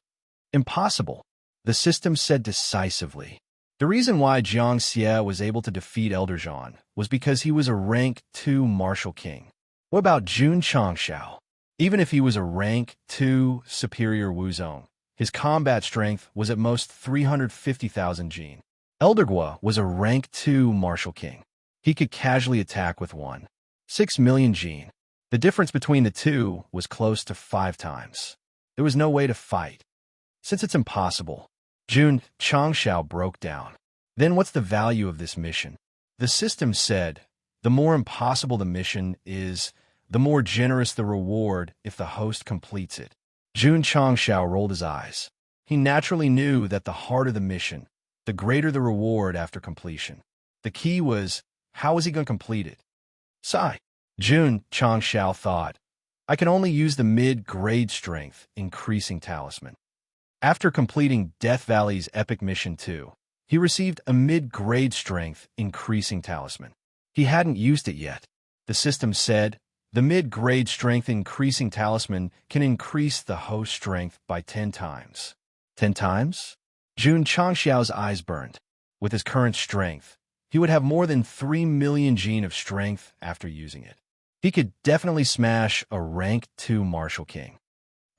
Impossible, the system said decisively. The reason why Jiang Xie was able to defeat Elder Zhan was because he was a rank 2 martial king. What about Jun Changshao? Even if he was a rank 2 superior Wuzong, his combat strength was at most 350,000 Jin. Elder Gua was a rank 2 martial king. He could casually attack with 1.6 million Jin. The difference between the two was close to 5 times. There was no way to fight. Since it's impossible, Jun Changshao broke down. Then what's the value of this mission? The system said, the more impossible the mission is, the more generous the reward if the host completes it. Jun Changshao rolled his eyes. He naturally knew that the harder the mission, the greater the reward after completion. The key was, how was he going to complete it? Sigh. Jun Changshao thought, I can only use the mid-grade strength increasing talisman. After completing Death Valley's epic mission 2, he received a mid-grade strength increasing talisman. He hadn't used it yet. The system said, the mid-grade strength increasing talisman can increase the host strength by 10 times. 10 times? Jun Changxiao's eyes burned. With his current strength, he would have more than 3 million gene of strength after using it. He could definitely smash a rank 2 Martial King.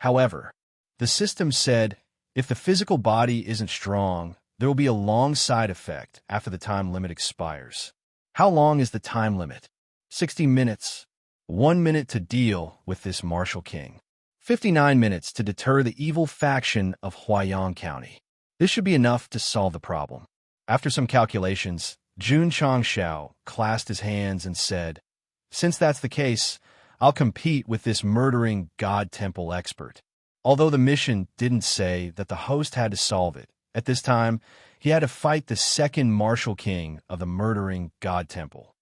However, the system said, if the physical body isn't strong, there will be a long side effect after the time limit expires. How long is the time limit? 60 minutes. 1 minute to deal with this Martial King. 59 minutes to deter the evil faction of Huaiyang County. This should be enough to solve the problem. After some calculations, Jun Changxiao clasped his hands and said, since that's the case, I'll compete with this murdering God Temple expert. Although the mission didn't say that the host had to solve it, at this time, he had to fight the second Martial King of the murdering God Temple.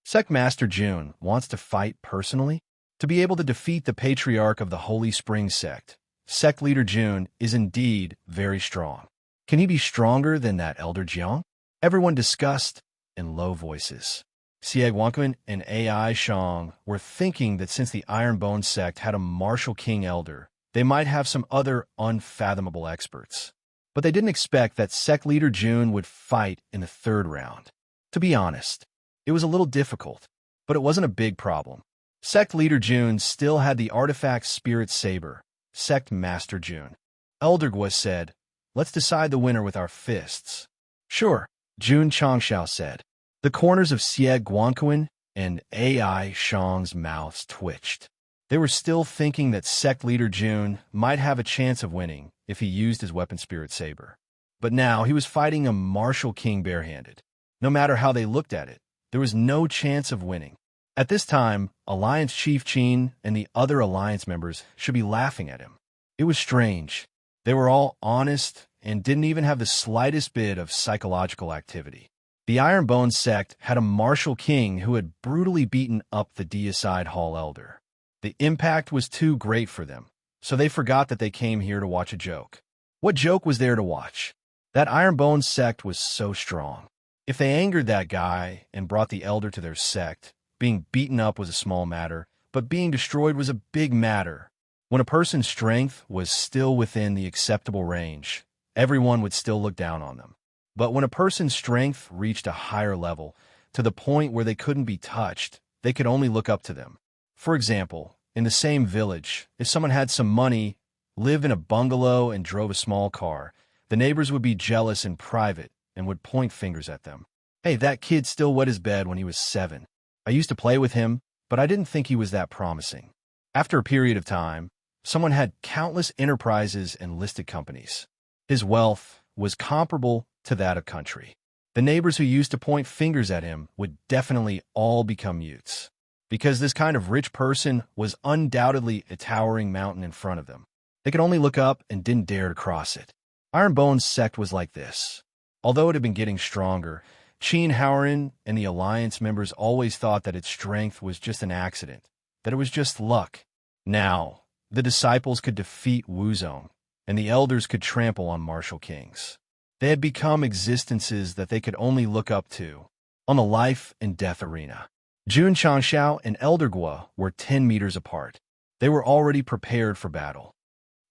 Sect Master Jun wants to fight personally? To be able to defeat the Patriarch of the Holy Spring Sect, Sect Leader Jun is indeed very strong. Can he be stronger than that Elder Jiang? Everyone discussed in low voices. Xie Guanquan and AI Shang were thinking that since the Ironbone Sect had a Martial King Elder, they might have some other unfathomable experts. But they didn't expect that Sect Leader Jun would fight in the third round. To be honest, it was a little difficult, but it wasn't a big problem. Sect Leader Jun still had the artifact Spirit Saber. Sect Master Jun. Elder Gua said, let's decide the winner with our fists. Sure, Jun Changxiao said. The corners of Xie Guanquan and AI Shang's mouths twitched. They were still thinking that Sect Leader Jun might have a chance of winning if he used his weapon Spirit Saber. But now he was fighting a Martial King barehanded. No matter how they looked at it, there was no chance of winning. At this time, Alliance Chief Qin and the other Alliance members should be laughing at him. It was strange. They were all honest and didn't even have the slightest bit of psychological activity. The Ironbone Sect had a Martial King who had brutally beaten up the Deicide Hall Elder. The impact was too great for them, so they forgot that they came here to watch a joke. What joke was there to watch? That Ironbone Sect was so strong. If they angered that guy and brought the Elder to their sect, being beaten up was a small matter, but being destroyed was a big matter. When a person's strength was still within the acceptable range, everyone would still look down on them. But when a person's strength reached a higher level, to the point where they couldn't be touched, they could only look up to them. For example, in the same village, if someone had some money, lived in a bungalow, and drove a small car, the neighbors would be jealous in private and would point fingers at them. Hey, that kid still wet his bed when he was 7. I used to play with him, but I didn't think he was that promising. After a period of time, someone had countless enterprises and listed companies. His wealth was comparable to that of country. The neighbors who used to point fingers at him would definitely all become mutes, because this kind of rich person was undoubtedly a towering mountain in front of them. They could only look up and didn't dare to cross it. Ironbone's sect was like this. Although it had been getting stronger, Qin Haoran and the Alliance members always thought that its strength was just an accident, that it was just luck. Now, the disciples could defeat Wuzong, and the elders could trample on Martial Kings. They had become existences that they could only look up to, on the life and death arena. Jun Changxiao and Elder Gua were 10 meters apart. They were already prepared for battle.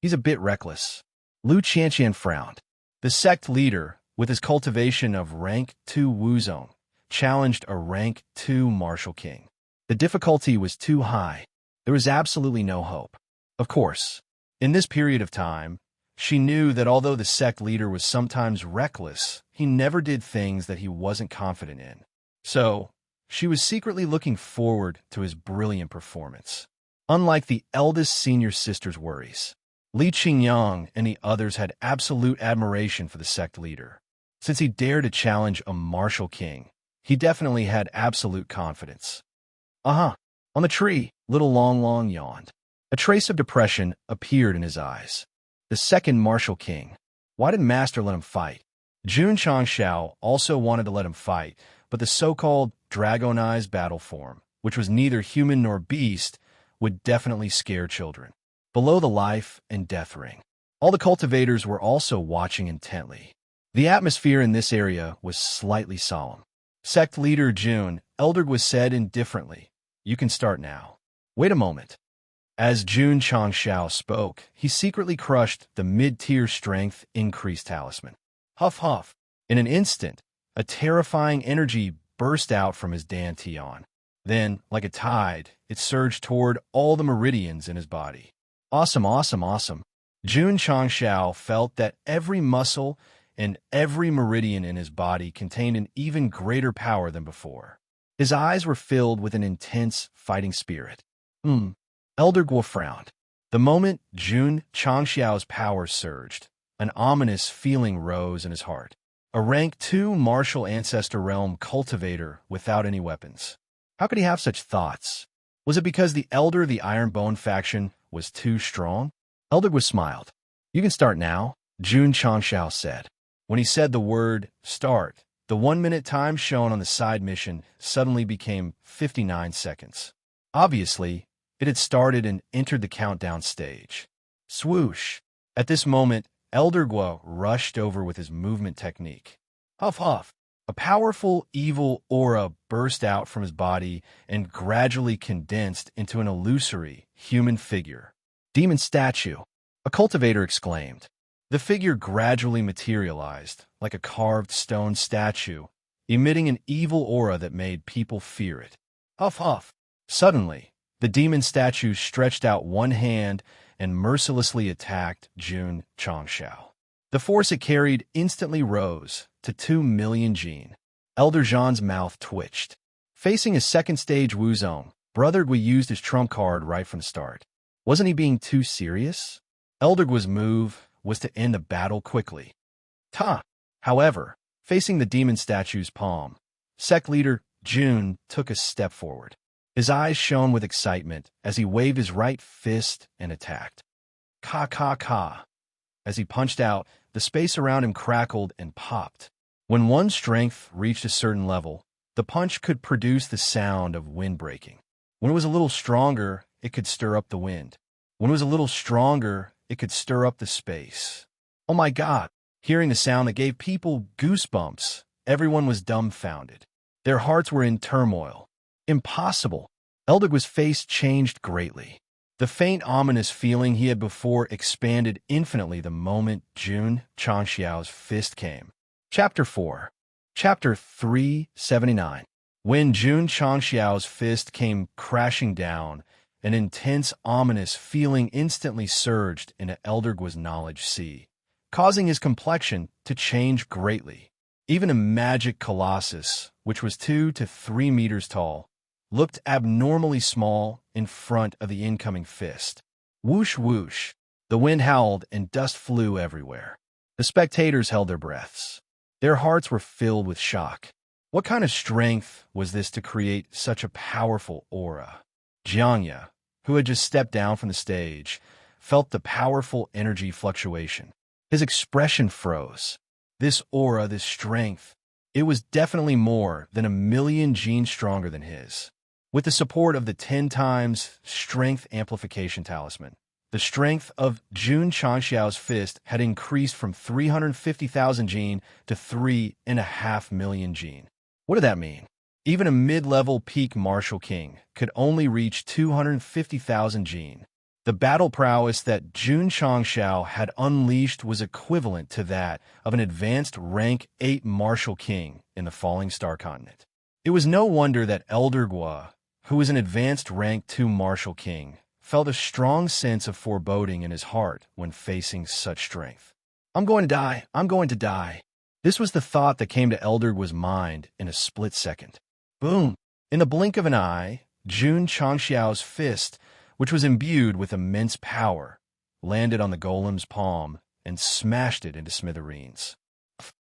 He's a bit reckless. Lu Qianqian frowned. The sect leader, with his cultivation of rank 2 Wuzong, challenged a rank 2 Martial King. The difficulty was too high. There was absolutely no hope. Of course, in this period of time, she knew that although the sect leader was sometimes reckless, he never did things that he wasn't confident in. So, she was secretly looking forward to his brilliant performance. Unlike the eldest senior sister's worries, Li Qingyang and the others had absolute admiration for the sect leader. Since he dared to challenge a Martial King, he definitely had absolute confidence. On the tree, little Long Long yawned. A trace of depression appeared in his eyes. The second Martial King. Why did Master let him fight? Jun Changxiao also wanted to let him fight, but the so-called dragonized battle form, which was neither human nor beast, would definitely scare children. Below the life and death ring, all the cultivators were also watching intently. The atmosphere in this area was slightly solemn. Sect leader June Eldrig said indifferently, "You can start now." Wait a moment. As Jun Changshao spoke, he secretly crushed the mid-tier strength increased talisman. Huff huff. In an instant, a terrifying energy burst out from his dantian. Then, like a tide, it surged toward all the meridians in his body. Awesome, awesome, awesome. Jun Changshao felt that every muscle and every meridian in his body contained an even greater power than before. His eyes were filled with an intense fighting spirit. Elder Guo frowned. The moment Jun Changxiao's power surged, an ominous feeling rose in his heart. A rank 2 martial ancestor realm cultivator without any weapons. How could he have such thoughts? Was it because the Ironbone faction was too strong? Elder Guo smiled. "You can start now," Jun Changxiao said. When he said the word start, the 1-minute time shown on the side mission suddenly became 59 seconds. Obviously, it had started and entered the countdown stage. Swoosh! At this moment, Elder Guo rushed over with his movement technique. Huff huff! A powerful, evil aura burst out from his body and gradually condensed into an illusory, human figure. "Demon statue!" a cultivator exclaimed. The figure gradually materialized, like a carved stone statue, emitting an evil aura that made people fear it. Huff huff! Suddenly, the demon statue stretched out one hand and mercilessly attacked Jun Changshao. The force it carried instantly rose to 2 million Jin. Elder Zhan's mouth twitched. Facing his second stage Wuzong, Brother Gui used his trump card right from the start. Wasn't he being too serious? Elder Gui's move was to end the battle quickly. However, facing the demon statue's palm, Sect leader Jun took a step forward. His eyes shone with excitement as he waved his right fist and attacked. Ka ka ka. As he punched out, the space around him crackled and popped. When one's strength reached a certain level, the punch could produce the sound of wind breaking. When it was a little stronger, it could stir up the wind. When it was a little stronger, it could stir up the space. Oh my God! Hearing the sound that gave people goosebumps, everyone was dumbfounded. Their hearts were in turmoil. Impossible! Elder Gui's face changed greatly. The faint, ominous feeling he had before expanded infinitely the moment Jun Changxiao's fist came. Chapter 4. Chapter 379. When Jun Changxiao's fist came crashing down, an intense, ominous feeling instantly surged into Elder Gui's knowledge sea, causing his complexion to change greatly. Even a magic colossus, which was 2 to 3 meters tall, looked abnormally small in front of the incoming fist. Whoosh whoosh! The wind howled and dust flew everywhere. The spectators held their breaths. Their hearts were filled with shock. What kind of strength was this to create such a powerful aura? Jiangya, who had just stepped down from the stage, felt the powerful energy fluctuation. His expression froze. This aura, this strength, it was definitely more than 1,000,000 genes stronger than his. With the support of the 10 times strength amplification talisman, the strength of Jun Changxiao's fist had increased from 350,000 gene to 3.5 million gene. What did that mean? Even a mid-level peak martial king could only reach 250,000 gene. The battle prowess that Jun Changxiao had unleashed was equivalent to that of an advanced rank 8 martial king in the Falling Star continent. It was no wonder that Elder Guo, who was an advanced rank 2 martial king, felt a strong sense of foreboding in his heart when facing such strength. I'm going to die. I'm going to die. This was the thought that came to Elder Guo's mind in a split second. Boom! In the blink of an eye, Jun Changxiao's fist, which was imbued with immense power, landed on the golem's palm and smashed it into smithereens.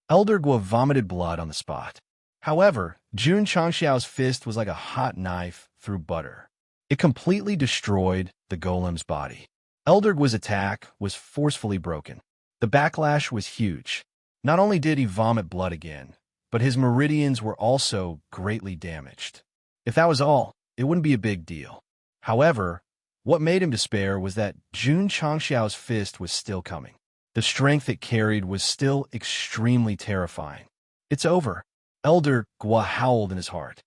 Elder Guo vomited blood on the spot. However, Jun Changxiao's fist was like a hot knife through butter. It completely destroyed the golem's body. Elder Guo's attack was forcefully broken. The backlash was huge. Not only did he vomit blood again, but his meridians were also greatly damaged. If that was all, it wouldn't be a big deal. However, What made him despair was that Jun Changxiao's fist was still coming. The strength it carried was still extremely terrifying. It's over. Elder Gua howled in his heart.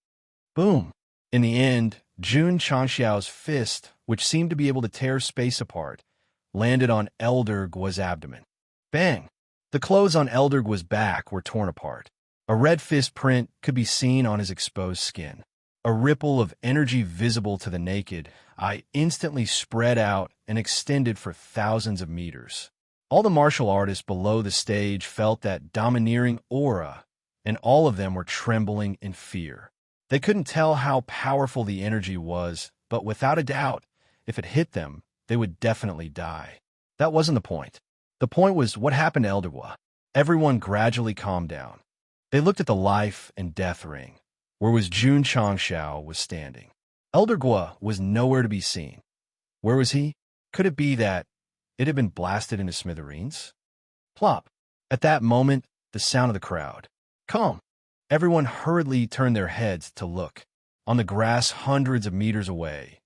Boom. In the end, Jun Changxiao's fist, which seemed to be able to tear space apart, landed on Elder Gua's abdomen. Bang! The clothes on Elder Gua's back were torn apart. A red fist print could be seen on his exposed skin. A ripple of energy visible to the naked eye instantly spread out and extended for thousands of meters. All the martial artists below the stage felt that domineering aura, and all of them were trembling in fear. They couldn't tell how powerful the energy was, but without a doubt, if it hit them, they would definitely die. That wasn't the point. The point was what happened to Elder Gua. Everyone gradually calmed down. They looked at the life and death ring, where was Jun Changxiao was standing. Elder Gua was nowhere to be seen. Where was he? Could it be that it had been blasted into smithereens? Plop. At that moment, the sound of the crowd. Calm. Everyone hurriedly turned their heads to look. On the grass hundreds of meters away,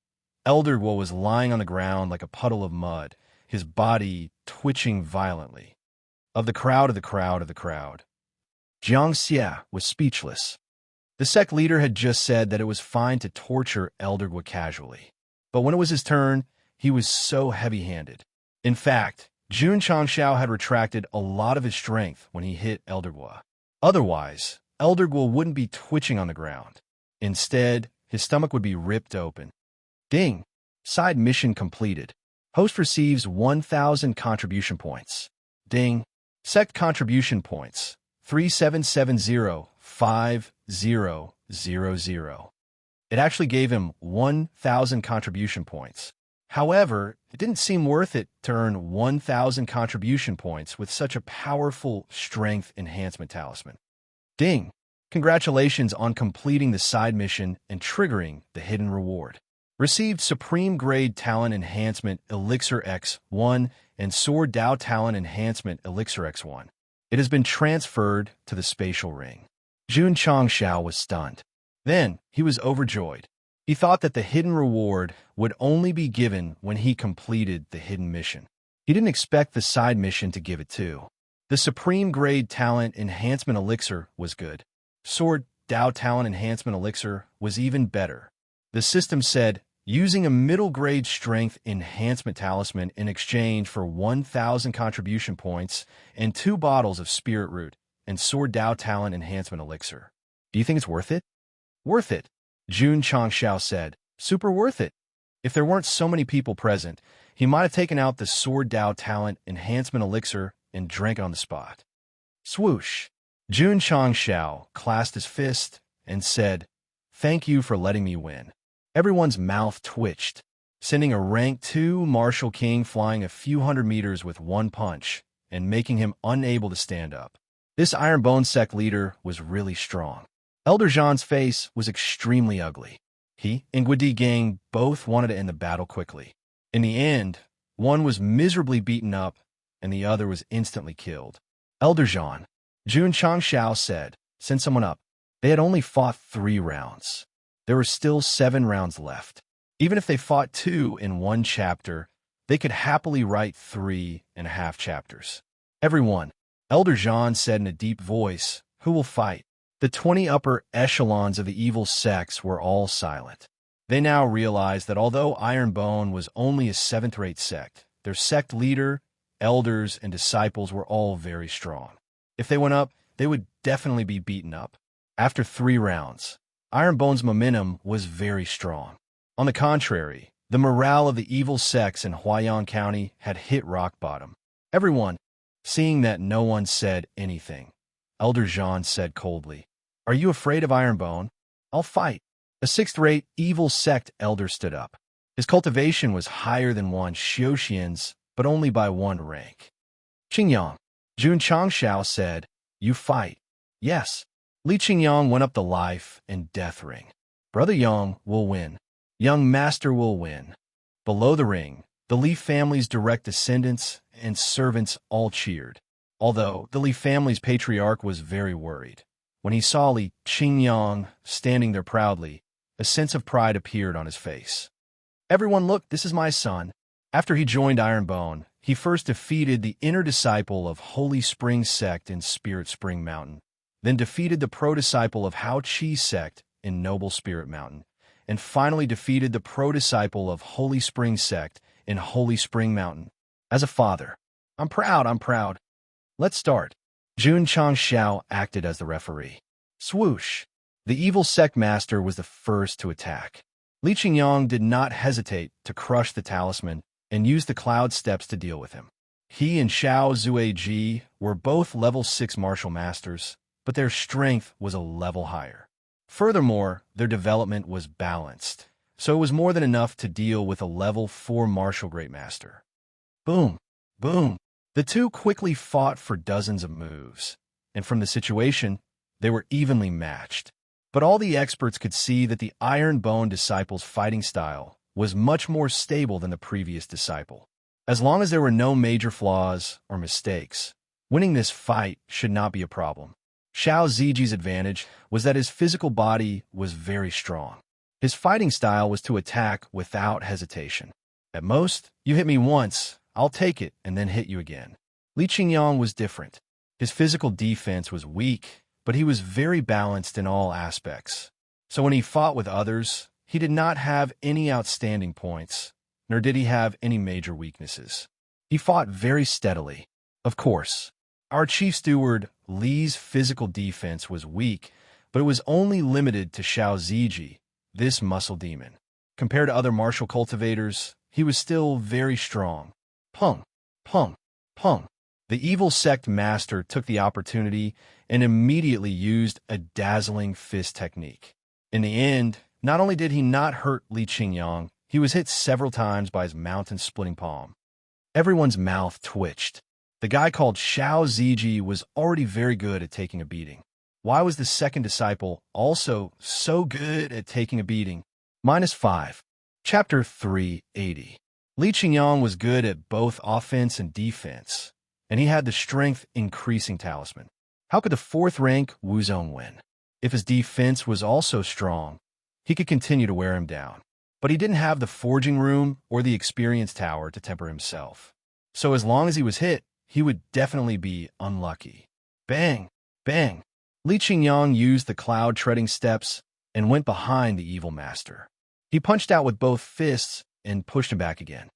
Elder Gua was lying on the ground like a puddle of mud, his body twitching violently. Of the crowd, Jiang Xia was speechless. The sect leader had just said that it was fine to torture Elder Gua casually. But when it was his turn, he was so heavy-handed. In fact, Jun Changxiao had retracted a lot of his strength when he hit Elder Gua. Otherwise, Elder Gua wouldn't be twitching on the ground. Instead, his stomach would be ripped open. Ding! Side mission completed. Host receives 1,000 contribution points. Ding! Sect contribution points. 37705000. It actually gave him 1,000 contribution points. However, it didn't seem worth it to earn 1,000 contribution points with such a powerful strength enhancement talisman. Ding! Congratulations on completing the side mission and triggering the hidden reward. Received Supreme Grade Talent Enhancement Elixir X1 and Sword Dao Talent Enhancement Elixir X1. It has been transferred to the spatial ring. Jun Changxiao was stunned. Then, he was overjoyed. He thought that the hidden reward would only be given when he completed the hidden mission. He didn't expect the side mission to give it too. The Supreme Grade Talent Enhancement Elixir was good. Sword Dao Talent Enhancement Elixir was even better. The system said, using a middle grade strength enhancement talisman in exchange for 1,000 contribution points and 2 bottles of Spirit Root and Sword Dao Talent Enhancement Elixir. Do you think it's worth it? Worth it, Jun Changxiao said. Super worth it. If there weren't so many people present, he might have taken out the Sword Dao Talent Enhancement Elixir and drank it on the spot. Swoosh. Jun Changxiao clasped his fist and said, "Thank you for letting me win." Everyone's mouth twitched, sending a rank 2 Martial King flying a few hundred meters with one punch and making him unable to stand up. This Ironbone sect leader was really strong. Elder Zhan's face was extremely ugly. He and Guidi Gang both wanted to end the battle quickly. In the end, one was miserably beaten up and the other was instantly killed. Elder Zhan, Jun Changxiao said, "Send someone up." They had only fought 3 rounds. There were still 7 rounds left. Even if they fought 2 in 1 chapter, they could happily write 3.5 chapters. Everyone, Elder Zhan said in a deep voice, "Who will fight?" The 20 upper echelons of the evil sects were all silent. They now realized that although Ironbone was only a 7th-rate sect, their sect leader, elders, and disciples were all very strong. If they went up, they would definitely be beaten up. After 3 rounds, Ironbone's momentum was very strong. On the contrary, the morale of the evil sects in Huayan County had hit rock bottom. Everyone, seeing that no one said anything, Elder Zhan said coldly, "Are you afraid of Ironbone? I'll fight." A 6th-rate evil sect elder stood up. His cultivation was higher than one Xiuxian's, but only by 1 rank. "Qingyang," Jun Changxiao said, "You fight." "Yes." Li Qingyang went up the life and death ring. Brother Yang will win. Young Master will win. Below the ring, the Li family's direct descendants and servants all cheered, although the Li family's patriarch was very worried. When he saw Li Qingyang standing there proudly, a sense of pride appeared on his face. Everyone, look, this is my son. After he joined Ironbone, he first defeated the inner disciple of Holy Spring Sect in Spirit Spring Mountain, then defeated the pro-disciple of Hao Chi Sect in Noble Spirit Mountain, and finally defeated the pro-disciple of Holy Spring Sect in Holy Spring Mountain. As a father, I'm proud. Let's start. Jun Chang Xiao acted as the referee. Swoosh. The evil sect master was the first to attack. Li Qingyang did not hesitate to crush the talisman and use the cloud steps to deal with him. He and Xiao Zueji were both level 6 martial masters, but their strength was a level higher. Furthermore, their development was balanced, so it was more than enough to deal with a level 4 martial great master. Boom, boom. The two quickly fought for dozens of moves, and from the situation, they were evenly matched. But all the experts could see that the Iron Bone disciple's fighting style was much more stable than the previous disciple. As long as there were no major flaws or mistakes, winning this fight should not be a problem. Xiao Ziji's advantage was that his physical body was very strong. His fighting style was to attack without hesitation. At most, you hit me once, I'll take it and then hit you again. Li Qingyang was different. His physical defense was weak, but he was very balanced in all aspects. So when he fought with others, he did not have any outstanding points, nor did he have any major weaknesses. He fought very steadily. Of course, our chief steward, Li's physical defense was weak, but it was only limited to Xiao Ziji, this muscle demon. Compared to other martial cultivators, he was still very strong. Pung, pung, pung. The evil sect master took the opportunity and immediately used a dazzling fist technique. In the end, not only did he not hurt Li Qingyang, he was hit several times by his mountain-splitting palm. Everyone's mouth twitched. The guy called Xiao Ziji was already very good at taking a beating. Why was the second disciple also so good at taking a beating? -5. Chapter 380. Li Qingyang was good at both offense and defense, and he had the strength-increasing talisman. How could the 4th rank Wuzong win? If his defense was also strong, he could continue to wear him down. But he didn't have the forging room or the experience tower to temper himself. So as long as he was hit, he would definitely be unlucky. Bang! Bang! Li Qingyang used the cloud-treading steps and went behind the evil master. He punched out with both fists and pushed him back again.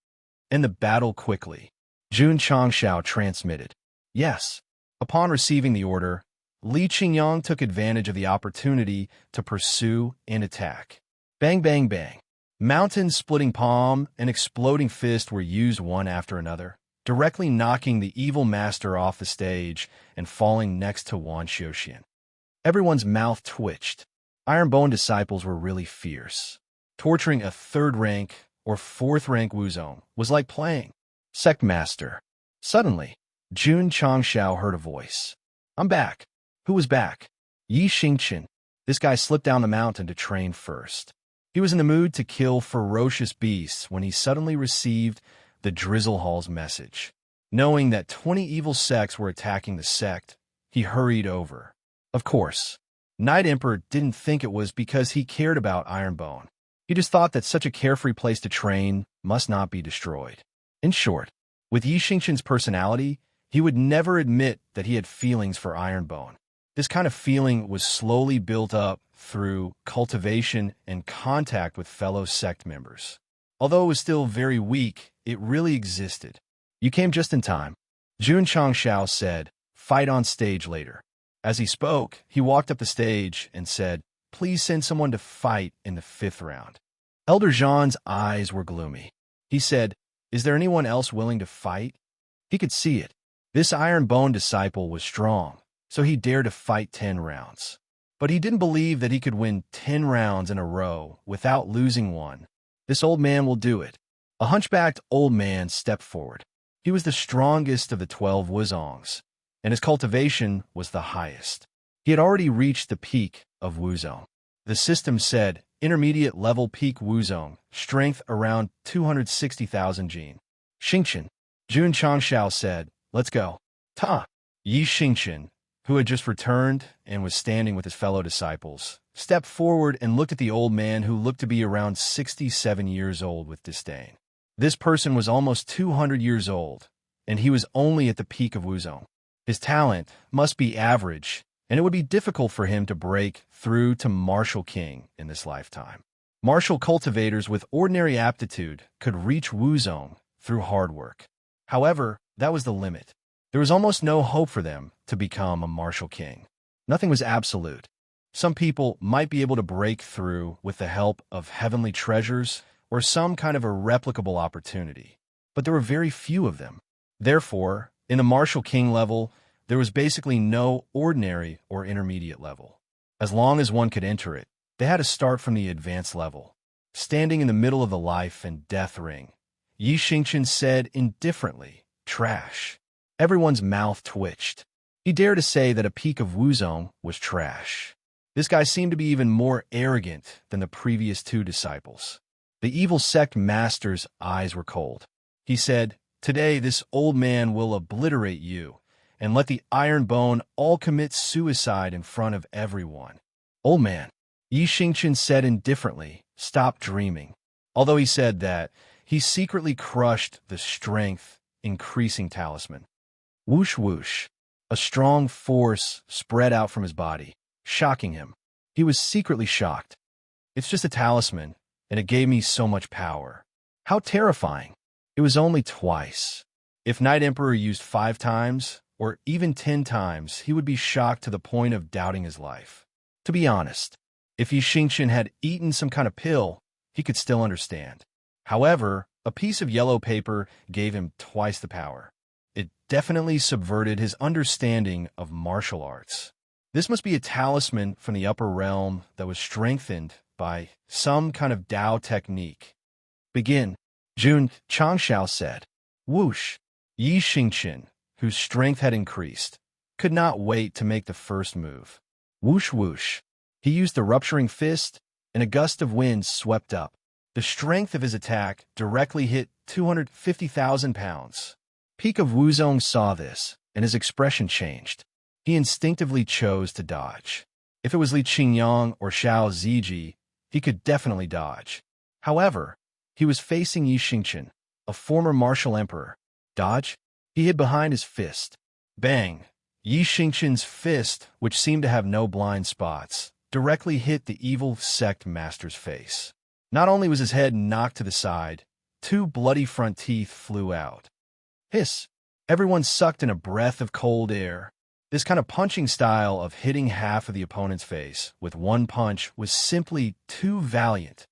End the battle quickly. Jun Changshao transmitted. Yes. Upon receiving the order, Li Qingyang took advantage of the opportunity to pursue and attack. Bang, bang, bang. Mountain-splitting palm and exploding fist were used one after another, directly knocking the evil master off the stage and falling next to Wan Xiuxian. Everyone's mouth twitched. Ironbone disciples were really fierce. Torturing a 3rd rank or 4th rank Wuzong was like playing Sect Master. Suddenly, Jun Changshao heard a voice. I'm back. Who was back? Yi Xingqian. This guy slipped down the mountain to train first. He was in the mood to kill ferocious beasts when he suddenly received the Drizzle Hall's message. Knowing that 20 evil sects were attacking the sect, he hurried over. Of course, Night Emperor didn't think it was because he cared about Ironbone. He just thought that such a carefree place to train must not be destroyed. In short, with Yi Xingqian's personality, he would never admit that he had feelings for Ironbone. This kind of feeling was slowly built up through cultivation and contact with fellow sect members. Although it was still very weak, it really existed. You came just in time. Jun Changshao said, fight on stage later. As he spoke, he walked up the stage and said, please send someone to fight in the 5th round. Elder Zhan's eyes were gloomy. He said, is there anyone else willing to fight? He could see it. This Ironbone disciple was strong, so he dared to fight 10 rounds. But he didn't believe that he could win 10 rounds in a row without losing one. This old man will do it. A hunchbacked old man stepped forward. He was the strongest of the 12 Wuzongs, and his cultivation was the highest. He had already reached the peak of Wuzong. The system said, intermediate level peak Wuzong, strength around 260,000 gene. Xingqian. Jun Changshao said, let's go. Ta! Yi Xingqian, who had just returned and was standing with his fellow disciples, stepped forward and looked at the old man who looked to be around 67 years old with disdain. This person was almost 200 years old, and he was only at the peak of Wuzong. His talent must be average, and it would be difficult for him to break through to martial king in this lifetime. Martial cultivators with ordinary aptitude could reach Wuzong through hard work. However, that was the limit. There was almost no hope for them to become a martial king. Nothing was absolute. Some people might be able to break through with the help of heavenly treasures or some kind of a replicable opportunity, but there were very few of them. Therefore, in the martial king level, there was basically no ordinary or intermediate level. As long as one could enter it, they had to start from the advanced level. Standing in the middle of the life and death ring, Yi Xingqian said indifferently, "Trash." Everyone's mouth twitched. He dared to say that a peak of Wuzong was trash. This guy seemed to be even more arrogant than the previous two disciples. The evil sect master's eyes were cold. He said, "Today this old man will obliterate you and let the iron bone all commit suicide in front of everyone." "Old man," Yi Xingqian said indifferently, "stop dreaming." Although he said that, he secretly crushed the strength-increasing talisman. Whoosh whoosh. A strong force spread out from his body, shocking him. He was secretly shocked. "It's just a talisman, and it gave me so much power." How terrifying. It was only twice. If Night Emperor used 5 times, or even 10 times, he would be shocked to the point of doubting his life. To be honest, if Yi Xingqian had eaten some kind of pill, he could still understand. However, a piece of yellow paper gave him twice the power. It definitely subverted his understanding of martial arts. This must be a talisman from the upper realm that was strengthened by some kind of Tao technique. "Begin," Jun Changshao said. Whoosh! Yi Xingqian, whose strength had increased, could not wait to make the first move. Whoosh whoosh. He used the rupturing fist, and a gust of wind swept up. The strength of his attack directly hit 250,000 pounds. Peak of Wuzong saw this, and his expression changed. He instinctively chose to dodge. If it was Li Qingyang or Xiao Ziji, he could definitely dodge. However, he was facing Yi Xingqian, a former martial emperor. Dodge? He hid behind his fist. Bang! Yi Xingqian's fist, which seemed to have no blind spots, directly hit the evil sect master's face. Not only was his head knocked to the side, 2 bloody front teeth flew out. Hiss! Everyone sucked in a breath of cold air. This kind of punching style of hitting half of the opponent's face with one punch was simply too valiant.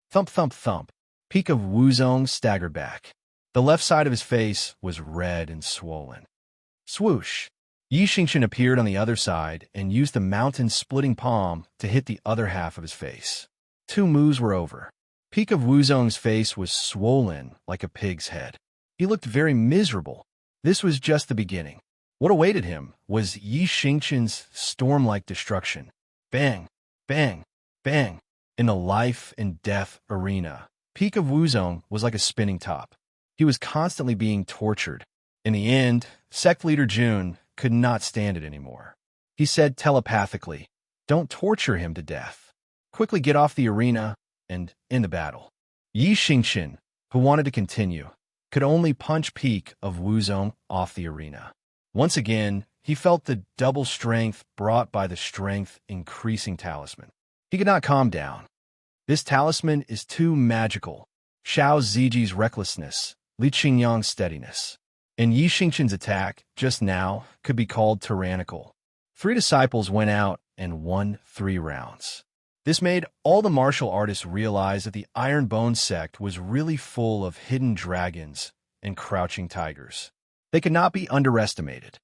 Thump, thump, thump. Peak of Wuzong staggered back. The left side of his face was red and swollen. Swoosh! Yi Xingqian appeared on the other side and used the mountain-splitting palm to hit the other half of his face. 2 moves were over. Peak of Wuzong's face was swollen like a pig's head. He looked very miserable. This was just the beginning. What awaited him was Yi Xingqian's storm-like destruction. Bang! Bang! Bang! In the life and death arena, Peak of Wuzong was like a spinning top. He was constantly being tortured. In the end, sect leader Jun could not stand it anymore. He said telepathically, "Don't torture him to death. Quickly get off the arena and end the battle." Yi Xingqian, who wanted to continue, could only punch Peak of Wuzong off the arena. Once again, he felt the double strength brought by the strength-increasing talisman. He could not calm down. This talisman is too magical. Xiao Ziji's recklessness, Li Qingyang's steadiness, and Yi Xingqian's attack, just now, could be called tyrannical. 3 disciples went out and won 3 rounds. This made all the martial artists realize that the Iron Bone sect was really full of hidden dragons and crouching tigers. They could not be underestimated.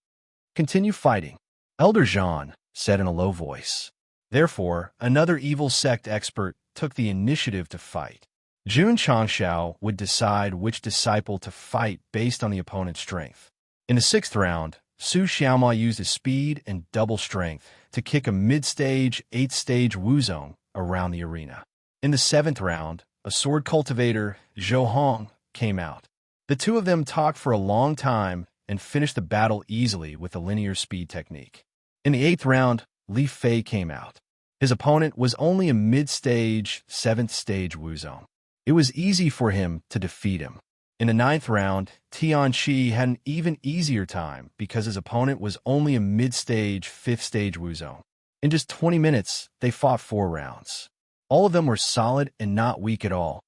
"Continue fighting," Elder Zhan said in a low voice. Therefore, another evil sect expert took the initiative to fight. Jun Changshao would decide which disciple to fight based on the opponent's strength. In the 6th round, Su Xiaoma used his speed and double strength to kick a mid-stage, 8th-stage Wuzong around the arena. In the 7th round, a sword cultivator, Zhou Hong, came out. The 2 of them talked for a long time and finished the battle easily with a linear speed technique. In the 8th round, Li Fei came out. His opponent was only a mid-stage, 7th stage Wuzong. It was easy for him to defeat him. In the 9th round, Tianqi had an even easier time because his opponent was only a mid-stage, 5th stage Wuzong. In just 20 minutes, they fought 4 rounds. All of them were solid and not weak at all.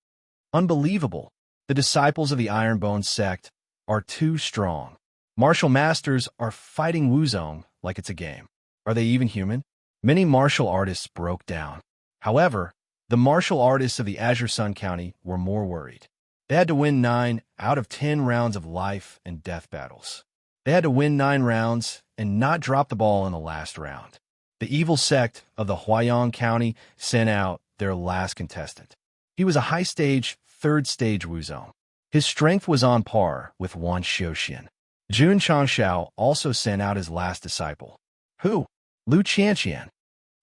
Unbelievable. The disciples of the Ironbone sect are too strong. Martial masters are fighting Wuzong like it's a game. Are they even human? Many martial artists broke down. However, the martial artists of the Azure Sun County were more worried. They had to win 9 out of 10 rounds of life and death battles. They had to win 9 rounds and not drop the ball in the last round. The evil sect of the Huayang County sent out their last contestant. He was a high-stage, 3rd stage Wuzong. His strength was on par with Wan Xiuxian. Jun Changshao also sent out his last disciple. Who? Lu Qianqian.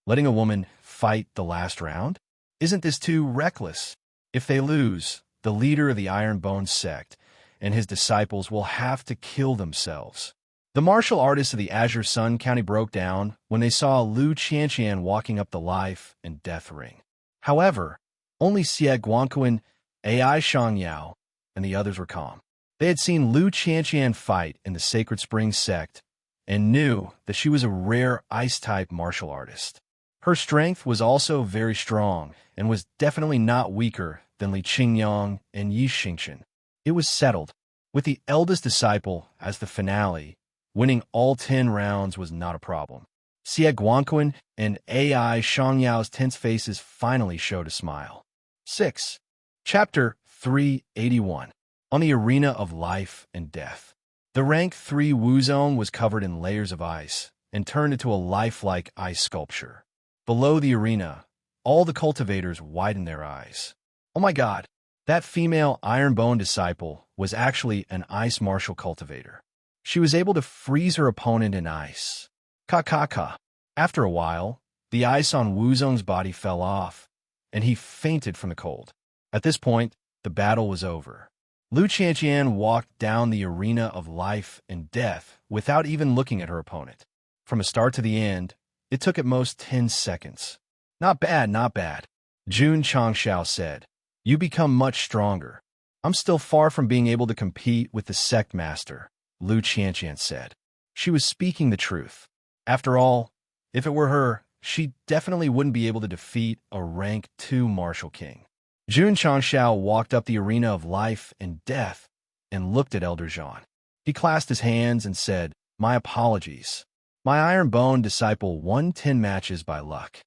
Letting a woman fight the last round? Isn't this too reckless? If they lose, the leader of the Ironbone sect and his disciples will have to kill themselves. The martial artists of the Azure Sun County broke down when they saw Lu Qianqian walking up the life and death ring. However, only Xie Guanquan, Ai Shangyao, and the others were calm. They had seen Lu Qianqian fight in the Sacred Spring sect and knew that she was a rare ice-type martial artist. Her strength was also very strong and was definitely not weaker than Li Qingyang and Yi Xingchen. It was settled. With the eldest disciple as the finale, winning all 10 rounds was not a problem. Xie Guanquan and Ai Shangyao's tense faces finally showed a smile. 6. Chapter 381. On the Arena of Life and Death. The rank 3 Wuzong was covered in layers of ice and turned into a lifelike ice sculpture. Below the arena, all the cultivators widened their eyes. Oh my God, that female Ironbone disciple was actually an ice martial cultivator. She was able to freeze her opponent in ice. Ka. After a while, the ice on Wuzong's body fell off, and he fainted from the cold. At this point, the battle was over. Lu Qianqian walked down the arena of life and death without even looking at her opponent. From the start to the end, it took at most 10 seconds. Not bad, not bad, Jun Changshao said. You become much stronger. I'm still far from being able to compete with the sect master, Lu Qianqian said. She was speaking the truth. After all, if it were her, she definitely wouldn't be able to defeat a rank 2 martial king. Jun Changshao walked up the arena of life and death and looked at Elder Zhan. He clasped his hands and said, My apologies. My Ironbone disciple won 10 matches by luck.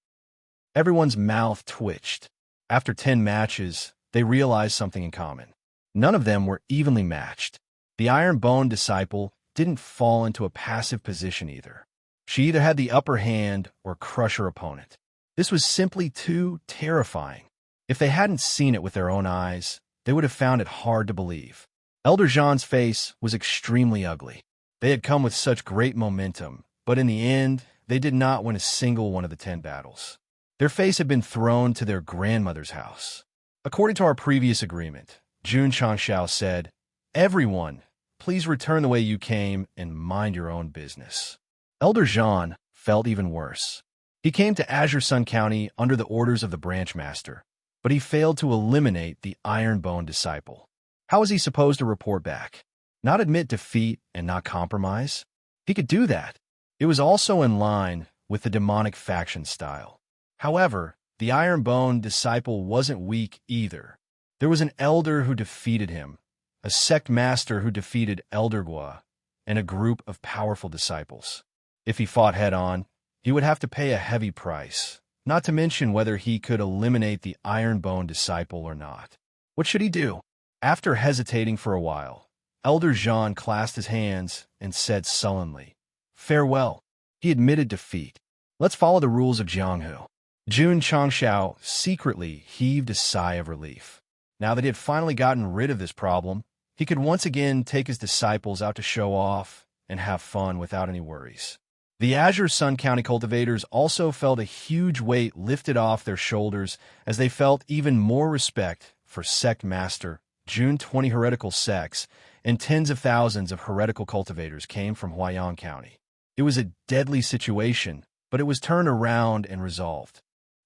Everyone's mouth twitched. After 10 matches, they realized something in common. None of them were evenly matched. The Ironbone disciple didn't fall into a passive position either. She either had the upper hand or crush her opponent. This was simply too terrifying. If they hadn't seen it with their own eyes, they would have found it hard to believe. Elder Zhan's face was extremely ugly. They had come with such great momentum, but in the end, they did not win a single one of the 10 battles. Their face had been thrown to their grandmother's house. According to our previous agreement, Jun Changshao said, Everyone, please return the way you came and mind your own business. Elder Zhan felt even worse. He came to Azure Sun County under the orders of the branch master, but he failed to eliminate the Ironbone disciple. How was he supposed to report back? Not admit defeat and not compromise? He could do that. It was also in line with the demonic faction style. However, the Ironbone disciple wasn't weak either. There was an elder who defeated him, a sect master who defeated Elder Gua, and a group of powerful disciples. If he fought head-on, he would have to pay a heavy price, not to mention whether he could eliminate the Ironbone disciple or not. What should he do? After hesitating for a while, Elder Zhan clasped his hands and said sullenly, Farewell. He admitted defeat. Let's follow the rules of Jianghu. Jun Changshao secretly heaved a sigh of relief. Now that he had finally gotten rid of this problem, he could once again take his disciples out to show off and have fun without any worries. The Azure Sun County cultivators also felt a huge weight lifted off their shoulders as they felt even more respect for Sect Master, June 20 heretical sects, and tens of thousands of heretical cultivators came from Huayang County. It was a deadly situation, but it was turned around and resolved.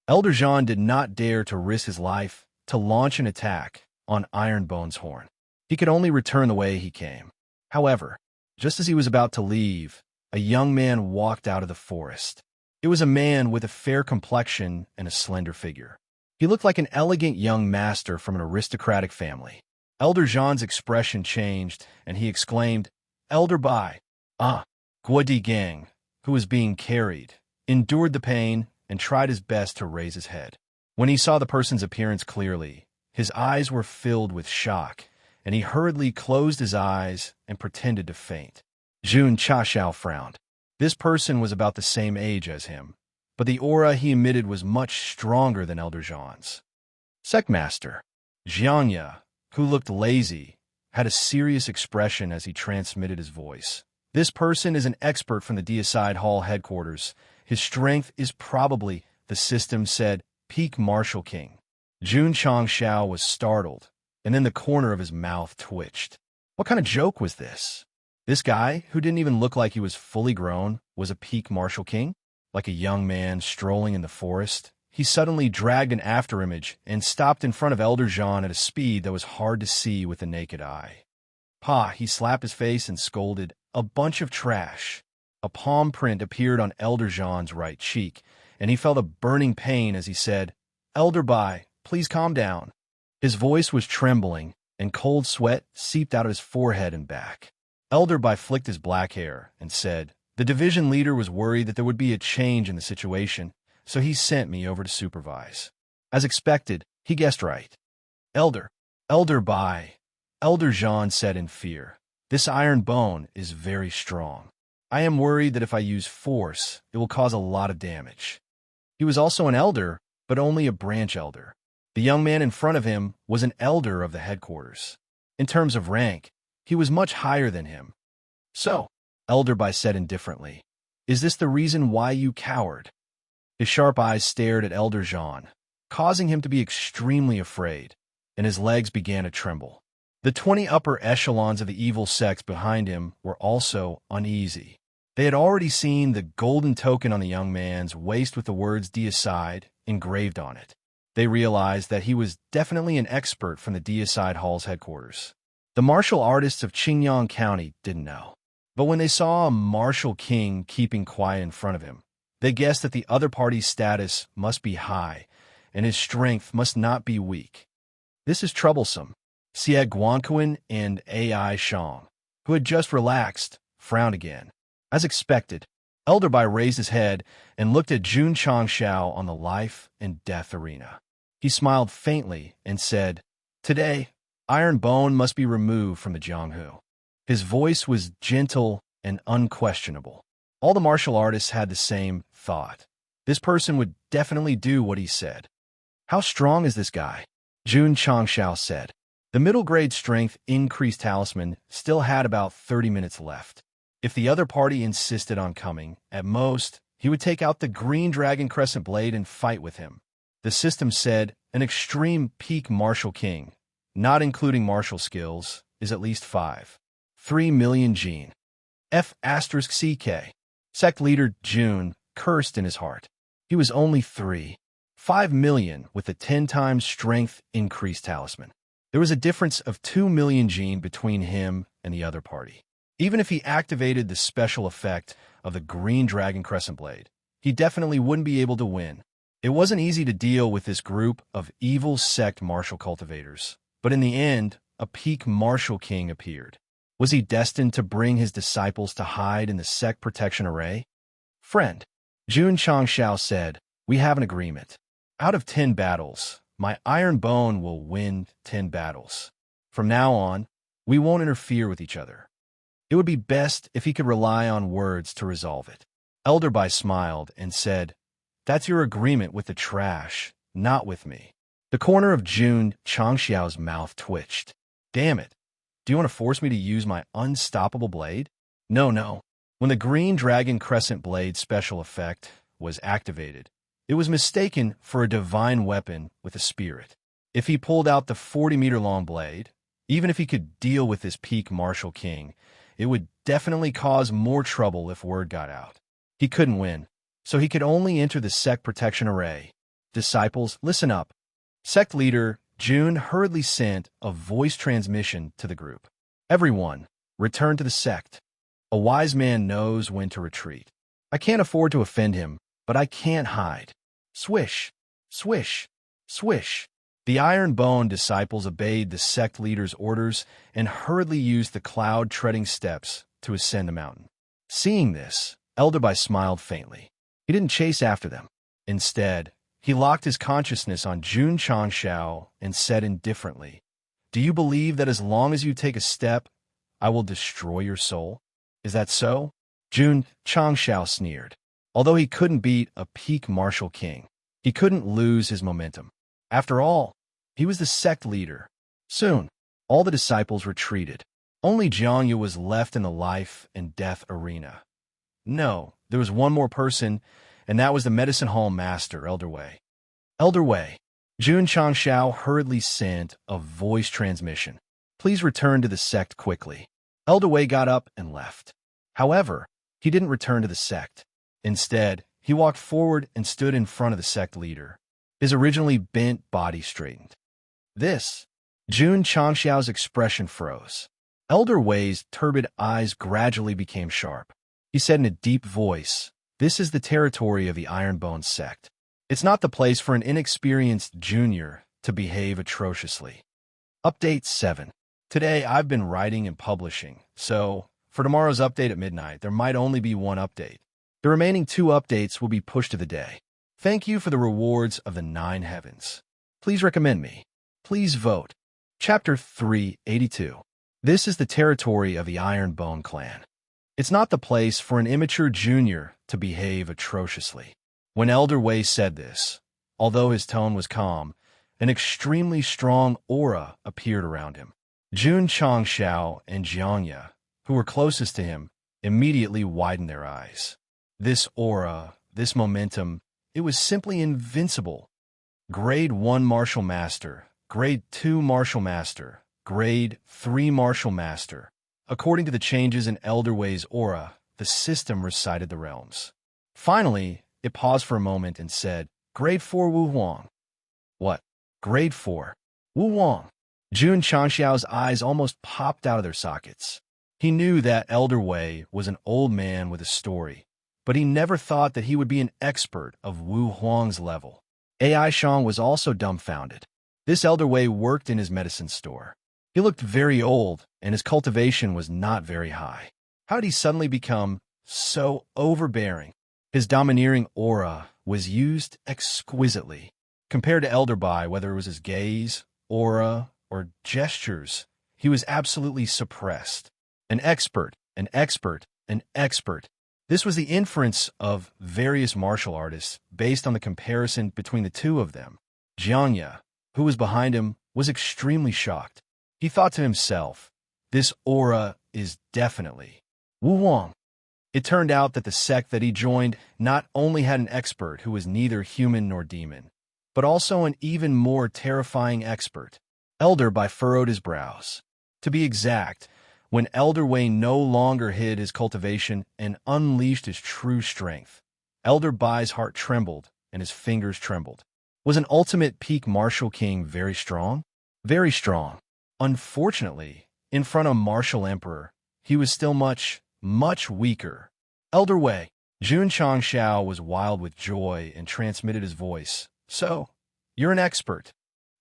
Elder Jean did not dare to risk his life to launch an attack on Ironbone's horn. He could only return the way he came. However, just as he was about to leave, a young man walked out of the forest. It was a man with a fair complexion and a slender figure. He looked like an elegant young master from an aristocratic family. Elder Jean's expression changed, and he exclaimed, "Elder Bai, Guadi Gang," who was being carried, endured the pain, and tried his best to raise his head. When he saw the person's appearance clearly, his eyes were filled with shock, and he hurriedly closed his eyes and pretended to faint. Jun Chaxiao frowned. This person was about the same age as him, but the aura he emitted was much stronger than Elder Jean's. Sect Master Jianya, who looked lazy, had a serious expression as he transmitted his voice. This person is an expert from the Deicide Hall headquarters. His strength is probably, the system said, peak Martial King. Jun Changxiao was startled, and then the corner of his mouth twitched. What kind of joke was this? This guy, who didn't even look like he was fully grown, was a peak Martial King? Like a young man strolling in the forest, he suddenly dragged an afterimage and stopped in front of Elder Jean at a speed that was hard to see with the naked eye. "Pa," he slapped his face and scolded, "a bunch of trash." A palm print appeared on Elder Jean's right cheek, and he felt a burning pain as he said, "Elder Bai, please calm down." His voice was trembling, and cold sweat seeped out of his forehead and back. Elder Bai flicked his black hair and said, "The division leader was worried that there would be a change in the situation, so he sent me over to supervise." As expected, he guessed right. Elder Bai," Elder Jean said in fear, "this iron bone is very strong. I am worried that if I use force, it will cause a lot of damage." He was also an elder, but only a branch elder. The young man in front of him was an elder of the headquarters. In terms of rank, he was much higher than him. "So," Elder Bai said indifferently, "is this the reason why you cowered?" His sharp eyes stared at Elder Jean, causing him to be extremely afraid, and his legs began to tremble. The 20 upper echelons of the evil sects behind him were also uneasy. They had already seen the golden token on the young man's waist with the words Deicide engraved on it. They realized that he was definitely an expert from the Deicide Hall's headquarters. The martial artists of Qingyang County didn't know. But when they saw a martial king keeping quiet in front of him, they guessed that the other party's status must be high, and his strength must not be weak. "This is troublesome." Xie Guanquan and Ai Shang, who had just relaxed, frowned again. As expected, Elder Bai raised his head and looked at Jun Changxiao on the life and death arena. He smiled faintly and said, "Today, Iron Bone must be removed from the Jianghu." His voice was gentle and unquestionable. All the martial artists had the same thought. This person would definitely do what he said. "How strong is this guy?" Jun Changxiao said. The middle-grade strength increased talisman still had about 30 minutes left. If the other party insisted on coming, at most, he would take out the green dragon crescent blade and fight with him. The system said an extreme peak martial king, not including martial skills, is at least 3 million gene. F*CK. Sect leader Jun cursed in his heart. He was only 5 million with a 10 times strength increased talisman. There was a difference of 2 million gene between him and the other party. Even if he activated the special effect of the green dragon crescent blade, he definitely wouldn't be able to win. It wasn't easy to deal with this group of evil sect martial cultivators, but in the end, a peak martial king appeared. Was he destined to bring his disciples to hide in the sect protection array? "Friend," Jun Changxiao said, "we have an agreement. Out of 10 battles, my iron bone will win 10 battles. From now on, we won't interfere with each other." It would be best if he could rely on words to resolve it. Elder Bai smiled and said, "That's your agreement with the trash, not with me." The corner of Jun Changxiao's mouth twitched. "Damn it. Do you want to force me to use my unstoppable blade?" No. When the green dragon crescent blade special effect was activated, it was mistaken for a divine weapon with a spirit. If he pulled out the 40-meter-long blade, Even if he could deal with this peak martial king, it would definitely cause more trouble if word got out. He couldn't win, so he could only enter the Sect protection array. Disciples, listen up. Sect leader June hurriedly sent a voice transmission to the group. Everyone, return to the Sect. A wise man knows when to retreat. I can't afford to offend him, but I can't hide. Swish, swish, swish. The iron-boned disciples obeyed the Sect leader's orders and hurriedly used the cloud-treading steps to ascend the mountain. Seeing this, Elderby smiled faintly. He didn't chase after them. Instead, he locked his consciousness on Jun Changshao and said indifferently, "Do you believe that as long as you take a step, I will destroy your soul? Is that so?" Jun Changshao sneered. Although he couldn't beat a peak martial king, he couldn't lose his momentum. After all, he was the Sect leader. Soon, all the disciples retreated. Only Jiangyu was left in the life and death arena. No, there was one more person, and that was the medicine hall master, Elder Wei. Elder Wei, Jun Changshao hurriedly sent a voice transmission. Please return to the Sect quickly. Elder Wei got up and left. However, he didn't return to the Sect. Instead, he walked forward and stood in front of the Sect leader. His originally bent body straightened. Jun Changshao's expression froze. Elder Wei's turbid eyes gradually became sharp. He said in a deep voice, "This is the territory of the Ironbone Sect. It's not the place for an inexperienced junior to behave atrociously." Update 7. Today, I've been writing and publishing, so for tomorrow's update at midnight, there might only be one update. The remaining 2 updates will be pushed to the day. Thank you for the rewards of the 9 heavens. Please recommend me. Please vote. Chapter 382. This is the territory of the Ironbone clan. It's not the place for an immature junior to behave atrociously. When Elder Wei said this, although his tone was calm, an extremely strong aura appeared around him. Jun Changshao and Jiangya, who were closest to him, immediately widened their eyes. This aura, this momentum, it was simply invincible. Grade 1 Martial Master, Grade 2 Martial Master, Grade 3 Martial Master. According to the changes in Elder Wei's aura, the system recited the realms. Finally, it paused for a moment and said, Grade 4 Wu Huang. What? Grade 4. Wu Huang. Jun Changshao's eyes almost popped out of their sockets. He knew that Elder Wei was an old man with a story, but he never thought that he would be an expert of Wu Huang's level. AI Shang was also dumbfounded. This Elder Wei worked in his medicine store. He looked very old, and his cultivation was not very high. How did he suddenly become so overbearing? His domineering aura was used exquisitely. Compared to Elder Bai, whether it was his gaze, aura, or gestures, he was absolutely suppressed. An expert, an expert, an expert. This was the inference of various martial artists based on the comparison between the two of them. Jiangya, who was behind him, was extremely shocked. He thought to himself, this aura is definitely Wu Huang. It turned out that the sect that he joined not only had an expert who was neither human nor demon, but also an even more terrifying expert. Elder Bai furrowed his brows. To be exact, when Elder Wei no longer hid his cultivation and unleashed his true strength, Elder Bai's heart trembled and his fingers trembled. Was an ultimate peak martial king very strong? Very strong. Unfortunately, in front of Martial Emperor, he was still much, much weaker. Elder Wei, Jun Changshao was wild with joy and transmitted his voice. So, you're an expert.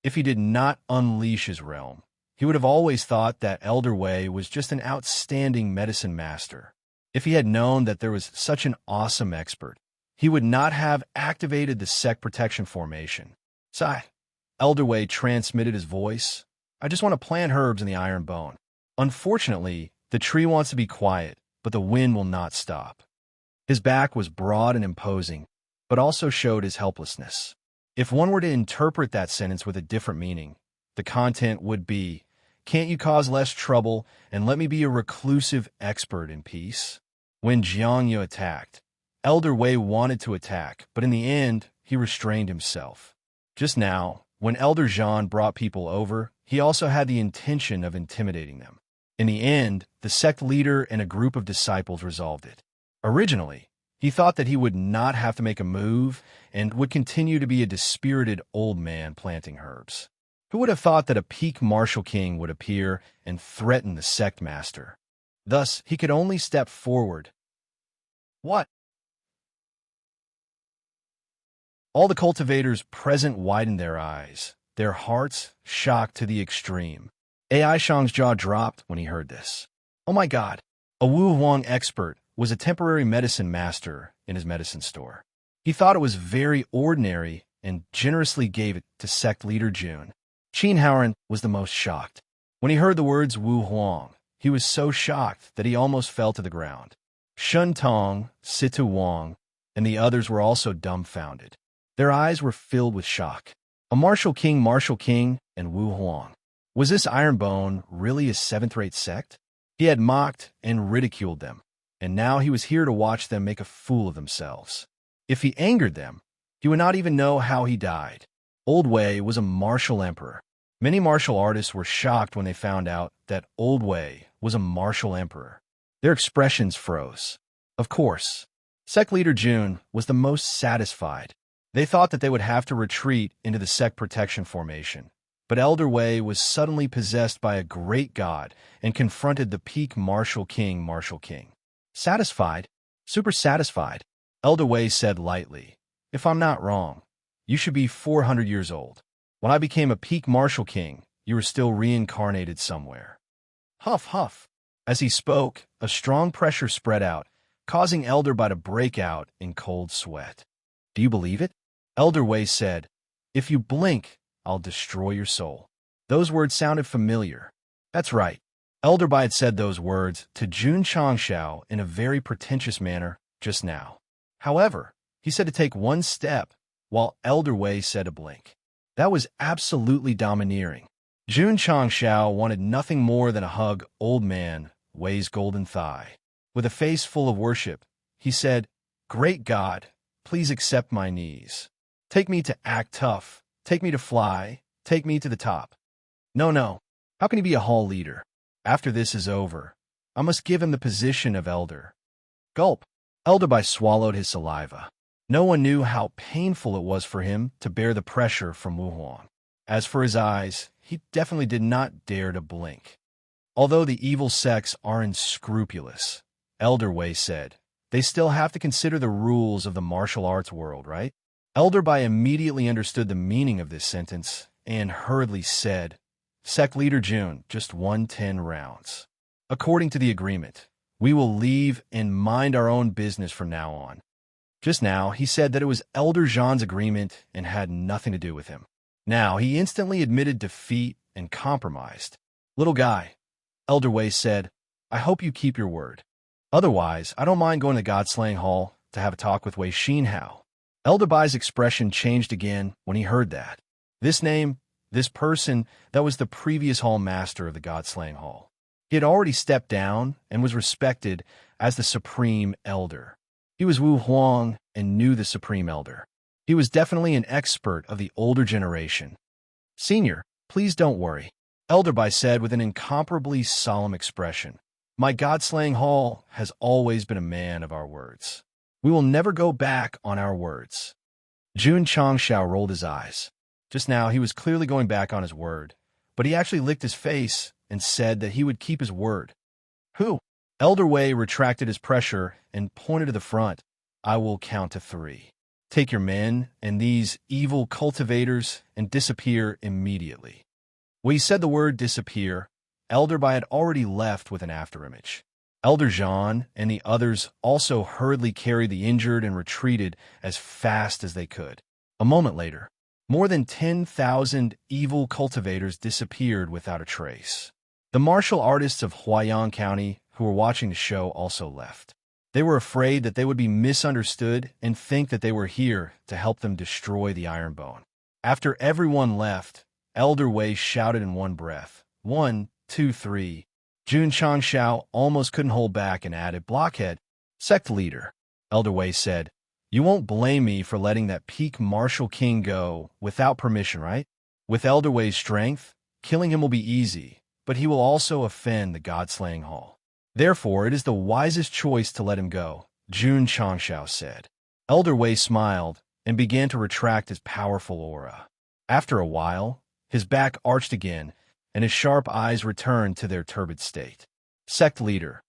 If he did not unleash his realm, he would have always thought that Elder Wei was just an outstanding medicine master. If he had known that there was such an awesome expert, he would not have activated the Sect protection formation. Sigh. Elder Wei transmitted his voice. I just want to plant herbs in the iron bone. Unfortunately, the tree wants to be quiet, but the wind will not stop. His back was broad and imposing, but also showed his helplessness. If one were to interpret that sentence with a different meaning, the content would be, can't you cause less trouble and let me be a reclusive expert in peace? When Jiangyu attacked, Elder Wei wanted to attack, but in the end, he restrained himself. Just now, When Elder Jean brought people over, he also had the intention of intimidating them. In the end, the sect leader and a group of disciples resolved it. Originally, he thought that he would not have to make a move and would continue to be a dispirited old man planting herbs. Who would have thought that a peak martial king would appear and threaten the sect master? Thus, he could only step forward. What? All the cultivators present widened their eyes, their hearts shocked to the extreme. Ai Shang's jaw dropped when he heard this. Oh my God! A Wu Huang expert was a temporary medicine master in his medicine store. He thought it was very ordinary and generously gave it to sect leader Jun. Qin Haoran was the most shocked. When he heard the words Wu Huang, he was so shocked that he almost fell to the ground. Shun Tong, Situ Wang, and the others were also dumbfounded. Their eyes were filled with shock. A martial king, and Wu Huang. Was this Ironbone really a seventh-rate sect? He had mocked and ridiculed them, and now he was here to watch them make a fool of themselves. If he angered them, he would not even know how he died. Old Wei was a martial emperor. Many martial artists were shocked when they found out that Old Wei was a martial emperor. Their expressions froze. Of course, sect leader Jun was the most satisfied. They thought that they would have to retreat into the sect protection formation. But Elder Wei was suddenly possessed by a great god and confronted the peak martial king. Satisfied? Super satisfied. Elder Wei said lightly, "If I'm not wrong, you should be 400 years old. When I became a peak martial king, you were still reincarnated somewhere." Huff, huff. As he spoke, a strong pressure spread out, causing Elder Bai to break out in cold sweat. "Do you believe it?" Elder Wei said, "If you blink, I'll destroy your soul." Those words sounded familiar. That's right. Elder Bai had said those words to Jun Changshao in a very pretentious manner just now. However, he said to take one step, while Elder Wei said to blink. That was absolutely domineering. Jun Changshao wanted nothing more than a hug old man Wei's golden thigh. With a face full of worship, he said, "Great God, please accept my knees. Take me to act tough. Take me to fly. Take me to the top." No. How can he be a hall leader? After this is over, I must give him the position of elder. Gulp. Elder Bai swallowed his saliva. No one knew how painful it was for him to bear the pressure from Wu Huang. As for his eyes, he definitely did not dare to blink. Although the evil sects are unscrupulous, Elder Wei said, they still have to consider the rules of the martial arts world, right? Elder Bai immediately understood the meaning of this sentence and hurriedly said, "Sect leader Jun, just 110 rounds. According to the agreement, we will leave and mind our own business from now on." Just now, he said that it was Elder Jean's agreement and had nothing to do with him. Now, he instantly admitted defeat and compromised. "Little guy," Elder Wei said, "I hope you keep your word. Otherwise, I don't mind going to God-slaying hall to have a talk with Wei Xinhao." Elder Bai's expression changed again when he heard that. This name, this person, that was the previous hall master of the God-slaying hall. He had already stepped down and was respected as the supreme elder. He was Wu Huang and knew the supreme elder. He was definitely an expert of the older generation. "Senior, please don't worry," Elder Bai said with an incomparably solemn expression. "My God-slaying hall has always been a man of our words. We will never go back on our words." Jun Changshao rolled his eyes. Just now, he was clearly going back on his word, but he actually licked his face and said that he would keep his word. "Who?" Elder Wei retracted his pressure and pointed to the front. "I will count to 3. Take your men and these evil cultivators and disappear immediately." When he said the word disappear, Elder Bai had already left with an afterimage. Elder Jean and the others also hurriedly carried the injured and retreated as fast as they could. A moment later, more than 10,000 evil cultivators disappeared without a trace. The martial artists of Huaiyang County who were watching the show also left. They were afraid that they would be misunderstood and think that they were here to help them destroy the Ironbone. After everyone left, Elder Wei shouted in one breath, 1, 2, 3. Jun Changshao almost couldn't hold back and added, "Blockhead." "Sect leader," Elder Wei said, "you won't blame me for letting that peak martial king go without permission, right?" With Elderway's strength, killing him will be easy, but he will also offend the God-slaying hall. Therefore, it is the wisest choice to let him go, Jun Changshao said. Elderway smiled and began to retract his powerful aura. After a while, his back arched again, and his sharp eyes returned to their turbid state. Sect leader.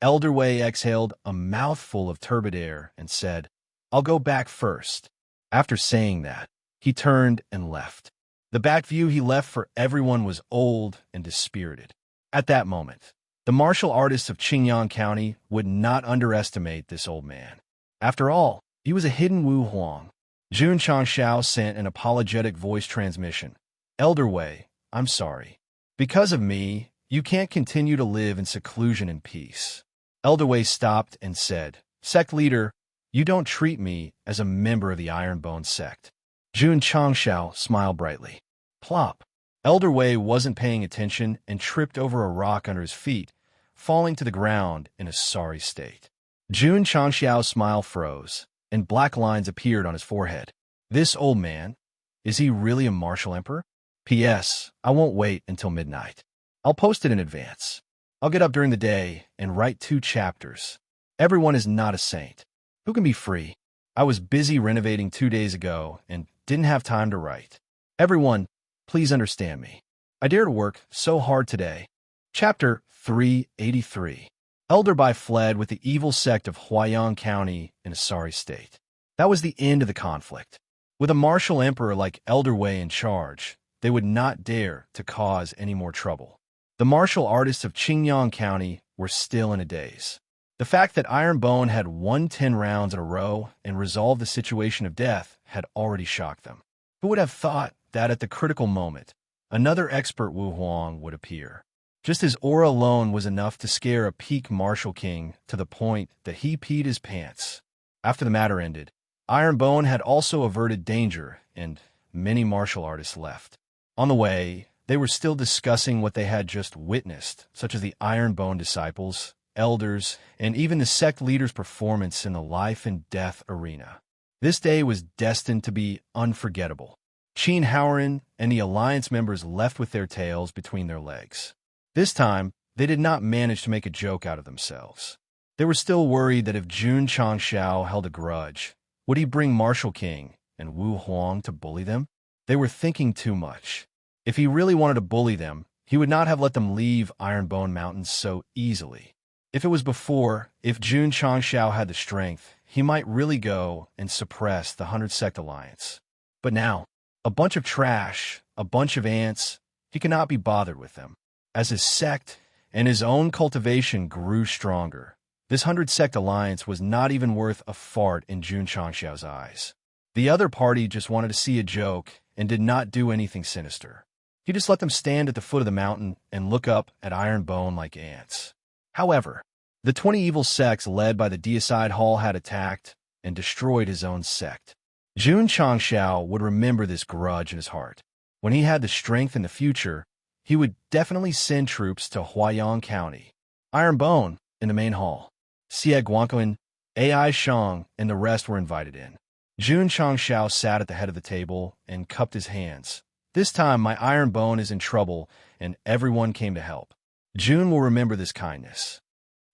Elderway exhaled a mouthful of turbid air and said, "I'll go back first." After saying that, he turned and left. The back view he left for everyone was old and dispirited. At that moment, the martial artists of Qingyang County would not underestimate this old man. After all, he was a hidden Wu Huang. Jun Changshao sent an apologetic voice transmission. "Elderway, I'm sorry. Because of me, you can't continue to live in seclusion and peace." Elderway stopped and said, "Sect leader, you don't treat me as a member of the Ironbone sect." Jun Changshao smiled brightly. Plop. Elderway wasn't paying attention and tripped over a rock under his feet, falling to the ground in a sorry state. Jun Changshao's smile froze, and black lines appeared on his forehead. This old man, is he really a martial emperor? P.S. I won't wait until midnight. I'll post it in advance. I'll get up during the day and write 2 chapters. Everyone is not a saint. Who can be free? I was busy renovating 2 days ago and didn't have time to write. Everyone, please understand me. I dare to work so hard today. Chapter 383. Elderby fled with the evil sect of Huayang County in a sorry state. That was the end of the conflict. With a martial emperor like Elderway in charge, they would not dare to cause any more trouble. The martial artists of Qingyang County were still in a daze. The fact that Ironbone had won 10 rounds in a row and resolved the situation of death had already shocked them. Who would have thought that at the critical moment, another expert Wu Huang would appear? Just his aura alone was enough to scare a peak martial king to the point that he peed his pants. After the matter ended, Ironbone had also averted danger, and many martial artists left. On the way, they were still discussing what they had just witnessed, such as the Ironbone disciples, elders, and even the sect leader's performance in the life and death arena. This day was destined to be unforgettable. Qin Haoren and the Alliance members left with their tails between their legs. This time, they did not manage to make a joke out of themselves. They were still worried that if Jun Changshao held a grudge, would he bring Martial King and Wu Huang to bully them? They were thinking too much. If he really wanted to bully them, he would not have let them leave Ironbone Mountains so easily. If it was before, if Jun Changshao had the strength, he might really go and suppress the 100 Sect Alliance. But now, a bunch of trash, a bunch of ants, he cannot be bothered with them. As his sect and his own cultivation grew stronger, this 100 Sect Alliance was not even worth a fart in Jun Changshao's eyes. The other party just wanted to see a joke and did not do anything sinister. He just let them stand at the foot of the mountain and look up at Ironbone like ants. However, the 20 evil sects led by the Deicide Hall had attacked and destroyed his own sect. Jun Changshao would remember this grudge in his heart. When he had the strength in the future, he would definitely send troops to Huayang County. Ironbone in the main hall. Xie Guangquan, Ai Shang, and the rest were invited in. Jun Changshao sat at the head of the table and cupped his hands. This time my Ironbone is in trouble, and everyone came to help. Jun will remember this kindness.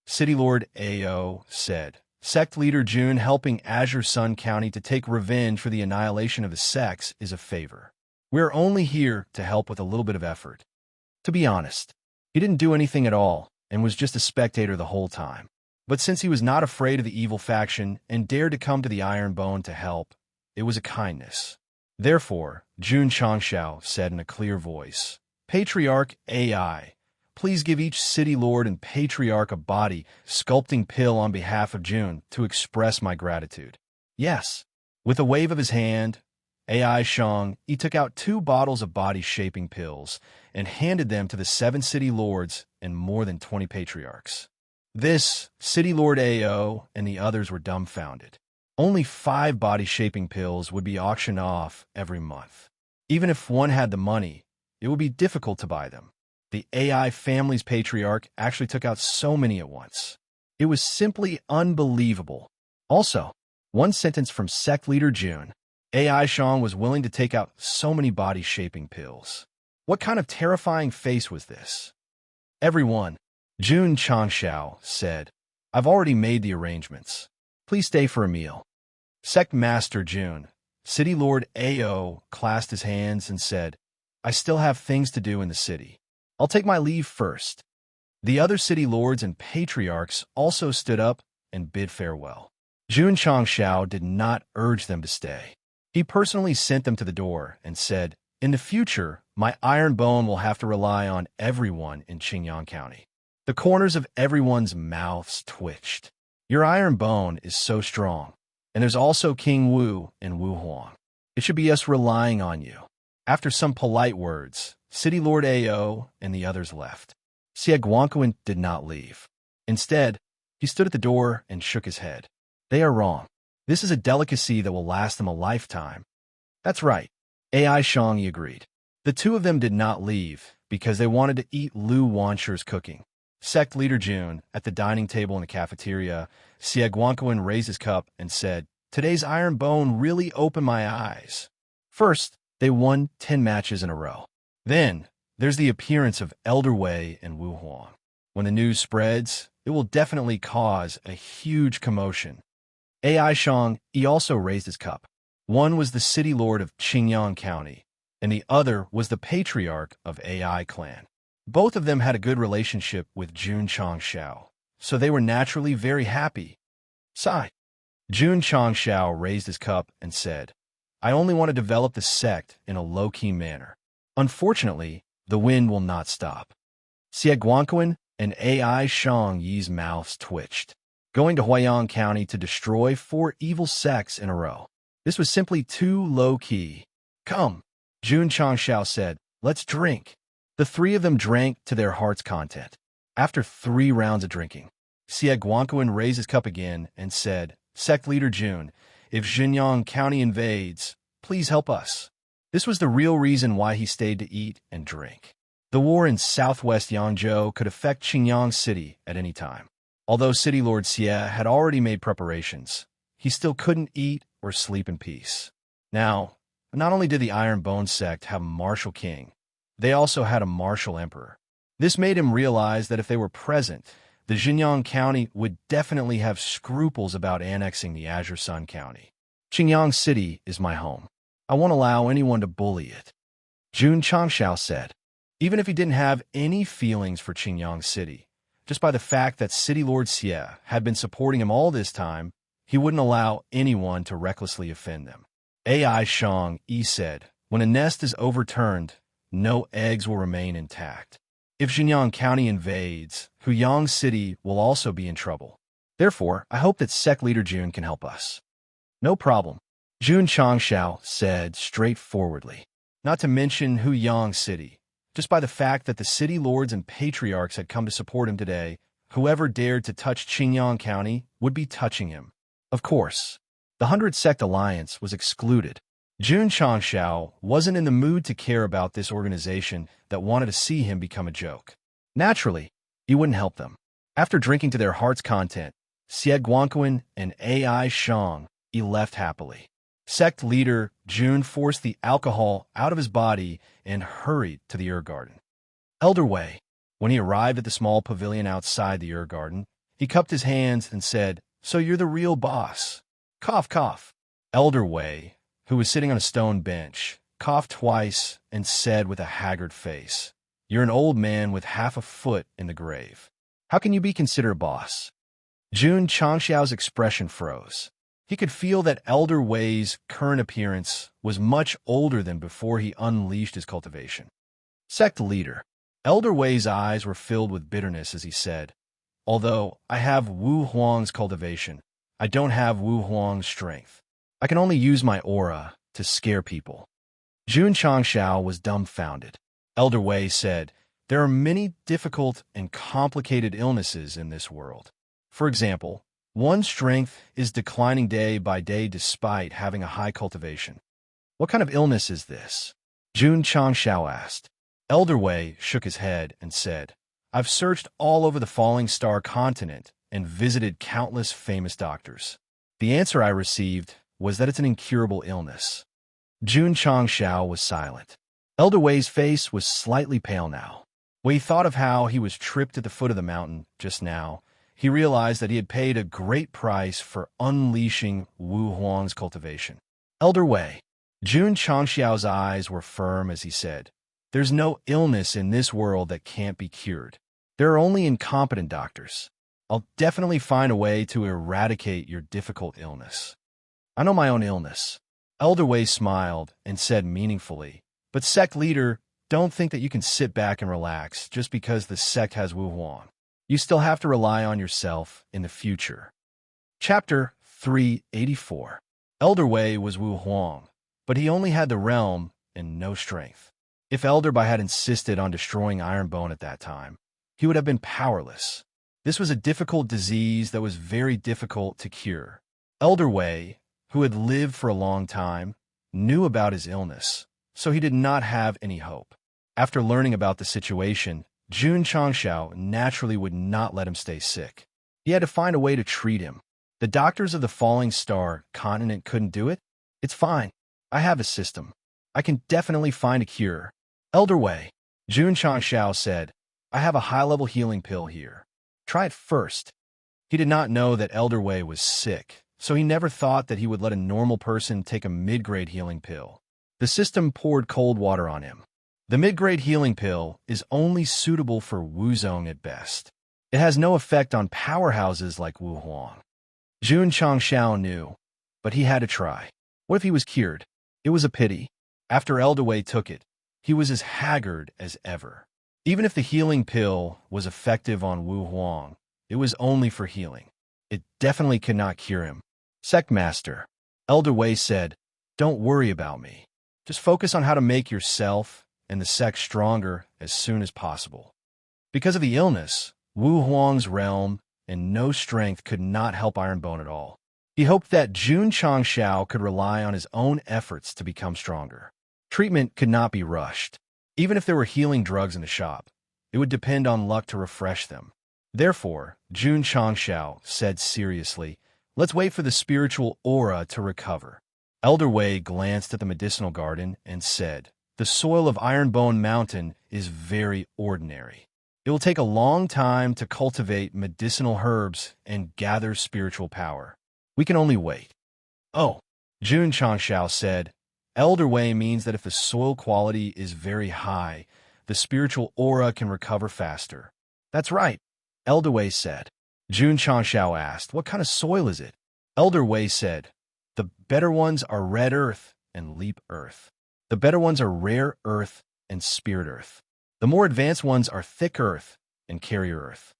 City Lord Ao said, Sect Leader Jun helping Azure Sun County to take revenge for the annihilation of the sects is a favor. We're only here to help with a little bit of effort. To be honest, he didn't do anything at all and was just a spectator the whole time. But since he was not afraid of the evil faction and dared to come to the Ironbone to help, it was a kindness. Therefore, Jun Changshao said in a clear voice, Patriarch Ai, please give each city lord and patriarch a body sculpting pill on behalf of Jun to express my gratitude. Yes. With a wave of his hand, Ai Shang, he took out 2 bottles of body-shaping pills and handed them to the 7 city lords and more than 20 patriarchs. This, City Lord Ao and the others were dumbfounded. Only 5 body-shaping pills would be auctioned off every month. Even if one had the money, it would be difficult to buy them. The AI family's patriarch actually took out so many at once. It was simply unbelievable. Also, one sentence from Sect Leader Jun. AI Shang was willing to take out so many body-shaping pills. What kind of terrifying face was this? Everyone, Jun Changxiao said, I've already made the arrangements. Please stay for a meal. Sect Master Jun, City Lord Ao, clasped his hands and said, I still have things to do in the city. I'll take my leave first. The other city lords and patriarchs also stood up and bid farewell. Jun Changxiao did not urge them to stay. He personally sent them to the door and said, in the future, my iron bone will have to rely on everyone in Qingyang County. The corners of everyone's mouths twitched. Your iron bone is so strong. And there's also King Wu and Wu Huang. It should be us relying on you. After some polite words, City Lord Ao and the others left. Xie Guangquan did not leave. Instead, he stood at the door and shook his head. They are wrong. This is a delicacy that will last them a lifetime. That's right. AI Shang agreed. The two of them did not leave because they wanted to eat Lu Wansher's cooking. Sect leader Jun, at the dining table in the cafeteria, Xie Guangquan raised his cup and said, today's iron bone really opened my eyes. First, they won 10 matches in a row. Then, there's the appearance of Elder Wei and Wu Huang. When the news spreads, it will definitely cause a huge commotion. AI Shang, he also raised his cup. One was the city lord of Qingyang County, and the other was the patriarch of AI clan. Both of them had a good relationship with Jun Changxiao, so they were naturally very happy. Sigh. Jun Changxiao raised his cup and said, I only want to develop the sect in a low-key manner. Unfortunately, the wind will not stop. Xie Guangquan and AI Shang Yi's mouths twitched. Going to Huayang County to destroy 4 evil sects in a row. This was simply too low-key. Come, Jun Changxiao said, let's drink. The three of them drank to their heart's content. After 3 rounds of drinking, Xie Guangquan raised his cup again and said, Sect leader Jun, if Xinjiang County invades, please help us. This was the real reason why he stayed to eat and drink. The war in southwest Yangzhou could affect Qingyang City at any time. Although City Lord Xie had already made preparations, he still couldn't eat or sleep in peace. Now, not only did the Iron Bone sect have a martial king, they also had a martial emperor. This made him realize that if they were present, the Xinjiang County would definitely have scruples about annexing the Azure Sun County. Qingyang City is my home. I won't allow anyone to bully it. Jun Changxiao said. Even if he didn't have any feelings for Qingyang City, just by the fact that City Lord Xie had been supporting him all this time, he wouldn't allow anyone to recklessly offend them. AI Shang Yi said, when a nest is overturned, no eggs will remain intact. If Xinjiang County invades, Huyang City will also be in trouble. Therefore, I hope that Sect Leader Jun can help us. No problem, Jun Changxiao said straightforwardly. Not to mention Huyang City. Just by the fact that the city lords and patriarchs had come to support him today, whoever dared to touch Qingyang County would be touching him. Of course, the 100 Sect Alliance was excluded. Jun Changxiao wasn't in the mood to care about this organization that wanted to see him become a joke. Naturally, he wouldn't help them. After drinking to their heart's content, Xie Guangquan and AI Shang Yi left happily. Sect leader Jun forced the alcohol out of his body and hurried to the Garden. Elder Wei, when he arrived at the small pavilion outside the Garden, he cupped his hands and said, "So you're the real boss." Cough, cough. Elder Wei, who was sitting on a stone bench, coughed twice and said with a haggard face, "You're an old man with half a foot in the grave. How can you be considered a boss?" Jun Changxiao's expression froze. He could feel that Elder Wei's current appearance was much older than before he unleashed his cultivation. Sect leader. Elder Wei's eyes were filled with bitterness as he said, "Although I have Wu Huang's cultivation, I don't have Wu Huang's strength. I can only use my aura to scare people." Jun Changxiao was dumbfounded. Elder Wei said, "There are many difficult and complicated illnesses in this world. For example, one's strength is declining day by day despite having a high cultivation. What kind of illness is this?" Jun Changxiao asked. Elder Wei shook his head and said, "I've searched all over the Falling Star continent and visited countless famous doctors. The answer I received was that it's an incurable illness. Jun Changshao was silent. Elder Wei's face was slightly pale now. When he thought of how he was tripped at the foot of the mountain just now, he realized that he had paid a great price for unleashing Wu Huang's cultivation. Elder Wei. Jun Changxiao's eyes were firm as he said, "There's no illness in this world that can't be cured. There are only incompetent doctors. I'll definitely find a way to eradicate your difficult illness." "I know my own illness." Elder Wei smiled and said meaningfully, "But sect leader, don't think that you can sit back and relax just because the sect has Wu Huang. You still have to rely on yourself in the future." Chapter 384. Elder Wei was Wu Huang, but he only had the realm and no strength. If Elder Bai had insisted on destroying Ironbone at that time, he would have been powerless. This was a difficult disease that was very difficult to cure. Elder Wei, who had lived for a long time, knew about his illness, so he did not have any hope. After learning about the situation, Jun Changshao naturally would not let him stay sick. He had to find a way to treat him. The doctors of the Falling Star continent couldn't do it? It's fine. I have a system. I can definitely find a cure. Elder Wei, Jun Changshao said, "I have a high-level healing pill here. Try it first." He did not know that Elder Wei was sick, so he never thought that he would let a normal person take a mid-grade healing pill. The system poured cold water on him. The mid-grade healing pill is only suitable for Wuzong at best. It has no effect on powerhouses like Wu Huang. Jun Changshao knew, but he had to try. What if he was cured? It was a pity. After Elder Wei took it, he was as haggard as ever. Even if the healing pill was effective on Wu Huang, it was only for healing. It definitely could not cure him. "Sect Master," Elder Wei said, "don't worry about me. Just focus on how to make yourself and the sect stronger as soon as possible." Because of the illness, Wu Huang's realm and no strength could not help Ironbone at all. He hoped that Jun Changshao could rely on his own efforts to become stronger. Treatment could not be rushed. Even if there were healing drugs in the shop, it would depend on luck to refresh them. Therefore, Jun Changshao said seriously, "Let's wait for the spiritual aura to recover." Elder Wei glanced at the medicinal garden and said, "The soil of Ironbone Mountain is very ordinary. It will take a long time to cultivate medicinal herbs and gather spiritual power. We can only wait." "Oh," Jun Changshao said, "Elder Wei means that if the soil quality is very high, the spiritual aura can recover faster." "That's right," Elder Wei said. Jun Changshao asked, "What kind of soil is it?" Elder Wei said, "The better ones are red earth and leap earth. The better ones are rare earth and spirit earth. The more advanced ones are thick earth and carrier earth."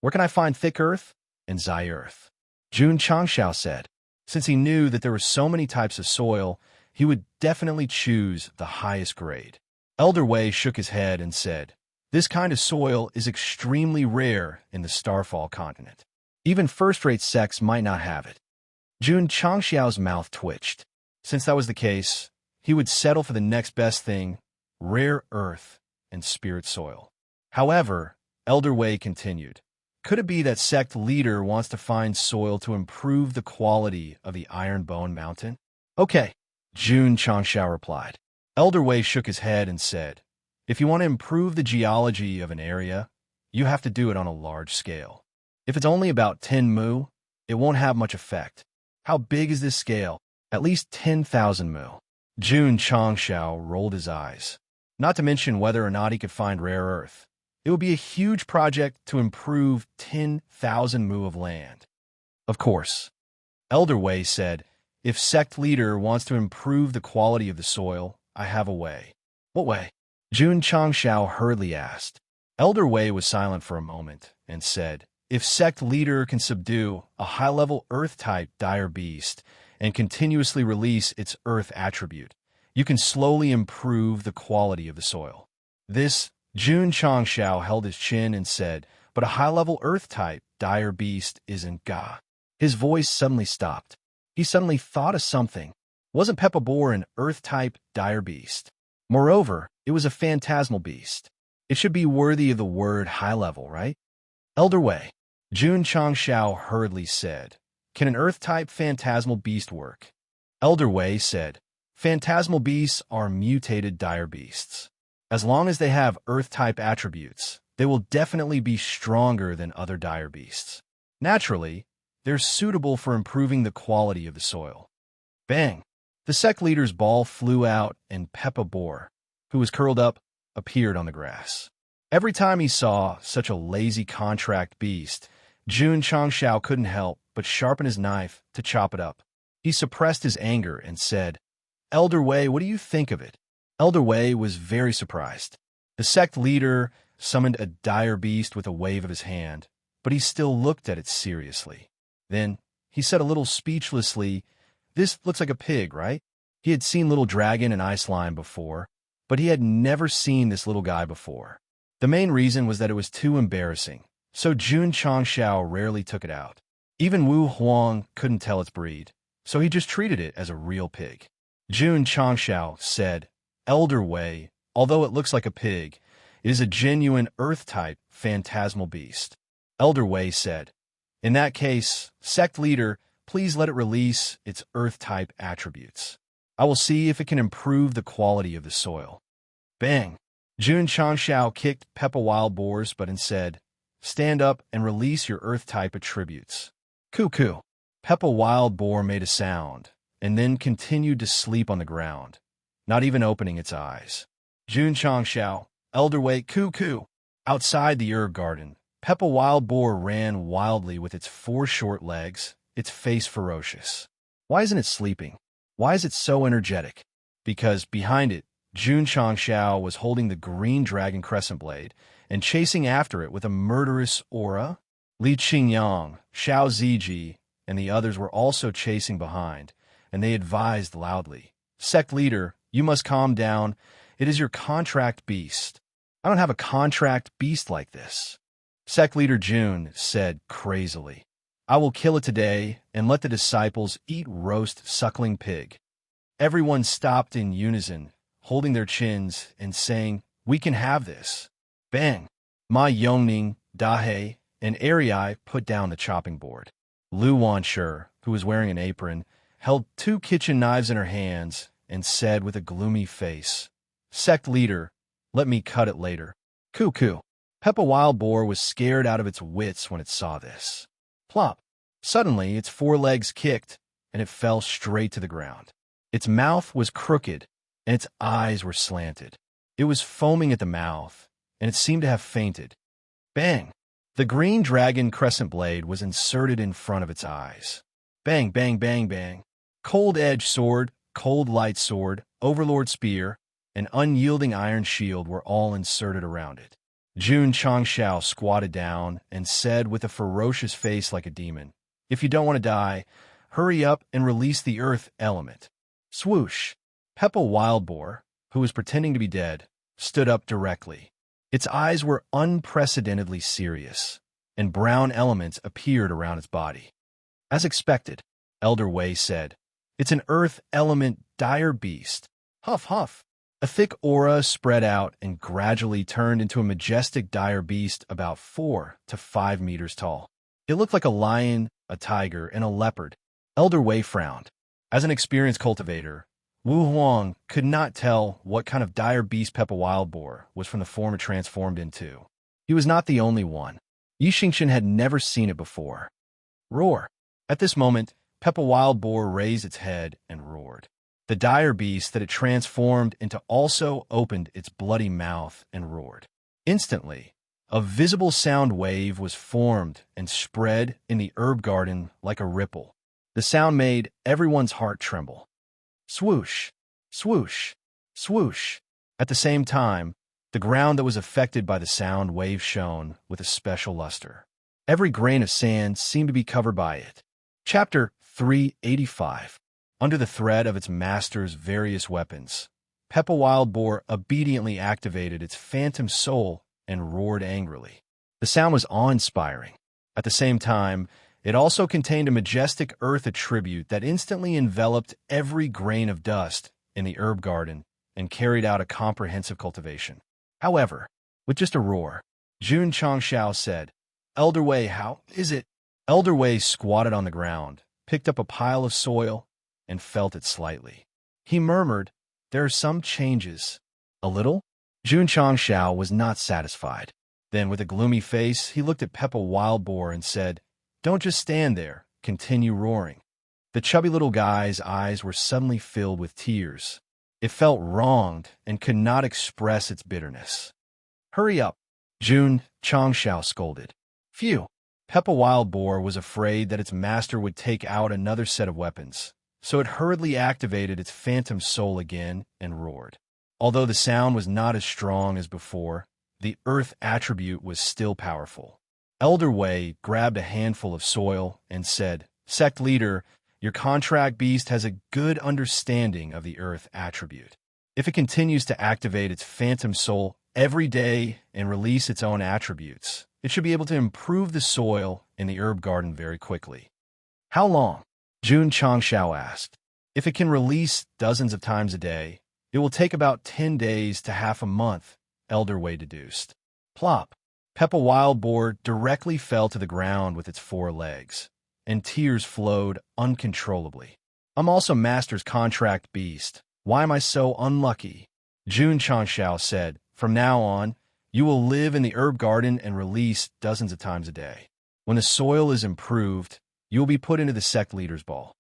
"Where can I find thick earth and Zai earth?" Jun Changshao said. Since he knew that there were so many types of soil, he would definitely choose the highest grade. Elder Wei shook his head and said, "This kind of soil is extremely rare in the Starfall continent. Even first-rate sects might not have it." Jun Changxiao's mouth twitched. Since that was the case, he would settle for the next best thing, rare earth and spirit soil. However, Elder Wei continued, "Could it be that sect leader wants to find soil to improve the quality of the Ironbone Mountain?" "Okay," Jun Changxiao replied. Elder Wei shook his head and said, "If you want to improve the geology of an area, you have to do it on a large scale. If it's only about 10 mu, it won't have much effect." "How big is this scale?" "At least 10,000 mu." Jun Changxiao rolled his eyes. Not to mention whether or not he could find rare earth. It would be a huge project to improve 10,000 mu of land. "Of course," Elder Wei said, "if sect leader wants to improve the quality of the soil, I have a way." "What way?" Jun Changxiao hurriedly asked. Elder Wei was silent for a moment and said, "If sect leader can subdue a high-level earth-type dire beast and continuously release its earth attribute, you can slowly improve the quality of the soil." This, Jun Changxiao held his chin and said, "But a high-level earth-type dire beast isn't Ga." His voice suddenly stopped. He suddenly thought of something. Wasn't Peppa Boar an earth-type dire beast? Moreover, it was a phantasmal beast. It should be worthy of the word high-level, right? "Elder Wei," Jun Changxiao hurriedly said, "can an earth-type phantasmal beast work?" Elder Wei said, "Phantasmal beasts are mutated dire beasts. As long as they have Earth-type attributes, they will definitely be stronger than other dire beasts. Naturally, they're suitable for improving the quality of the soil." Bang! The sect leader's ball flew out, and Peppa Boar, who was curled up, appeared on the grass. Every time he saw such a lazy contract beast, Jun Changshao couldn't help but sharpen his knife to chop it up. He suppressed his anger and said, "Elder Wei, what do you think of it?" Elder Wei was very surprised. The sect leader summoned a dire beast with a wave of his hand, but he still looked at it seriously. Then he said a little speechlessly, "This looks like a pig, right?" He had seen Little Dragon and Ice Slime before, but he had never seen this little guy before. The main reason was that it was too embarrassing, so Jun Changshao rarely took it out. Even Wu Huang couldn't tell its breed, so he just treated it as a real pig. Jun Changshao said, "Elder Wei, although it looks like a pig, it is a genuine Earth-type phantasmal beast." Elder Wei said, "In that case, sect leader, please let it release its Earth-type attributes. I will see if it can improve the quality of the soil." Bang! Jun Changshao kicked Peppa Wild Boars, but instead, "Stand up and release your Earth-type attributes." Cuckoo! Peppa Wild Boar made a sound, and then continued to sleep on the ground, not even opening its eyes. Jun Changshao, Elder Wei, cuckoo! Outside the herb garden, Peppa Wild Boar ran wildly with its 4 short legs, its face ferocious. Why isn't it sleeping? Why is it so energetic? Because behind it, Jun Changshao was holding the green dragon crescent blade and chasing after it with a murderous aura. Li Qingyang, Xiao Ziji, and the others were also chasing behind, and they advised loudly, "Sect leader, you must calm down. It is your contract beast." "I don't have a contract beast like this." Sect leader Jun said crazily, "I will kill it today and let the disciples eat roast suckling pig." Everyone stopped in unison, holding their chins and saying, "We can have this." Bang! Ma Yongning, Dahe, and Ariai put down the chopping board. Lu Wanshi, who was wearing an apron, held 2 kitchen knives in her hands and said with a gloomy face, "Sect leader, let me cut it later." Cuckoo! Peppa Wild Boar was scared out of its wits when it saw this. Plop! Suddenly, its 4 legs kicked, and it fell straight to the ground. Its mouth was crooked, and its eyes were slanted. It was foaming at the mouth, and it seemed to have fainted. Bang! The green dragon crescent blade was inserted in front of its eyes. Bang, bang, bang, bang. Cold edge sword, cold light sword, overlord spear, and unyielding iron shield were all inserted around it. Jun Changshao squatted down and said with a ferocious face like a demon, "If you don't want to die, hurry up and release the earth element." Swoosh! Peppa Wild Boar, who was pretending to be dead, stood up directly. Its eyes were unprecedentedly serious, and brown elements appeared around its body. As expected, Elder Wei said, "It's an earth element dire beast." Huff, huff. A thick aura spread out and gradually turned into a majestic dire beast about 4 to 5 meters tall. It looked like a lion, a tiger, and a leopard. Elder Wei frowned. As an experienced cultivator, Wu Huang could not tell what kind of dire beast Peppa Wild Boar was from the form it transformed into. He was not the only one. Yi Xingchen had never seen it before. Roar! At this moment, Peppa Wild Boar raised its head and roared. The dire beast that it transformed into also opened its bloody mouth and roared. Instantly, a visible sound wave was formed and spread in the herb garden like a ripple. The sound made everyone's heart tremble. Swoosh! Swoosh! Swoosh! At the same time, the ground that was affected by the sound wave shone with a special luster. Every grain of sand seemed to be covered by it. Chapter 385. Under the threat of its master's various weapons, Peppa Wild Boar obediently activated its phantom soul and roared angrily. The sound was awe-inspiring. At the same time, it also contained a majestic earth attribute that instantly enveloped every grain of dust in the herb garden and carried out a comprehensive cultivation. However, with just a roar, Jun Changshao said, "Elder Wei, how is it?" Elder Wei squatted on the ground, picked up a pile of soil, and felt it slightly. He murmured, "There are some changes." "A little?" Jun Changxiao was not satisfied. Then, with a gloomy face, he looked at Peppa Wildboar and said, "Don't just stand there. Continue roaring." The chubby little guy's eyes were suddenly filled with tears. It felt wronged and could not express its bitterness. "Hurry up," Jun Changxiao scolded. Phew! Peppa Wildboar was afraid that its master would take out another set of weapons, so it hurriedly activated its phantom soul again and roared. Although the sound was not as strong as before, the earth attribute was still powerful. Elder Wei grabbed a handful of soil and said, "Sect leader, your contract beast has a good understanding of the earth attribute. If it continues to activate its phantom soul every day and release its own attributes, it should be able to improve the soil in the herb garden very quickly." "How long?" Jun Changxiao asked. "If it can release dozens of times a day, it will take about 10 days to half a month," Elder Wei deduced. Plop! Peppa Wildboar directly fell to the ground with its 4 legs, and tears flowed uncontrollably. "I'm also Master's contract beast. Why am I so unlucky?" Jun Changxiao said, "From now on, you will live in the herb garden and release dozens of times a day. When the soil is improved, you will be put into the sect leader's ball."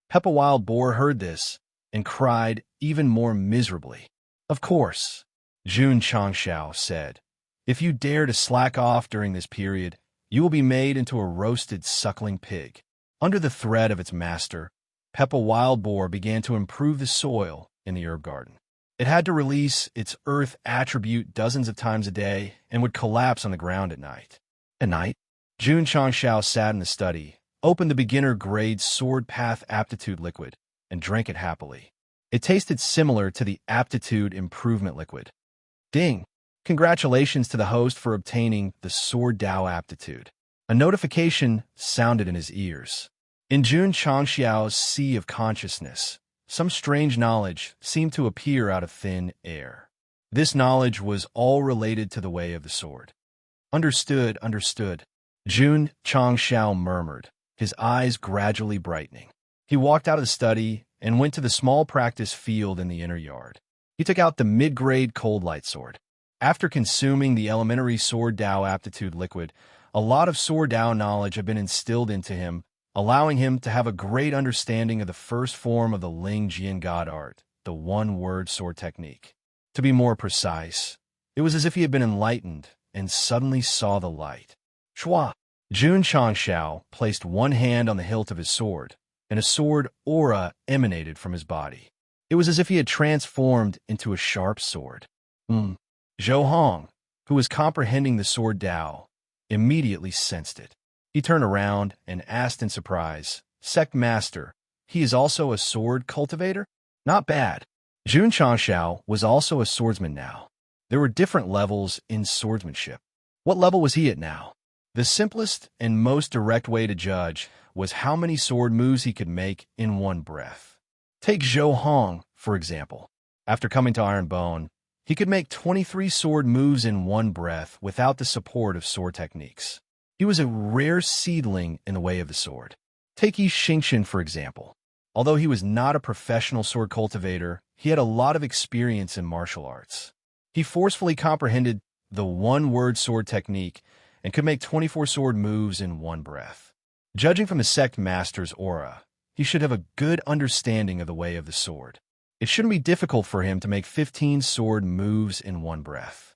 Peppa Wildboar heard this and cried even more miserably. "Of course," Jun Changxiao said. "If you dare to slack off during this period, you will be made into a roasted suckling pig." Under the threat of its master, Peppa Wildboar began to improve the soil in the herb garden. It had to release its earth attribute dozens of times a day and would collapse on the ground at night. At night, Jun Changxiao sat in the study, opened the beginner-grade sword path aptitude liquid, and drank it happily. It tasted similar to the aptitude improvement liquid. Ding! Congratulations to the host for obtaining the Sword Dao aptitude. A notification sounded in his ears. In Jun Changxiao's sea of consciousness, some strange knowledge seemed to appear out of thin air. This knowledge was all related to the way of the sword. Understood, understood, Jun Changxiao murmured, his eyes gradually brightening. He walked out of the study and went to the small practice field in the inner yard. He took out the mid-grade cold light sword. After consuming the elementary Sword Dao aptitude liquid, a lot of Sword Dao knowledge had been instilled into him, allowing him to have a great understanding of the first form of the Ling Jian God art, the one-word sword technique. To be more precise, it was as if he had been enlightened and suddenly saw the light. Shua! Jun Changxiao placed one hand on the hilt of his sword, and a sword aura emanated from his body. It was as if he had transformed into a sharp sword. Zhou Hong, who was comprehending the Sword Dao, immediately sensed it. He turned around and asked in surprise, "Sect Master, he is also a sword cultivator?" "Not bad." Jun Changxiao was also a swordsman now. There were different levels in swordsmanship. What level was he at now? The simplest and most direct way to judge was how many sword moves he could make in one breath. Take Zhou Hong, for example. After coming to Iron Bone, he could make 23 sword moves in one breath without the support of sword techniques. He was a rare seedling in the way of the sword. Take Yi Xingqian, for example. Although he was not a professional sword cultivator, he had a lot of experience in martial arts. He forcefully comprehended the one-word sword technique and could make 24 sword moves in one breath. Judging from the sect master's aura, he should have a good understanding of the way of the sword. It shouldn't be difficult for him to make 15 sword moves in one breath.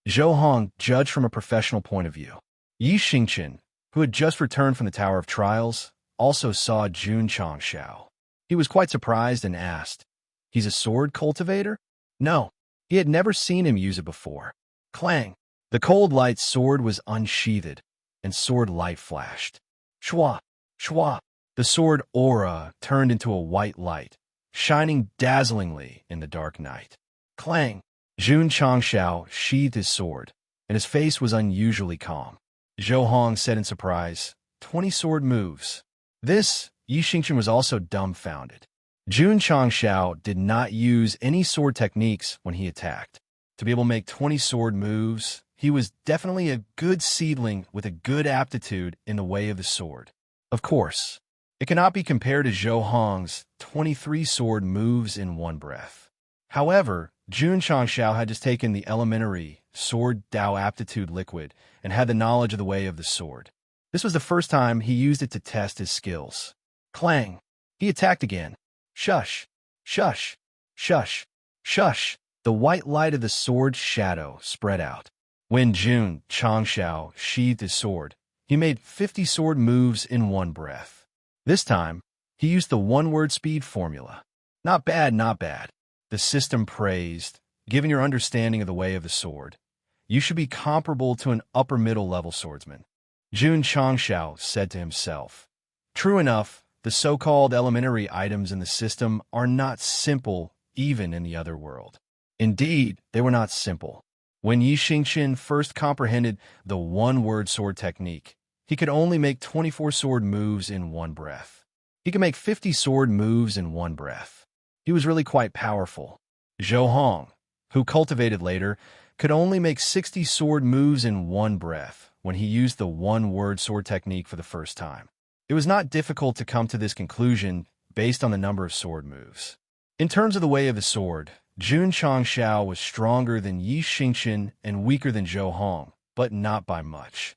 Zhou Hong judged from a professional point of view. Yi Xingqian, who had just returned from the Tower of Trials, also saw Jun Changxiao. He was quite surprised and asked, "He's a sword cultivator?" No, he had never seen him use it before. Clang! The cold light sword was unsheathed, and sword light flashed. Shwa! Shwa! The sword aura turned into a white light, shining dazzlingly in the dark night. Clang! Jun Changxiao sheathed his sword, and his face was unusually calm. Zhou Hong said in surprise, 20 sword moves. This, Yi Xingqian was also dumbfounded. Jun Changxiao did not use any sword techniques when he attacked. To be able to make 20 sword moves, he was definitely a good seedling with a good aptitude in the way of the sword. Of course, It cannot be compared to Zhou Hong's 23 sword moves in one breath. However, Jun Changxiao had just taken the elementary sword Dao aptitude liquid and had the knowledge of the way of the sword. This was the first time he used it to test his skills. Clang! He attacked again. Shush! Shush! Shush! Shush! The white light of the sword's shadow spread out. When Jun Changxiao sheathed his sword, he made 50 sword moves in one breath. This time, he used the one-word speed formula. Not bad, not bad. The system praised. Given your understanding of the way of the sword, you should be comparable to an upper-middle level swordsman. Jun Changxiao said to himself. True enough, the so-called elementary items in the system are not simple even in the other world. Indeed, they were not simple. When Yi Xingqian first comprehended the one-word sword technique, he could only make 24 sword moves in one breath. He could make 50 sword moves in one breath. He was really quite powerful. Zhou Hong, who cultivated later, could only make 60 sword moves in one breath when he used the one-word sword technique for the first time. It was not difficult to come to this conclusion based on the number of sword moves. In terms of the way of the sword, Jun Changxiao was stronger than Yi Xingqian and weaker than Zhou Hong, but not by much.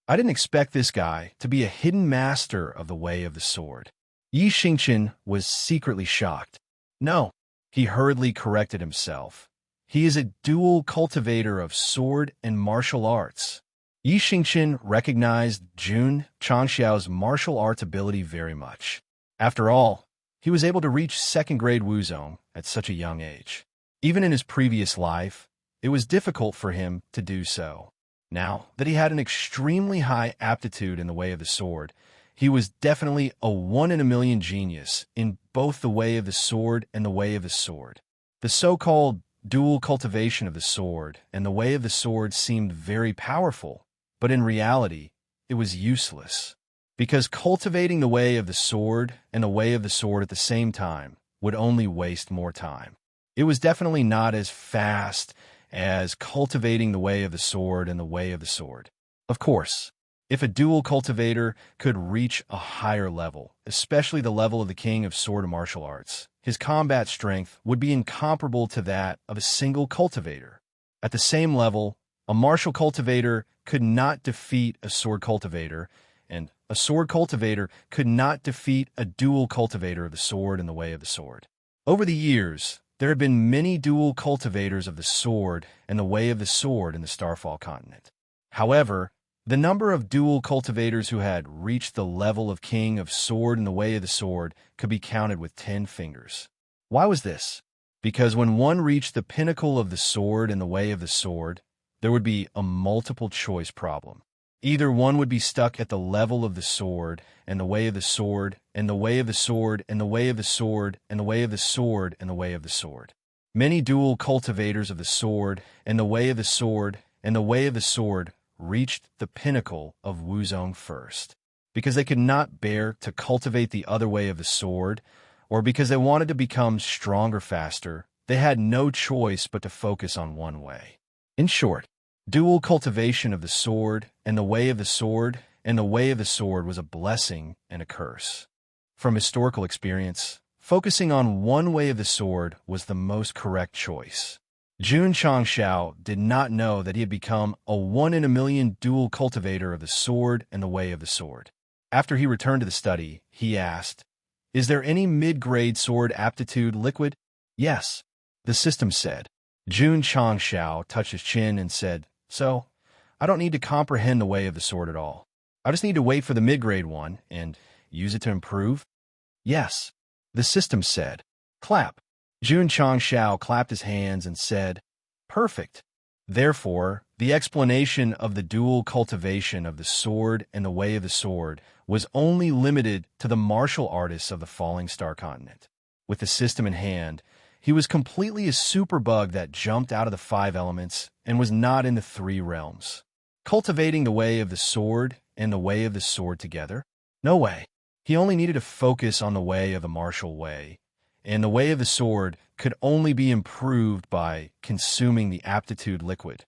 I didn't expect this guy to be a hidden master of the way of the sword. Yi Xingqian was secretly shocked. No, he hurriedly corrected himself. He is a dual cultivator of sword and martial arts. Yi Xingqian recognized Jun Changxiao's martial arts ability very much. After all, he was able to reach second-grade Wuzong at such a young age. Even in his previous life, it was difficult for him to do so. Now that he had an extremely high aptitude in the way of the sword, he was definitely a one-in-a-million genius in both the way of the sword and the way of the sword. The so-called dual cultivation of the sword and the way of the sword seemed very powerful, but in reality, it was useless. Because cultivating the way of the sword and the way of the sword at the same time would only waste more time. It was definitely not as fast as cultivating the way of the sword and the way of the sword. Of course, if a dual cultivator could reach a higher level, especially the level of the king of sword and martial arts, his combat strength would be incomparable to that of a single cultivator. At the same level, a martial cultivator could not defeat a sword cultivator, and a sword cultivator could not defeat a dual cultivator of the sword and the way of the sword. Over the years, there have been many dual cultivators of the sword and the way of the sword in the Starfall continent. However, the number of dual cultivators who had reached the level of king of sword and the way of the sword could be counted with 10 fingers. Why was this? Because when one reached the pinnacle of the sword and the way of the sword, there would be a multiple choice problem. Either one would be stuck at the level of the sword and the way of the sword and the way of the sword and the way of the sword and the way of the sword and the way of the sword. Many dual cultivators of the sword and the way of the sword and the way of the sword reached the pinnacle of Wuzong first, because they could not bear to cultivate the other way of the sword, or because they wanted to become stronger faster. They had no choice but to focus on one way. In short, dual cultivation of the sword and the way of the sword and the way of the sword was a blessing and a curse. From historical experience, focusing on one way of the sword was the most correct choice. Jun Changxiao did not know that he had become a one-in-a-million dual cultivator of the sword and the way of the sword. After he returned to the study, he asked, "Is there any mid-grade sword aptitude liquid?" "Yes," the system said. Jun Changxiao touched his chin and said, "So, I don't need to comprehend the way of the sword at all. I just need to wait for the mid-grade one and use it to improve?" "Yes," the system said. "Clap." Jun Changxiao clapped his hands and said, "Perfect." Therefore, the explanation of the dual cultivation of the sword and the way of the sword was only limited to the martial artists of the Falling Star continent. With the system in hand, he was completely a superbug that jumped out of the 5 elements and was not in the 3 realms. Cultivating the way of the sword and the way of the sword together? No way. He only needed to focus on the way of the martial way, and the way of the sword could only be improved by consuming the aptitude liquid.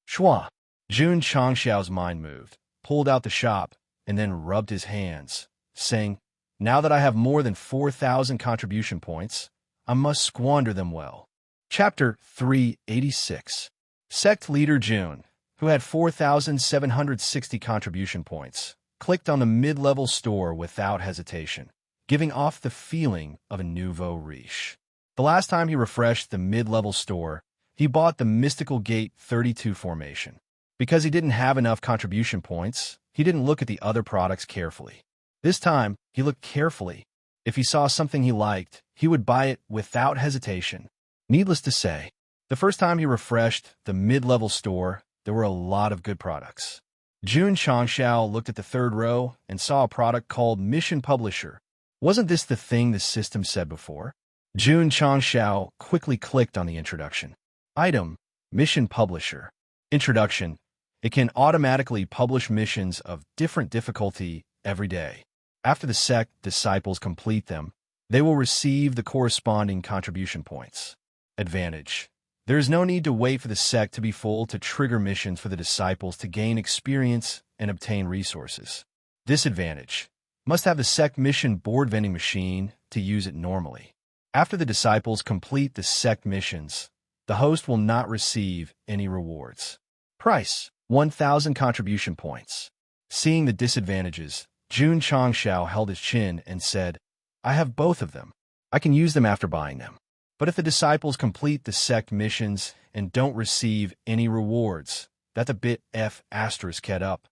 Shua! Jun Changxiao's mind moved, pulled out the shop, and then rubbed his hands, saying, Now that I have more than 4,000 contribution points, I must squander them well. Chapter 386. Sect leader June, who had 4,760 contribution points, clicked on the mid-level store without hesitation, giving off the feeling of a nouveau riche. The last time he refreshed the mid-level store, he bought the Mystical Gate 32 formation. Because he didn't have enough contribution points, he didn't look at the other products carefully. This time, he looked carefully. If he saw something he liked, he would buy it without hesitation. Needless to say, the first time he refreshed the mid-level store, there were a lot of good products. Jun Changxiao looked at the third row and saw a product called Mission Publisher. Wasn't this the thing the system said before? Jun Changxiao quickly clicked on the introduction. Item: Mission Publisher. Introduction: it can automatically publish missions of different difficulty every day. After the sect disciples complete them, they will receive the corresponding contribution points. Advantage: there is no need to wait for the sect to be full to trigger missions for the disciples to gain experience and obtain resources. Disadvantage: must have the sect mission board vending machine to use it normally. After the disciples complete the sect missions, the host will not receive any rewards. Price: 1,000 contribution points. Seeing the disadvantages, Jun Changxiao held his chin and said, I have both of them. I can use them after buying them. But if the disciples complete the sect missions and don't receive any rewards, that's a bit F***ed up.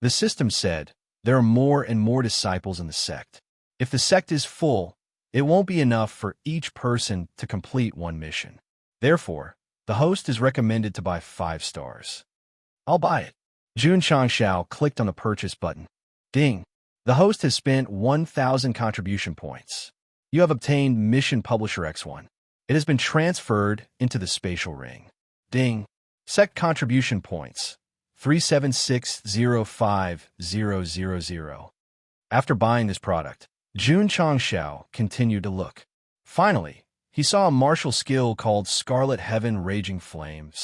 The system said, there are more and more disciples in the sect. If the sect is full, it won't be enough for each person to complete one mission. Therefore, the host is recommended to buy 5 stars. I'll buy it. Jun Changxiao clicked on the purchase button. Ding! The host has spent 1,000 contribution points. You have obtained Mission Publisher X1. It has been transferred into the spatial ring. Ding! Sect contribution points: 376,050,000. After buying this product, Jun Changxiao continued to look. Finally, he saw a martial skill called Scarlet Heaven Raging Flame /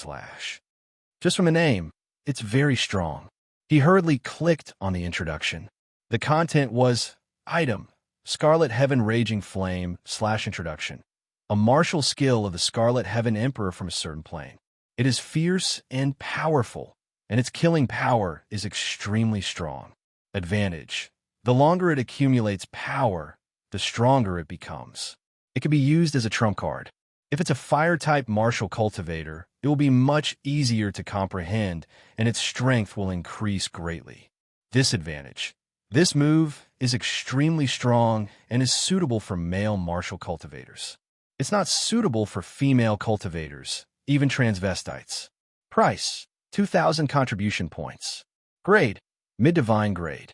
Just from the name, it's very strong. He hurriedly clicked on the introduction. The content was, Item: Scarlet Heaven Raging Flame / Introduction. A martial skill of the Scarlet Heaven Emperor from a certain plane. It is fierce and powerful, and its killing power is extremely strong. Advantage: the longer it accumulates power, the stronger it becomes. It can be used as a trump card. If it's a fire-type martial cultivator, it will be much easier to comprehend, and its strength will increase greatly. Disadvantage: this move is extremely strong and is suitable for male martial cultivators. It's not suitable for female cultivators, even transvestites. Price: 2,000 contribution points. Grade: Mid-Divine Grade.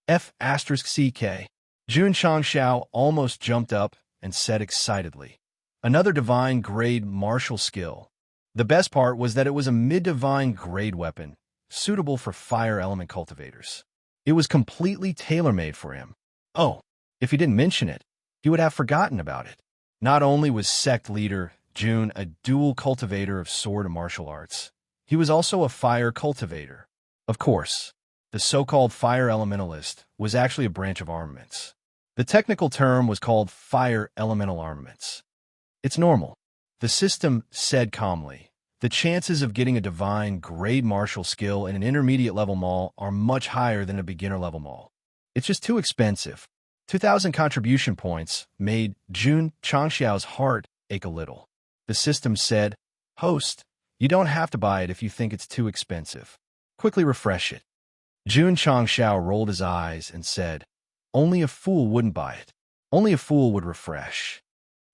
F***CK. Jun Changxiao almost jumped up and said excitedly, another divine grade martial skill. The best part was that it was a mid-divine grade weapon, suitable for fire element cultivators. It was completely tailor-made for him. Oh, if he didn't mention it, he would have forgotten about it. Not only was sect leader Jun a dual cultivator of sword and martial arts, he was also a fire cultivator. Of course, the so-called fire elementalist was actually a branch of armaments. The technical term was called fire elemental armaments. It's normal. The system said calmly, the chances of getting a divine grade martial skill in an intermediate level mall are much higher than a beginner level mall. It's just too expensive. 2,000 contribution points made Jun Changxiao's heart ache a little. The system said, host, you don't have to buy it if you think it's too expensive. Quickly refresh it. Jun Changxiao rolled his eyes and said, only a fool wouldn't buy it. Only a fool would refresh.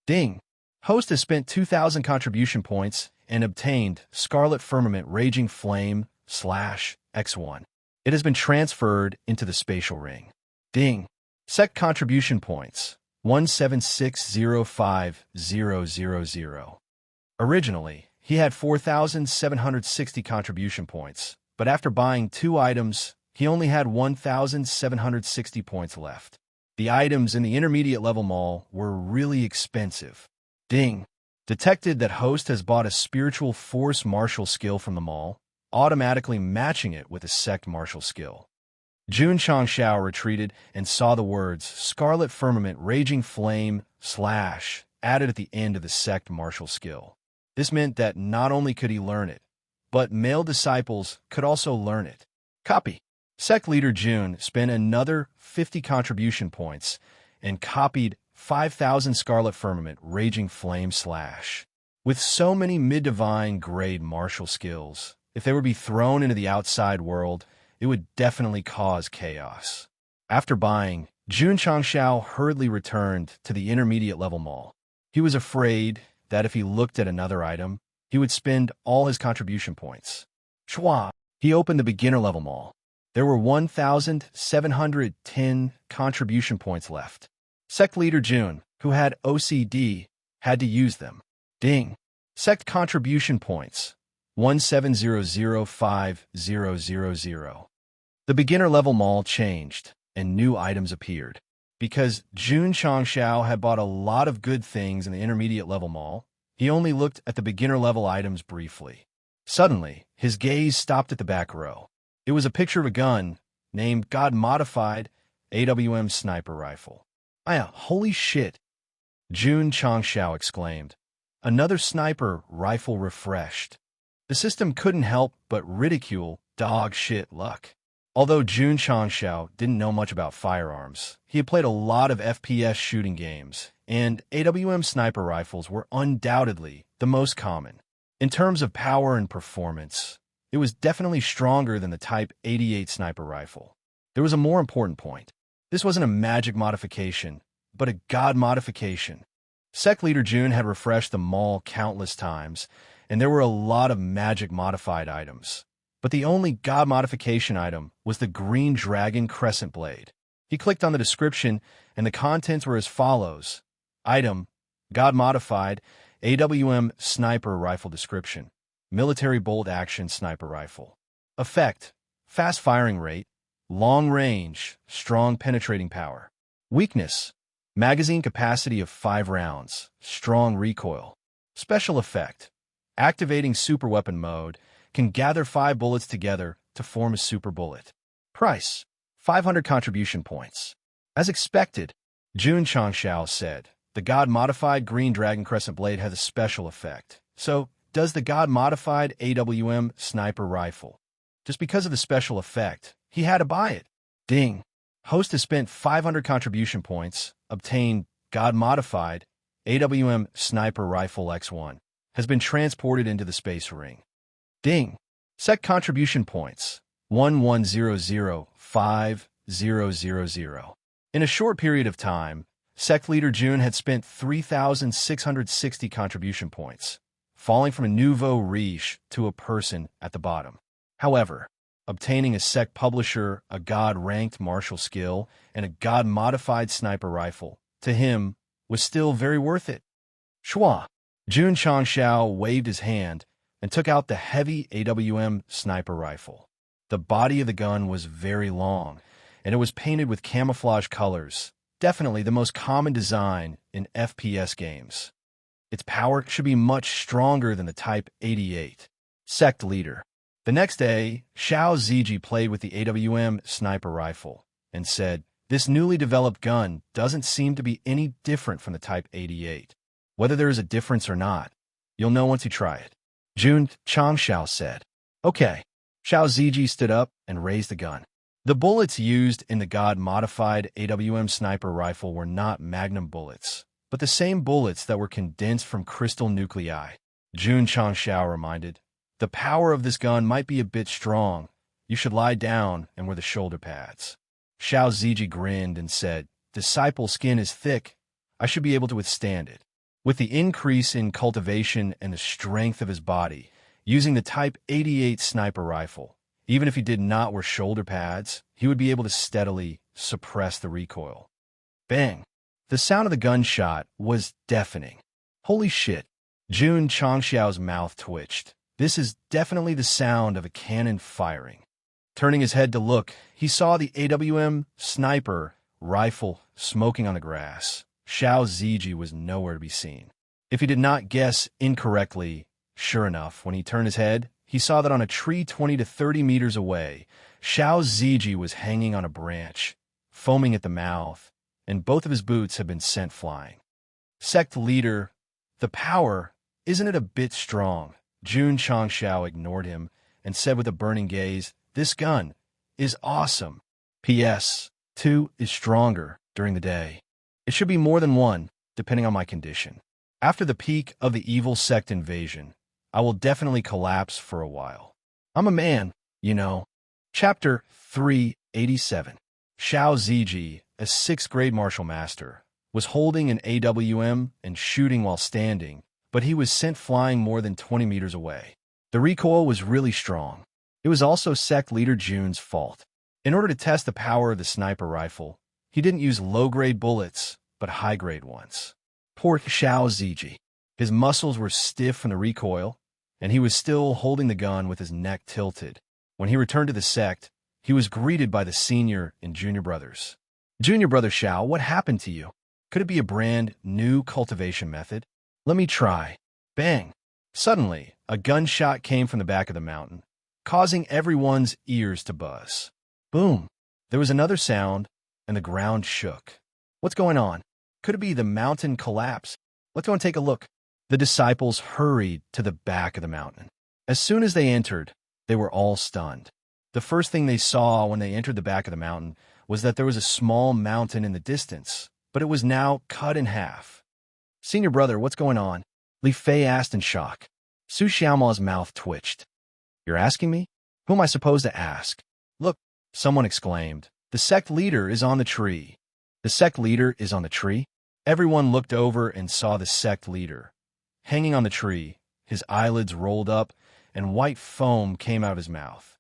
Ding! Host has spent 2,000 contribution points and obtained Scarlet Firmament Raging Flame / X1. It has been transferred into the spatial ring. Ding! Sect contribution points: 176,050,000. Originally, he had 4,760 contribution points, but after buying 2 items, he only had 1,760 points left. The items in the intermediate level mall were really expensive. Ding! Detected that host has bought a spiritual force martial skill from the mall, automatically matching it with a sect martial skill. Jun Changshao retreated and saw the words Scarlet Firmament Raging Flame / added at the end of the Sect martial skill. This meant that not only could he learn it, but male disciples could also learn it. Copy. Sect leader Jun spent another 50 contribution points and copied 5,000 Scarlet Firmament Raging Flame / With so many mid-divine grade martial skills, if they were to be thrown into the outside world, it would definitely cause chaos. After buying, Jun Changshao hurriedly returned to the intermediate level mall. He was afraid that if he looked at another item, he would spend all his contribution points. Chua. He opened the beginner level mall. There were 1,710 contribution points left. Sect leader Jun, who had OCD, had to use them. Ding. Sect contribution points 17005,000. The beginner level mall changed, and new items appeared. Because Jun Changshao had bought a lot of good things in the intermediate level mall, he only looked at the beginner level items briefly. Suddenly, his gaze stopped at the back row. It was a picture of a gun named God-Modified AWM Sniper Rifle. Holy shit! Jun Changshao exclaimed. Another sniper rifle refreshed. The system couldn't help but ridicule dog shit luck. Although Jun Changshao didn't know much about firearms, he had played a lot of FPS shooting games, and AWM sniper rifles were undoubtedly the most common. In terms of power and performance, it was definitely stronger than the Type 88 sniper rifle. There was a more important point. This wasn't a magic modification, but a god modification. Sect leader Jun had refreshed the mall countless times, and there were a lot of magic modified items. But the only god modification item was the Green Dragon Crescent Blade. He clicked on the description, and the contents were as follows. Item, God Modified, AWM Sniper Rifle Description, Military Bolt Action Sniper Rifle. Effect, fast firing rate, long range, strong penetrating power. Weakness, magazine capacity of 5 rounds, strong recoil. Special effect, activating superweapon mode, can gather 5 bullets together to form a super bullet. Price, 500 contribution points. As expected, Jun Changshao said, the God-Modified Green Dragon Crescent Blade has a special effect. So, does the God-Modified AWM Sniper Rifle. Just because of the special effect, he had to buy it. Ding. Host has spent 500 contribution points, obtained God-Modified AWM Sniper Rifle X1, has been transported into the space ring. Ding. Sect contribution points 11005,000. In a short period of time, Sect leader Jun had spent 3,660 contribution points, falling from a nouveau riche to a person at the bottom. However, obtaining a Sect publisher, a god-ranked martial skill, and a god-modified sniper rifle, to him, was still very worth it. Shua. Jun Changshao waved his hand and took out the heavy AWM sniper rifle. The body of the gun was very long, and it was painted with camouflage colors, definitely the most common design in FPS games. Its power should be much stronger than the Type 88. Sect leader. The next day, Xiao Ziji played with the AWM sniper rifle and said, this newly developed gun doesn't seem to be any different from the Type 88. Whether there is a difference or not, you'll know once you try it. Jun Changshao said. Okay. Xiao Ziji stood up and raised the gun. The bullets used in the God-Modified AWM sniper rifle were not magnum bullets, but the same bullets that were condensed from crystal nuclei. Jun Changshao reminded, the power of this gun might be a bit strong. You should lie down and wear the shoulder pads. Xiao Ziji grinned and said, disciple skin is thick. I should be able to withstand it. With the increase in cultivation and the strength of his body, using the Type 88 sniper rifle, even if he did not wear shoulder pads, he would be able to steadily suppress the recoil. Bang! The sound of the gunshot was deafening. Holy shit! Jun Changshao's mouth twitched. This is definitely the sound of a cannon firing. Turning his head to look, he saw the AWM sniper rifle smoking on the grass. Xiao Ziji was nowhere to be seen. If he did not guess incorrectly, sure enough, when he turned his head, he saw that on a tree 20 to 30 meters away, Xiao Ziji was hanging on a branch, foaming at the mouth, and both of his boots had been sent flying. Sect leader, the power, isn't it a bit strong? Jun Changshao ignored him and said with a burning gaze, "This gun is awesome. P.S. 2 is stronger during the day. It should be more than 1, depending on my condition. After the peak of the evil sect invasion, I will definitely collapse for a while. I'm a man, you know." Chapter 387. Xiao Ziji, a 6th grade martial master, was holding an AWM and shooting while standing, but he was sent flying more than 20 meters away. The recoil was really strong. It was also Sect leader Jun's fault. In order to test the power of the sniper rifle, he didn't use low-grade bullets, but high-grade ones. Poor Xiao Ziji. His muscles were stiff from the recoil, and he was still holding the gun with his neck tilted. When he returned to the sect, he was greeted by the senior and junior brothers. "Junior brother Xiao, what happened to you? Could it be a brand new cultivation method? Let me try." Bang! Suddenly, a gunshot came from the back of the mountain, causing everyone's ears to buzz. Boom! There was another sound, and the ground shook. What's going on? Could it be the mountain collapse? Let's go and take a look. The disciples hurried to the back of the mountain. As soon as they entered, they were all stunned. The first thing they saw when they entered the back of the mountain was that there was a small mountain in the distance, but it was now cut in half. "Senior brother, what's going on?" Li Fei asked in shock. Su Xiaoma's mouth twitched. "You're asking me? Who am I supposed to ask?" "Look," someone exclaimed. "The sect leader is on the tree." "The sect leader is on the tree?" Everyone looked over and saw the sect leader. Hanging on the tree, his eyelids rolled up, and white foam came out of his mouth.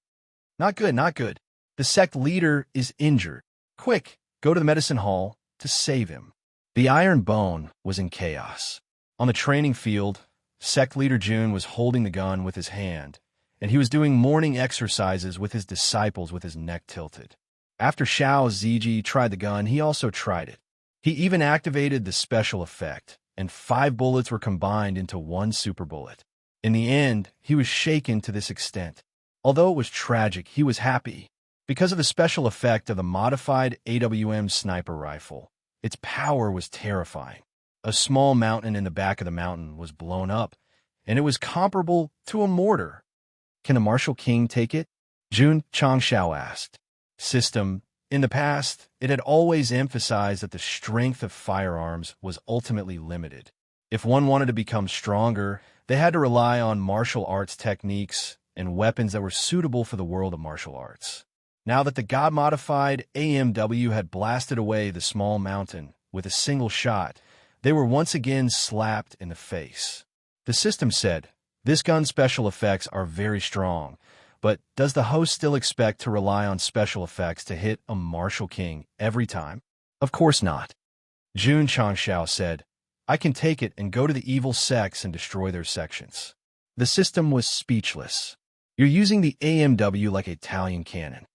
"Not good, not good. The sect leader is injured. Quick, go to the medicine hall to save him." The iron bone was in chaos. On the training field, sect leader Jun was holding the gun with his hand, and he was doing morning exercises with his disciples with his neck tilted. After Xiao Ziji tried the gun, he also tried it. He even activated the special effect, and 5 bullets were combined into 1 super bullet. In the end, he was shaken to this extent. Although it was tragic, he was happy. Because of the special effect of the modified AWM sniper rifle, its power was terrifying. A small mountain in the back of the mountain was blown up, and it was comparable to a mortar. "Can the Martial King take it?" Jun Changshao asked. System. In the past, it had always emphasized that the strength of firearms was ultimately limited. If one wanted to become stronger, they had to rely on martial arts techniques and weapons that were suitable for the world of martial arts. Now that the God-modified AMW had blasted away the small mountain with a single shot, they were once again slapped in the face. The system said, "This gun's special effects are very strong, but does the host still expect to rely on special effects to hit a Martial King every time?" "Of course not." Jun Changshao said, "I can take it and go to the evil sects and destroy their sections." The system was speechless. "You're using the AMW like an Italian cannon."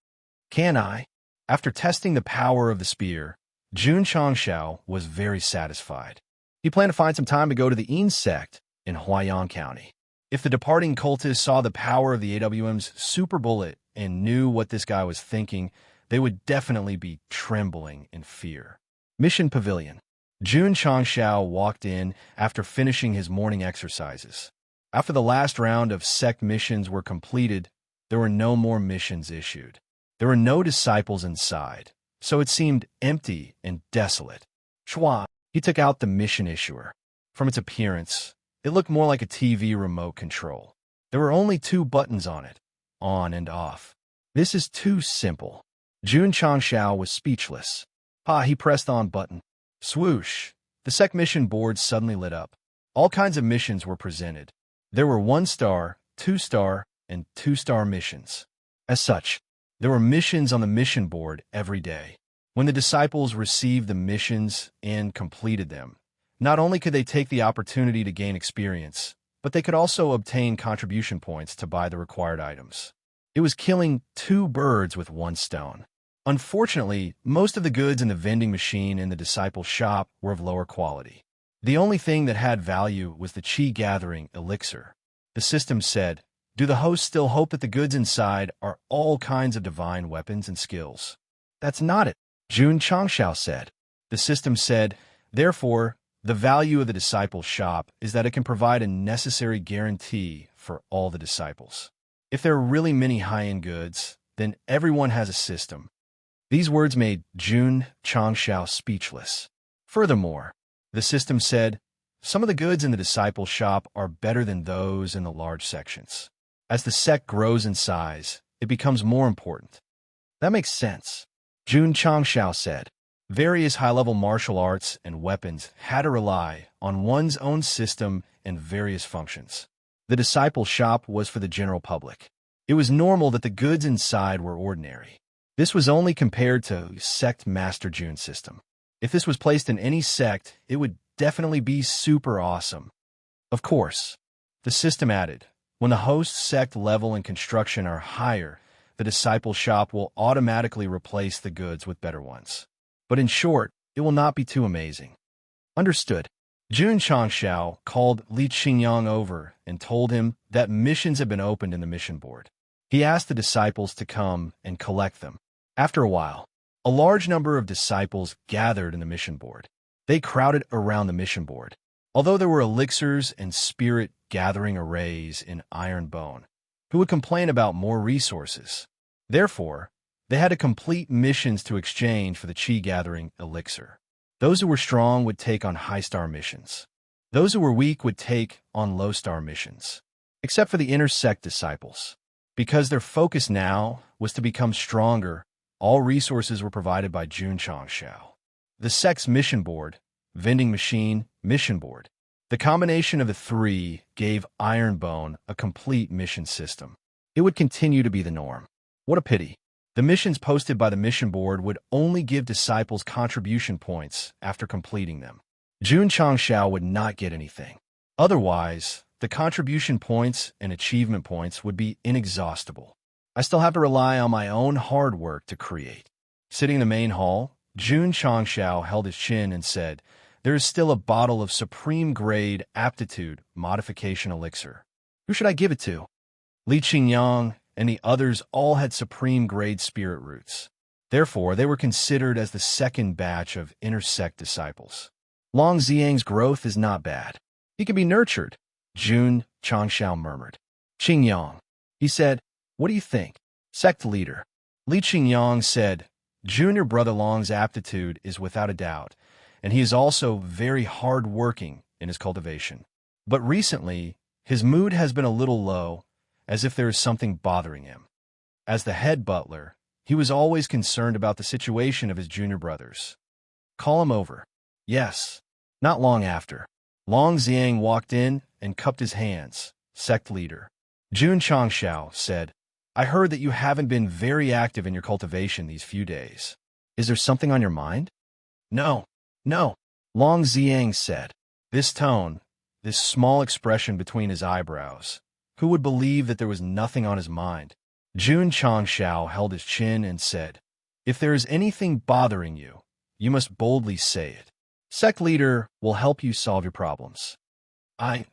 "Can I?" After testing the power of the spear, Jun Changshao was very satisfied. He planned to find some time to go to the Yin sect in Huayan County. If the departing cultists saw the power of the AWM's super bullet and knew what this guy was thinking, they would definitely be trembling in fear. Mission Pavilion. Jun Changshao walked in after finishing his morning exercises. After the last round of sect missions were completed, there were no more missions issued. There were no disciples inside, so it seemed empty and desolate. Schwa, he took out the mission issuer. From its appearance, it looked more like a TV remote control. There were only 2 buttons on it, on and off. "This is too simple." Jun Changshao was speechless. He pressed on button. Swoosh! The sect mission board suddenly lit up. All kinds of missions were presented. There were 1-star, 2-star, and 2-star missions. As such, there were missions on the mission board every day. When the disciples received the missions and completed them, not only could they take the opportunity to gain experience, but they could also obtain contribution points to buy the required items. It was killing 2 birds with 1 stone. Unfortunately, most of the goods in the vending machine in the disciple shop were of lower quality. The only thing that had value was the chi gathering elixir. The system said, Do the hosts still hope that the goods inside are all kinds of divine weapons and skills? That's not it, Jun Changshao said. The system said, therefore, the value of the disciple's shop is that it can provide a necessary guarantee for all the disciples. If there are really many high-end goods, then everyone has a system. These words made Jun Changshao speechless. Furthermore, the system said, some of the goods in the disciple's shop are better than those in the large sections. As the sect grows in size, it becomes more important. That makes sense, Jun Changshao said. Various high-level martial arts and weapons had to rely on one's own system and various functions. The disciple's shop was for the general public. It was normal that the goods inside were ordinary. This was only compared to Sect Master Jun's system. If this was placed in any sect, it would definitely be super awesome. Of course, the system added, when the host sect level and construction are higher, the disciple shop will automatically replace the goods with better ones. But in short, it will not be too amazing. Understood. Jun Changshao called Li Qingyang over and told him that missions had been opened in the mission board. He asked the disciples to come and collect them. After a while, a large number of disciples gathered in the mission board. They crowded around the mission board. Although there were elixirs and spirit gathering arrays in iron bone, who would complain about more resources? Therefore, they had to complete missions to exchange for the chi gathering elixir. Those who were strong would take on high-star missions. Those who were weak would take on low-star missions, except for the inner sect disciples. Because their focus now was to become stronger, all resources were provided by Jun Changshao. The sect's mission board, vending machine, mission board. The combination of the three gave Ironbone a complete mission system. It would continue to be the norm. What a pity. The missions posted by the mission board would only give disciples contribution points after completing them. Jun Changshao would not get anything. Otherwise, the contribution points and achievement points would be inexhaustible. I still have to rely on my own hard work to create. Sitting in the main hall, Jun Changshao held his chin and said, there is still a bottle of supreme grade aptitude modification elixir. Who should I give it to? Li Qingyang and the others all had supreme grade spirit roots. Therefore, they were considered as the second batch of inner sect disciples. Long Xiang's growth is not bad. He can be nurtured, Jun Changshao murmured. Qingyang, he said, what do you think? Sect leader. Li Qingyang said, Junior brother Long's aptitude is without a doubt, and he is also very hard-working in his cultivation. But recently, his mood has been a little low, as if there is something bothering him. As the head butler, he was always concerned about the situation of his junior brothers. Call him over. Yes. Not long after, Long Xiang walked in and cupped his hands. Sect leader. Jun Changshao said, I heard that you haven't been very active in your cultivation these few days. Is there something on your mind? No, Long Xiang said. This tone, this small expression between his eyebrows, who would believe that there was nothing on his mind? Jun Changshao held his chin and said, if there is anything bothering you, you must boldly say it. Sect leader will help you solve your problems.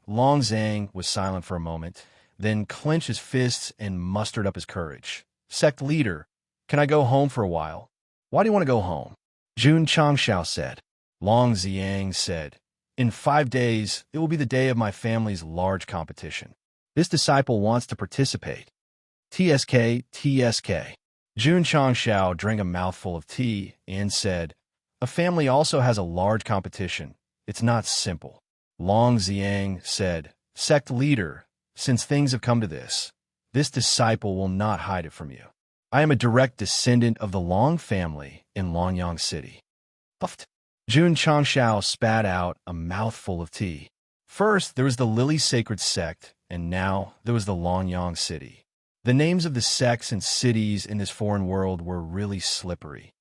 Long Xiang was silent for a moment, then clenched his fists and mustered up his courage. Sect leader, can I go home for a while? Why do you want to go home? Jun Changshao said. Long Xiang said, in 5 days, it will be the day of my family's large competition. This disciple wants to participate. TSK. Jun Changshao drank a mouthful of tea and said, a family also has a large competition. It's not simple. Long Xiang said, Sect leader, since things have come to this disciple will not hide it from you. I am a direct descendant of the Long family in Longyang City. Puffed. Jun Changshao spat out a mouthful of tea. First, there was the Lily Sacred Sect, and now there was the Longyang City. The names of the sects and cities in this foreign world were really slippery.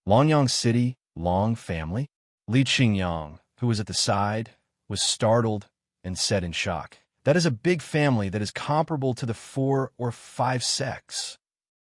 Longyang City, Long family? Li Qingyang, who was at the side, was startled and said in shock, that is a big family that is comparable to the 4 or 5 sects.